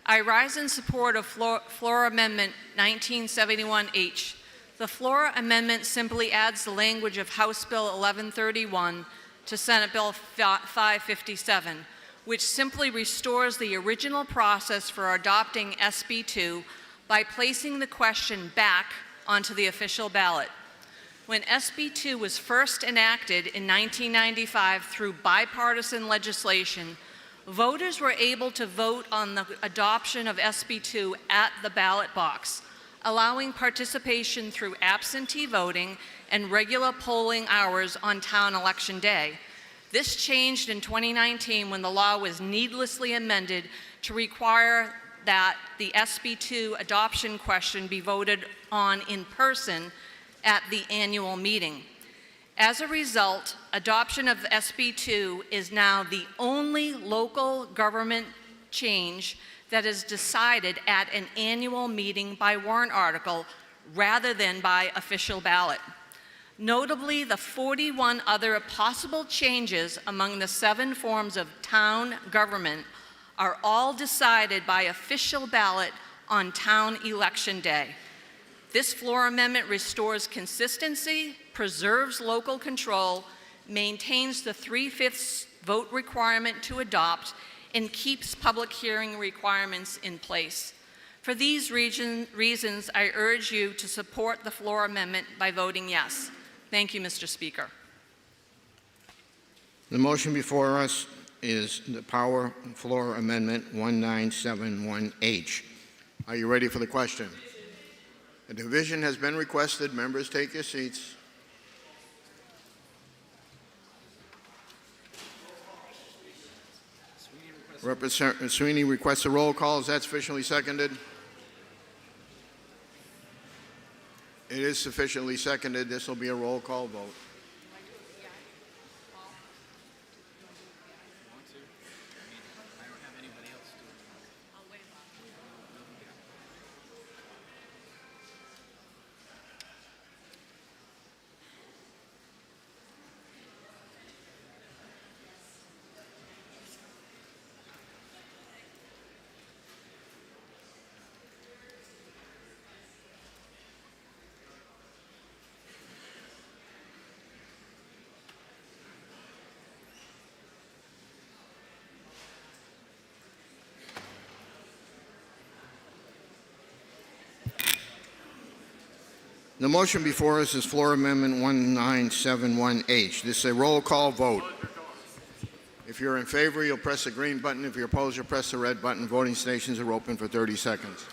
I rise in support of Floor Amendment 1971H. The Floor Amendment simply adds the language of House Bill 1131 to Senate Bill 557, which simply restores the original process for adopting SB 2 by placing the question back onto the official ballot. When SB 2 was first enacted in 1995 through bipartisan legislation, voters were able to vote on the adoption of SB 2 at the ballot box, allowing participation through absentee voting and regular polling hours on town election day. This changed in 2019 when the law was needlessly amended to require that the SB 2 adoption question be voted on in person at the annual meeting. As a result, adoption of SB 2 is now the only local government change that is decided at an annual meeting by warrant article rather than by official ballot. Notably, the 41 other possible changes among the 7 forms of town government are all decided by official ballot on town election day. This floor amendment restores consistency, preserves local control, maintains the 3/5 vote requirement to adopt, and keeps public hearing requirements in place. For these reasons, I urge you to support the floor amendment by voting yes. Thank you, Mr. Speaker. The motion before us is the Power Floor Amendment 1971H. Are you ready for the question? A division has been requested. Members, take your seats. Representative Sweeney requests a roll call. Is that sufficiently seconded? It is sufficiently seconded. This will be a roll call vote. The motion before us is Floor Amendment 1971H. This is a roll call vote. If you're in favor, you'll press the green button. If you're opposed, you'll press the red button. Voting stations are open for 30 seconds.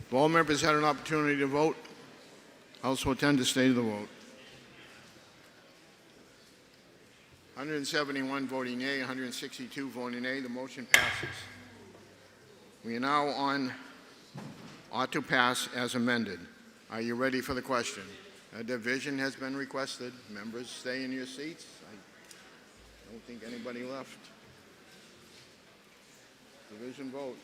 If all members had an opportunity to vote, House will attend the state of the vote. 171 voting yea, 162 voting nay. The motion passes. We are now on ought to pass as amended. Are you ready for the question? A division has been requested. Members, stay in your seats. I don't think anybody left. Division vote.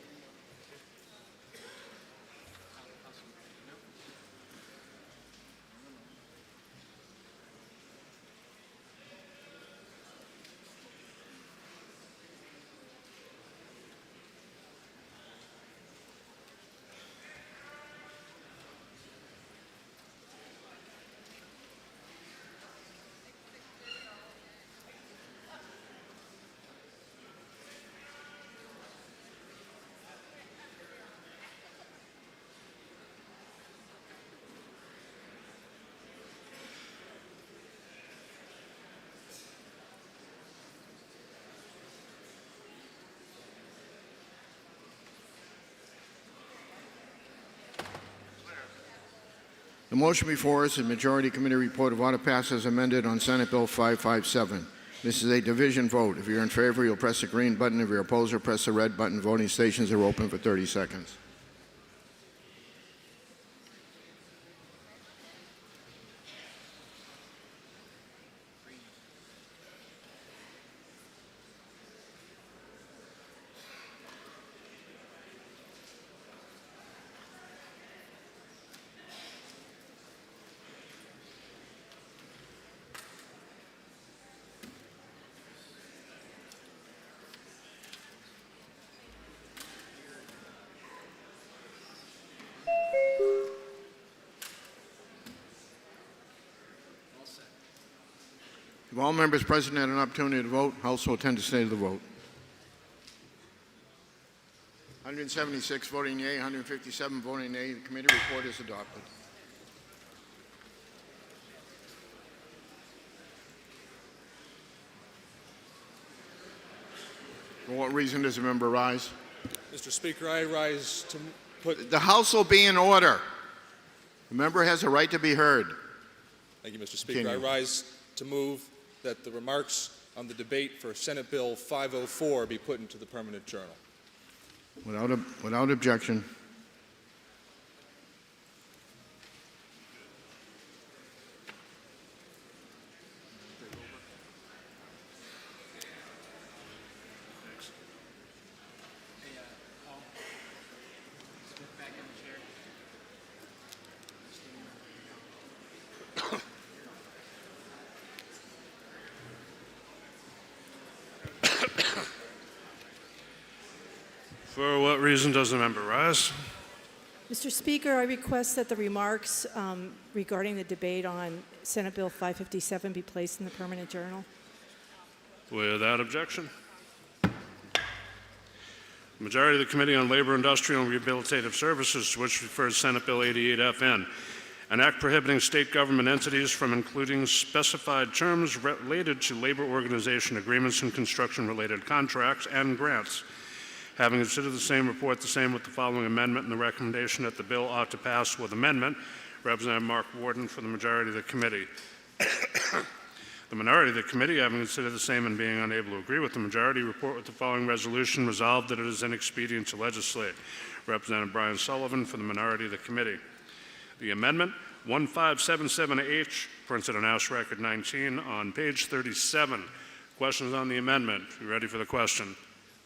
The motion before us is Majority Committee Report of Order Pass as amended on Senate Bill 557. This is a division vote. If you're in favor, you'll press the green button. If you're opposed, you'll press the red button. Voting stations are open for 30 seconds. If all members present had an opportunity to vote, House will attend the state of the vote. 176 voting yea, 157 voting nay. The committee report is adopted. For what reason does the member rise? Mr. Speaker, I rise to put... The House will be in order. The member has a right to be heard. Thank you, Mr. Speaker. Continue. I rise to move that the remarks on the debate for Senate Bill 504 be put into the permanent journal. Without objection. For what reason does the member rise? Mr. Speaker, I request that the remarks regarding the debate on Senate Bill 557 be placed in the permanent journal. Without objection. The majority of the Committee on Labor, Industrial, and Rehabilitative Services, to which refers Senate Bill 88FN, an act prohibiting state government entities from including specified terms related to labor organization agreements and construction-related contracts and grants. Having considered the same, report the same with the following amendment and the recommendation that the bill ought to pass with amendment. Representative Mark Warden for the majority of the committee. The minority of the committee, having considered the same and being unable to agree with the majority, report with the following resolution: resolved that it is inexpedient to legislate. Representative Brian Sullivan for the minority of the committee. The amendment 1577H, printed on House Record 19 on page 37. Questions on the amendment? You ready for the question?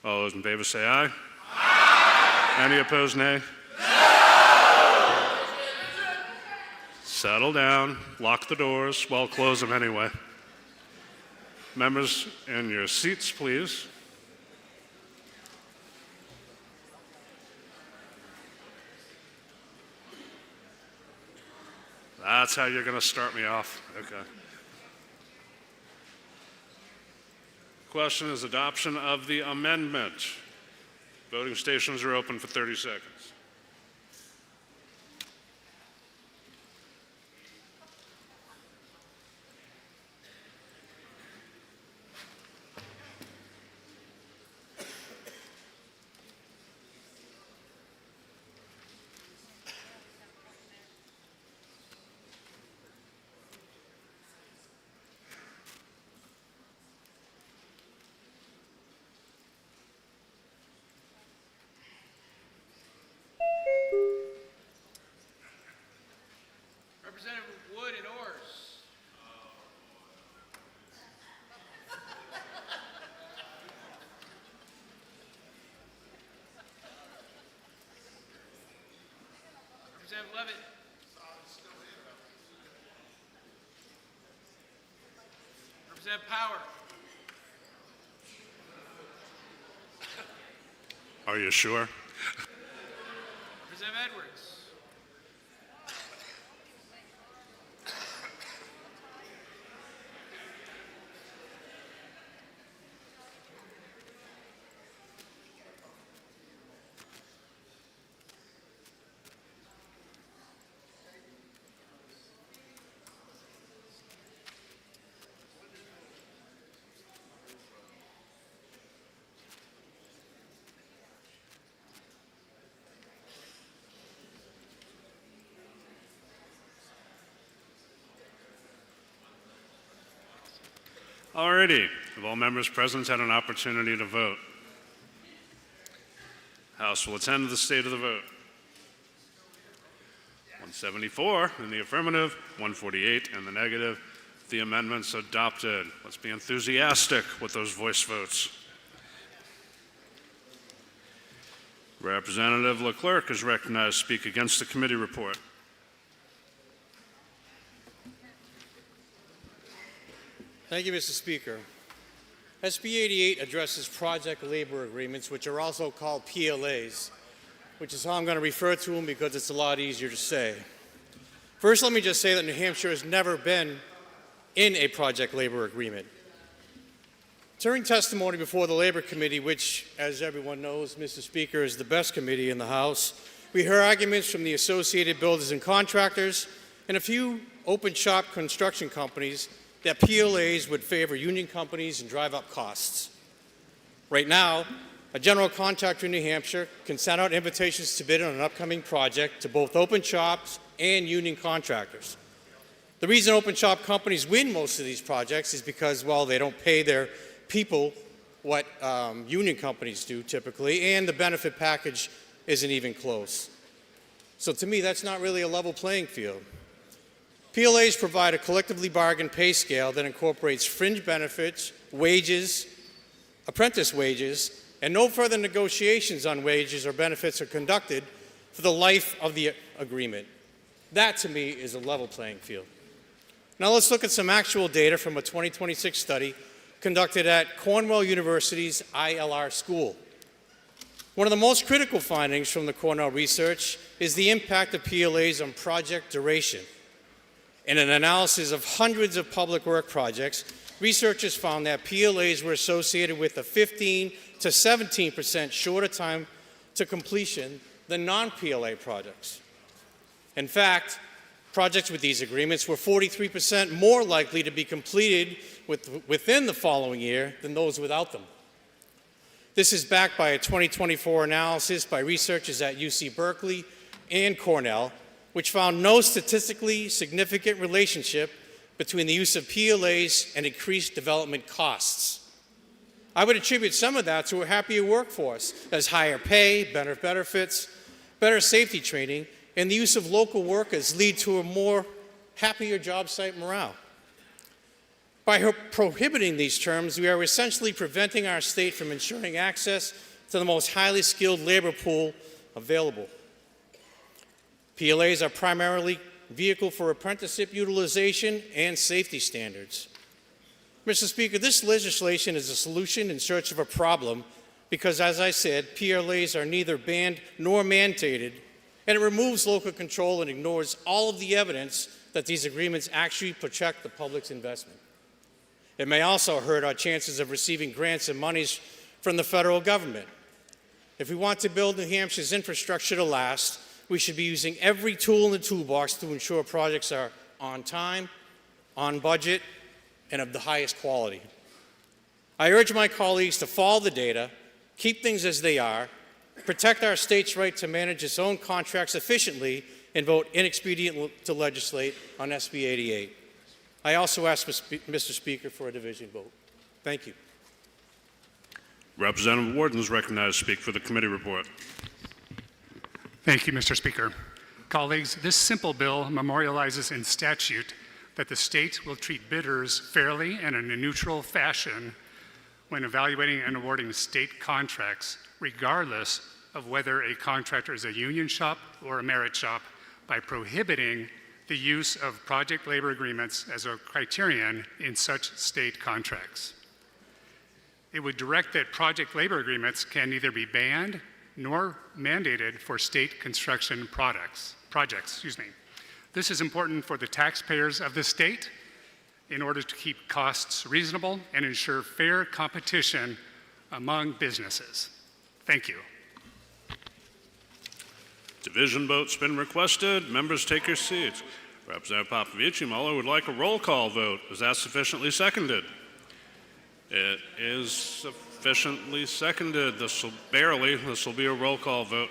All those in favor say aye. Aye. Any opposed, nay? No. Settle down, lock the doors, well, close them anyway. Members, in your seats, please. That's how you're going to start me off. Okay. Question is adoption of the amendment. Voting stations are open for 30 seconds. Representative Wood and Orrs. Representative Levitt. Representative Power. Are you sure? Representative Edwards. Alrighty, have all members present had an opportunity to vote? House will attend to the state of the vote. 174 in the affirmative, 148 in the negative. The amendment's adopted. Let's be enthusiastic with those voice votes. Representative Leclerc is recognized to speak against the committee report. Thank you, Mr. Speaker. SB 88 addresses project labor agreements, which are also called PLAs, which is how I'm going to refer to them because it's a lot easier to say. First, let me just say that New Hampshire has never been in a project labor agreement. During testimony before the Labor Committee, which, as everyone knows, Mr. Speaker, is the best committee in the House, we heard arguments from the Associated Builders and Contractors and a few open shop construction companies that PLAs would favor union companies and drive up costs. Right now, a general contractor in New Hampshire can send out invitations to bid on an upcoming project to both open shops and union contractors. The reason open shop companies win most of these projects is because, well, they don't pay their people what union companies do typically, and the benefit package isn't even close. So to me, that's not really a level playing field. PLAs provide a collectively bargained pay scale that incorporates fringe benefits, wages, apprentice wages, and no further negotiations on wages or benefits are conducted for the life of the agreement. That, to me, is a level playing field. Now let's look at some actual data from a 2026 study conducted at Cornell University's ILR school. One of the most critical findings from the Cornell research is the impact of PLAs on project duration. In an analysis of hundreds of public work projects, researchers found that PLAs were associated with a 15 to 17% shorter time to completion than non-PLA projects. In fact, projects with these agreements were 43% more likely to be completed within the following year than those without them. This is backed by a 2024 analysis by researchers at UC Berkeley and Cornell, which found no statistically significant relationship between the use of PLAs and increased development costs. I would attribute some of that to a happier workforce, as higher pay, better benefits, better safety training, and the use of local workers lead to a more happier job site morale. By prohibiting these terms, we are essentially preventing our state from ensuring access to the most highly skilled labor pool available. PLAs are primarily a vehicle for apprenticeship utilization and safety standards. Mr. Speaker, this legislation is a solution in search of a problem because, as I said, PLAs are neither banned nor mandated, and it removes local control and ignores all of the evidence that these agreements actually protect the public's investment. It may also hurt our chances of receiving grants and monies from the federal government. If we want to build New Hampshire's infrastructure to last, we should be using every tool in the toolbox to ensure projects are on time, on budget, and of the highest quality. I urge my colleagues to follow the data, keep things as they are, protect our state's right to manage its own contracts efficiently, and vote inexpedient to legislate on SB 88. I also ask Mr. Speaker for a division vote. Thank you. Representative Warden is recognized to speak for the committee report. Thank you, Mr. Speaker. Colleagues, this simple bill memorializes in statute that the state will treat bidders fairly and in a neutral fashion when evaluating and awarding state contracts, regardless of whether a contractor is a union shop or a merit shop, by prohibiting the use of project labor agreements as a criterion in such state contracts. It would direct that project labor agreements can neither be banned nor mandated for state construction projects. This is important for the taxpayers of the state in order to keep costs reasonable and ensure fair competition among businesses. Thank you. Division vote's been requested. Members, take your seats. Representative Popovich Muller would like a roll call vote. Is that sufficiently seconded? It is sufficiently seconded. This will be a roll call vote.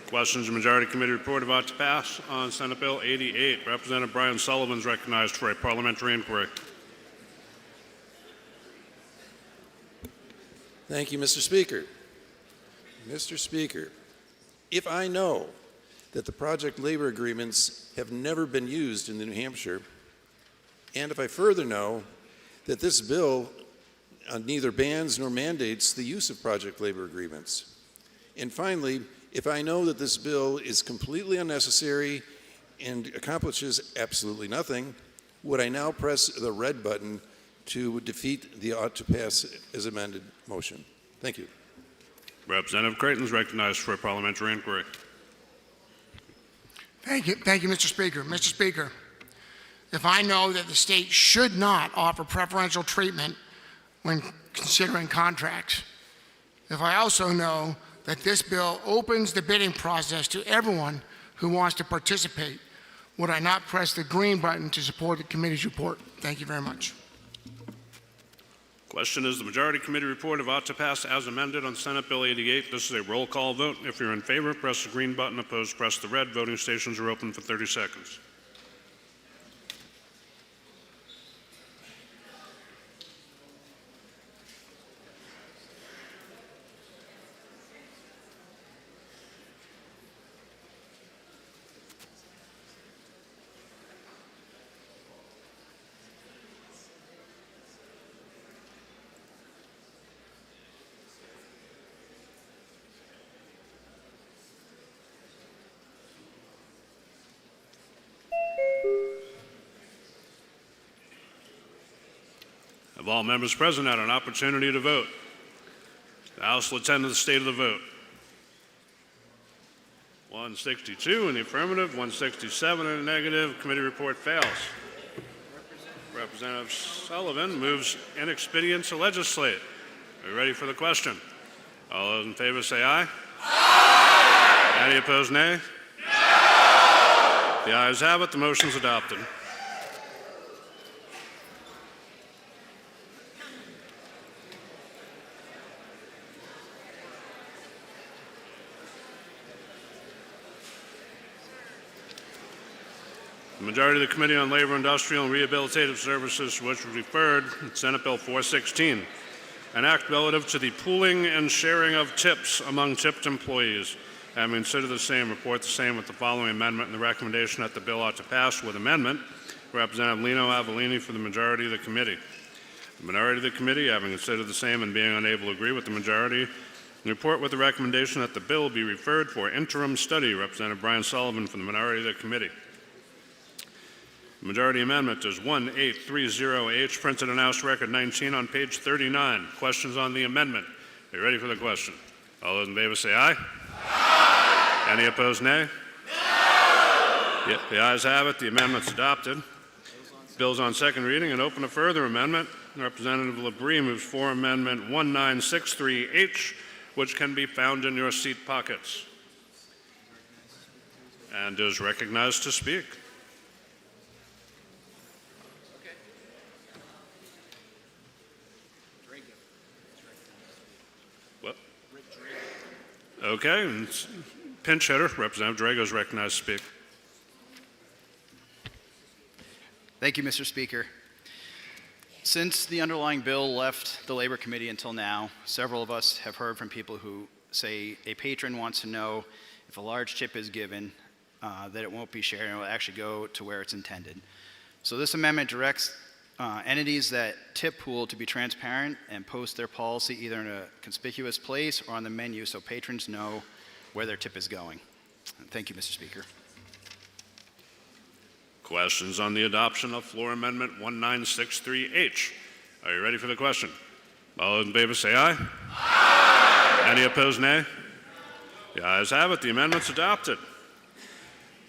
Questions and majority committee report about to pass on Senate Bill 88. Representative Brian Sullivan is recognized for a parliamentary inquiry. Thank you, Mr. Speaker. Mr. Speaker, if I know that the project labor agreements have never been used in New Hampshire, and if I further know that this bill neither bans nor mandates the use of project labor agreements, and finally, if I know that this bill is completely unnecessary and accomplishes absolutely nothing, would I now press the red button to defeat the ought to pass as amended motion? Thank you. Representative Creighton is recognized for a parliamentary inquiry. Thank you, Mr. Speaker. Mr. Speaker, if I know that the state should not offer preferential treatment when considering contracts, if I also know that this bill opens the bidding process to everyone who wants to participate, would I not press the green button to support the committee's report? Thank you very much. Question is the majority committee report of ought to pass as amended on Senate Bill 88. This is a roll call vote. If you're in favor, press the green button. Opposed, press the red. Voting stations are open for 30 seconds. Have all members present had an opportunity to vote? The House will attend to the state of the vote. 162 in the affirmative, 167 in the negative. Committee report fails. Representative Sullivan moves in expedient to legislate. Are you ready for the question? All those in favor say aye. Aye. Any opposed, nay? No. The ayes have it. The motion is adopted. The majority of the Committee on Labor, Industrial, and Rehabilitative Services, to which was referred, Senate Bill 416, an act relative to the pooling and sharing of tips among tipped employees. Having considered the same, report the same with the following amendment and the recommendation that the bill ought to pass with amendment. Representative Lino Avellini for the majority of the committee. The minority of the committee, having considered the same and being unable to agree with the majority, report with the recommendation that the bill be referred for interim study. Representative Brian Sullivan from the minority of the committee. The majority amendment is 1830H, printed in House Record 19 on page 39. Questions on the amendment? Are you ready for the question? All those in favor say aye. Aye. Any opposed, nay? No. Yep, the ayes have it. The amendment's adopted. Bill's on second reading and open to further amendment. Representative Labrie moves for amendment 1963H, which can be found in your seat pockets, and is recognized to speak. Okay, and pinch hitter, Representative Drago is recognized to speak. Thank you, Mr. Speaker. Since the underlying bill left the Labor Committee until now, several of us have heard from people who say a patron wants to know if a large tip is given, that it won't be shared and it will actually go to where it's intended. So this amendment directs entities that tip pool to be transparent and post their policy either in a conspicuous place or on the menu so patrons know where their tip is going. Thank you, Mr. Speaker. Questions on the adoption of floor amendment 1963H? Are you ready for the question? All those in favor say aye. Aye. Any opposed, nay? The ayes have it. The amendment's adopted.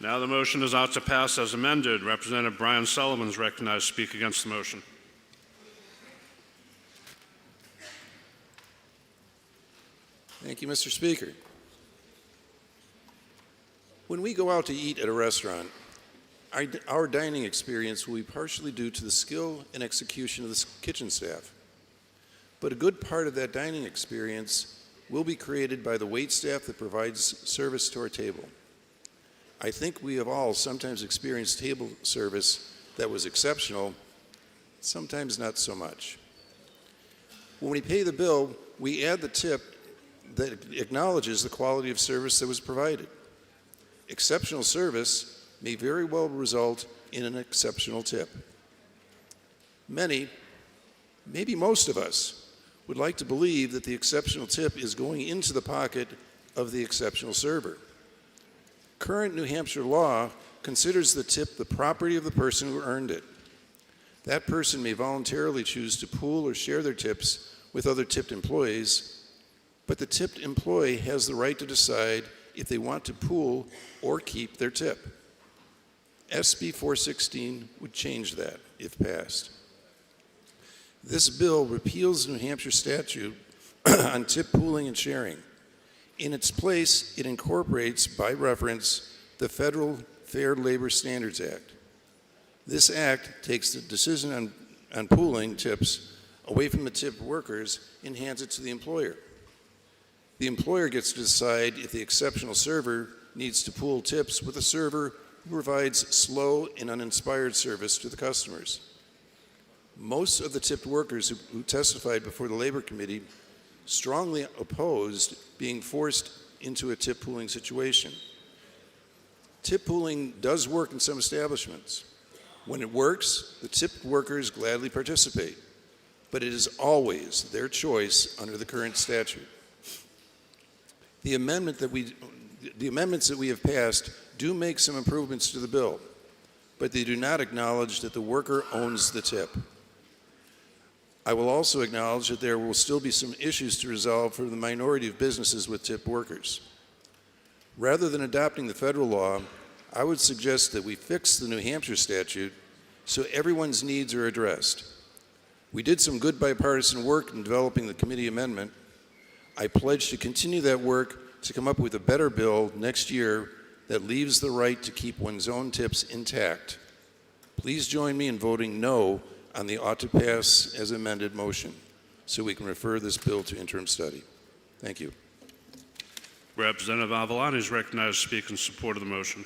Now the motion is ought to pass as amended. Representative Brian Sullivan is recognized to speak against the motion. Thank you, Mr. Speaker. When we go out to eat at a restaurant, our dining experience will be partially due to the skill and execution of the kitchen staff. But a good part of that dining experience will be created by the waitstaff that provides service to our table. I think we have all sometimes experienced table service that was exceptional, sometimes not so much. When we pay the bill, we add the tip that acknowledges the quality of service that was provided. Exceptional service may very well result in an exceptional tip. Many, maybe most of us, would like to believe that the exceptional tip is going into the pocket of the exceptional server. Current New Hampshire law considers the tip the property of the person who earned it. That person may voluntarily choose to pool or share their tips with other tipped employees, but the tipped employee has the right to decide if they want to pool or keep their tip. SB 416 would change that if passed. This bill repeals the New Hampshire statute on tip pooling and sharing. In its place, it incorporates, by reference, the Federal Fair Labor Standards Act. This act takes the decision on pooling tips away from the tipped workers and hands it to the employer. The employer gets to decide if the exceptional server needs to pool tips with a server who provides slow and uninspired service to the customers. Most of the tipped workers who testified before the Labor Committee strongly opposed being forced into a tip pooling situation. Tip pooling does work in some establishments. When it works, the tipped workers gladly participate, but it is always their choice under the current statute. The amendments that we have passed do make some improvements to the bill, but they do not acknowledge that the worker owns the tip. I will also acknowledge that there will still be some issues to resolve for the minority of businesses with tipped workers. Rather than adopting the federal law, I would suggest that we fix the New Hampshire statute so everyone's needs are addressed. We did some good bipartisan work in developing the committee amendment. I pledge to continue that work to come up with a better bill next year that leaves the right to keep one's own tips intact. Please join me in voting no on the ought to pass as amended motion so we can refer this bill to interim study. Thank you. Representative Avalon is recognized to speak in support of the motion.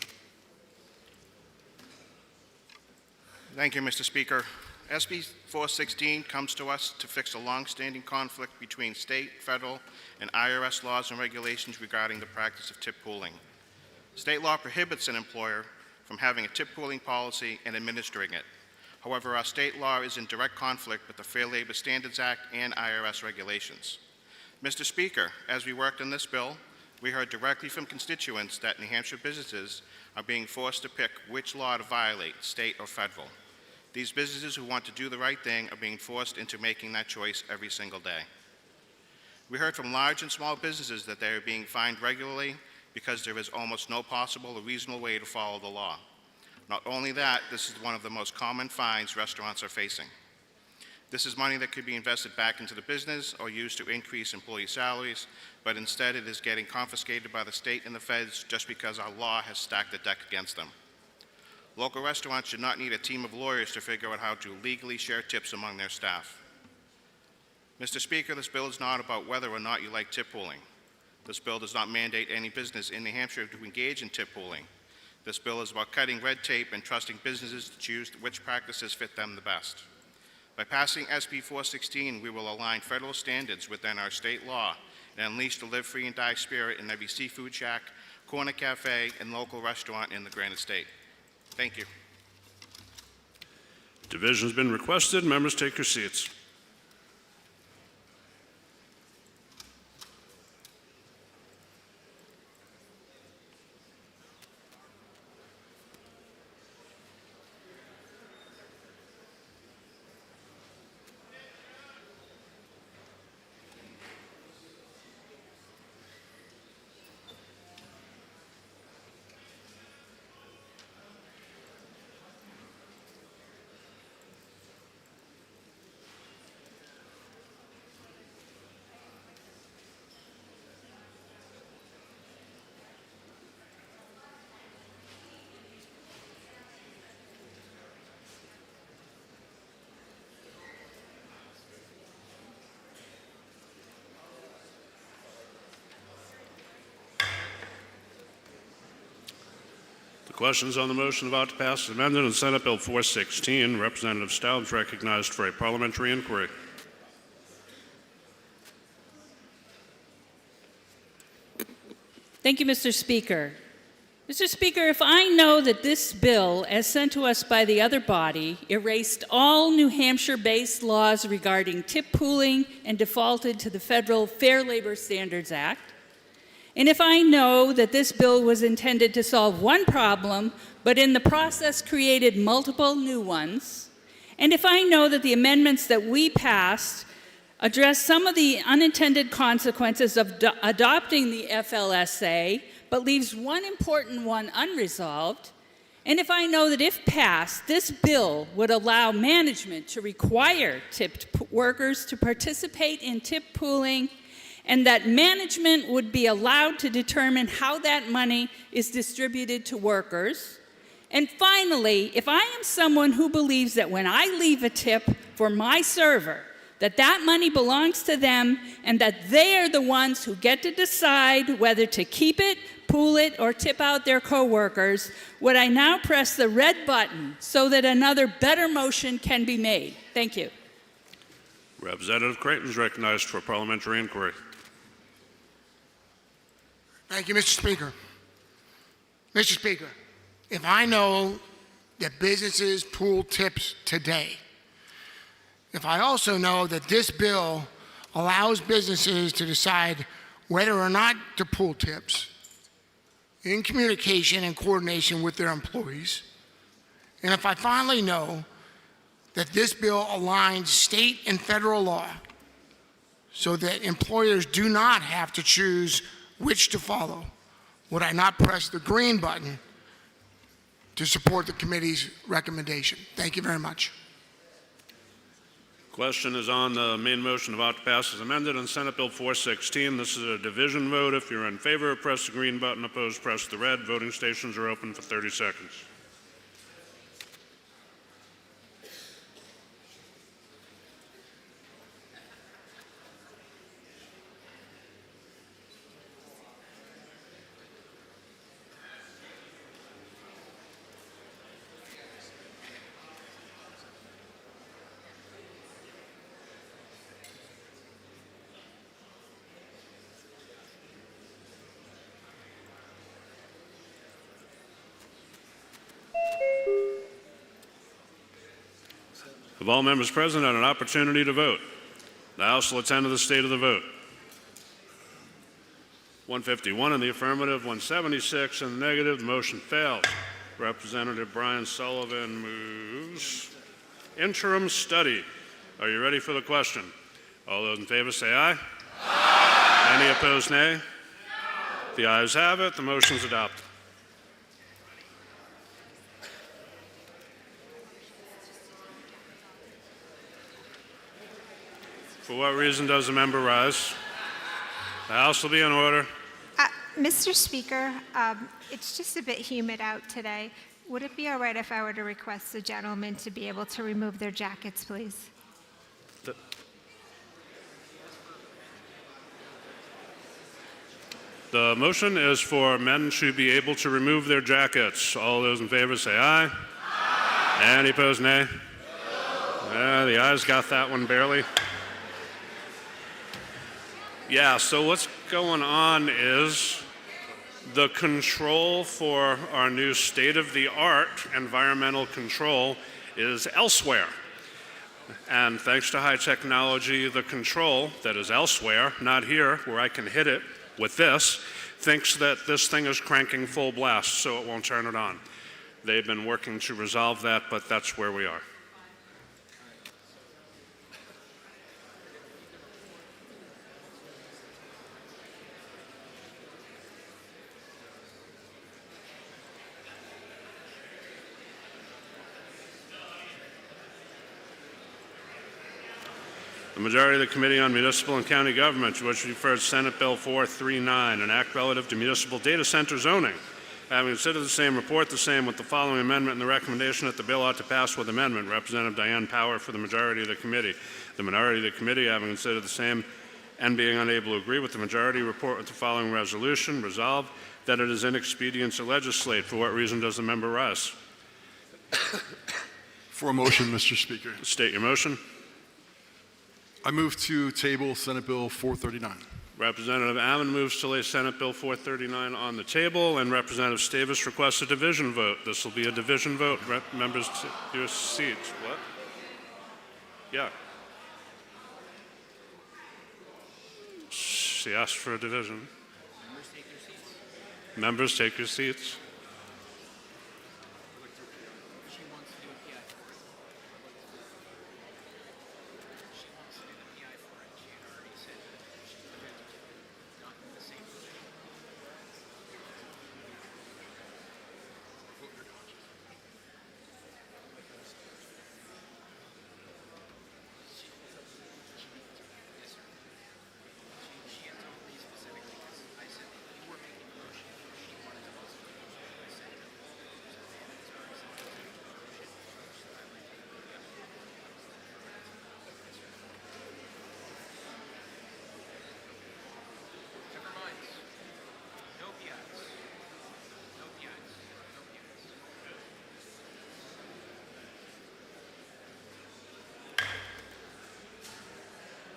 Thank you, Mr. Speaker. SB 416 comes to us to fix a long-standing conflict between state, federal, and IRS laws and regulations regarding the practice of tip pooling. State law prohibits an employer from having a tip pooling policy and administering it. However, our state law is in direct conflict with the Fair Labor Standards Act and IRS regulations. Mr. Speaker, as we worked on this bill, we heard directly from constituents that New Hampshire businesses are being forced to pick which law to violate, state or federal. These businesses who want to do the right thing are being forced into making that choice every single day. We heard from large and small businesses that they are being fined regularly because there is almost no possible or reasonable way to follow the law. Not only that, this is one of the most common fines restaurants are facing. This is money that could be invested back into the business or used to increase employee salaries, but instead it is getting confiscated by the state and the feds just because our law has stacked the deck against them. Local restaurants should not need a team of lawyers to figure out how to legally share tips among their staff. Mr. Speaker, this bill is not about whether or not you like tip pooling. This bill does not mandate any business in New Hampshire to engage in tip pooling. This bill is about cutting red tape and trusting businesses to choose which practices fit them the best. By passing SB 416, we will align federal standards within our state law and unleash the live free and die spirit in every seafood shack, corner cafe, and local restaurant in the Granite State. Thank you. Division has been requested. Members, take your seats. Questions on the motion about to pass as amended and Senate Bill 416. Representative Staub is recognized for a parliamentary inquiry. Thank you, Mr. Speaker. Mr. Speaker, if I know that this bill, as sent to us by the other body, erased all New Hampshire-based laws regarding tip pooling and defaulted to the federal Fair Labor Standards Act, and if I know that this bill was intended to solve one problem, but in the process created multiple new ones, and if I know that the amendments that we passed address some of the unintended consequences of adopting the FLSA, but leaves one important one unresolved, and if I know that if passed, this bill would allow management to require tipped workers to participate in tip pooling, and that management would be allowed to determine how that money is distributed to workers. And finally, if I am someone who believes that when I leave a tip for my server, that money belongs to them and that they are the ones who get to decide whether to keep it, pool it, or tip out their coworkers, would I now press the red button so that another better motion can be made? Thank you. Representative Creighton is recognized for a parliamentary inquiry. Thank you, Mr. Speaker. Mr. Speaker, if I know that businesses pool tips today, if I also know that this bill allows businesses to decide whether or not to pool tips in communication and coordination with their employees, and if I finally know that this bill aligns state and federal law so that employers do not have to choose which to follow, would I not press the green button to support the committee's recommendation? Thank you very much. Question is on the main motion about to pass as amended on Senate Bill 416. This is a division vote. If you're in favor, press the green button. Opposed, press the red. Voting stations are open for 30 seconds. Have all members present had an opportunity to vote? The House will attend to the state of the vote. 151 in the affirmative, 176 in the negative. The motion fails. Representative Brian Sullivan moves. Interim study. Are you ready for the question? All those in favor say aye. Aye. Any opposed, nay? No. The ayes have it. The motion is adopted. For what reason does the member rise? The House will be in order. Mr. Speaker, it's just a bit humid out today. Would it be all right if I were to request the gentlemen to be able to remove their jackets, please? The motion is for men to be able to remove their jackets. All those in favor say aye. Aye. Any opposed, nay? No. The ayes got that one barely. Yeah, so what's going on is the control for our new state-of-the-art environmental control is elsewhere. And thanks to high technology, the control that is elsewhere, not here where I can hit it with this, thinks that this thing is cranking full blast, so it won't turn it on. They've been working to resolve that, but that's where we are. The majority of the Committee on Municipal and County Government, to which referred Senate Bill 439, an act relative to municipal data center zoning. Having considered the same, report the same with the following amendment and the recommendation that the bill ought to pass with amendment. Representative Diane Power for the majority of the committee. The minority of the committee, having considered the same, and being unable to agree with the majority, report with the following resolution. Resolved that it is inexpedient to legislate. For what reason does the member rise? For a motion, Mr. Speaker. State your motion. I move to table Senate Bill 439. Representative Ammon moves to lay Senate Bill 439 on the table, and Representative Stavis requests a division vote. This will be a division vote. Members to your seats. What? Yeah. She asked for a division. Members, take your seats.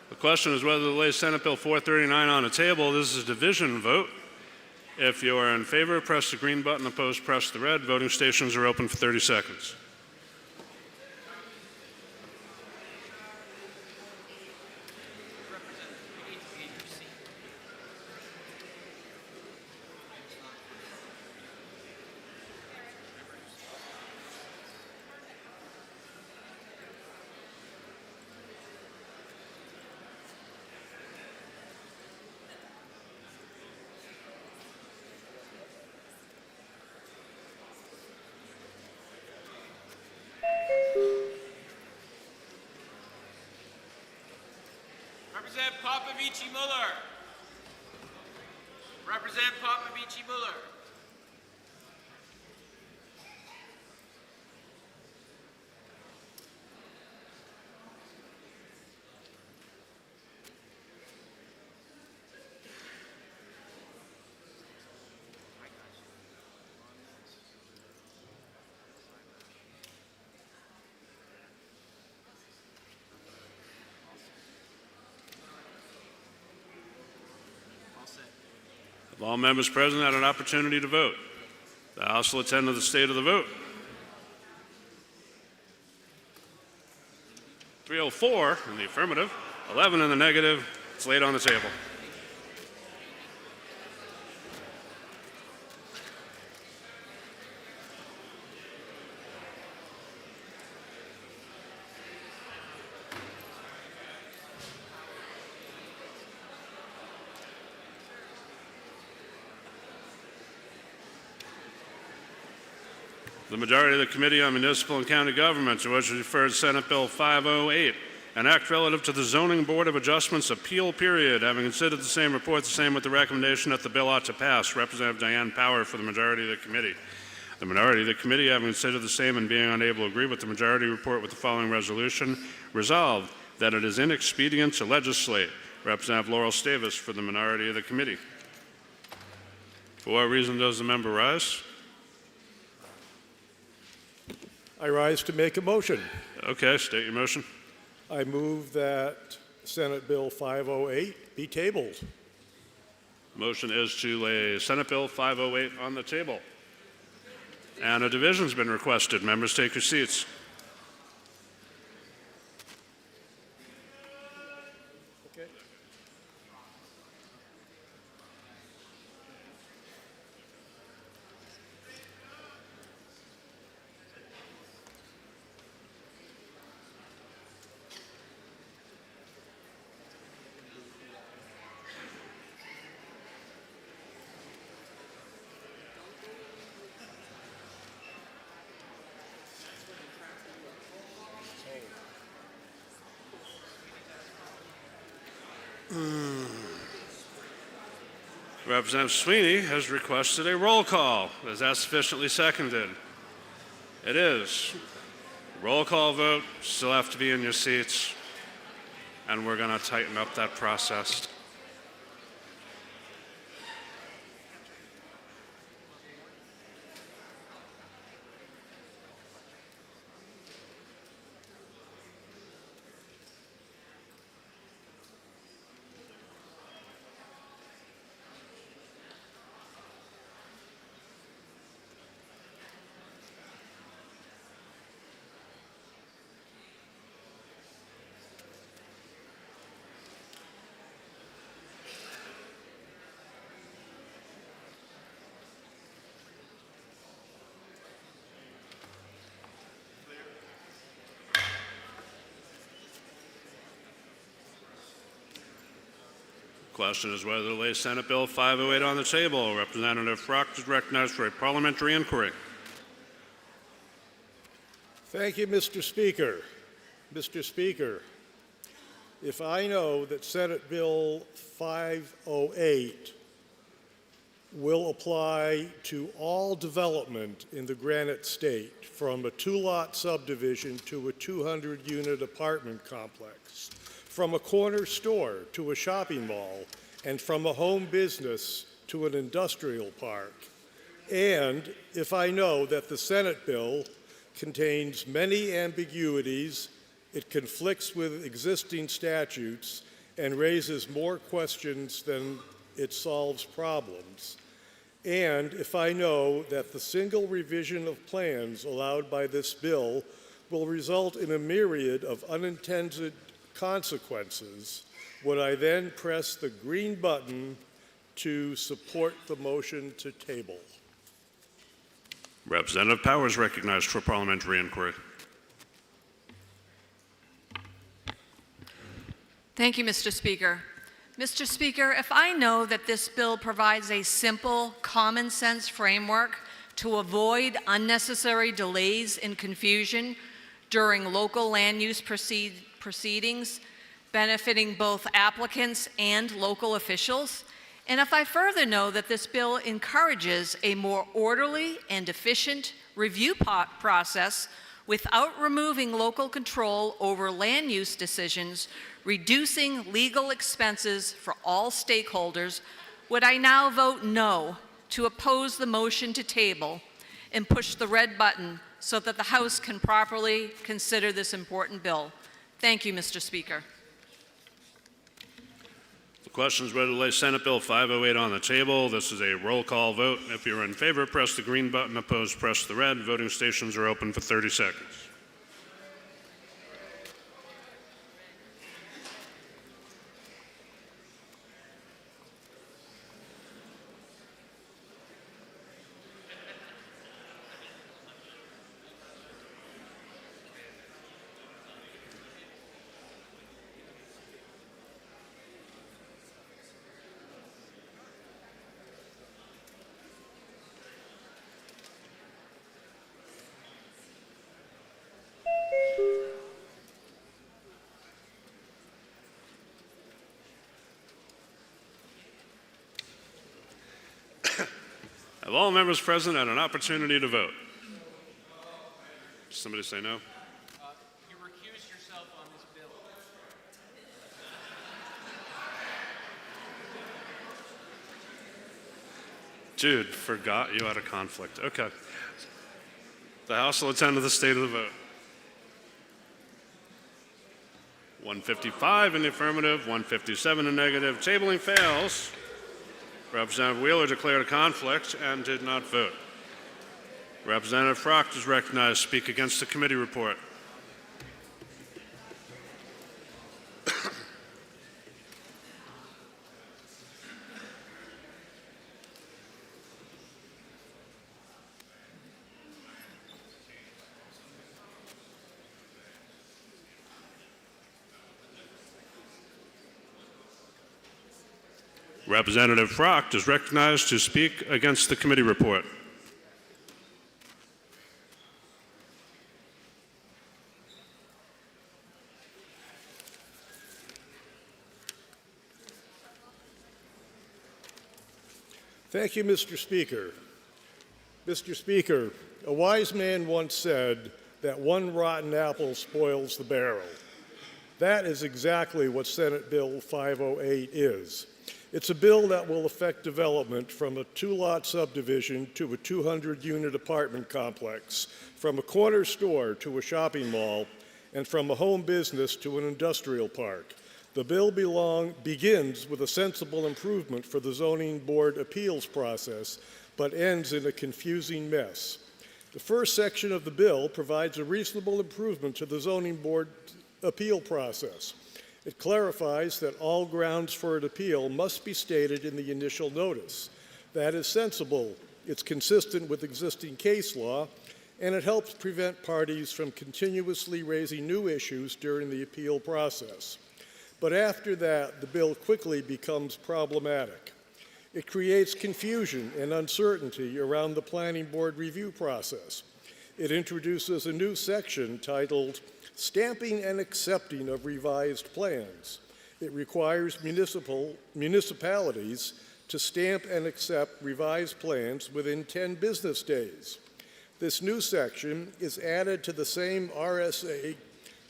The question is whether to lay Senate Bill 439 on the table. This is a division vote. If you are in favor, press the green button. Opposed, press the red. Voting stations are open for 30 seconds. Representative Popovici-Muller. Representative Popovici-Muller. Have all members present had an opportunity to vote? The House will attend to the state of the vote. 304 in the affirmative, 11 in the negative. It's laid on the table. The majority of the Committee on Municipal and County Government, to which is referred Senate Bill 508, an act relative to the Zoning Board of Adjustments appeal period. Having considered the same, report the same with the recommendation that the bill ought to pass. Representative Diane Power for the majority of the committee. The minority of the committee, having considered the same and being unable to agree with the majority, report with the following resolution. Resolved that it is inexpedient to legislate. Representative Laurel Stavis for the minority of the committee. For what reason does the member rise? I rise to make a motion. Okay, state your motion. I move that Senate Bill 508 be tabled. Motion is to lay Senate Bill 508 on the table. And a division's been requested. Members, take your seats. Okay. Representative Sweeney has requested a roll call. Is that sufficiently seconded? It is. Roll call vote. Still have to be in your seats. And we're going to tighten up that process. Question is whether to lay Senate Bill 508 on the table. Representative Frock is recognized for a parliamentary inquiry. Thank you, Mr. Speaker. Mr. Speaker, if I know that Senate Bill 508 will apply to all development in the Granite State, from a two-lot subdivision to a 200-unit apartment complex, from a corner store to a shopping mall, and from a home business to an industrial park. And if I know that the Senate bill contains many ambiguities, it conflicts with existing statutes, and raises more questions than it solves problems. And if I know that the single revision of plans allowed by this bill will result in a myriad of unintended consequences, would I then press the green button to support the motion to table? Representative Powers recognized for parliamentary inquiry. Thank you, Mr. Speaker. Mr. Speaker, if I know that this bill provides a simple, common-sense framework to avoid unnecessary delays and confusion during local land use proceedings, benefiting both applicants and local officials, and if I further know that this bill encourages a more orderly and efficient review process without removing local control over land use decisions, reducing legal expenses for all stakeholders, would I now vote no to oppose the motion to table and push the red button so that the House can properly consider this important bill? Thank you, Mr. Speaker. The question is whether to lay Senate Bill 508 on the table. This is a roll call vote. If you're in favor, press the green button. Opposed, press the red. Voting stations are open for 30 seconds. Have all members present had an opportunity to vote? Somebody say no? You recused yourself on this bill. Jude, forgot you had a conflict. Okay. The House will attend to the state of the vote. 155 in the affirmative, 157 in negative. Tabling fails. Representative Wheeler declared a conflict and did not vote. Representative Frock is recognized to speak against the committee report. Representative Frock is recognized to speak against the committee report. Thank you, Mr. Speaker. Mr. Speaker, a wise man once said that one rotten apple spoils the barrel. That is exactly what Senate Bill 508 is. It's a bill that will affect development from a two-lot subdivision to a 200-unit apartment complex, from a corner store to a shopping mall, and from a home business to an industrial park. The bill begins with a sensible improvement for the zoning board appeals process, but ends in a confusing mess. The first section of the bill provides a reasonable improvement to the zoning board appeal process. It clarifies that all grounds for an appeal must be stated in the initial notice. That is sensible, it's consistent with existing case law, and it helps prevent parties from continuously raising new issues during the appeal process. But after that, the bill quickly becomes problematic. It creates confusion and uncertainty around the planning board review process. It introduces a new section titled Stamping and Accepting of Revised Plans. It requires municipalities to stamp and accept revised plans within 10 business days. This new section is added to the same RSA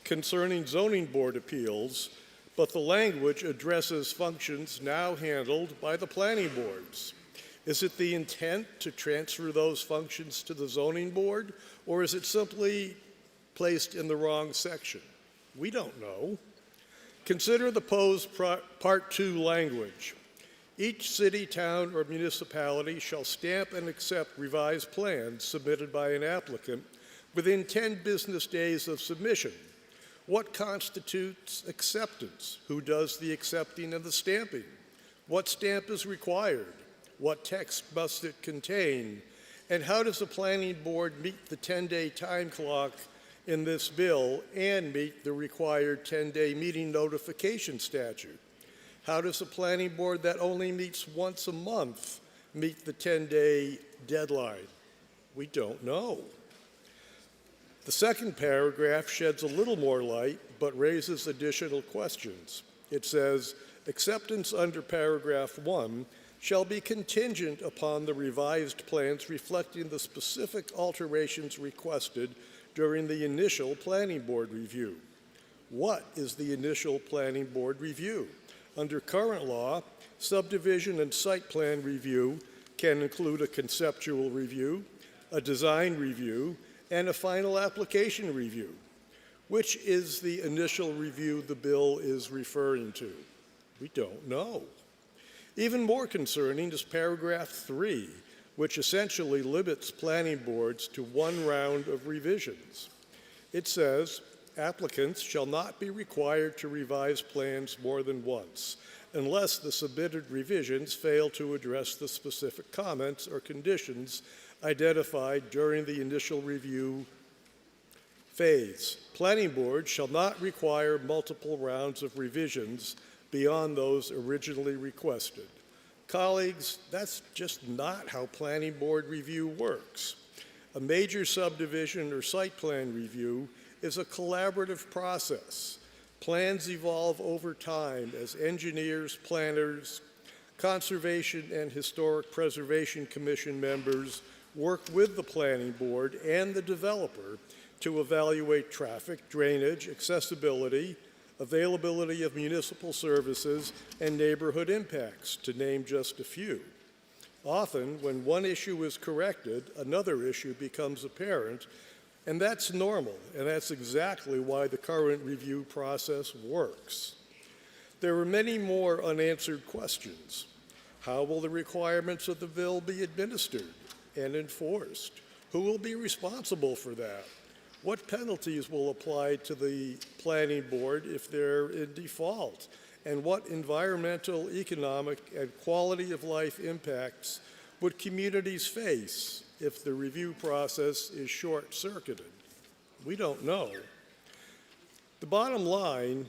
concerning zoning board appeals, but the language addresses functions now handled by the planning boards. Is it the intent to transfer those functions to the zoning board, or is it simply placed in the wrong section? We don't know. Consider the proposed Part 2 language. Each city, town, or municipality shall stamp and accept revised plans submitted by an applicant within 10 business days of submission. What constitutes acceptance? Who does the accepting and the stamping? What stamp is required? What text must it contain? And how does the planning board meet the 10-day time clock in this bill and meet the required 10-day meeting notification statute? How does a planning board that only meets once a month meet the 10-day deadline? We don't know. The second paragraph sheds a little more light, but raises additional questions. It says, acceptance under paragraph 1 shall be contingent upon the revised plans reflecting the specific alterations requested during the initial planning board review. What is the initial planning board review? Under current law, subdivision and site plan review can include a conceptual review, a design review, and a final application review. Which is the initial review the bill is referring to? We don't know. Even more concerning is paragraph 3, which essentially limits planning boards to one round of revisions. It says, applicants shall not be required to revise plans more than once, unless the submitted revisions fail to address the specific comments or conditions identified during the initial review phase. Planning boards shall not require multiple rounds of revisions beyond those originally requested. Colleagues, that's just not how planning board review works. A major subdivision or site plan review is a collaborative process. Plans evolve over time as engineers, planners, Conservation and Historic Preservation Commission members work with the planning board and the developer to evaluate traffic, drainage, accessibility, availability of municipal services, and neighborhood impacts, to name just a few. Often, when one issue is corrected, another issue becomes apparent, and that's normal, and that's exactly why the current review process works. There are many more unanswered questions. How will the requirements of the bill be administered and enforced? Who will be responsible for that? What penalties will apply to the planning board if they're in default? And what environmental, economic, and quality of life impacts would communities face if the review process is short-circuited? We don't know. The bottom line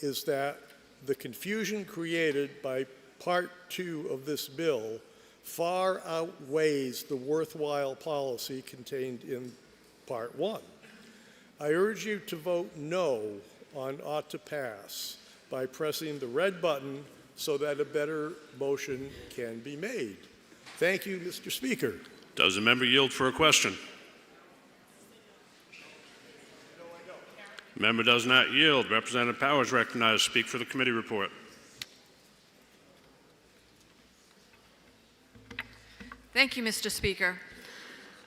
is that the confusion created by Part 2 of this bill far outweighs the worthwhile policy contained in Part 1. I urge you to vote no on ought to pass by pressing the red button so that a better motion can be made. Thank you, Mr. Speaker. Does the member yield for a question? Member does not yield. Representative Powers recognized to speak for the committee report. Thank you, Mr. Speaker.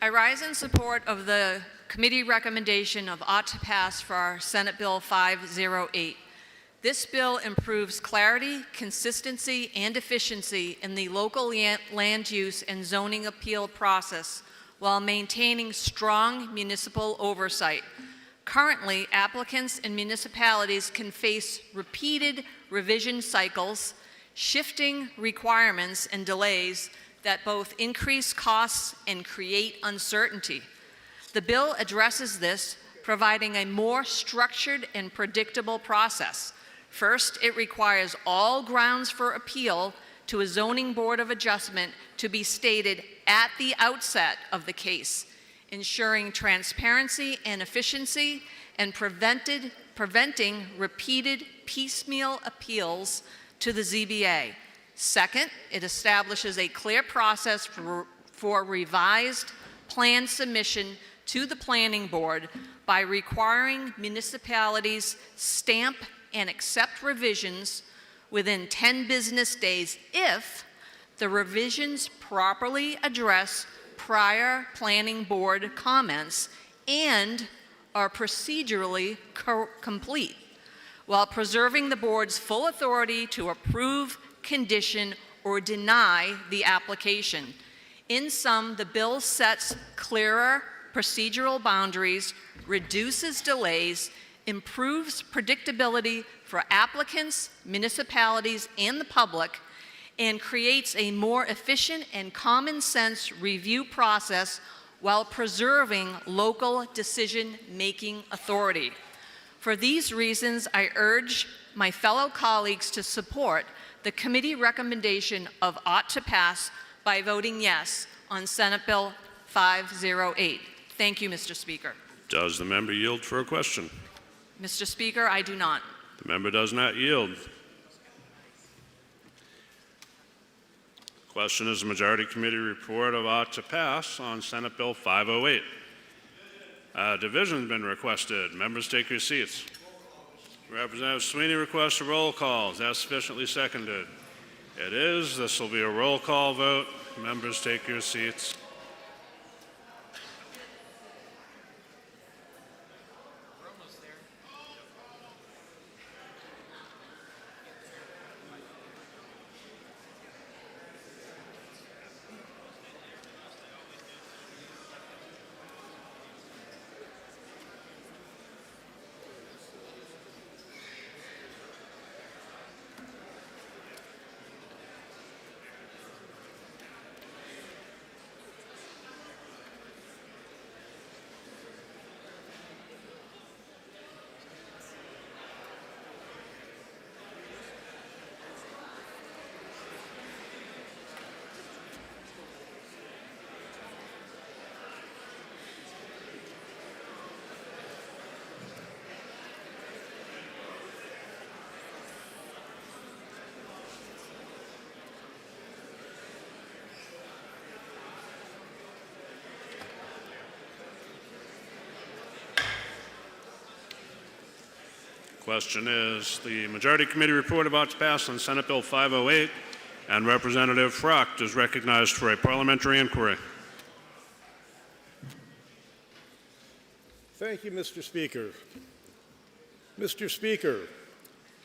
I rise in support of the committee recommendation of ought to pass for our Senate Bill 508. This bill improves clarity, consistency, and efficiency in the local land use and zoning appeal process while maintaining strong municipal oversight. Currently, applicants and municipalities can face repeated revision cycles, shifting requirements, and delays that both increase costs and create uncertainty. The bill addresses this, providing a more structured and predictable process. First, it requires all grounds for appeal to a zoning board of adjustment to be stated at the outset of the case, ensuring transparency and efficiency and preventing repeated piecemeal appeals to the ZBA. Second, it establishes a clear process for revised plan submission to the planning board by requiring municipalities stamp and accept revisions within 10 business days if the revisions properly address prior planning board comments and are procedurally complete, while preserving the board's full authority to approve, condition, or deny the application. In sum, the bill sets clearer procedural boundaries, reduces delays, improves predictability for applicants, municipalities, and the public, and creates a more efficient and common sense review process while preserving local decision-making authority. For these reasons, I urge my fellow colleagues to support the committee recommendation of ought to pass by voting yes on Senate Bill 508. Thank you, Mr. Speaker. Does the member yield for a question? Mr. Speaker, I do not. The member does not yield. Question is the Majority Committee report of ought to pass on Senate Bill 508. Division has been requested. Members take your seats. Representative Sweeney requests a roll call. Is that sufficiently seconded? It is. This will be a roll call vote. Members take your seats. Question is the Majority Committee report about to pass on Senate Bill 508, and Representative Frucht is recognized for a parliamentary inquiry. Thank you, Mr. Speaker. Mr. Speaker,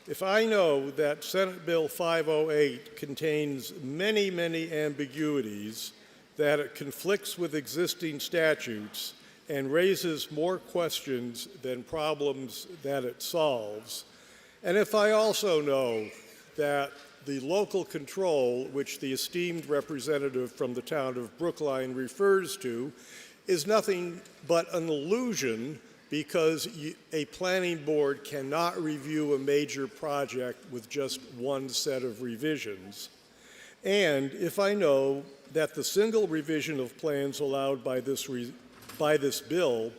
if I know that Senate Bill 508 contains many, many ambiguities, that it conflicts with existing statutes, and raises more questions than problems that it solves. And if I also know that the local control, which the esteemed representative from the town of Brookline refers to, is nothing but an illusion because a planning board cannot review a major project with just one set of revisions. And if I know that the single revision of plans allowed by this bill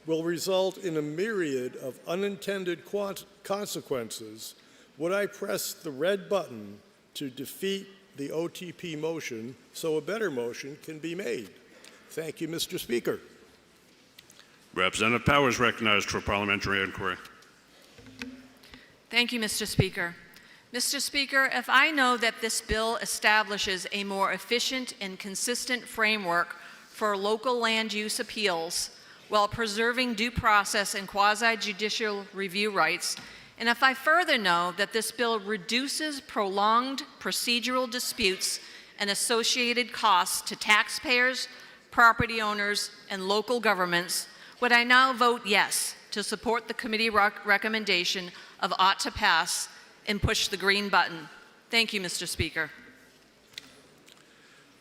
will result in a myriad of unintended consequences, would I press the red button to defeat the OTP motion so a better motion can be made? Thank you, Mr. Speaker. Representative Powers recognized for parliamentary inquiry. Thank you, Mr. Speaker. Mr. Speaker, if I know that this bill establishes a more efficient and consistent framework for local land use appeals while preserving due process and quasi-judicial review rights, and if I further know that this bill reduces prolonged procedural disputes and associated costs to taxpayers, property owners, and local governments, would I now vote yes to support the committee recommendation of ought to pass and push the green button? Thank you, Mr. Speaker.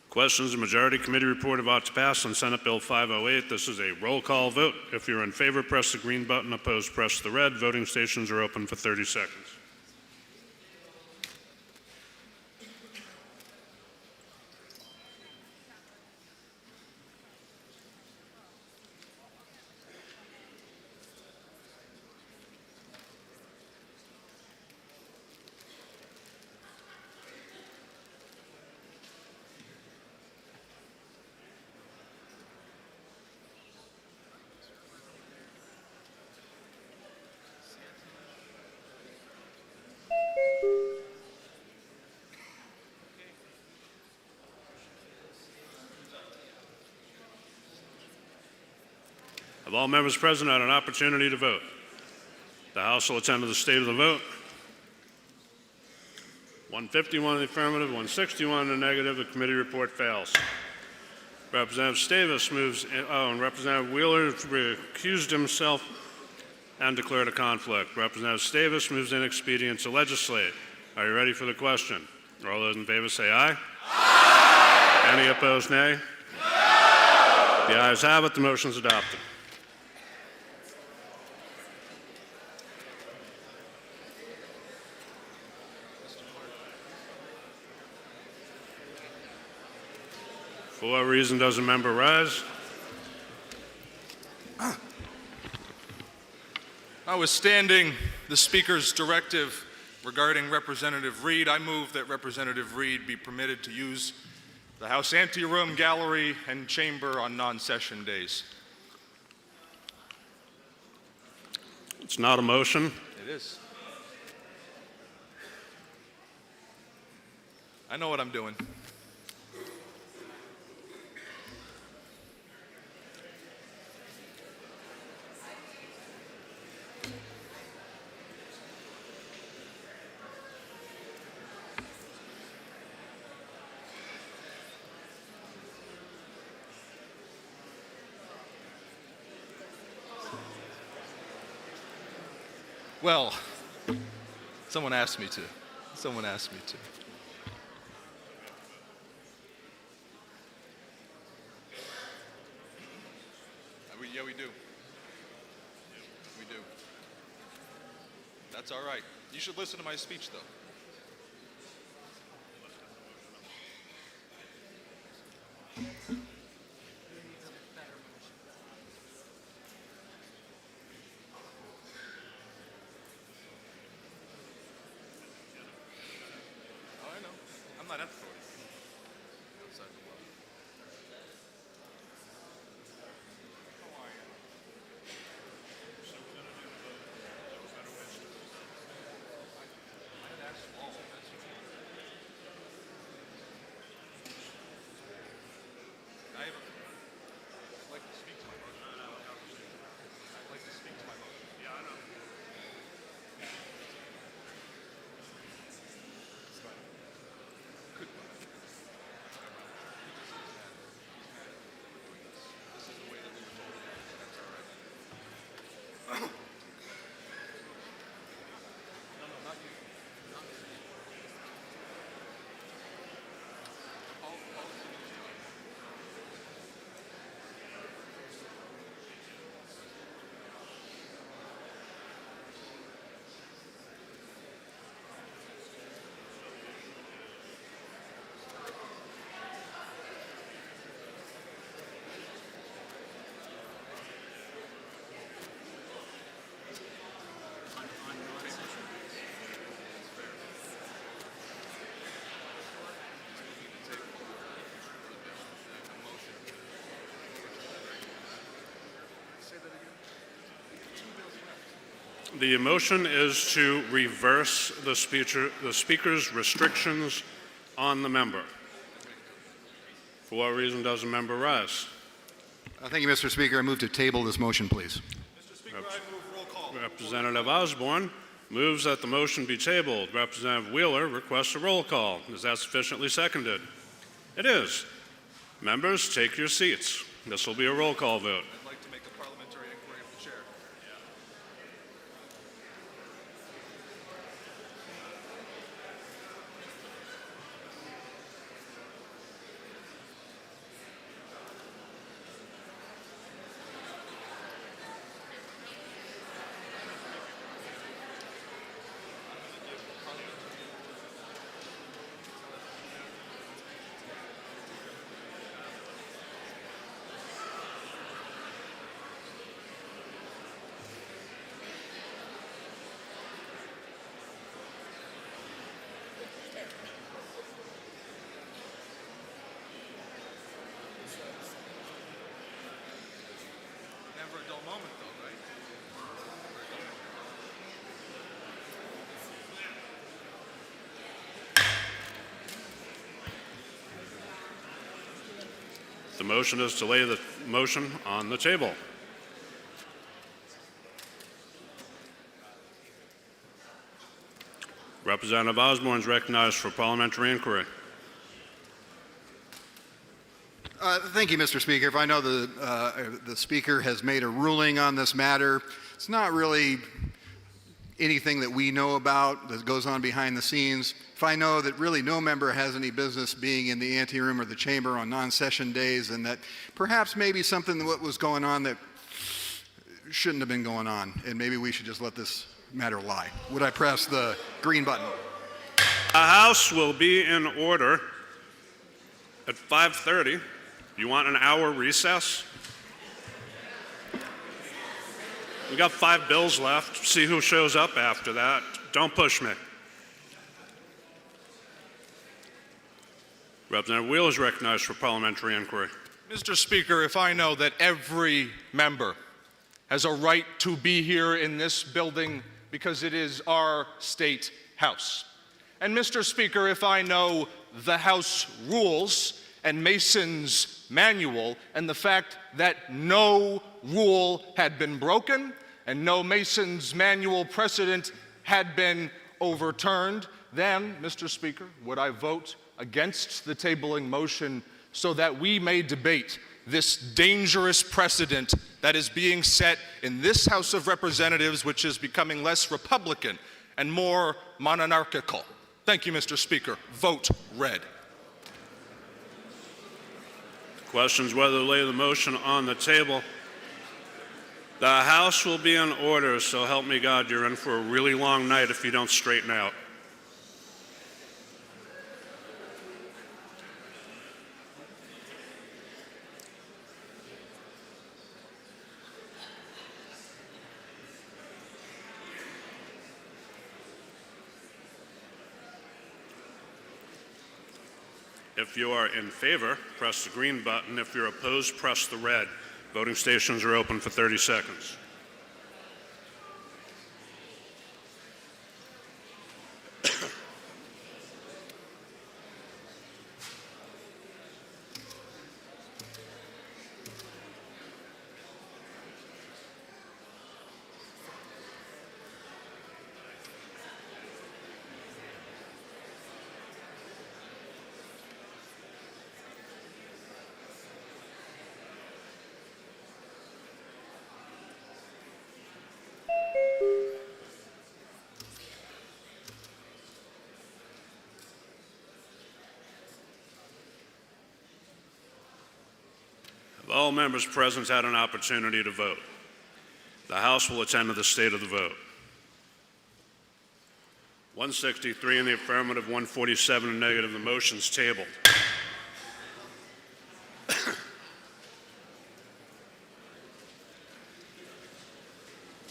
Questions, the Majority Committee report of ought to pass on Senate Bill 508. This is a roll call vote. If you're in favor, press the green button. Opposed, press the red. Voting stations are open for 30 seconds. Have all members present had an opportunity to vote? The House will attend to the state of the vote. 151 in the affirmative, 161 in the negative. The committee report fails. Representative Stavis moves, and Representative Wheeler recused himself and declared a conflict. Representative Stavis moves in expedient to legislate. Are you ready for the question? All those in favor say aye. Aye. Any opposed, nay? No. The ayes have it. The motion is adopted. For what reason does a member rise? Notwithstanding the Speaker's directive regarding Representative Reed, I move that Representative Reed be permitted to use the House anteroom, gallery, and chamber on non-session days. It's not a motion. It is. I know what I'm doing. Well, someone asked me to. Someone asked me to. Yeah, we do. We do. That's all right. You should listen to my speech, though. I'm not at the podium. Outside the law. How are you? I'd ask all that's I'd like to speak to my motion. I'd like to speak to my motion. Yeah, I know. The motion is to reverse the speaker's restrictions on the member. For what reason does a member rise? Thank you, Mr. Speaker. I move to table this motion, please. Mr. Speaker, I move roll call. Representative Osborne moves that the motion be tabled. Representative Wheeler requests a roll call. Is that sufficiently seconded? It is. Members, take your seats. This will be a roll call vote. I'd like to make a parliamentary inquiry of the chair. Never a dull moment, though, right? The motion is to lay the motion on the table. Representative Osborne is recognized for parliamentary inquiry. Thank you, Mr. Speaker. If I know the Speaker has made a ruling on this matter, it's not really anything that we know about that goes on behind the scenes. If I know that really no member has any business being in the anteroom or the chamber on non-session days, and that perhaps maybe something that was going on that shouldn't have been going on, and maybe we should just let this matter lie. Would I press the green button? The House will be in order at 5:30. You want an hour recess? We got 5 bills left. See who shows up after that. Don't push me. Representative Wheel is recognized for parliamentary inquiry. Mr. Speaker, if I know that every member has a right to be here in this building because it is our state house, and Mr. Speaker, if I know the House rules and Mason's manual and the fact that no rule had been broken and no Mason's manual precedent had been overturned, then, Mr. Speaker, would I vote against the tabling motion so that we may debate this dangerous precedent that is being set in this House of Representatives, which is becoming less Republican and more monarchical. Thank you, Mr. Speaker. Vote red. Questions whether to lay the motion on the table. The House will be in order, so help me God, you're in for a really long night if you don't straighten out. If you are in favor, press the green button. If you're opposed, press the red. Voting stations are open for 30 seconds. All members present had an opportunity to vote. The House will attend to the state of the vote. 163 in the affirmative, 147 in negative. The motion's tabled.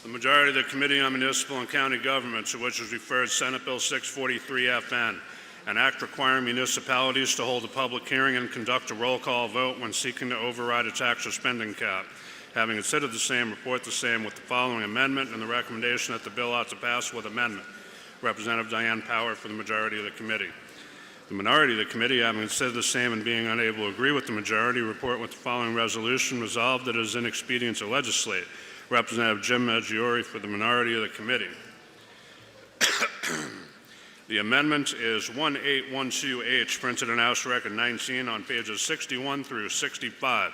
The majority of the Committee on Municipal and County Government, to which is referred Senate Bill 643 FN, an act requiring municipalities to hold a public hearing and conduct a roll call vote when seeking to override a tax or spending cap. Having considered the same, report the same with the following amendment and the recommendation that the bill ought to pass with amendment. Representative Diane Power for the majority of the committee. The minority of the committee, having considered the same and being unable to agree with the majority, report with the following resolution: resolved that it is inexpedient to legislate. Representative Jim Maggiore for the minority of the committee. The amendment is 1812H, printed in House Record 19 on pages 61 through 65.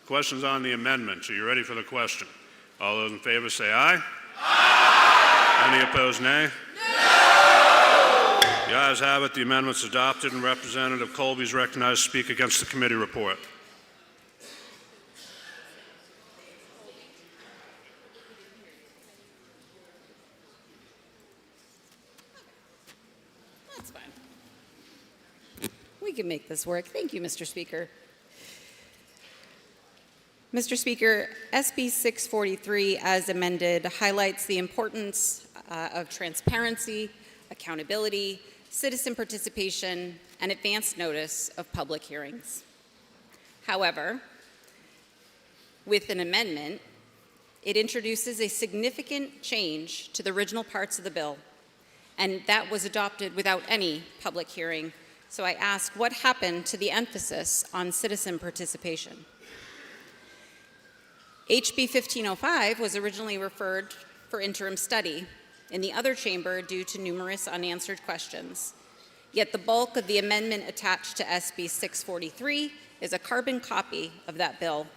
Questions on the amendment? Are you ready for the question? All those in favor say aye. Aye. Any opposed, nay? No. The ayes have it. The amendment's adopted, and Representative Colby is recognized to speak against the committee report. We can make this work. Thank you, Mr. Speaker. Mr. Speaker, SB 643, as amended, highlights the importance of transparency, accountability, citizen participation, and advance notice of public hearings. However, with an amendment, it introduces a significant change to the original parts of the bill, and that was adopted without any public hearing. So I ask, what happened to the emphasis on citizen participation? HB 1505 was originally referred for interim study in the other chamber due to numerous unanswered questions. Yet the bulk of the amendment attached to SB 643 is a carbon copy of that bill.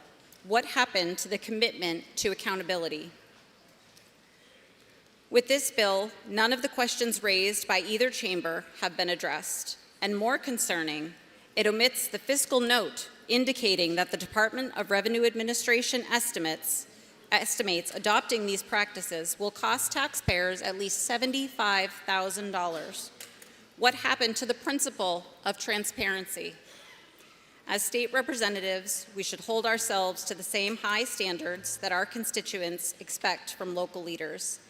What happened to the commitment to accountability? With this bill, none of the questions raised by either chamber have been addressed. And more concerning, it omits the fiscal note indicating that the Department of Revenue Administration estimates adopting these practices will cost taxpayers at least $75,000. What happened to the principle of transparency? As state representatives, we should hold ourselves to the same high standards that our constituents expect from local leaders.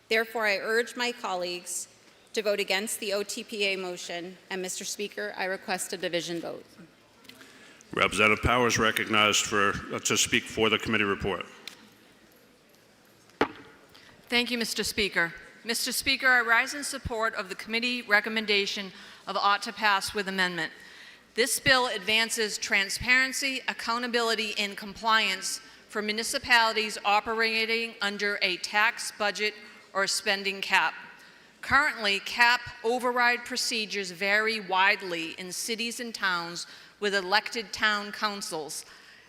Therefore, I urge my colleagues to vote against the OTPA motion, and Mr. Speaker, I request a division vote. Representative Powers recognized to speak for the committee report. Thank you, Mr. Speaker. Mr. Speaker, I rise in support of the committee recommendation of ought to pass with amendment. This bill advances transparency, accountability, and compliance for municipalities operating under a tax budget or spending cap. Currently, cap override procedures vary widely in cities and towns with elected town councils,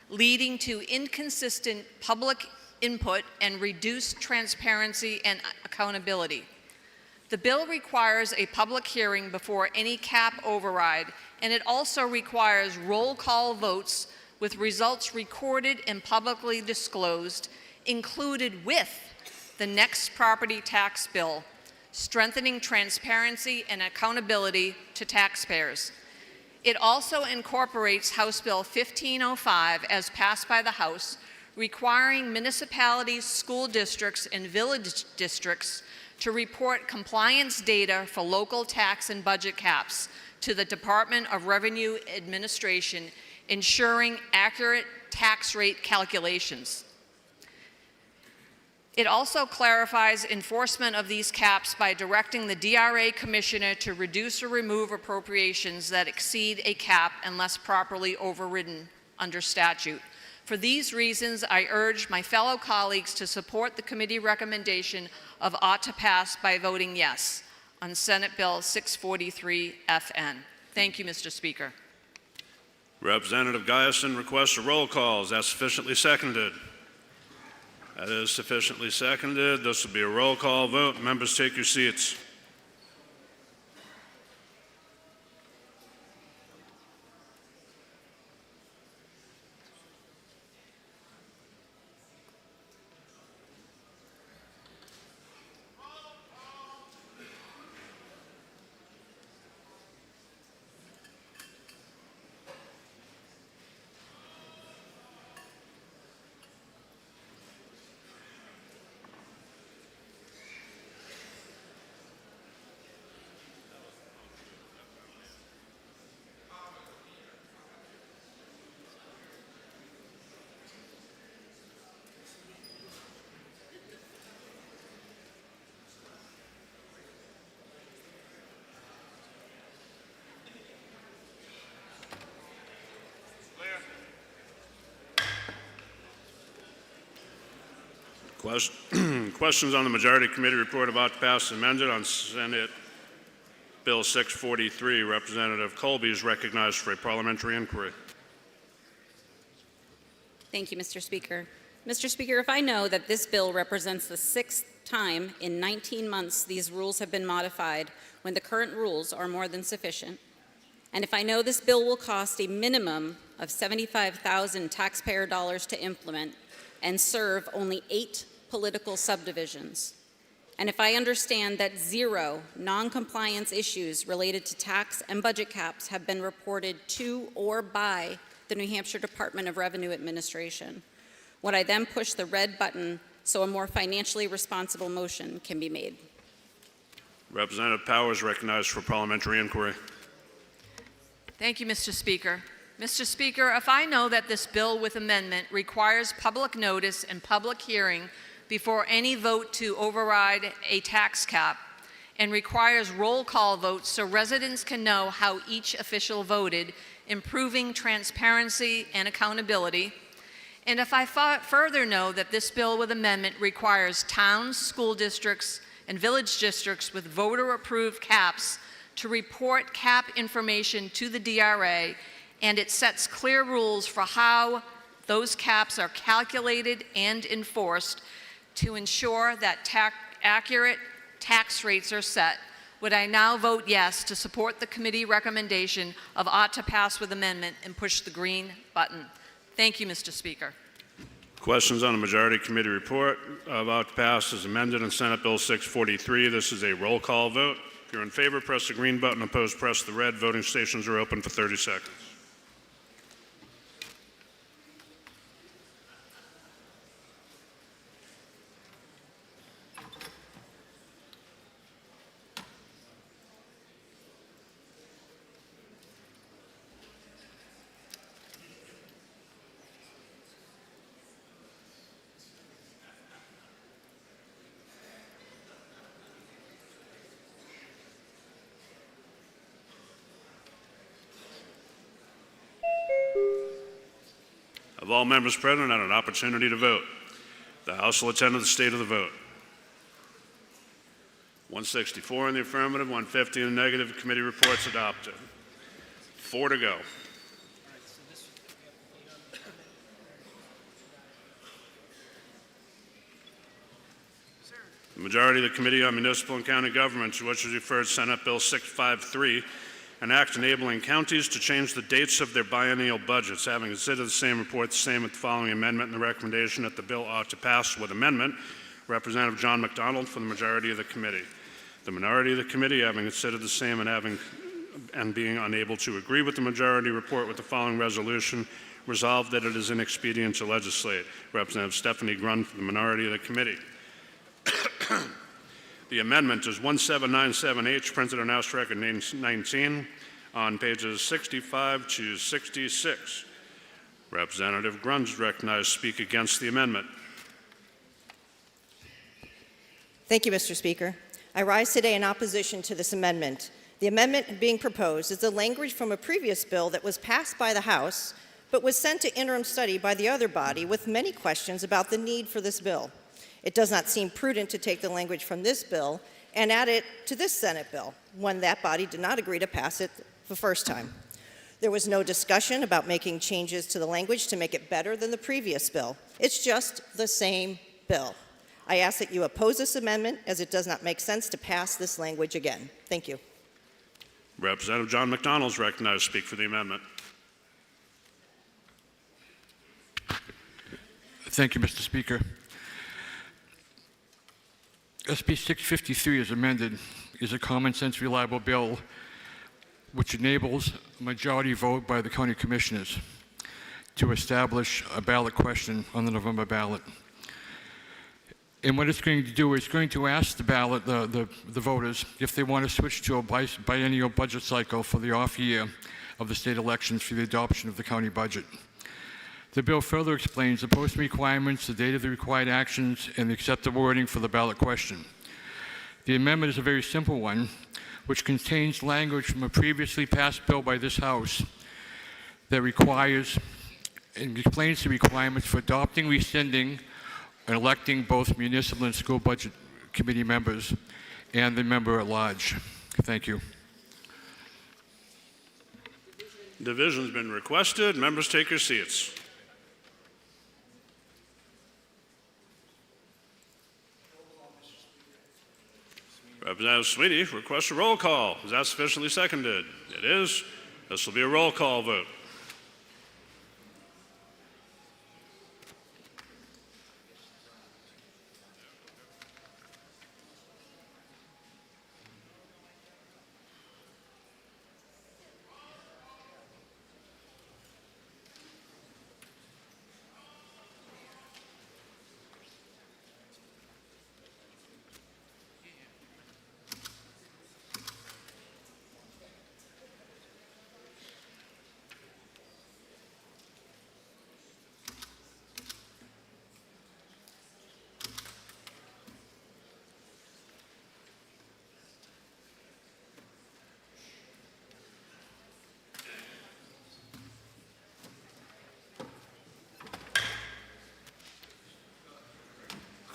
leading to inconsistent public input and reduced transparency and accountability. The bill requires a public hearing before any cap override, and it also requires roll call votes with results recorded and publicly disclosed, included with the next property tax bill, strengthening transparency and accountability to taxpayers. It also incorporates House Bill 1505 as passed by the House, requiring municipalities, school districts, and village districts to report compliance data for local tax and budget caps to the Department of Revenue Administration, ensuring accurate tax rate calculations. It also clarifies enforcement of these caps by directing the DRA Commissioner to reduce or remove appropriations that exceed a cap unless properly overridden under statute. For these reasons, I urge my fellow colleagues to support the committee recommendation of ought to pass by voting yes on Senate Bill 643 FN. Thank you, Mr. Speaker. Representative Guyson requests a roll call. Is that sufficiently seconded? That is sufficiently seconded. This will be a roll call vote. Members, take your seats. Questions on the Majority Committee report about to pass amended on Senate Bill 643. Representative Colby is recognized for a parliamentary inquiry. Thank you, Mr. Speaker. Mr. Speaker, if I know that this bill represents the 6th time in 19 months these rules have been modified when the current rules are more than sufficient, and if I know this bill will cost a minimum of $75,000 taxpayer dollars to implement and serve only 8 political subdivisions, and if I understand that 0 non-compliance issues related to tax and budget caps have been reported to or by the New Hampshire Department of Revenue Administration, would I then push the red button so a more financially responsible motion can be made? Representative Powers recognized for parliamentary inquiry. Thank you, Mr. Speaker. Mr. Speaker, if I know that this bill with amendment requires public notice and public hearing before any vote to override a tax cap and requires roll call votes so residents can know how each official voted, improving transparency and accountability, and if I further know that this bill with amendment requires towns, school districts, and village districts with voter-approved caps to report cap information to the DRA, and it sets clear rules for how those caps are calculated and enforced to ensure that accurate tax rates are set. Would I now vote yes to support the committee recommendation of ought to pass with amendment and push the green button? Thank you, Mr. Speaker. Questions on the majority committee report of ought to pass as amended in Senate Bill 643. This is a roll call vote. If you're in favor, press the green button. Opposed, press the red. Voting stations are open for 30 seconds. Of all members present had an opportunity to vote, the House will attend to the state of the vote. 164 in the affirmative, 150 in the negative. Committee reports adopted. 4 to go. The majority of the Committee on Municipal and County Governments, which is referred Senate Bill 653, an act enabling counties to change the dates of their biennial budgets. Having considered the same report, the same with the following amendment and the recommendation that the bill ought to pass with amendment, Representative John McDonald for the majority of the committee. The minority of the committee, having considered the same and being unable to agree with the majority report with the following resolution, resolved that it is inexpedient to legislate. Representative Stephanie Grund for the minority of the committee. The amendment is 1797H, printed on House Record 19 on pages 65 to 66. Representative Grund is recognized to speak against the amendment. Thank you, Mr. Speaker. I rise today in opposition to this amendment. The amendment being proposed is the language from a previous bill that was passed by the House, but was sent to interim study by the other body with many questions about the need for this bill. It does not seem prudent to take the language from this bill and add it to this Senate bill, when that body did not agree to pass it the first time. There was no discussion about making changes to the language to make it better than the previous bill. It's just the same bill. I ask that you oppose this amendment, as it does not make sense to pass this language again. Thank you. Representative John McDonald is recognized to speak for the amendment. Thank you, Mr. Speaker. SB 653 as amended is a common sense reliable bill which enables a majority vote by the county commissioners to establish a ballot question on the November ballot. And what it's going to do is going to ask the voters if they want to switch to a biennial budget cycle for the off year of the state elections for the adoption of the county budget. The bill further explains the posting requirements, the date of the required actions, and the accepted wording for the ballot question. The amendment is a very simple one, which contains language from a previously passed bill by this House that requires and explains the requirements for adopting, rescinding, and electing both municipal and school budget committee members and the member at large. Thank you. Division has been requested. Members take your seats. Representative Sweetie requests a roll call. Is that sufficiently seconded? It is. This will be a roll call vote.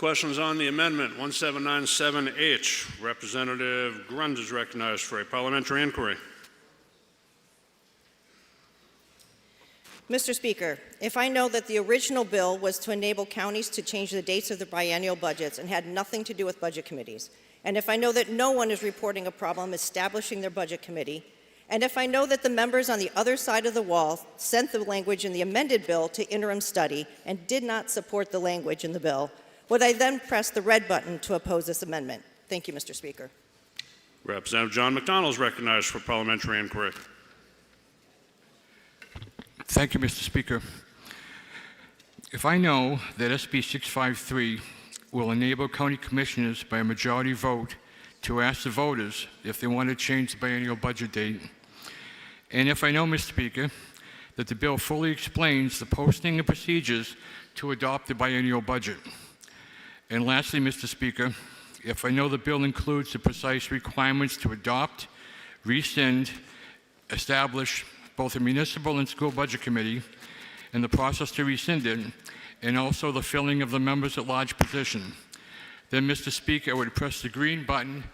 Questions on the amendment 1797H. Representative Grund is recognized for a parliamentary inquiry. Mr. Speaker, if I know that the original bill was to enable counties to change the dates of their biennial budgets and had nothing to do with budget committees, and if I know that no one is reporting a problem establishing their budget committee, and if I know that the members on the other side of the wall sent the language in the amended bill to interim study and did not support the language in the bill, would I then press the red button to oppose this amendment? Thank you, Mr. Speaker. Representative John McDonnell is recognized for parliamentary inquiry. Thank you, Mr. Speaker. If I know that SB 653 will enable county commissioners by a majority vote to ask the voters if they want to change the biennial budget date, and if I know, Mr. Speaker, that the bill fully explains the posting and procedures to adopt the biennial budget, and lastly, Mr. Speaker, if I know the bill includes the precise requirements to adopt, rescind, establish both a municipal and school budget committee, and the process to rescind it, and also the filling of the members at large position, then, Mr. Speaker, I would press the green button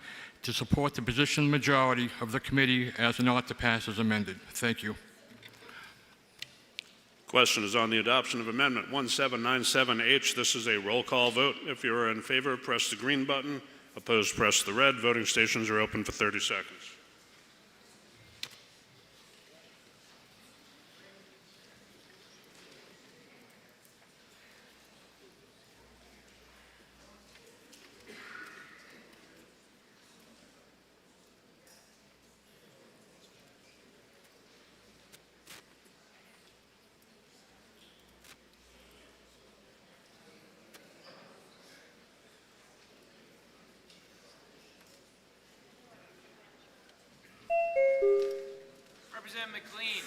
to support the position majority of the committee as an ought to pass as amended. Thank you. Question is on the adoption of Amendment 1797H. This is a roll call vote. If you are in favor, press the green button. Opposed, press the red. Voting stations are open for 30 seconds. Representative McLean.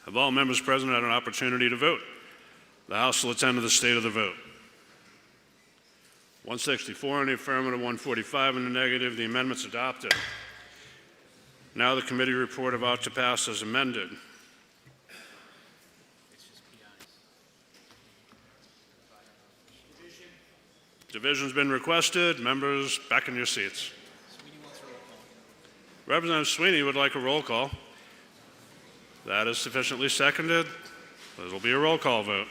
Have all members present had an opportunity to vote? The House will attend to the state of the vote. 164 in the affirmative, 145 in the negative. The amendment's adopted. Now the committee report of ought to pass as amended. Division's been requested. Members, back in your seats. Representative Sweeney would like a roll call. That is sufficiently seconded. This will be a roll call vote.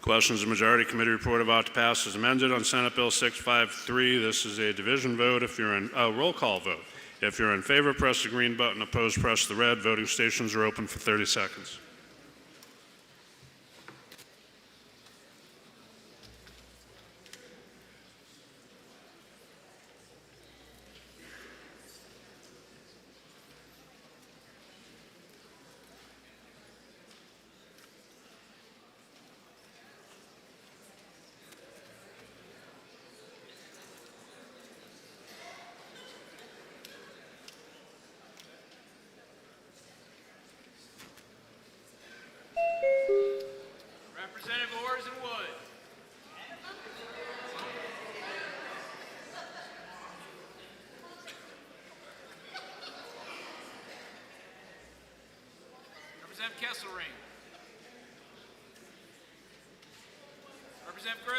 Questions of majority committee report about to pass as amended on Senate Bill 653. This is a division vote. If you're in roll call vote. If you're in favor, press the green button. Opposed, press the red. Voting stations are open for 30 seconds. Representative Orrs and Wood. Representative Kesselring. Representative Grill.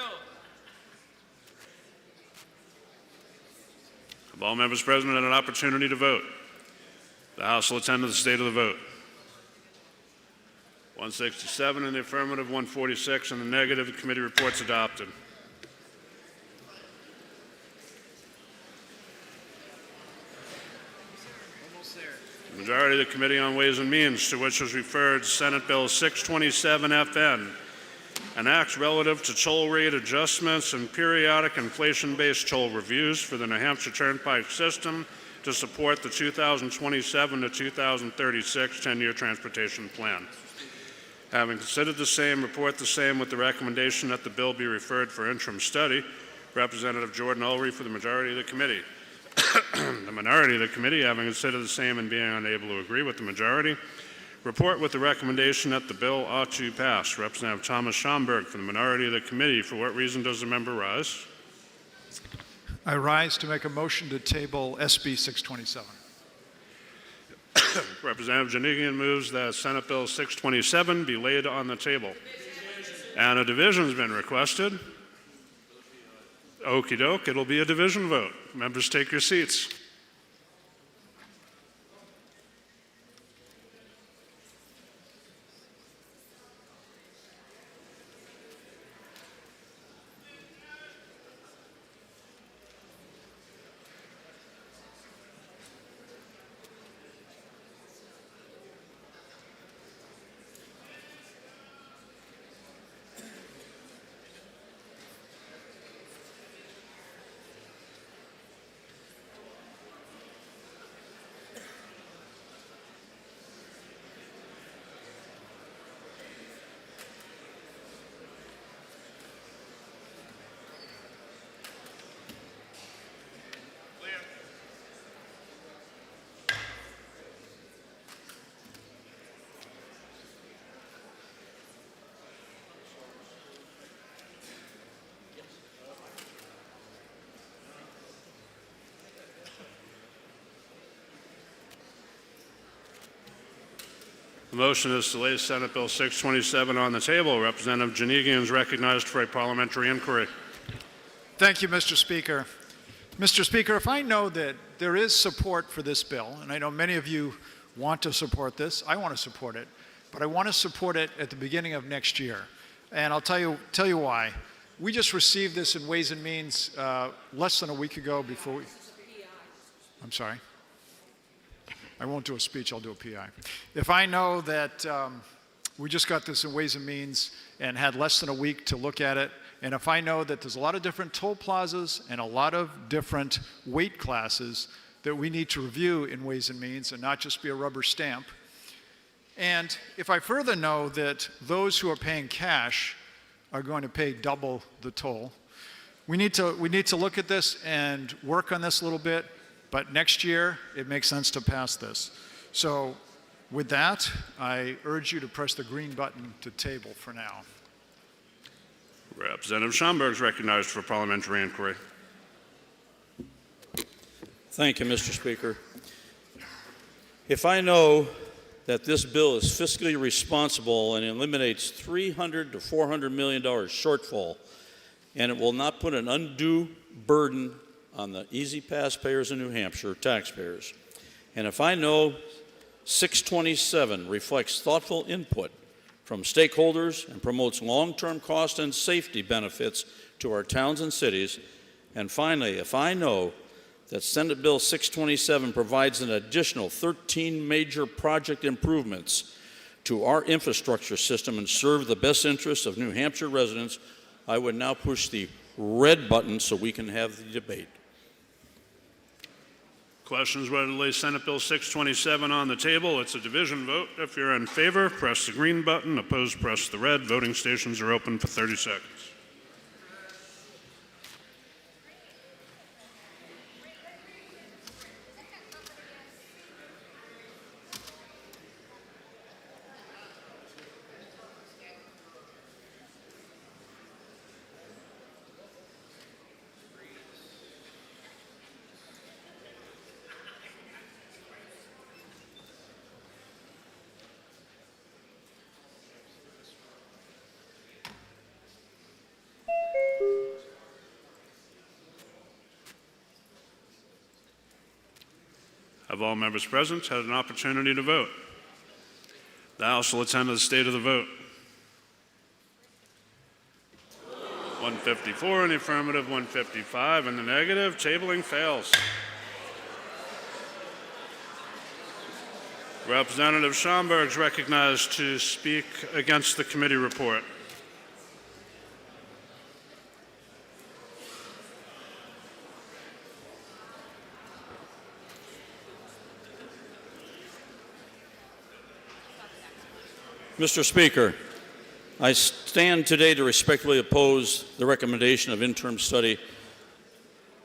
Have all members present had an opportunity to vote? The House will attend to the state of the vote. 167 in the affirmative, 146 in the negative. The committee report's adopted. The majority of the Committee on Ways and Means, to which was referred Senate Bill 627 FN, an act relative to toll rate adjustments and periodic inflation-based toll reviews for the New Hampshire Turnpike system to support the 2027 to 2036 10-year transportation plan. Having considered the same, report the same with the recommendation that the bill be referred for interim study. Representative Jordan Ulrey for the majority of the committee. The minority of the committee, having considered the same and being unable to agree with the majority, report with the recommendation that the bill ought to pass. Representative Thomas Schomburg for the minority of the committee. For what reason does the member rise? I rise to make a motion to table SB 627. Representative Janigian moves that Senate Bill 627 be laid on the table. And a division has been requested. Okey doke, it'll be a division vote. Members, take your seats. The motion is to lay Senate Bill 627 on the table. Representative Janigian is recognized for a parliamentary inquiry. Thank you, Mr. Speaker. Mr. Speaker, if I know that there is support for this bill, and I know many of you want to support this, I want to support it, but I want to support it at the beginning of next year. And I'll tell you why. We just received this in Ways and Means less than a week ago before we... I'm sorry. I won't do a speech, I'll do a PI. If I know that we just got this in Ways and Means and had less than a week to look at it, and if I know that there's a lot of different toll plazas and a lot of different weight classes that we need to review in Ways and Means and not just be a rubber stamp, and if I further know that those who are paying cash are going to pay double the toll, we need to look at this and work on this a little bit. But next year, it makes sense to pass this. So with that, I urge you to press the green button to table for now. Representative Schomburg is recognized for parliamentary inquiry. Thank you, Mr. Speaker. If I know that this bill is fiscally responsible and eliminates $300 to $400 million shortfall, and it will not put an undue burden on the Easy Pass payers in New Hampshire, taxpayers. And if I know 627 reflects thoughtful input from stakeholders and promotes long-term cost and safety benefits to our towns and cities, and finally, if I know that Senate Bill 627 provides an additional 13 major project improvements to our infrastructure system and serve the best interests of New Hampshire residents, I would now push the red button so we can have the debate. Questions whether to lay Senate Bill 627 on the table. It's a division vote. If you're in favor, press the green button. Opposed, press the red. Voting stations are open for 30 seconds. Have all members present had an opportunity to vote? The House will attend to the state of the vote. 154 in the affirmative, 155 in the negative. Tabling fails. Representative Schomburg is recognized to speak against the committee report. Mr. Speaker, I stand today to respectfully oppose the recommendation of interim study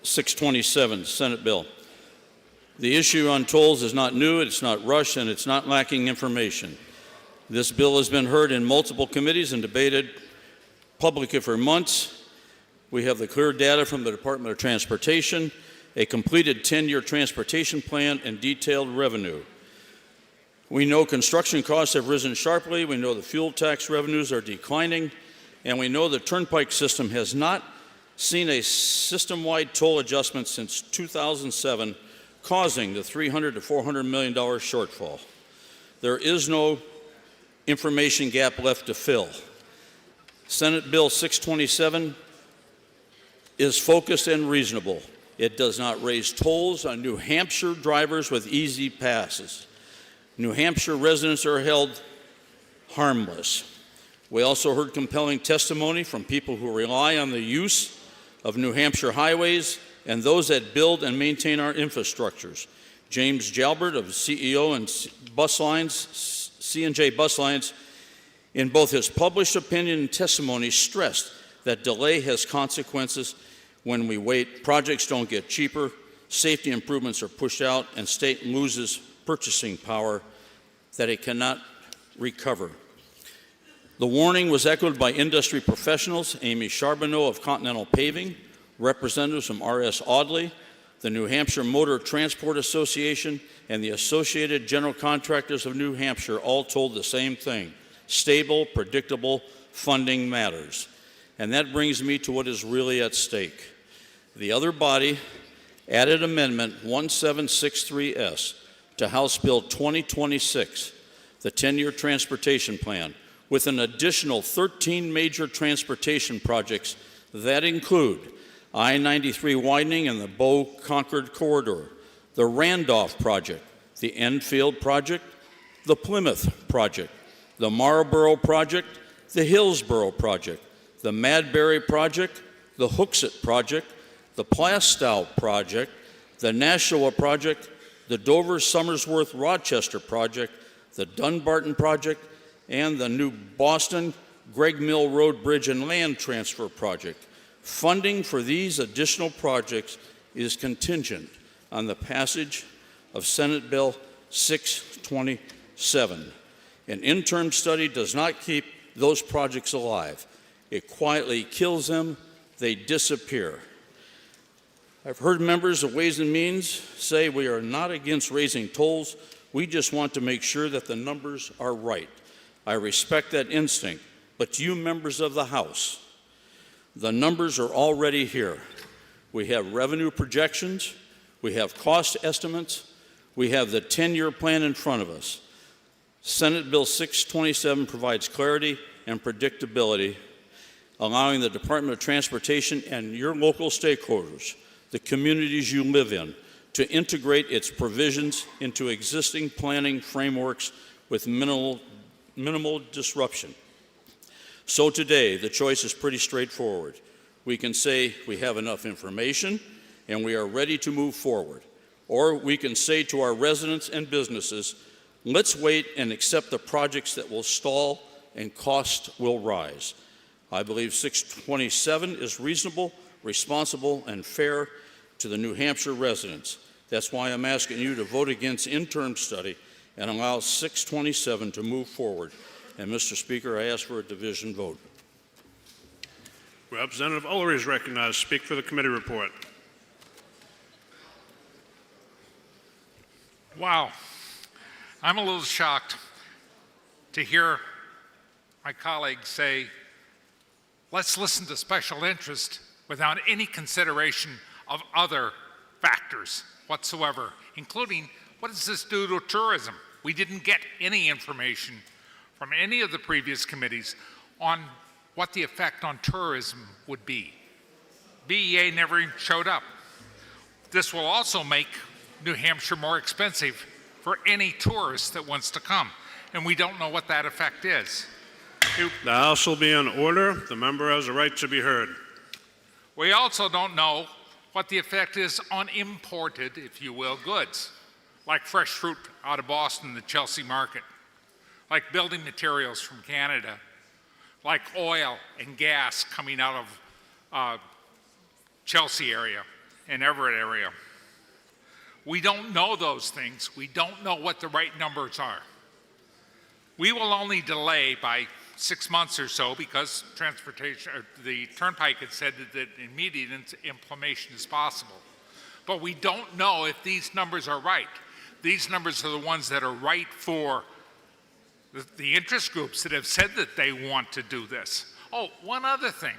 627, Senate bill. The issue on tolls is not new, it's not rushed, and it's not lacking information. This bill has been heard in multiple committees and debated publicly for months. We have the clear data from the Department of Transportation, a completed 10-year transportation plan, and detailed revenue. We know construction costs have risen sharply, we know the fuel tax revenues are declining, and we know the turnpike system has not seen a system-wide toll adjustment since 2007, causing the $300 to $400 million shortfall. There is no information gap left to fill. Senate Bill 627 is focused and reasonable. It does not raise tolls on New Hampshire drivers with easy passes. New Hampshire residents are held harmless. We also heard compelling testimony from people who rely on the use of New Hampshire highways and those that build and maintain our infrastructures. James Jalbert of CEO and Bus Lines, C&J Bus Lines, in both his published opinion and testimony, stressed that delay has consequences. When we wait, projects don't get cheaper, safety improvements are pushed out, and state loses purchasing power that it cannot recover. The warning was echoed by industry professionals, Amy Charbonneau of Continental Paving, representatives from R.S. Audley, the New Hampshire Motor Transport Association, and the Associated General Contractors of New Hampshire all told the same thing: stable, predictable funding matters. And that brings me to what is really at stake. The other body added Amendment 1763S to House Bill 2026, the 10-year transportation plan, with an additional 13 major transportation projects that include I-93 widening and the Bow-Concord corridor, the Randolph project, the Enfield project, the Plymouth project, the Marlborough project, the Hillsborough project, the Madbury project, the Hooksett project, the Plastow project, the Nashua project, the Dover-Somersworth-Rochester project, the Dunbarton project, and the new Boston Greg Mill Road Bridge and Land Transfer project. Funding for these additional projects is contingent on the passage of Senate Bill 627. An interim study does not keep those projects alive. It quietly kills them, they disappear. I've heard members of Ways and Means say we are not against raising tolls, we just want to make sure that the numbers are right. I respect that instinct, but you members of the House, the numbers are already here. We have revenue projections, we have cost estimates, we have the 10-year plan in front of us. Senate Bill 627 provides clarity and predictability, allowing the Department of Transportation and your local stakeholders, the communities you live in, to integrate its provisions into existing planning frameworks with minimal disruption. So today, the choice is pretty straightforward. We can say we have enough information and we are ready to move forward. Or we can say to our residents and businesses, let's wait and accept the projects that will stall and cost will rise. I believe 627 is reasonable, responsible, and fair to the New Hampshire residents. That's why I'm asking you to vote against interim study and allow 627 to move forward. And Mr. Speaker, I ask for a division vote. Representative Ullery is recognized to speak for the committee report. Wow. I'm a little shocked to hear my colleagues say, let's listen to special interest without any consideration of other factors whatsoever, including What does this do to tourism? We didn't get any information from any of the previous committees on what the effect on tourism would be. BEA never even showed up. This will also make New Hampshire more expensive for any tourist that wants to come, and we don't know what that effect is. The House will be in order. The member has a right to be heard. We also don't know what the effect is on imported, if you will, goods, like fresh fruit out of Boston, the Chelsea market, like building materials from Canada, like oil and gas coming out of Chelsea area and Everett area. We don't know those things. We don't know what the right numbers are. We will only delay by 6 months or so because the Turnpike had said that immediate implementation is possible. But we don't know if these numbers are right. These numbers are the ones that are right for the interest groups that have said that they want to do this. Oh, one other thing.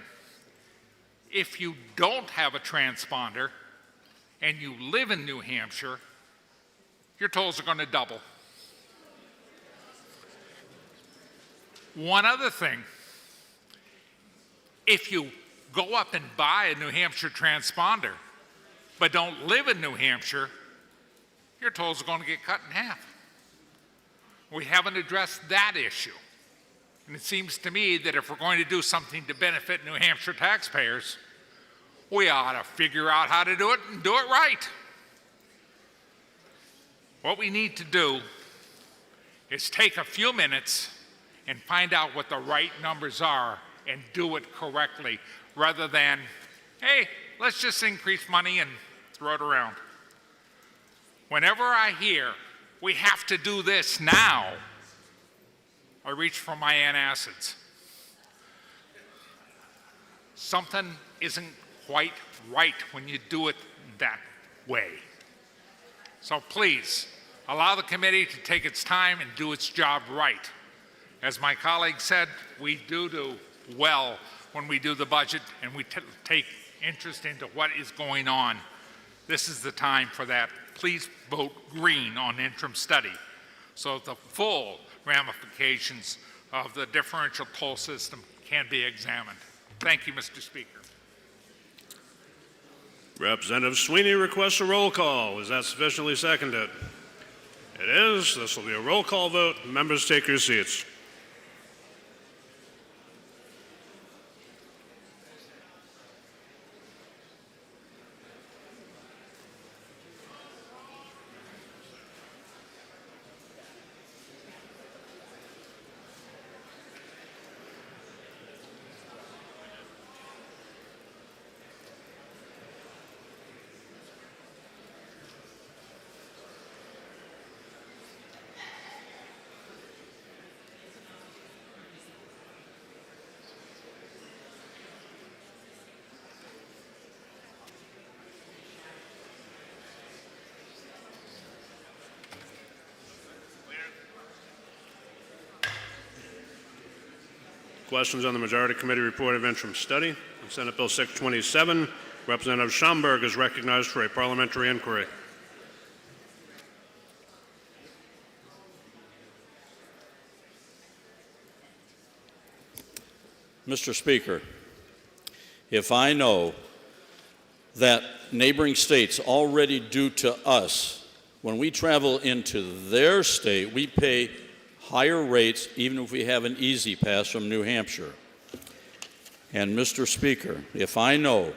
If you don't have a transponder and you live in New Hampshire, your tolls are going to double. One other thing, if you go up and buy a New Hampshire transponder but don't live in New Hampshire, your tolls are going to get cut in half. We haven't addressed that issue. And it seems to me that if we're going to do something to benefit New Hampshire taxpayers, we ought to figure out how to do it and do it right. What we need to do is take a few minutes and find out what the right numbers are and do it correctly, rather than, hey, let's just increase money and throw it around. Whenever I hear we have to do this now, I reach for my antacids. Something isn't quite right when you do it that way. So please, allow the committee to take its time and do its job right. As my colleague said, we do well when we do the budget and we take interest into what is going on. This is the time for that. Please vote green on interim study so the full ramifications of the differential toll system can be examined. Thank you, Mr. Speaker. Representative Sweeney requests a roll call. Is that sufficiently seconded? It is. This will be a roll call vote. Members, take your seats. Questions on the Majority Committee report of interim study. On Senate Bill 627, Representative Schomburg is recognized for a parliamentary inquiry. Mr. Speaker, if I know that neighboring states already do to us, when we travel into their state, we pay higher rates even if we have an easy pass from New Hampshire. And Mr. Speaker, if I know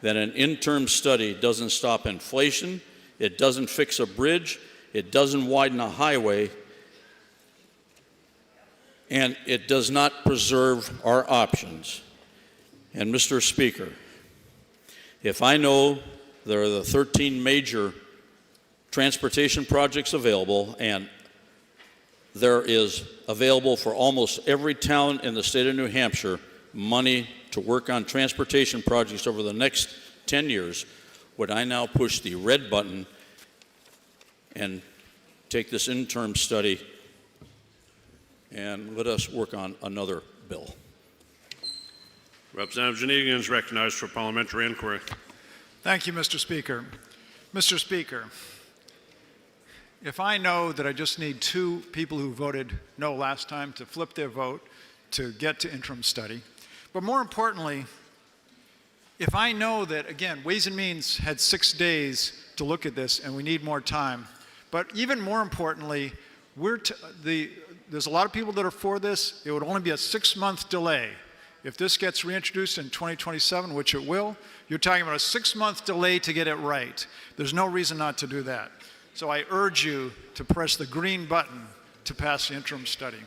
that an interim study doesn't stop inflation, it doesn't fix a bridge, it doesn't widen a highway, and it does not preserve our options. And Mr. Speaker, if I know there are the 13 major transportation projects available, and there is available for almost every town in the state of New Hampshire money to work on transportation projects over the next 10 years, would I now push the red button and take this interim study and let us work on another bill? Representative Janegian is recognized for parliamentary inquiry. Thank you, Mr. Speaker. Mr. Speaker, if I know that I just need 2 people who voted no last time to flip their vote to get to interim study, but more importantly, if I know that, again, Ways and Means had 6 days to look at this and we need more time, but even more importantly, there's a lot of people that are for this. It would only be a 6-month delay. If this gets reintroduced in 2027, which it will, you're talking about a 6-month delay to get it right. There's no reason not to do that. So I urge you to press the green button to pass the interim study.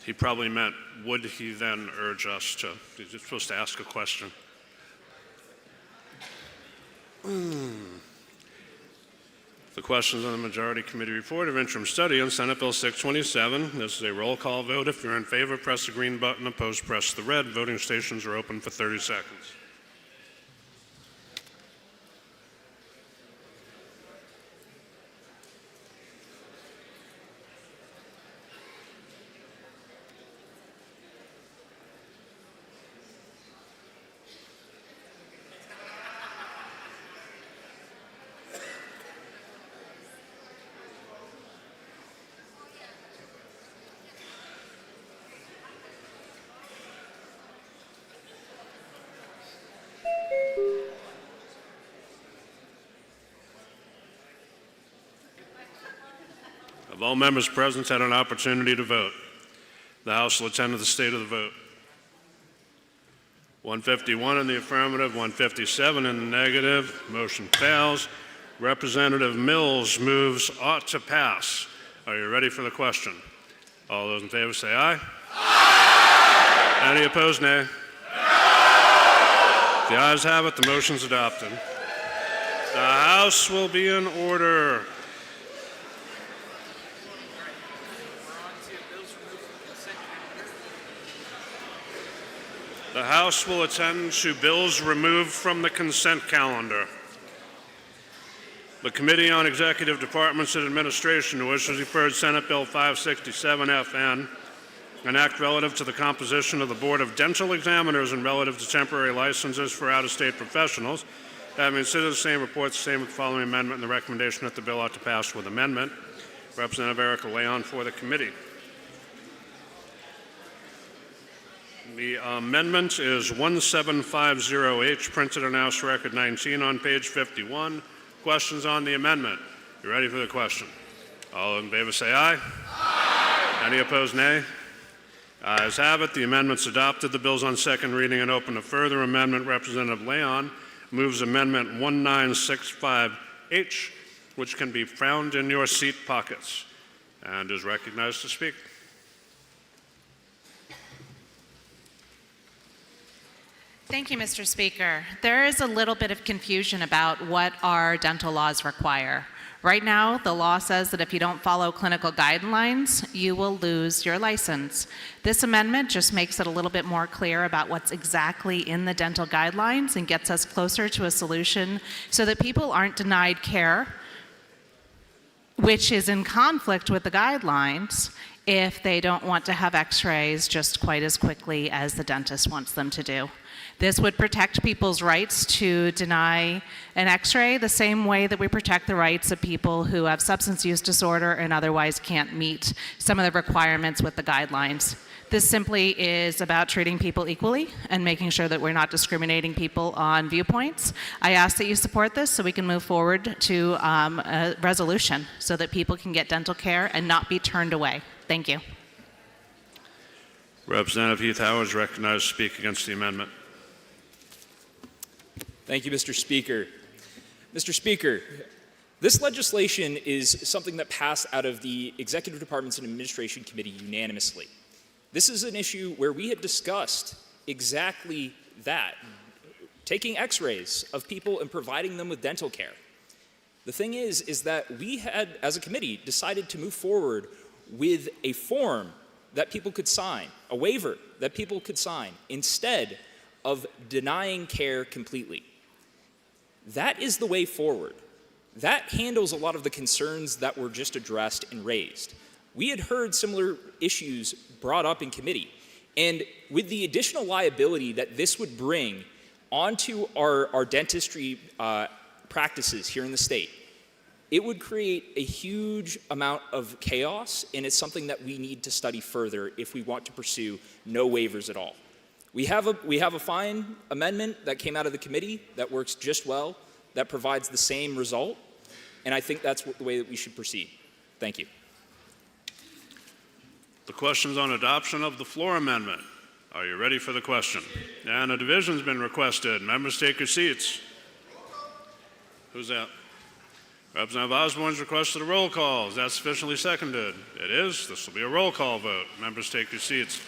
He probably meant, would he then urge us to, you're supposed to ask a question. The questions on the Majority Committee report of interim study on Senate Bill 627. This is a roll call vote. If you're in favor, press the green button. Opposed, press the red. Voting stations are open for 30 seconds. Have all members present had an opportunity to vote? The House will attend to the state of the vote. 151 in the affirmative, 157 in the negative. Motion fails. Representative Mills moves ought to pass. Are you ready for the question? All those in favor say aye. Aye. Any opposed, nay? No. The ayes have it. The motion's adopted. The House will be in order. The House will attend to bills removed from the consent calendar. The Committee on Executive Departments and Administration, to which is referred Senate Bill 567FN, an act relative to the composition of the Board of Dental Examiners and relative to temporary licenses for out-of-state professionals. Having considered the same report, the same with the following amendment, and the recommendation that the bill ought to pass with amendment. Representative Erica Leon for the committee. The amendment is 1750H, printed on House Record 19 on page 51. Questions on the amendment? You ready for the question? All in favor say aye. Aye. Any opposed, nay? Ayes have it. The amendment's adopted. The bill's on second reading and open to further amendment. Representative Leon moves amendment 1965H, which can be found in your seat pockets, and is recognized to speak. Thank you, Mr. Speaker. There is a little bit of confusion about what our dental laws require. Right now, the law says that if you don't follow clinical guidelines, you will lose your license. This amendment just makes it a little bit more clear about what's exactly in the dental guidelines and gets us closer to a solution so that people aren't denied care, which is in conflict with the guidelines, if they don't want to have x-rays just quite as quickly as the dentist wants them to do. This would protect people's rights to deny an x-ray the same way that we protect the rights of people who have substance use disorder and otherwise can't meet some of the requirements with the guidelines. This simply is about treating people equally and making sure that we're not discriminating people on viewpoints. I ask that you support this so we can move forward to a resolution so that people can get dental care and not be turned away. Thank you. Representative Heath Howard is recognized to speak against the amendment. Thank you, Mr. Speaker. Mr. Speaker, this legislation is something that passed out of the Executive Departments and Administration Committee unanimously. This is an issue where we had discussed exactly that, taking x-rays of people and providing them with dental care. The thing is that we had, as a committee, decided to move forward with a form that people could sign, a waiver that people could sign, instead of denying care completely. That is the way forward. That handles a lot of the concerns that were just addressed and raised. We had heard similar issues brought up in committee, and with the additional liability that this would bring onto our dentistry practices here in the state, it would create a huge amount of chaos, and it's something that we need to study further if we want to pursue no waivers at all. We have a fine amendment that came out of the committee that works just well, that provides the same result, and I think that's the way that we should proceed. Thank you. The question's on adoption of the floor amendment. Are you ready for the question? And a division's been requested. Members, take your seats. Who's that? Representative Osborne's requested a roll call. Is that sufficiently seconded? It is. This will be a roll call vote. Members, take your seats.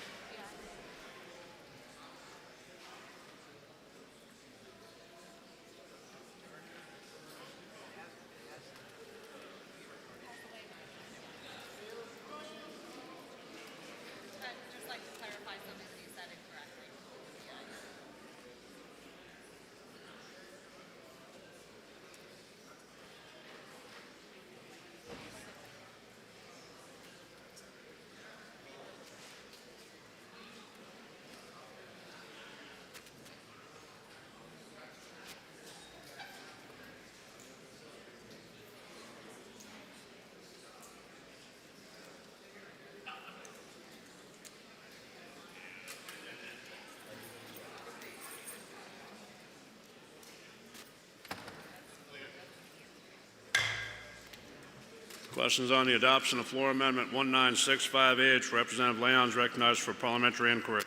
Questions on the adoption of floor amendment 1965H. Representative Leon's recognized for parliamentary inquiry.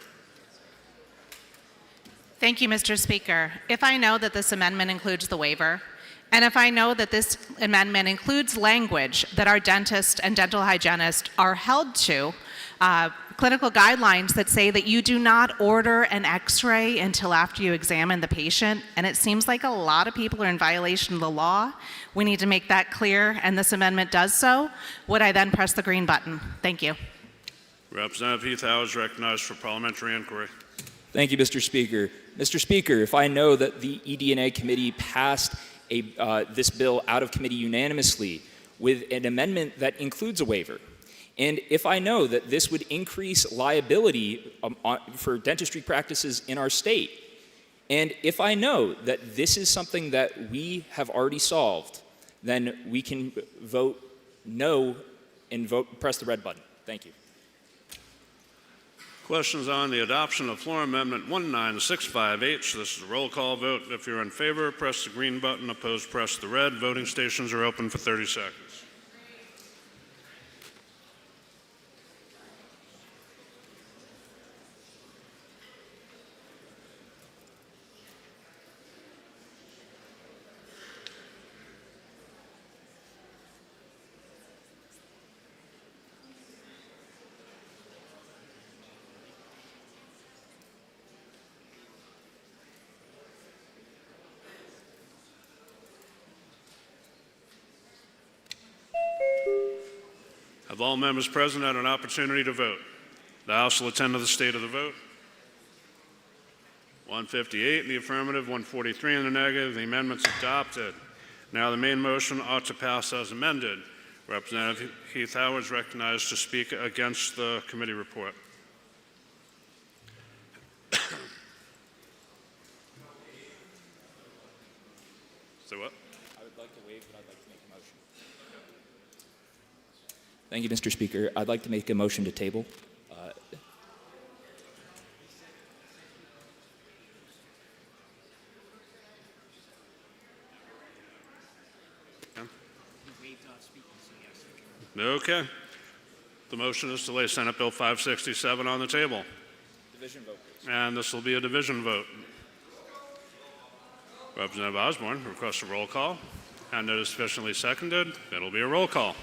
Thank you, Mr. Speaker. If I know that this amendment includes the waiver, and if I know that this amendment includes language that our dentists and dental hygienists are held to, clinical guidelines that say that you do not order an x-ray until after you examine the patient, and it seems like a lot of people are in violation of the law. We need to make that clear, and this amendment does so. Would I then press the green button? Thank you. Representative Heath Howe is recognized for parliamentary inquiry. Thank you, Mr. Speaker. Mr. Speaker, if I know that the ED&A committee passed this bill out of committee unanimously with an amendment that includes a waiver, and if I know that this would increase liability for dentistry practices in our state, and if I know that this is something that we have already solved, then we can vote no and press the red button. Thank you. Questions on the adoption of floor amendment 1965H. This is a roll call vote. If you're in favor, press the green button. Opposed, press the red. Voting stations are open for 30 seconds. Have all members present had an opportunity to vote? The House will attend to the state of the vote. 158 in the affirmative, 143 in the negative. The amendment's adopted. Now the main motion ought to pass as amended. Representative Heath Howard is recognized to speak against the committee report. So what? I would like to waive, but I'd like to make a motion. Thank you, Mr. Speaker. I'd like to make a motion to table. Okay. The motion is to lay Senate Bill 567 on the table. Division vote. And this will be a division vote. Representative Osborne requests a roll call, and it is sufficiently seconded. It'll be a roll call.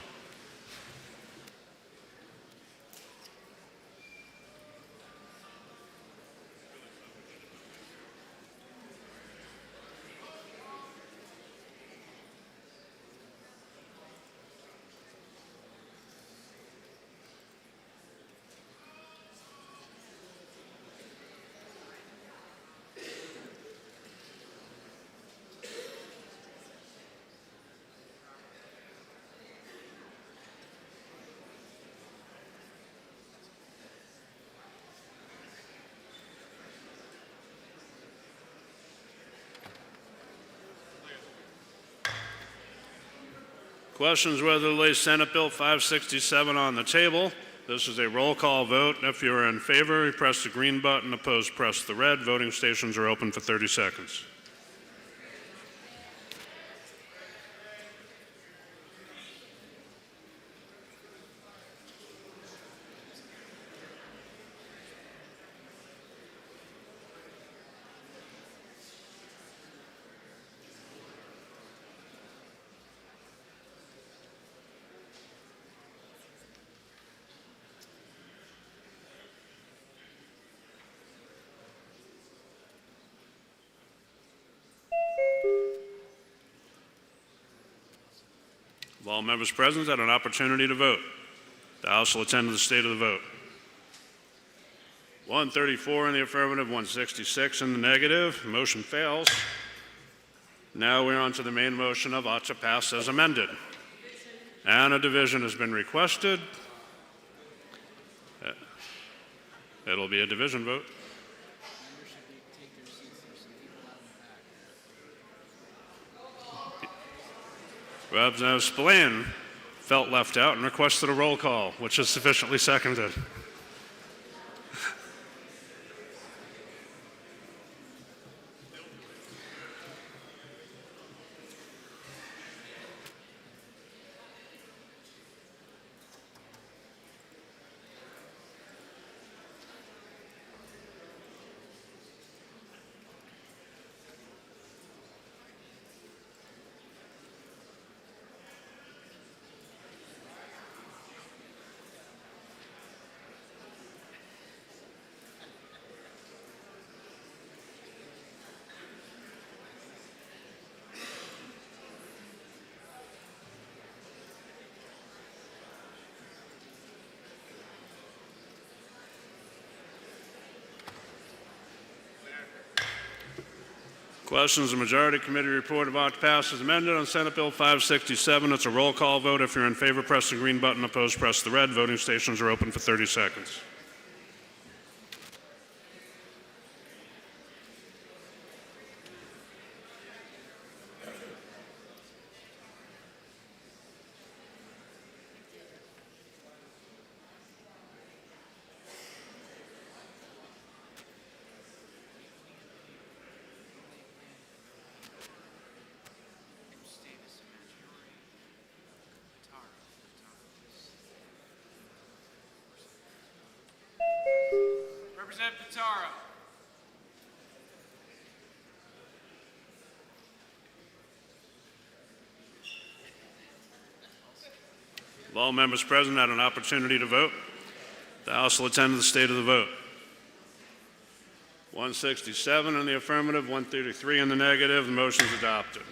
Questions whether to lay Senate Bill 567 on the table. This is a roll call vote. If you are in favor, you press the green button. Opposed, press the red. Voting stations are open for 30 seconds. Of all members present had an opportunity to vote. The House will attend to the state of the vote. 134 in the affirmative, 166 in the negative. Motion fails. Now we're on to the main motion of ought to pass as amended. And a division has been requested. It'll be a division vote. Representative Spillane felt left out and requested a roll call, which is sufficiently seconded. Questions, the majority committee report about to pass as amended on Senate Bill 567. It's a roll call vote. If you're in favor, press the green button. Opposed, press the red. Voting stations are open for 30 seconds. Representative Pitara. Of all members present had an opportunity to vote. The House will attend to the state of the vote. 167 in the affirmative, 133 in the negative. The motion is adopted.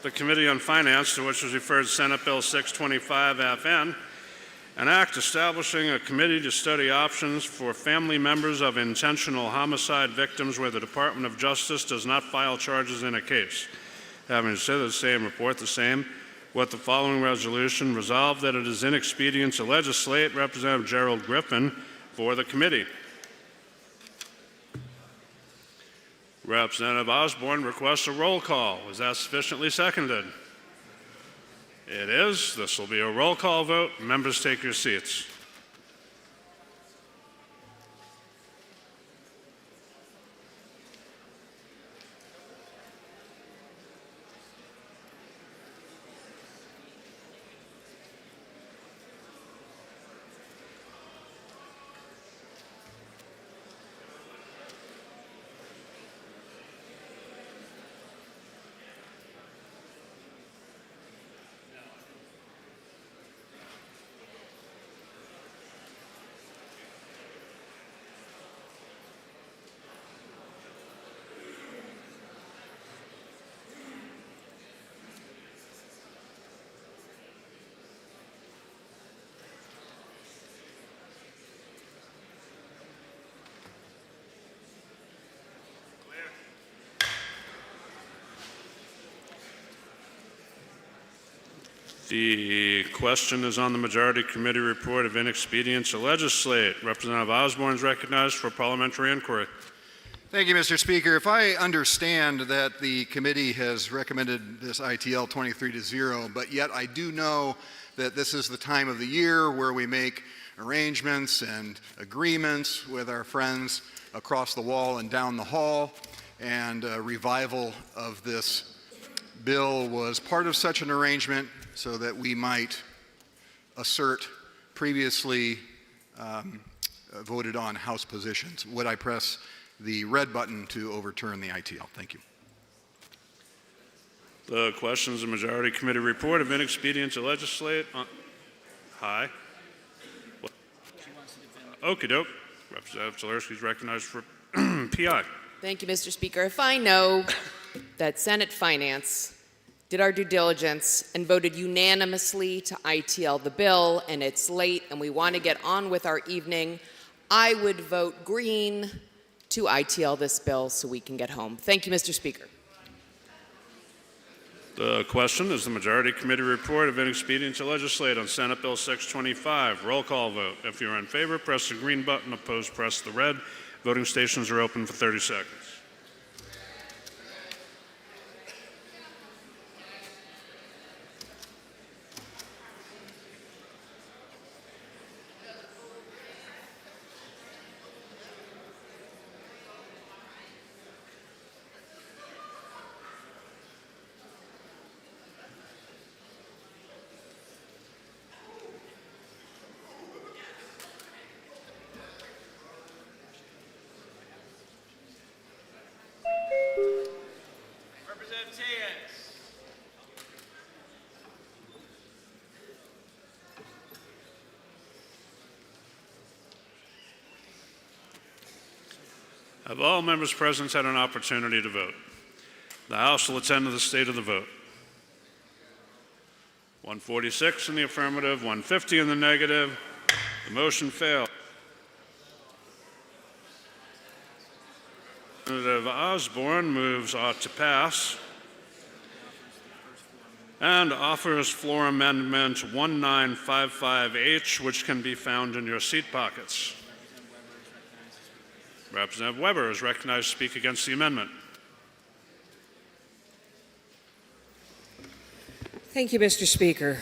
The Committee on Finance, to which was referred Senate Bill 625 FN, an act establishing a committee to study options for family members of intentional homicide victims where the Department of Justice does not file charges in a case. Having said the same, report the same. With the following resolution, resolved that it is inexpedient to legislate, Representative Gerald Griffin for the committee. Representative Osborne requests a roll call. Is that sufficiently seconded? It is. This will be a roll call vote. Members, take your seats. The question is on the Majority Committee report of inexpedience to legislate. Representative Osborne is recognized for parliamentary inquiry. Thank you, Mr. Speaker. If I understand that the committee has recommended this ITL 23-0, but yet I do know that this is the time of the year where we make arrangements and agreements with our friends across the wall and down the hall, and a revival of this bill was part of such an arrangement so that we might assert previously voted on House positions. Would I press the red button to overturn the ITL? Thank you. The question is the Majority Committee report of inexpedience to legislate. Hi. Okie doke. Representative Zaleski is recognized for PI. Thank you, Mr. Speaker. If I know that Senate Finance did our due diligence and voted unanimously to ITL the bill, and it's late and we want to get on with our evening, I would vote green to ITL this bill so we can get home. Thank you, Mr. Speaker. The question is the Majority Committee report of inexpedience to legislate on Senate Bill 625. Roll call vote. If you're in favor, press the green button. Opposed, press the red. Voting stations are open for 30 seconds. Representative Tellez. Have all members present had an opportunity to vote? The House will attend to the state of the vote. 146 in the affirmative, 150 in the negative. The motion failed. Representative Osborne moves ought to pass and offers floor amendment 1955H, which can be found in your seat pockets. Representative Weber is recognized to speak against the amendment. Thank you, Mr. Speaker.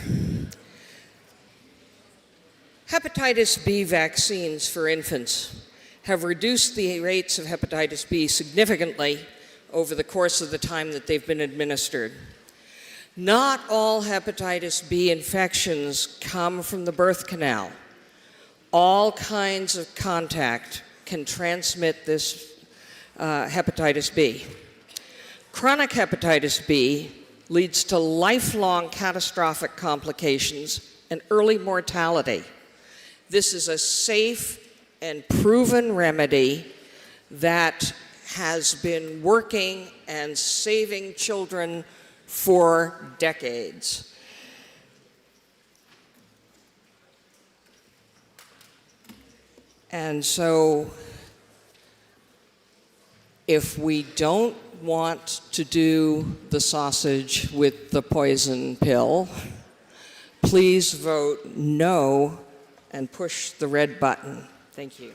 Hepatitis B vaccines for infants have reduced the rates of hepatitis B significantly over the course of the time that they've been administered. Not all hepatitis B infections come from the birth canal. All kinds of contact can transmit this hepatitis B. Chronic hepatitis B leads to lifelong catastrophic complications and early mortality. This is a safe and proven remedy that has been working and saving children for decades. And so, if we don't want to do the sausage with the poison pill, please vote no and push the red button. Thank you.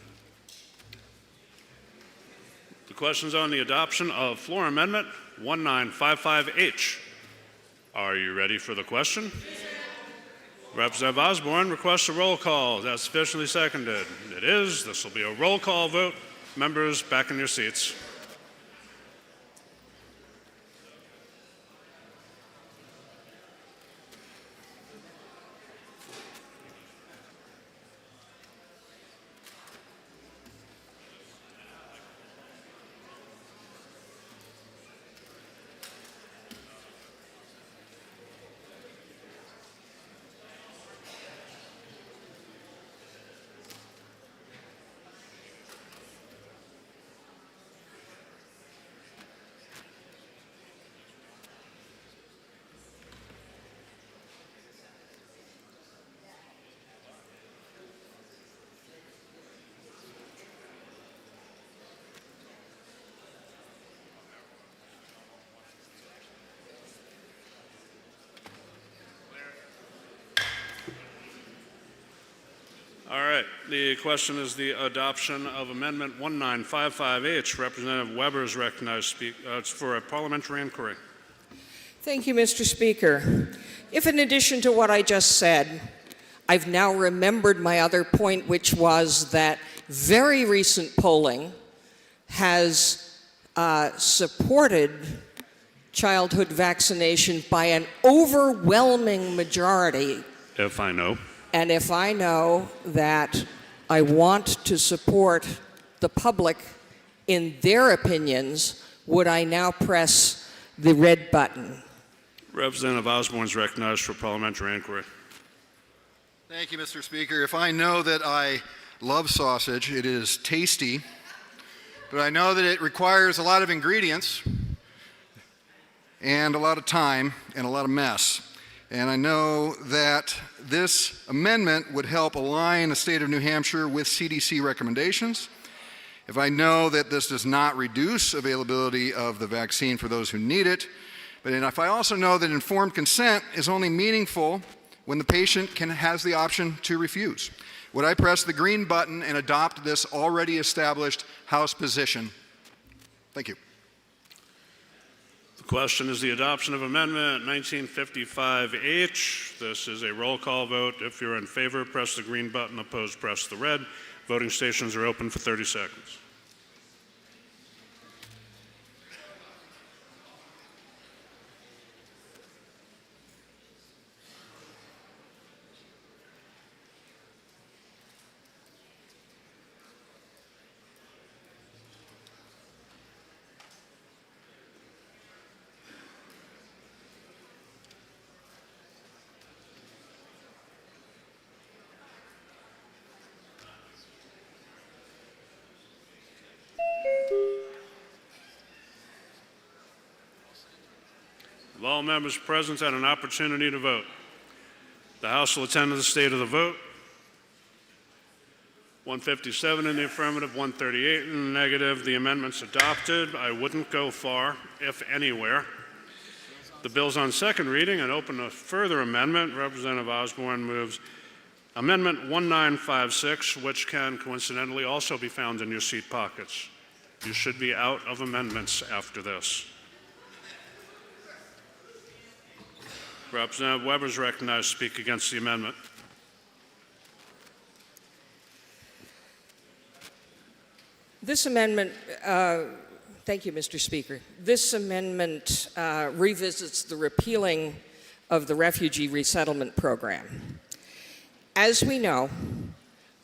The question is on the adoption of floor amendment 1955H. Are you ready for the question? Representative Osborne requests a roll call. That's sufficiently seconded. It is. This will be a roll call vote. Members, back in your seats. right, the question is the adoption of Amendment 1955H. Representative Weber is recognized for a parliamentary inquiry. Thank you, Mr. Speaker. If in addition to what I just said, I've now remembered my other point, which was that very recent polling has supported childhood vaccination by an overwhelming majority. If I know. And if I know that I want to support the public in their opinions, would I now press the red button? Representative Osborne is recognized for parliamentary inquiry. Thank you, Mr. Speaker. If I know that I love sausage, it is tasty, but I know that it requires a lot of ingredients and a lot of time and a lot of mess. And I know that this amendment would help align the state of New Hampshire with CDC recommendations. If I know that this does not reduce availability of the vaccine for those who need it, but if I also know that informed consent is only meaningful when the patient has the option to refuse, would I press the green button and adopt this already established House position? Thank you. The question is the adoption of Amendment 1955H. This is a roll call vote. If you're in favor, press the green button. Opposed, press the red. Voting stations are open for 30 seconds. Have all members present had an opportunity to vote? The House will attend to the state of the vote. 157 in the affirmative, 138 in the negative. The amendment's adopted. I wouldn't go far, if anywhere. The bill's on second reading and open a further amendment. Representative Osborne moves Amendment 1956, which can coincidentally also be found in your seat pockets. You should be out of amendments after this. Representative Weber is recognized to speak against the amendment. This amendment, thank you, Mr. Speaker. This amendment revisits the repealing of the Refugee Resettlement Program. As we know,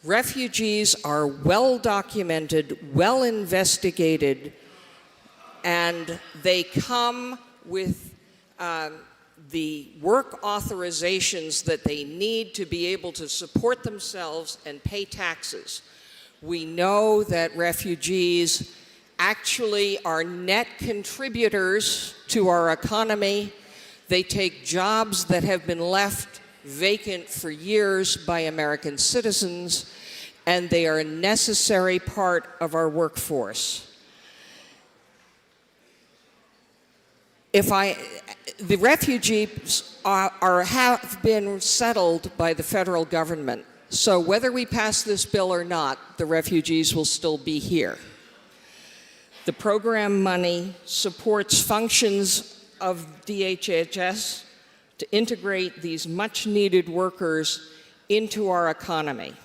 refugees are well documented, well investigated, and they come with the work authorizations that they need to be able to support themselves and pay taxes. We know that refugees actually are net contributors to our economy. They take jobs that have been left vacant for years by American citizens, and they are a necessary part of our workforce. The refugees have been settled by the federal government. So whether we pass this bill or not, the refugees will still be here. The program money supports functions of DHHS to integrate these much-needed workers into our economy.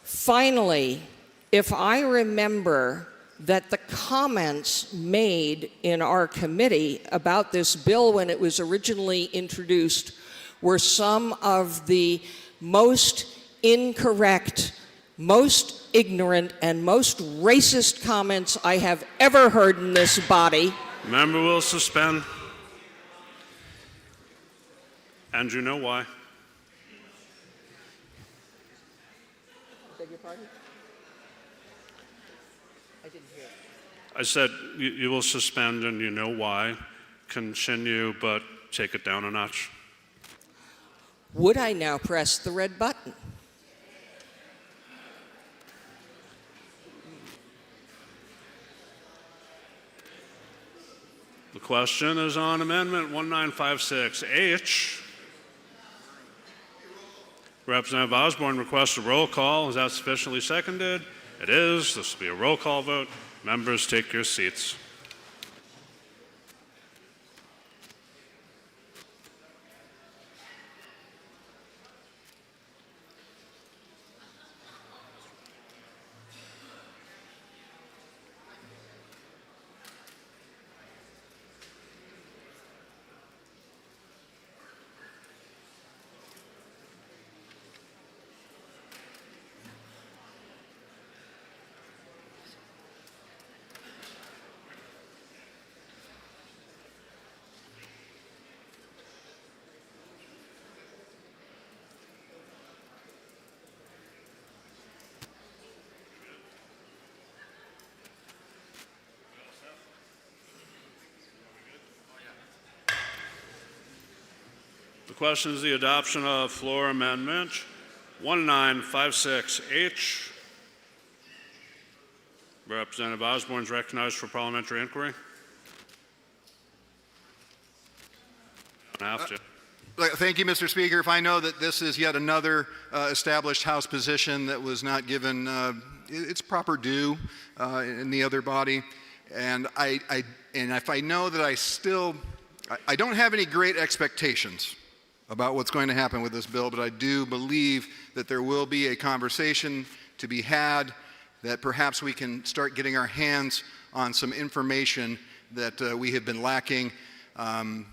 Finally, if I remember that the comments made in our committee about this bill when it was originally introduced were some of the most incorrect, most ignorant, and most racist comments I have ever heard in this body. Member will suspend. And you know why. Beg your pardon? I didn't hear. I said you will suspend and you know why. Continue, but take it down a notch. Would I now press the red button? The question is on Amendment 1956H. Representative Osborne requests a roll call. Is that sufficiently seconded? It is. This will be a roll call vote. Members, take your seats. The question is the adoption of floor amendment 1956H. Representative Osborne is recognized for parliamentary inquiry. Don't have to. Thank you, Mr. Speaker. If I know that this is yet another established House position that was not given its proper due in the other body, and if I know that I don't have any great expectations about what's going to happen with this bill, but I do believe that there will be a conversation to be had, that perhaps we can start getting our hands on some information that we have been lacking, and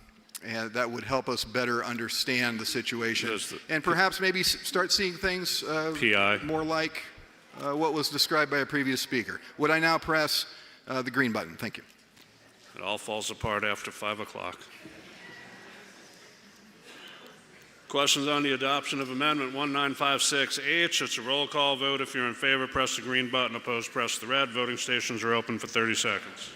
that would help us better understand the situation. And perhaps maybe start seeing things more like what was described by a previous speaker. Would I now press the green button? Thank you. It all falls apart after 5 o'clock. Questions on the adoption of Amendment 1956H. It's a roll call vote. If you're in favor, press the green button. Opposed, press the red. Voting stations are open for 30 seconds.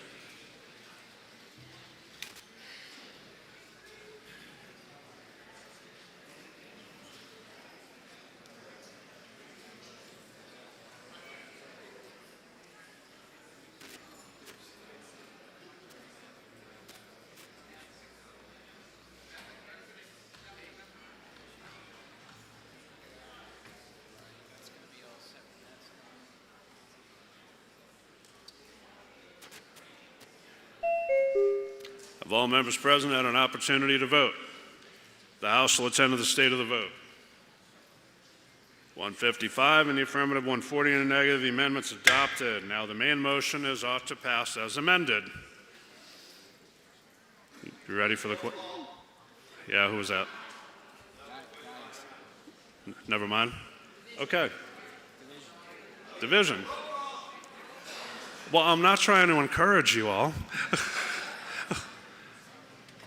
Have all members present had an opportunity to vote? The House will attend to the state of the vote. 155 in the affirmative, 140 in the negative. The amendment's adopted. Now the main motion is ought to pass as amended. You ready for the question? Yeah, who was that? Never mind. Okay. Division. Well, I'm not trying to encourage you all.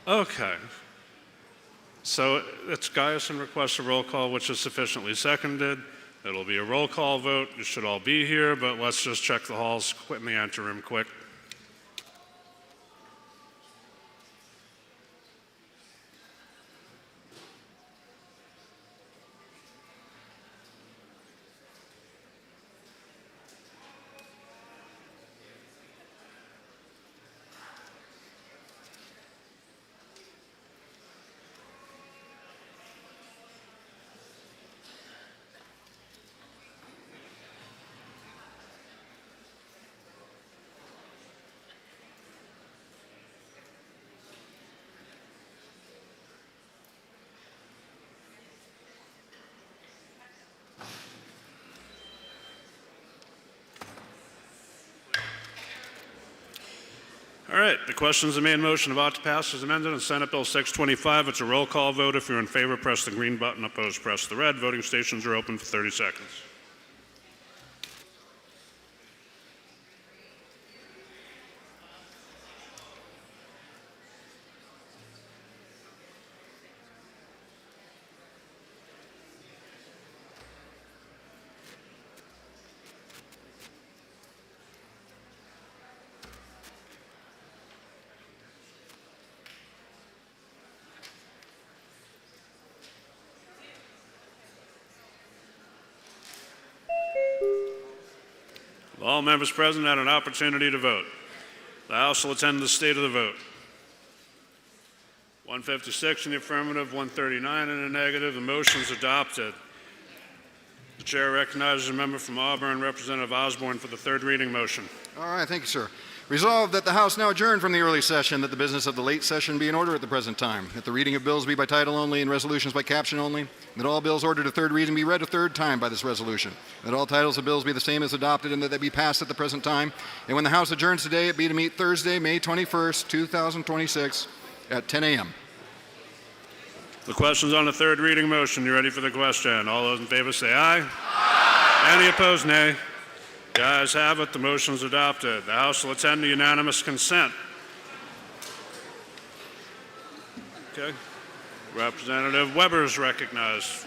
Okay. So it's Guyson requests a roll call, which is sufficiently seconded. It'll be a roll call vote. You should all be here, but let's just check the halls in the interim quick. All right, the question is the main motion about to pass as amended on Senate Bill 625. It's a roll call vote. If you're in favor, press the green button. Opposed, press the red. Voting stations are open for 30 seconds. All members present had an opportunity to vote. The House will attend to the state of the vote. 156 in the affirmative, 139 in the negative. The motion is adopted. Chair recognizes a member from Auburn, Representative Osborne, for the third reading motion. All right, thank you, sir. Resolved that the House now adjourn from the early session, that the business of the late session be in order at the present time, that the reading of bills be by title only and resolutions by caption only, that all bills ordered a third reading be read a third time by this resolution, that all titles of bills be the same as adopted and that they be passed at the present time, and when the House adjourns today, it be to meet Thursday, May 21st, 2026 at 10 a.m. The question's on the third reading motion. You ready for the question? All those in favor say aye. Aye. Any opposed, nay. The ayes have it. The motion is adopted. The House will attend to unanimous consent. Okay. Representative Weber is recognized.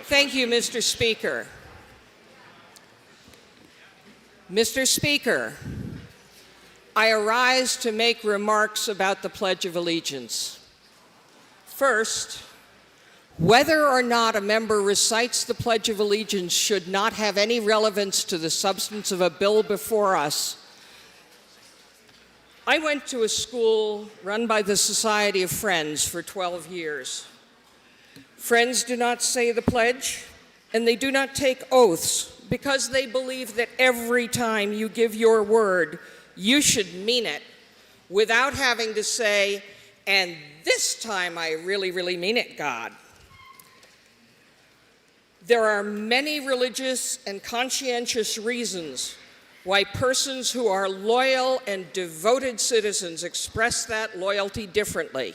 Thank you, Mr. Speaker. Mr. Speaker, I arise to make remarks about the Pledge of Allegiance. First, whether or not a member recites the Pledge of Allegiance should not have any relevance to the substance of a bill before us. I went to a school run by the Society of Friends for 12 years. Friends do not say the pledge, and they do not take oaths because they believe that every time you give your word, you should mean it without having to say, and this time I really, really mean it, God. There are many religious and conscientious reasons why persons who are loyal and devoted citizens express that loyalty differently.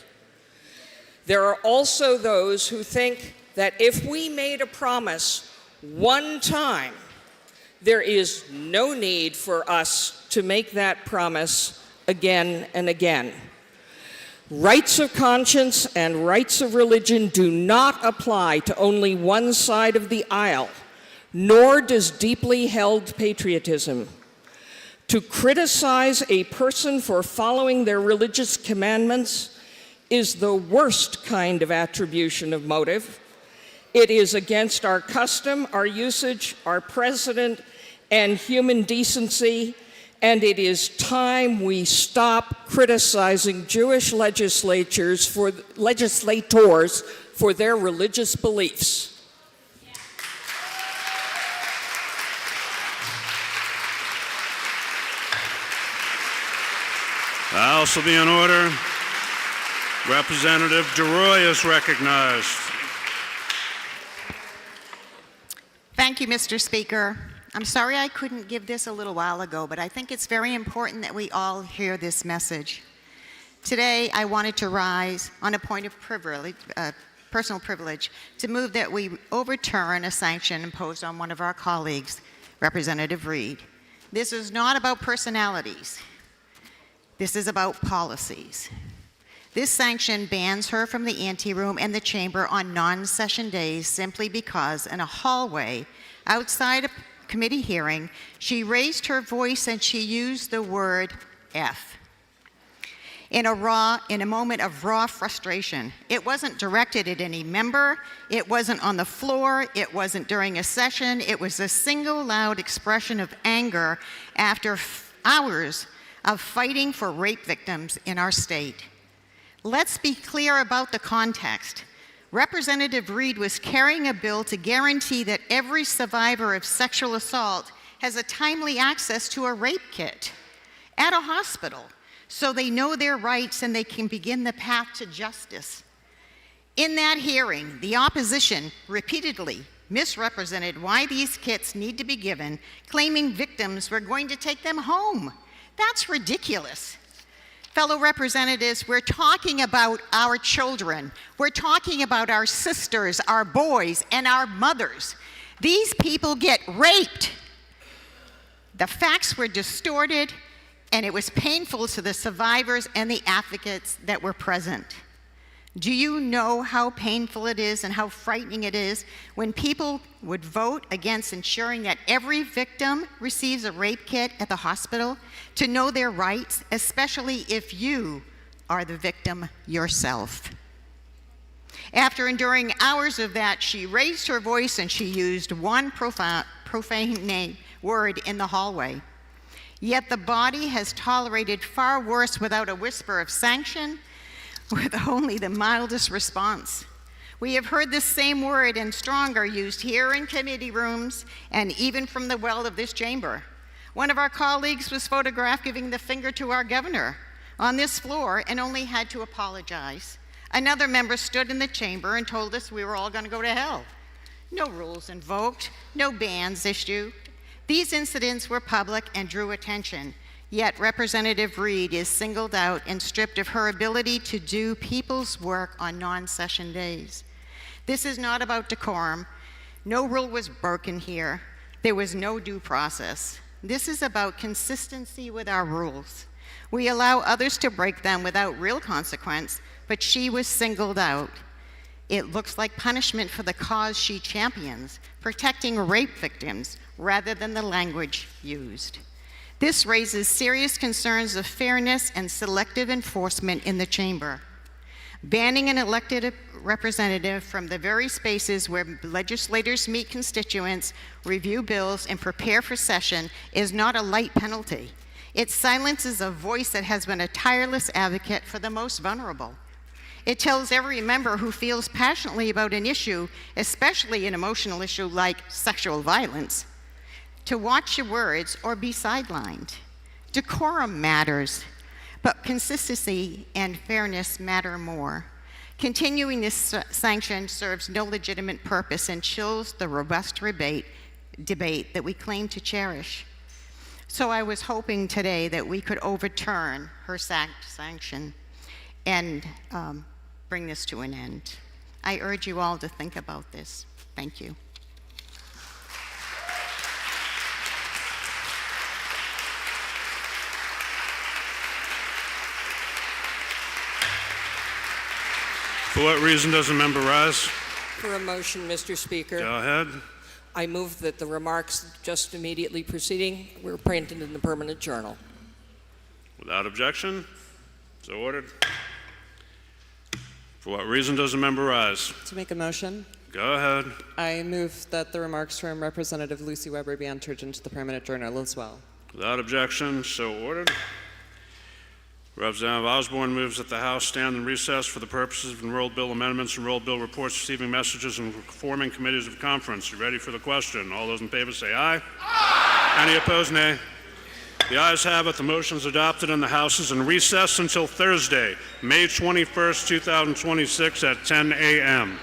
There are also those who think that if we made a promise one time, there is no need for us to make that promise again and again. Rights of conscience and rights of religion do not apply to only one side of the aisle, nor does deeply held patriotism. To criticize a person for following their religious commandments is the worst kind of attribution of motive. It is against our custom, our usage, our precedent, and human decency, and it is time we stop criticizing Jewish legislators for their religious beliefs. The House will be in order. Representative DeRoy is recognized. Thank you, Mr. Speaker. I'm sorry I couldn't give this a little while ago, but I think it's very important that we all hear this message. Today, I wanted to rise on a point of privilege, personal privilege, to move that we overturn a sanction imposed on one of our colleagues, Representative Reed. This is not about personalities. This is about policies. This sanction bans her from the anteroom and the chamber on non-session days simply because in a hallway outside a committee hearing, she raised her voice and she used the word F. In a moment of raw frustration. It wasn't directed at any member, it wasn't on the floor, it wasn't during a session, it was a single loud expression of anger after hours of fighting for rape victims in our state. Let's be clear about the context. Representative Reed was carrying a bill to guarantee that every survivor of sexual assault has a timely access to a rape kit at a hospital so they know their rights and they can begin the path to justice. In that hearing, the opposition repeatedly misrepresented why these kits need to be given, claiming victims were going to take them home. That's ridiculous. Fellow representatives, we're talking about our children. We're talking about our sisters, our boys, and our mothers. These people get raped. The facts were distorted, and it was painful to the survivors and the advocates that were present. Do you know how painful it is and how frightening it is when people would vote against ensuring that every victim receives a rape kit at the hospital to know their rights, especially if you are the victim yourself? After enduring hours of that, she raised her voice and she used one profane word in the hallway. Yet the body has tolerated far worse without a whisper of sanction, with only the mildest response. We have heard this same word and stronger used here in committee rooms and even from the well of this chamber. One of our colleagues was photographed giving the finger to our governor on this floor and only had to apologize. Another member stood in the chamber and told us we were all going to go to hell. No rules invoked, no bans issued. These incidents were public and drew attention, yet Representative Reed is singled out and stripped of her ability to do people's work on non-session days. This is not about decorum. No rule was broken here. There was no due process. This is about consistency with our rules. We allow others to break them without real consequence, but she was singled out. It looks like punishment for the cause she champions, protecting rape victims rather than the language used. This raises serious concerns of fairness and selective enforcement in the chamber. Banning an elected representative from the very spaces where legislators meet constituents, review bills, and prepare for session is not a light penalty. It silences a voice that has been a tireless advocate for the most vulnerable. It tells every member who feels passionately about an issue, especially an emotional issue like sexual violence, to watch your words or be sidelined. Decorum matters, but consistency and fairness matter more. Continuing this sanction serves no legitimate purpose and chills the robust debate that we claim to cherish. So I was hoping today that we could overturn her sanction and bring this to an end. I urge you all to think about this. Thank you. For what reason does the member rise? For a motion, Mr. Speaker. Go ahead. I move that the remarks just immediately preceding were printed in the Permanent Journal. Without objection, so ordered. For what reason does the member rise? To make a motion, Go ahead. I move that the remarks from Representative Lucy Weber be entered into the Permanent Journal as well. Without objection, so ordered. Representative Osborne moves that the House stand in recess for the purposes of enrolled bill amendments, enrolled bill reports, receiving messages, and forming committees of conference. You ready for the question? All those in favor say aye. Aye. Any opposed, nay. The ayes have it. The motion is adopted, and the House is in recess until Thursday, May 21st, 2026 at 10 a.m.